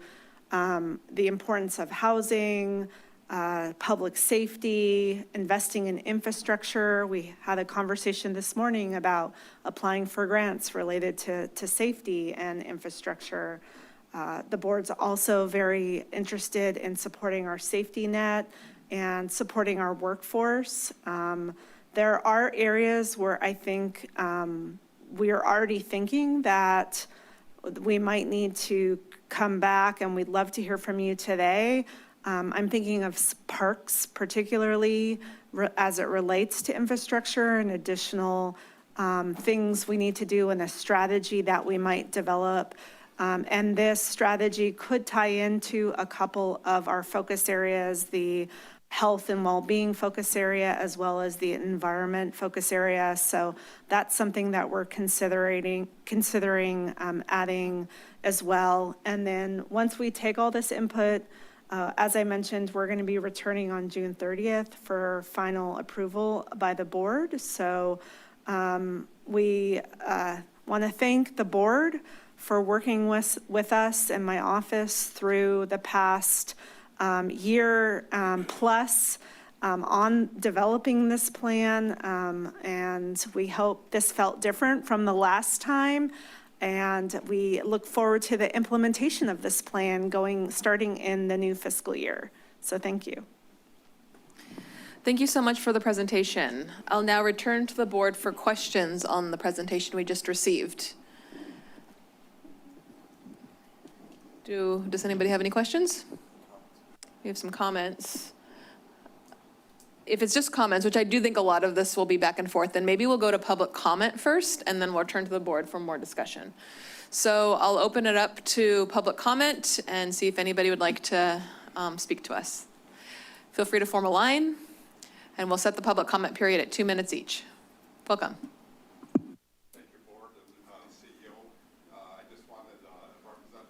the importance of housing, public safety, investing in infrastructure. We had a conversation this morning about applying for grants related to safety and infrastructure. The board's also very interested in supporting our safety net and supporting our workforce. There are areas where I think we are already thinking that we might need to come back, and we'd love to hear from you today. I'm thinking of parks, particularly as it relates to infrastructure and additional things we need to do in a strategy that we might develop. And this strategy could tie into a couple of our focus areas, the health and well-being focus area, as well as the environment focus area. So that's something that we're considering adding as well. And then once we take all this input, as I mentioned, we're going to be returning on June 30th for final approval by the board. So we want to thank the board for working with us and my office through the past year plus on developing this plan. And we hope this felt different from the last time. And we look forward to the implementation of this plan starting in the new fiscal year. So thank you. Thank you so much for the presentation. I'll now return to the board for questions on the presentation we just received. Does anybody have any questions? We have some comments. If it's just comments, which I do think a lot of this will be back and forth, then maybe we'll go to public comment first, and then we'll turn to the board for more discussion. So I'll open it up to public comment and see if anybody would like to speak to us. Feel free to form a line, and we'll set the public comment period at 2 minutes each. Welcome. Thank you, board and CEO. I just wanted to represent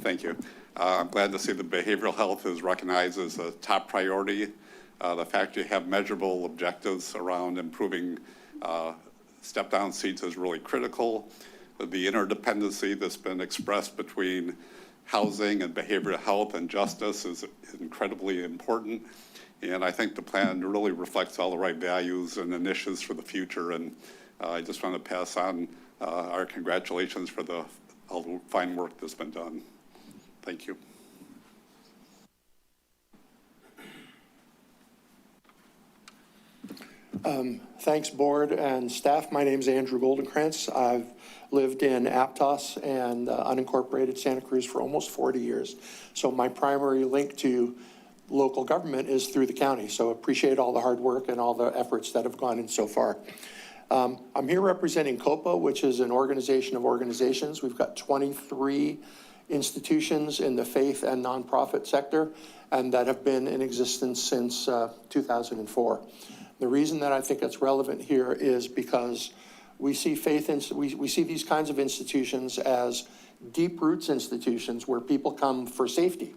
Thank you. I'm glad to see that behavioral health is recognized as a top priority. The fact you have measurable objectives around improving step-down seats is really critical. The interdependency that's been expressed between housing and behavioral health and justice is incredibly important. And I think the plan really reflects all the right values and initiatives for the future. And I just want to pass on our congratulations for all the fine work that's been done. Thank you. Thanks, board and staff. My name is Andrew Goldenkrantz. I've lived in Aptos and unincorporated Santa Cruz for almost 40 years. So my primary link to local government is through the county. So appreciate all the hard work and all the efforts that have gone in so far. I'm here representing COPA, which is an organization of organizations. We've got 23 institutions in the faith and nonprofit sector, and that have been in existence since 2004. The reason that I think it's relevant here is because we see we see these kinds of institutions as deep roots institutions where people come for safety.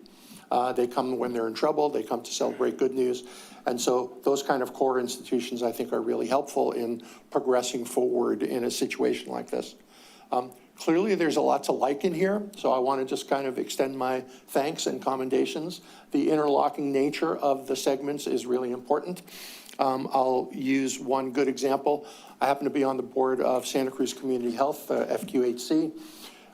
They come when they're in trouble, they come to celebrate good news. And so those kind of core institutions, I think, are really helpful in progressing forward in a situation like this. Clearly, there's a lot to like in here, so I want to just kind of extend my thanks and commendations. The interlocking nature of the segments is really important. I'll use one good example. I happen to be on the board of Santa Cruz Community Health, FQHC.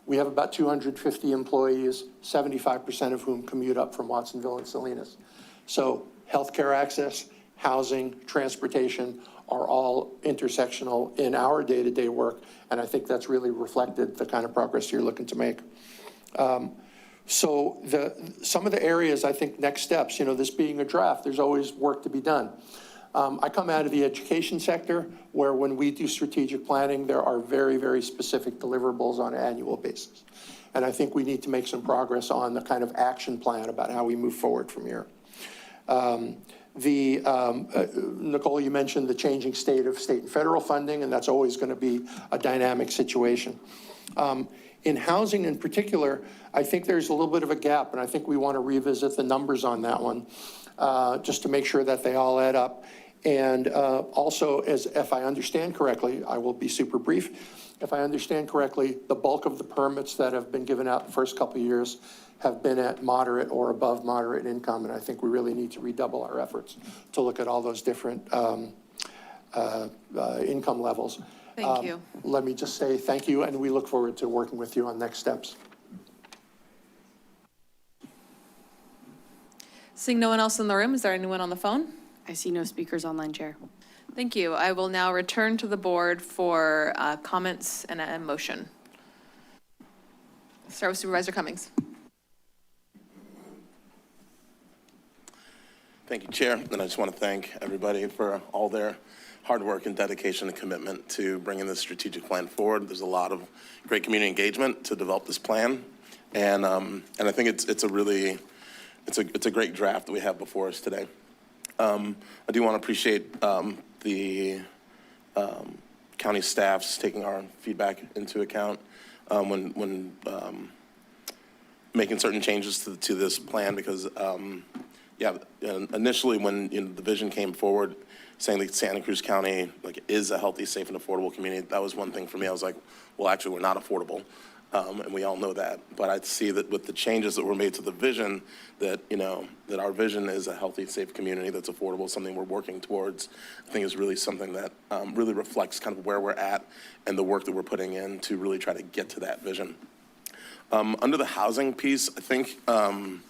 We have about 250 employees, 75% of whom commute up from Watsonville and Salinas. So healthcare access, housing, transportation are all intersectional in our day-to-day work, and I think that's really reflected the kind of progress you're looking to make. So some of the areas, I think, next steps, this being a draft, there's always work to be done. I come out of the education sector where when we do strategic planning, there are very, very specific deliverables on an annual basis. And I think we need to make some progress on the kind of action plan about how we move forward from here. Nicole, you mentioned the changing state of state and federal funding, and that's always going to be a dynamic situation. In housing in particular, I think there's a little bit of a gap, and I think we want to revisit the numbers on that one just to make sure that they all add up. And also, if I understand correctly, I will be super brief. If I understand correctly, the bulk of the permits that have been given out the first couple of years have been at moderate or above moderate income, and I think we really need to redouble our efforts to look at all those different income levels. Thank you. Let me just say thank you, and we look forward to working with you on next steps. Seeing no one else in the room, is there anyone on the phone? I see no speakers online, Chair. Thank you. I will now return to the board for comments and a motion. Start with Supervisor Cummings. Thank you, Chair. And I just want to thank everybody for all their hard work and dedication and commitment to bringing this strategic plan forward. There's a lot of great community engagement to develop this plan. And I think it's a great draft that we have before us today. I do want to appreciate the county staffs taking our feedback into account when making certain changes to this plan, because initially when the vision came forward saying that Santa Cruz County is a healthy, safe, and affordable community, that was one thing for me. I was like, well, actually, we're not affordable. And we all know that. But I see that with the changes that were made to the vision, that our vision is a healthy, safe community that's affordable, something we're working towards. I think is really something that really reflects kind of where we're at and the work that we're putting in to really try to get to that vision. Under the housing piece, I think, one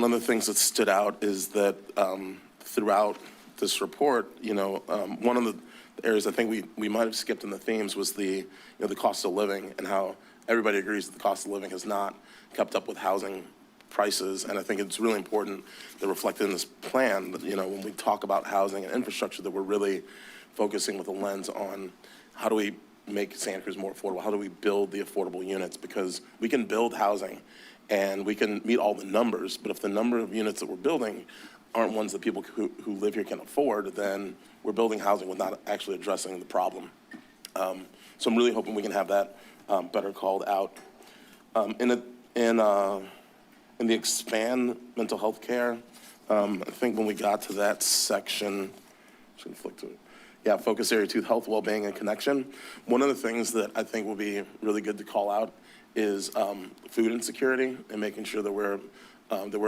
of the things that stood out is that throughout this report, one of the areas I think we might have skipped in the themes was the cost of living, and how everybody agrees that the cost of living has not kept up with housing prices. And I think it's really important that reflected in this plan that, when we talk about housing and infrastructure, that we're really focusing with a lens on how do we make Santa Cruz more affordable? How do we build the affordable units? Because we can build housing and we can meet all the numbers, but if the number of units that we're building aren't ones that people who live here can afford, then we're building housing without actually addressing the problem. So I'm really hoping we can have that better called out. In the expand mental health care, I think when we got to that section, just gonna flick to it. Yeah, focus area 2, health, well-being, and connection. One of the things that I think will be really good to call out is food insecurity and making sure that we're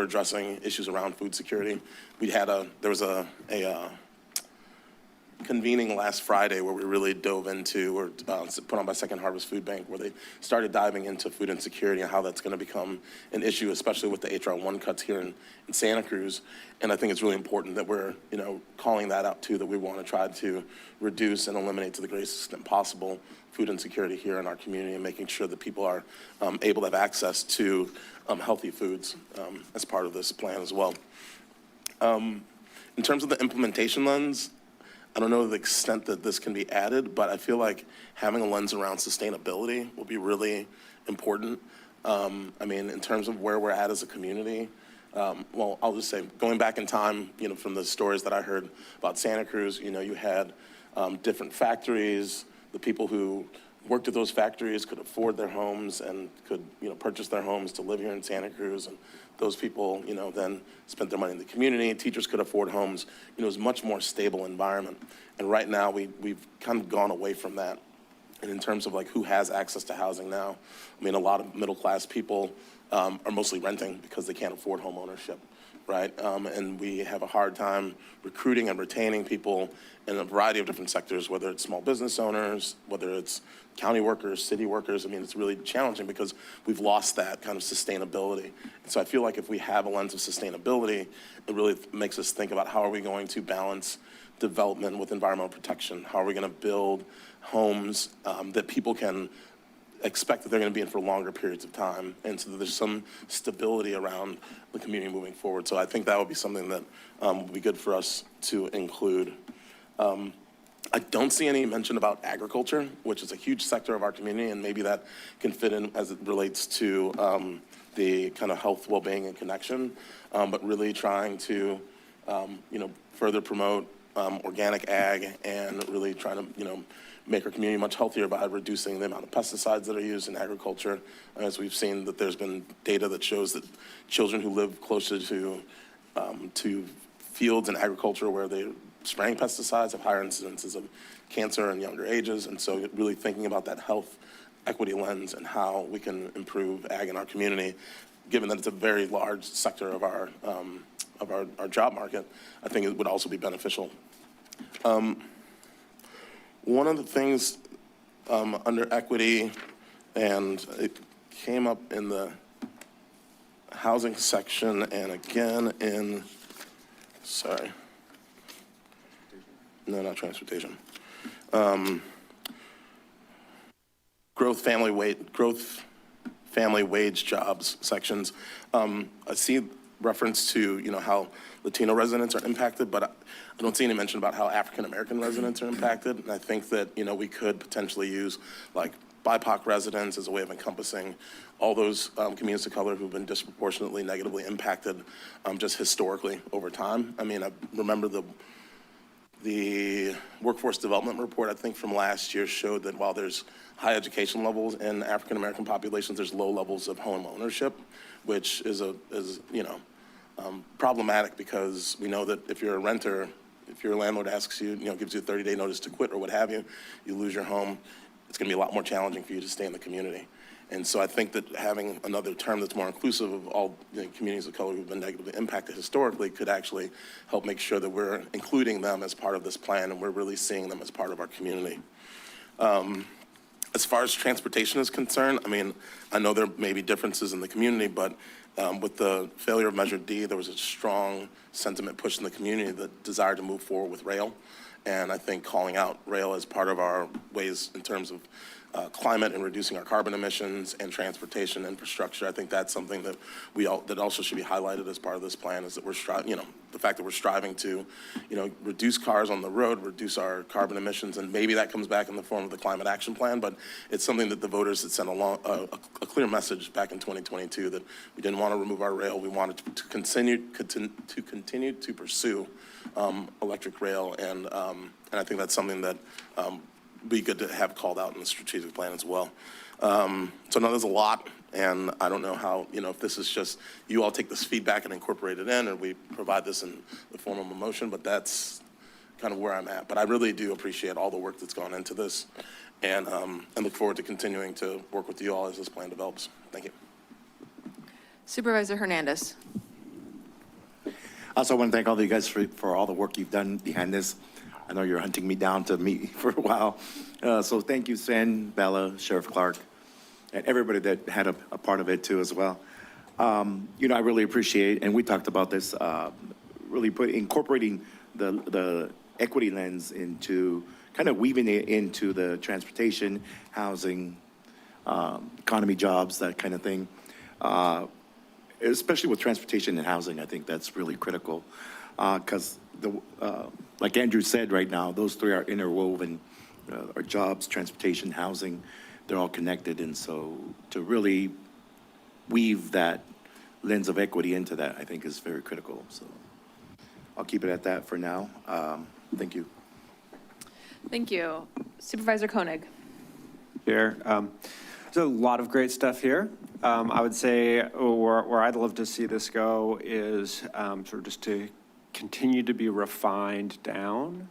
addressing issues around food security. There was a convening last Friday where we really dove into, or put on by Second Harvest Food Bank, where they started diving into food insecurity and how that's going to become an issue, especially with the HR 1 cuts here in Santa Cruz. And I think it's really important that we're, calling that out too, that we want to try to reduce and eliminate to the greatest extent possible food insecurity here in our community, and making sure that people are able to have access to healthy foods as part of this plan as well. In terms of the implementation lens, I don't know the extent that this can be added, but I feel like having a lens around sustainability will be really important. In terms of where we're at as a community, I'll just say, going back in time, from the stories that I heard about Santa Cruz, you had different factories. The people who worked at those factories could afford their homes and could, purchase their homes to live here in Santa Cruz. And those people, then spent their money in the community. Teachers could afford homes. It was a much more stable environment. And right now, we've kind of gone away from that. And in terms of who has access to housing now, a lot of middle-class people are mostly renting because they can't afford home ownership, right? And we have a hard time recruiting and retaining people in a variety of different sectors, whether it's small business owners, whether it's county workers, city workers. It's really challenging because we've lost that kind of sustainability. And so I feel like if we have a lens of sustainability, it really makes us think about how are we going to balance development with environmental protection? How are we going to build homes that people can expect that they're going to be in for longer periods of time, and so that there's some stability around the community moving forward. So I think that would be something that would be good for us to include. I don't see any mention about agriculture, which is a huge sector of our community, and maybe that can fit in as it relates to the kind of health, well-being, and connection, but really trying to, further promote organic ag, and really trying to, make our community much healthier by reducing the amount of pesticides that are used in agriculture. As we've seen, that there's been data that shows that children who live closer to fields and agriculture where they're spraying pesticides have higher incidences of cancer in younger ages. And so really thinking about that health equity lens and how we can improve ag in our community, given that it's a very large sector of our job market, I think it would also be beneficial. One of the things under equity, and it came up in the housing section and again in, no, not transportation. Growth family wage jobs sections. I see reference to, how Latino residents are impacted, but I don't see any mention about how African-American residents are impacted. And I think that, we could potentially use BIPOC residents as a way of encompassing all those communities of color who've been disproportionately negatively impacted just historically over time. I remember the workforce development report, I think from last year, showed that while there's high education levels in African-American populations, there's low levels of home ownership, which is problematic, because we know that if you're a renter, if your landlord asks you, gives you a 30-day notice to quit or what have you, you lose your home, it's going to be a lot more challenging for you to stay in the community. And so I think that having another term that's more inclusive of all communities of color who've been negatively impacted historically could actually help make sure that we're including them as part of this plan, and we're really seeing them as part of our community. As far as transportation is concerned, I know there may be differences in the community, but with the failure of Measure D, there was a strong sentiment pushed in the community that desired to move forward with rail. And I think calling out rail as part of our ways in terms of climate and reducing our carbon emissions and transportation infrastructure, I think that's something that that also should be highlighted as part of this plan, is that we're the fact that we're striving to, reduce cars on the road, reduce our carbon emissions, and maybe that comes back in the form of the climate action plan, but it's something that the voters had sent along a clear message back in 2022 that we didn't want to remove our rail. We wanted to continue to pursue electric rail, and I think that's something that be good to have called out in the strategic plan as well. So no, there's a lot, and I don't know how, if this is just, you all take this feedback and incorporate it in, and we provide this in the form of a motion, but that's kind of where I'm at. But I really do appreciate all the work that's gone into this, and look forward to continuing to work with you all as this plan develops. Thank you. Supervisor Hernandez. Also, I want to thank all of you guys for all the work you've done behind this. I know you're hunting me down to meet for a while. So thank you, Sven, Bella, Sheriff Clark, and everybody that had a part of it too as well. I really appreciate, and we talked about this, really incorporating the equity lens into kind of weaving it into the transportation, housing, economy, jobs, that kind of thing. Especially with transportation and housing, I think that's really critical because like Andrew said right now, those three are interwoven. Our jobs, transportation, housing, they're all connected. And so to really weave that lens of equity into that, I think is very critical. So I'll keep it at that for now. Thank you. Thank you. Supervisor Koenig. Here. There's a lot of great stuff here. I would say where I'd love to see this go is sort of just to continue to be refined down.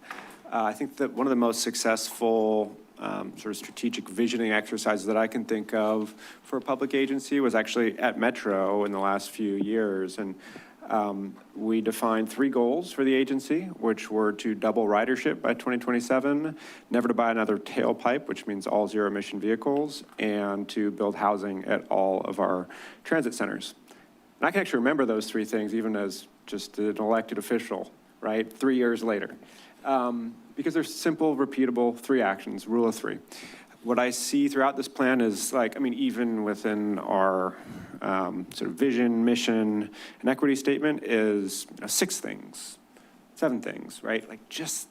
I think that one of the most successful sort of strategic visioning exercises that I can think of for a public agency was actually at Metro in the last few years. And we defined 3 goals for the agency, which were to double ridership by 2027, never to buy another tailpipe, which means all zero emission vehicles, and to build housing at all of our transit centers. And I can actually remember those 3 things even as just an elected official, right, 3 years later. Because they're simple, repeatable 3 actions, rule of 3. What I see throughout this plan is even within our sort of vision, mission, and equity statement is 6 things, 7 things, right?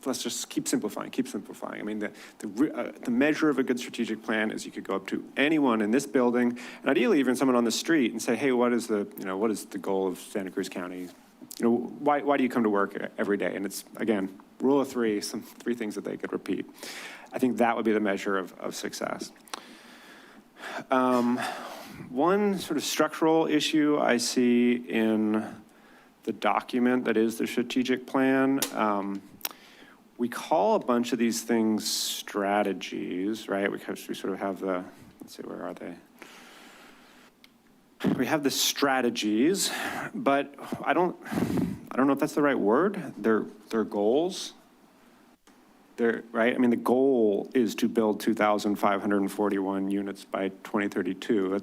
Let's just keep simplifying, keep simplifying. I mean, the measure of a good strategic plan is you could go up to anyone in this building, and ideally even someone on the street, and say, hey, what is the goal of Santa Cruz County? Why do you come to work every day? And it's, again, rule of 3, some 3 things that they could repeat. I think that would be the measure of success. One sort of structural issue I see in the document that is the strategic plan, we call a bunch of these things strategies, right? We sort of have let's see, where are they? We have the strategies, but I don't know if that's the right word. They're goals. Right? I mean, the goal is to build 2,541 units by 2032.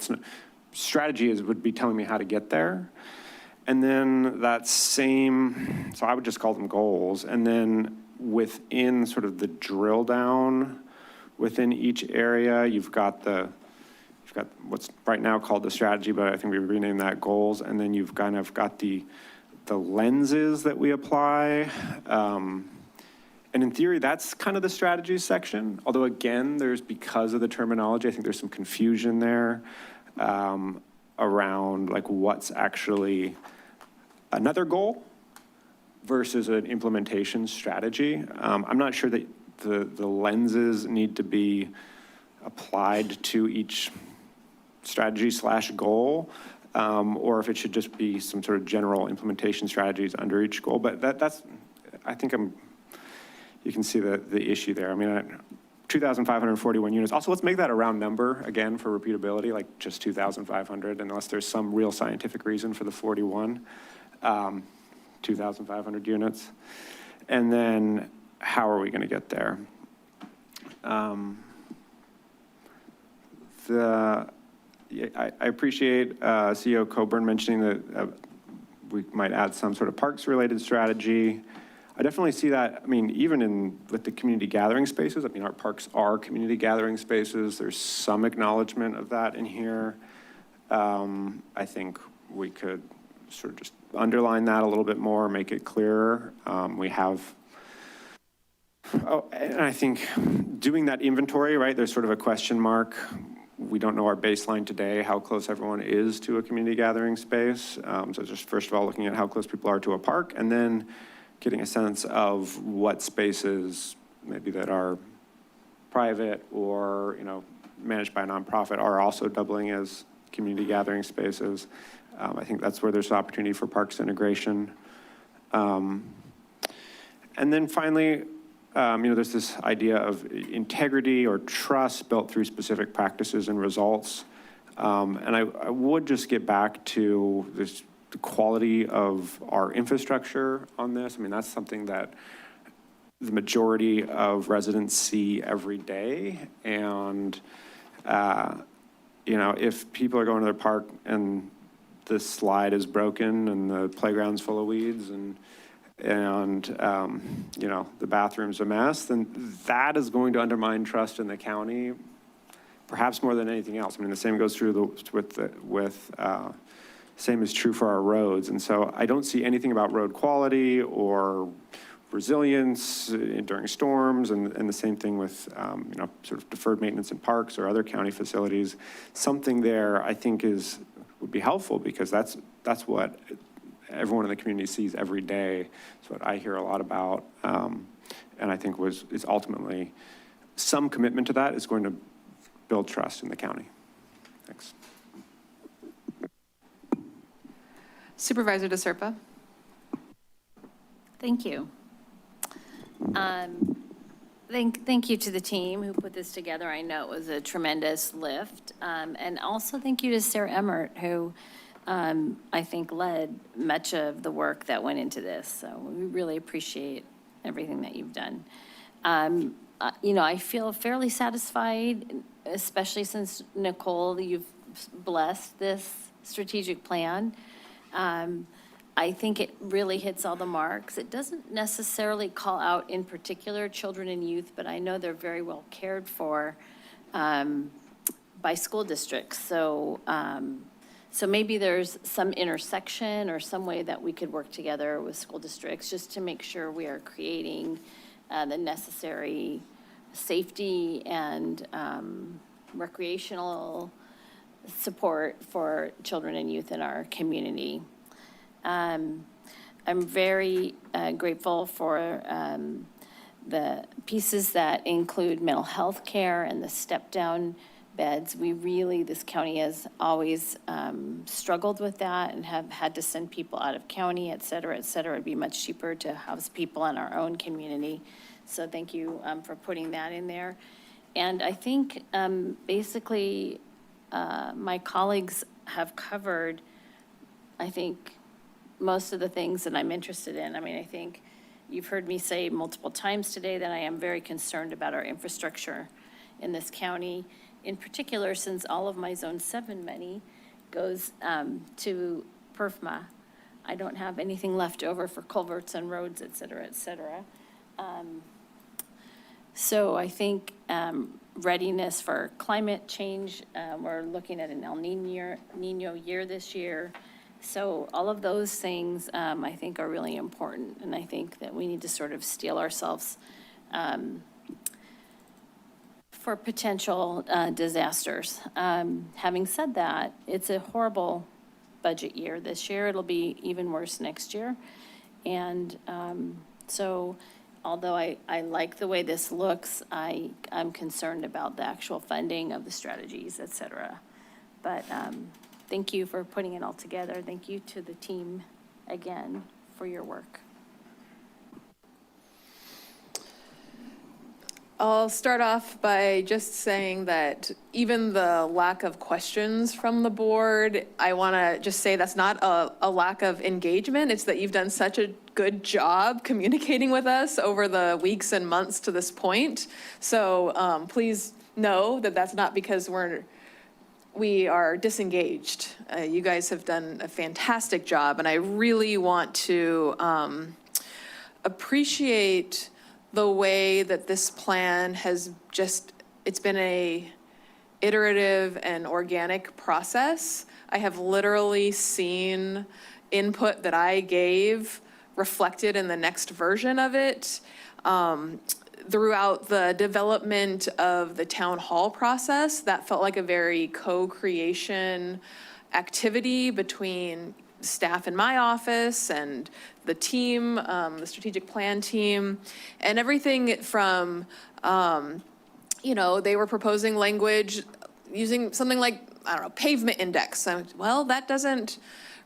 Strategy would be telling me how to get there. And then so I would just call them goals. And then within sort of the drill down within each area, you've got what's right now called the strategy, but I think we renamed that goals. And then you've kind of got the lenses that we apply. And in theory, that's kind of the strategies section. Although again, because of the terminology, I think there's some confusion there around what's actually another goal versus an implementation strategy. I'm not sure that the lenses need to be applied to each strategy/goal, or if it should just be some sort of general implementation strategies under each goal. But I think you can see the issue there. I mean, 2,541 units. Also, let's make that a round number again for repeatability, like just 2,500, unless there's some real scientific reason for the 41. 2,500 units. And then how are we going to get there? I appreciate CEO Coburn mentioning that we might add some sort of parks-related strategy. I definitely see that. I mean, even with the community gathering spaces, I mean, our parks are community gathering spaces. There's some acknowledgement of that in here. I think we could sort of just underline that a little bit more, make it clearer. And I think doing that inventory, right, there's sort of a question mark. We don't know our baseline today, how close everyone is to a community gathering space. So just first of all, looking at how close people are to a park, and then getting a sense of what spaces maybe that are private or, managed by a nonprofit are also doubling as community gathering spaces. I think that's where there's an opportunity for parks integration. And then finally, there's this idea of integrity or trust built through specific practices and results. And I would just get back to the quality of our infrastructure on this. I mean, that's something that the majority of residents see every day. And, if people are going to their park and the slide is broken and the playground's full of weeds and the bathroom's a mess, then that is going to undermine trust in the county, perhaps more than anything else. I mean, the same goes through same is true for our roads. And so I don't see anything about road quality or resilience during storms, and the same thing with, sort of deferred maintenance in parks or other county facilities. Something there I think would be helpful, because that's what everyone in the community sees every day. It's what I hear a lot about, and I think is ultimately some commitment to that is going to build trust in the county. Thanks. Supervisor DeSerpa. Thank you. Thank you to the team who put this together. I know it was a tremendous lift. And also thank you to Sarah Emmert, who I think led much of the work that went into this. So we really appreciate everything that you've done. I feel fairly satisfied, especially since, Nicole, you've blessed this strategic plan. I think it really hits all the marks. It doesn't necessarily call out in particular children and youth, but I know they're very well cared for by school districts. So maybe there's some intersection or some way that we could work together with school districts just to make sure we are creating the necessary safety and recreational support for children and youth in our community. I'm very grateful for the pieces that include mental health care and the step-down beds. This county has always struggled with that and have had to send people out of county, et cetera, et cetera. It'd be much cheaper to house people in our own community. So thank you for putting that in there. And I think basically my colleagues have covered, I think, most of the things that I'm interested in. I mean, I think you've heard me say multiple times today that I am very concerned about our infrastructure in this county, in particular, since all of my Zone 7 money goes to PERFMA. I don't have anything left over for culverts and roads, et cetera, et cetera. So I think readiness for climate change, we're looking at an El Nino year this year. So all of those things I think are really important, and I think that we need to sort of steel ourselves for potential disasters. Having said that, it's a horrible budget year this year. It'll be even worse next year. And so although I like the way this looks, I'm concerned about the actual funding of the strategies, et cetera. But thank you for putting it all together. Thank you to the team again for your work. I'll start off by just saying that even the lack of questions from the board, I want to just say that's not a lack of engagement. It's that you've done such a good job communicating with us over the weeks and months to this point. So please know that that's not because we are disengaged. You guys have done a fantastic job, and I really want to appreciate the way that this plan has it's been a iterative and organic process. I have literally seen input that I gave reflected in the next version of it. Throughout the development of the town hall process, that felt like a very co-creation activity between staff in my office and the team, the strategic plan team, and everything from they were proposing language using something like, I don't know, pavement index. Well, that doesn't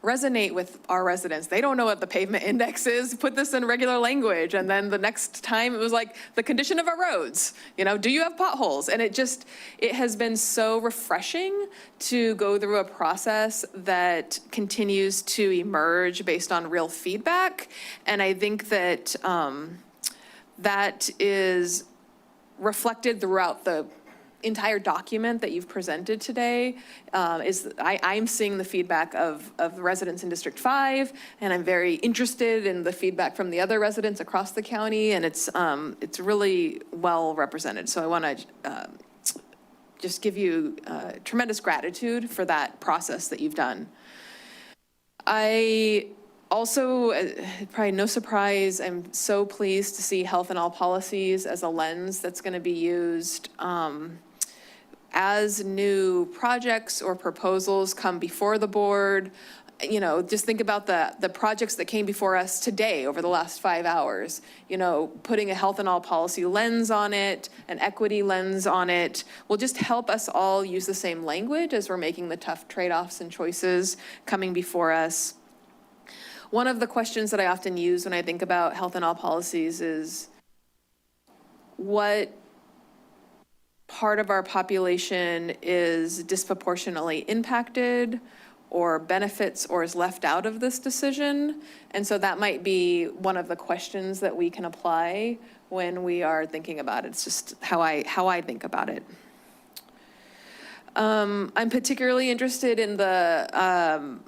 resonate with our residents. They don't know what the pavement index is. Put this in regular language. And then the next time it was like the condition of our roads, do you have potholes? And it has been so refreshing to go through a process that continues to emerge based on real feedback. And I think that that is reflected throughout the entire document that you've presented today. I'm seeing the feedback of residents in District 5, and I'm very interested in the feedback from the other residents across the county, and it's really well represented. So I want to just give you tremendous gratitude for that process that you've done. I also, probably no surprise, I'm so pleased to see health and all policies as a lens that's going to be used as new projects or proposals come before the board. Just think about the projects that came before us today over the last 5 hours. Putting a health and all policy lens on it, an equity lens on it, will just help us all use the same language as we're making the tough trade-offs and choices coming before us. One of the questions that I often use when I think about health and all policies is, what part of our population is disproportionately impacted or benefits or is left out of this decision? And so that might be one of the questions that we can apply when we are thinking about it. It's just how I think about it. I'm particularly interested in the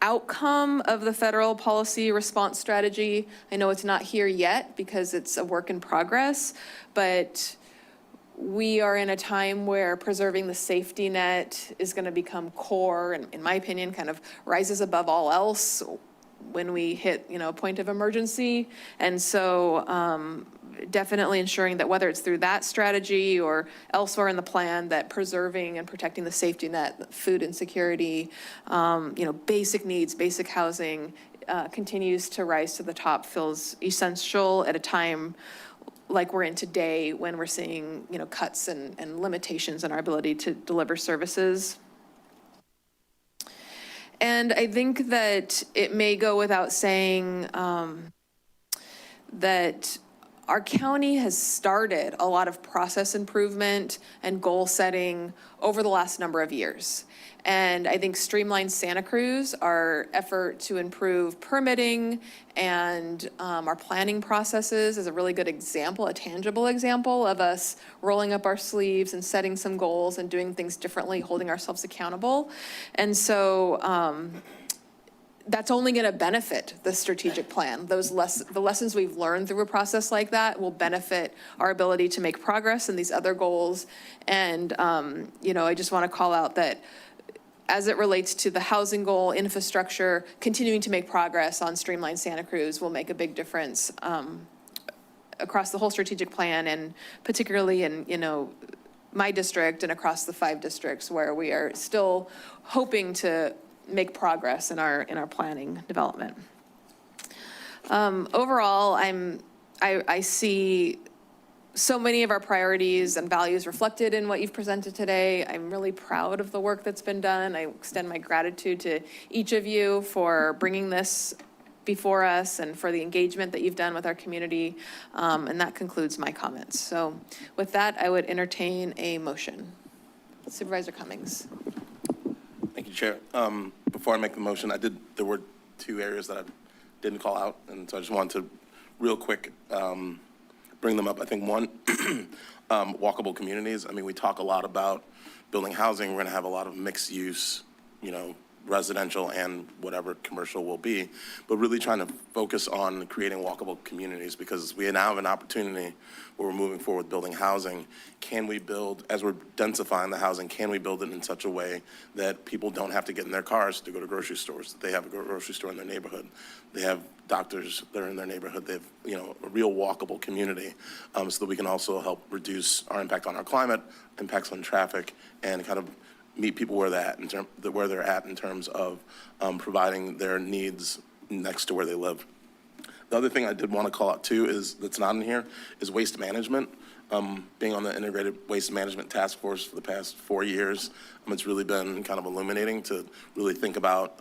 outcome of the federal policy response strategy. I know it's not here yet because it's a work in progress, but we are in a time where preserving the safety net is going to become core, and in my opinion, kind of rises above all else when we hit, a point of emergency. And so definitely ensuring that whether it's through that strategy or elsewhere in the plan, that preserving and protecting the safety net, food insecurity, basic needs, basic housing continues to rise to the top, feels essential at a time like we're in today, when we're seeing, cuts and limitations in our ability to deliver services. And I think that it may go without saying that our county has started a lot of process improvement and goal setting over the last number of years. And I think Streamline Santa Cruz, our effort to improve permitting and our planning processes, is a really good example, a tangible example of us rolling up our sleeves and setting some goals and doing things differently, holding ourselves accountable. And so that's only going to benefit the strategic plan. The lessons we've learned through a process like that will benefit our ability to make progress in these other goals. And I just want to call out that as it relates to the housing goal, infrastructure, continuing to make progress on Streamline Santa Cruz will make a big difference across the whole strategic plan, and particularly in, my district and across the 5 districts where we are still hoping to make progress in our planning development. Overall, I see so many of our priorities and values reflected in what you've presented today. I'm really proud of the work that's been done. I extend my gratitude to each of you for bringing this before us and for the engagement that you've done with our community. And that concludes my comments. So with that, I would entertain a motion. Supervisor Cummings. Thank you, Chair. Before I make the motion, there were 2 areas that I didn't call out, and so I just wanted to real quick bring them up. I think one, walkable communities. I mean, we talk a lot about building housing. We're going to have a lot of mixed use, residential and whatever commercial will be, but really trying to focus on creating walkable communities, because we now have an opportunity where we're moving forward building housing. Can we build, as we're densifying the housing, can we build it in such a way that people don't have to get in their cars to go to grocery stores, that they have a grocery store in their neighborhood, they have doctors that are in their neighborhood, they have, a real walkable community, so that we can also help reduce our impact on our climate, impacts on traffic, and kind of meet people where they're at in terms of providing their needs next to where they live. The other thing I did want to call out too is, that's not in here, is waste management. Being on the Integrated Waste Management Task Force for the past 4 years, it's really been kind of illuminating to really think about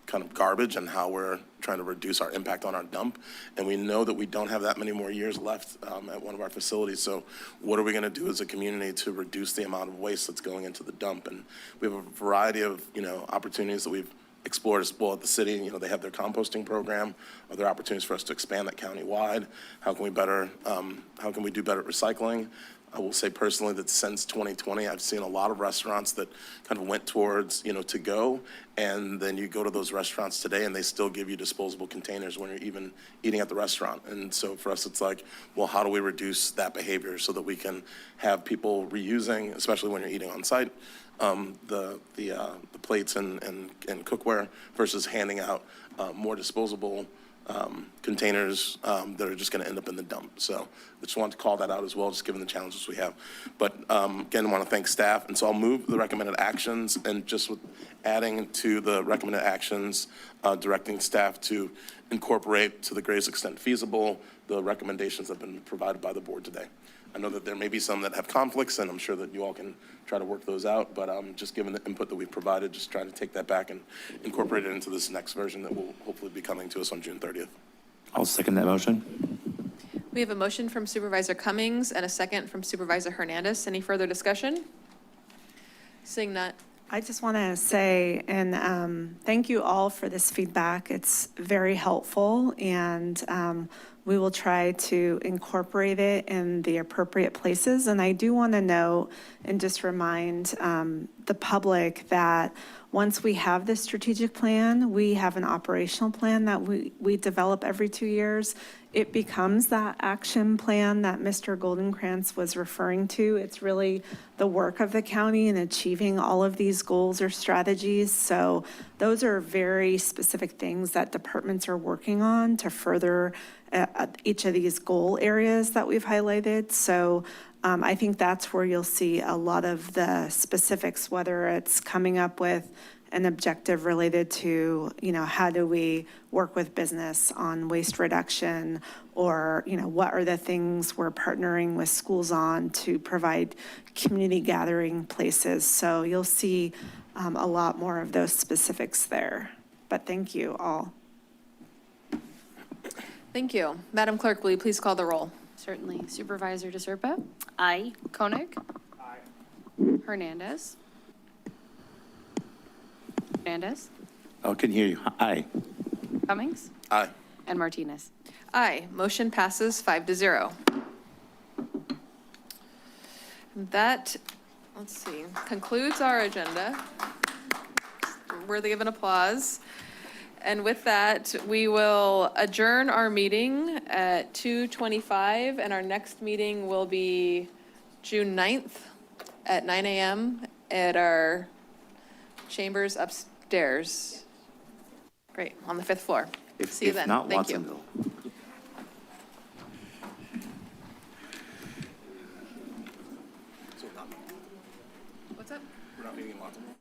kind of garbage and how we're trying to reduce our impact on our dump. And we know that we don't have that many more years left at one of our facilities. So what are we going to do as a community to reduce the amount of waste that's going into the dump? And we have a variety of, opportunities that we've explored as well at the city. They have their composting program. Are there opportunities for us to expand that county-wide? How can we do better at recycling? I will say personally that since 2020, I've seen a lot of restaurants that kind of went towards, to go, and then you go to those restaurants today and they still give you disposable containers when you're even eating at the restaurant. And so for us, it's like, well, how do we reduce that behavior so that we can have people reusing, especially when you're eating on site, the plates and cookware versus handing out more disposable containers that are just going to end up in the dump. So I just wanted to call that out as well, just given the challenges we have. But again, I want to thank staff. And so I'll move the recommended actions, and just with adding to the recommended actions, directing staff to incorporate to the greatest extent feasible the recommendations that have been provided by the board today. I know that there may be some that have conflicts, and I'm sure that you all can try to work those out, but just given the input that we've provided, just trying to take that back and incorporate it into this next version that will hopefully be coming to us on June 30th. I'll second that motion. We have a motion from Supervisor Cummings and a second from Supervisor Hernandez. Any further discussion? Seeing none. I just want to say, and thank you all for this feedback. It's very helpful, and we will try to incorporate it in the appropriate places. And I do want to note and just remind the public that once we have this strategic plan, we have an operational plan that we develop every 2 years. It becomes that action plan that Mr. Goldenkrantz was referring to. It's really the work of the county in achieving all of these goals or strategies. So those are very specific things that departments are working on to further each of these goal areas that we've highlighted. So I think that's where you'll see a lot of the specifics, whether it's coming up with an objective related to, how do we work with business on waste reduction, or, what are the things we're partnering with schools on to provide community gathering places. So you'll see a lot more of those specifics there. But thank you all. Thank you. Madam Clerk, will you please call the roll? Certainly. Supervisor DeSerpa? Aye. Koenig? Aye. Hernandez? Hernandez? Oh, can hear you. Aye. Cummings? Aye. And Martinez? Aye. Motion passes 5-0. That, let's see, concludes our agenda. Worthy of an applause. And with that, we will adjourn our meeting at 2:25, and our next meeting will be June 9th at 9 a.m. at our chambers upstairs. Great, on the 5th floor. See you then. If not Thank you. Watsonville. What's up? We're not meeting in Watsonville?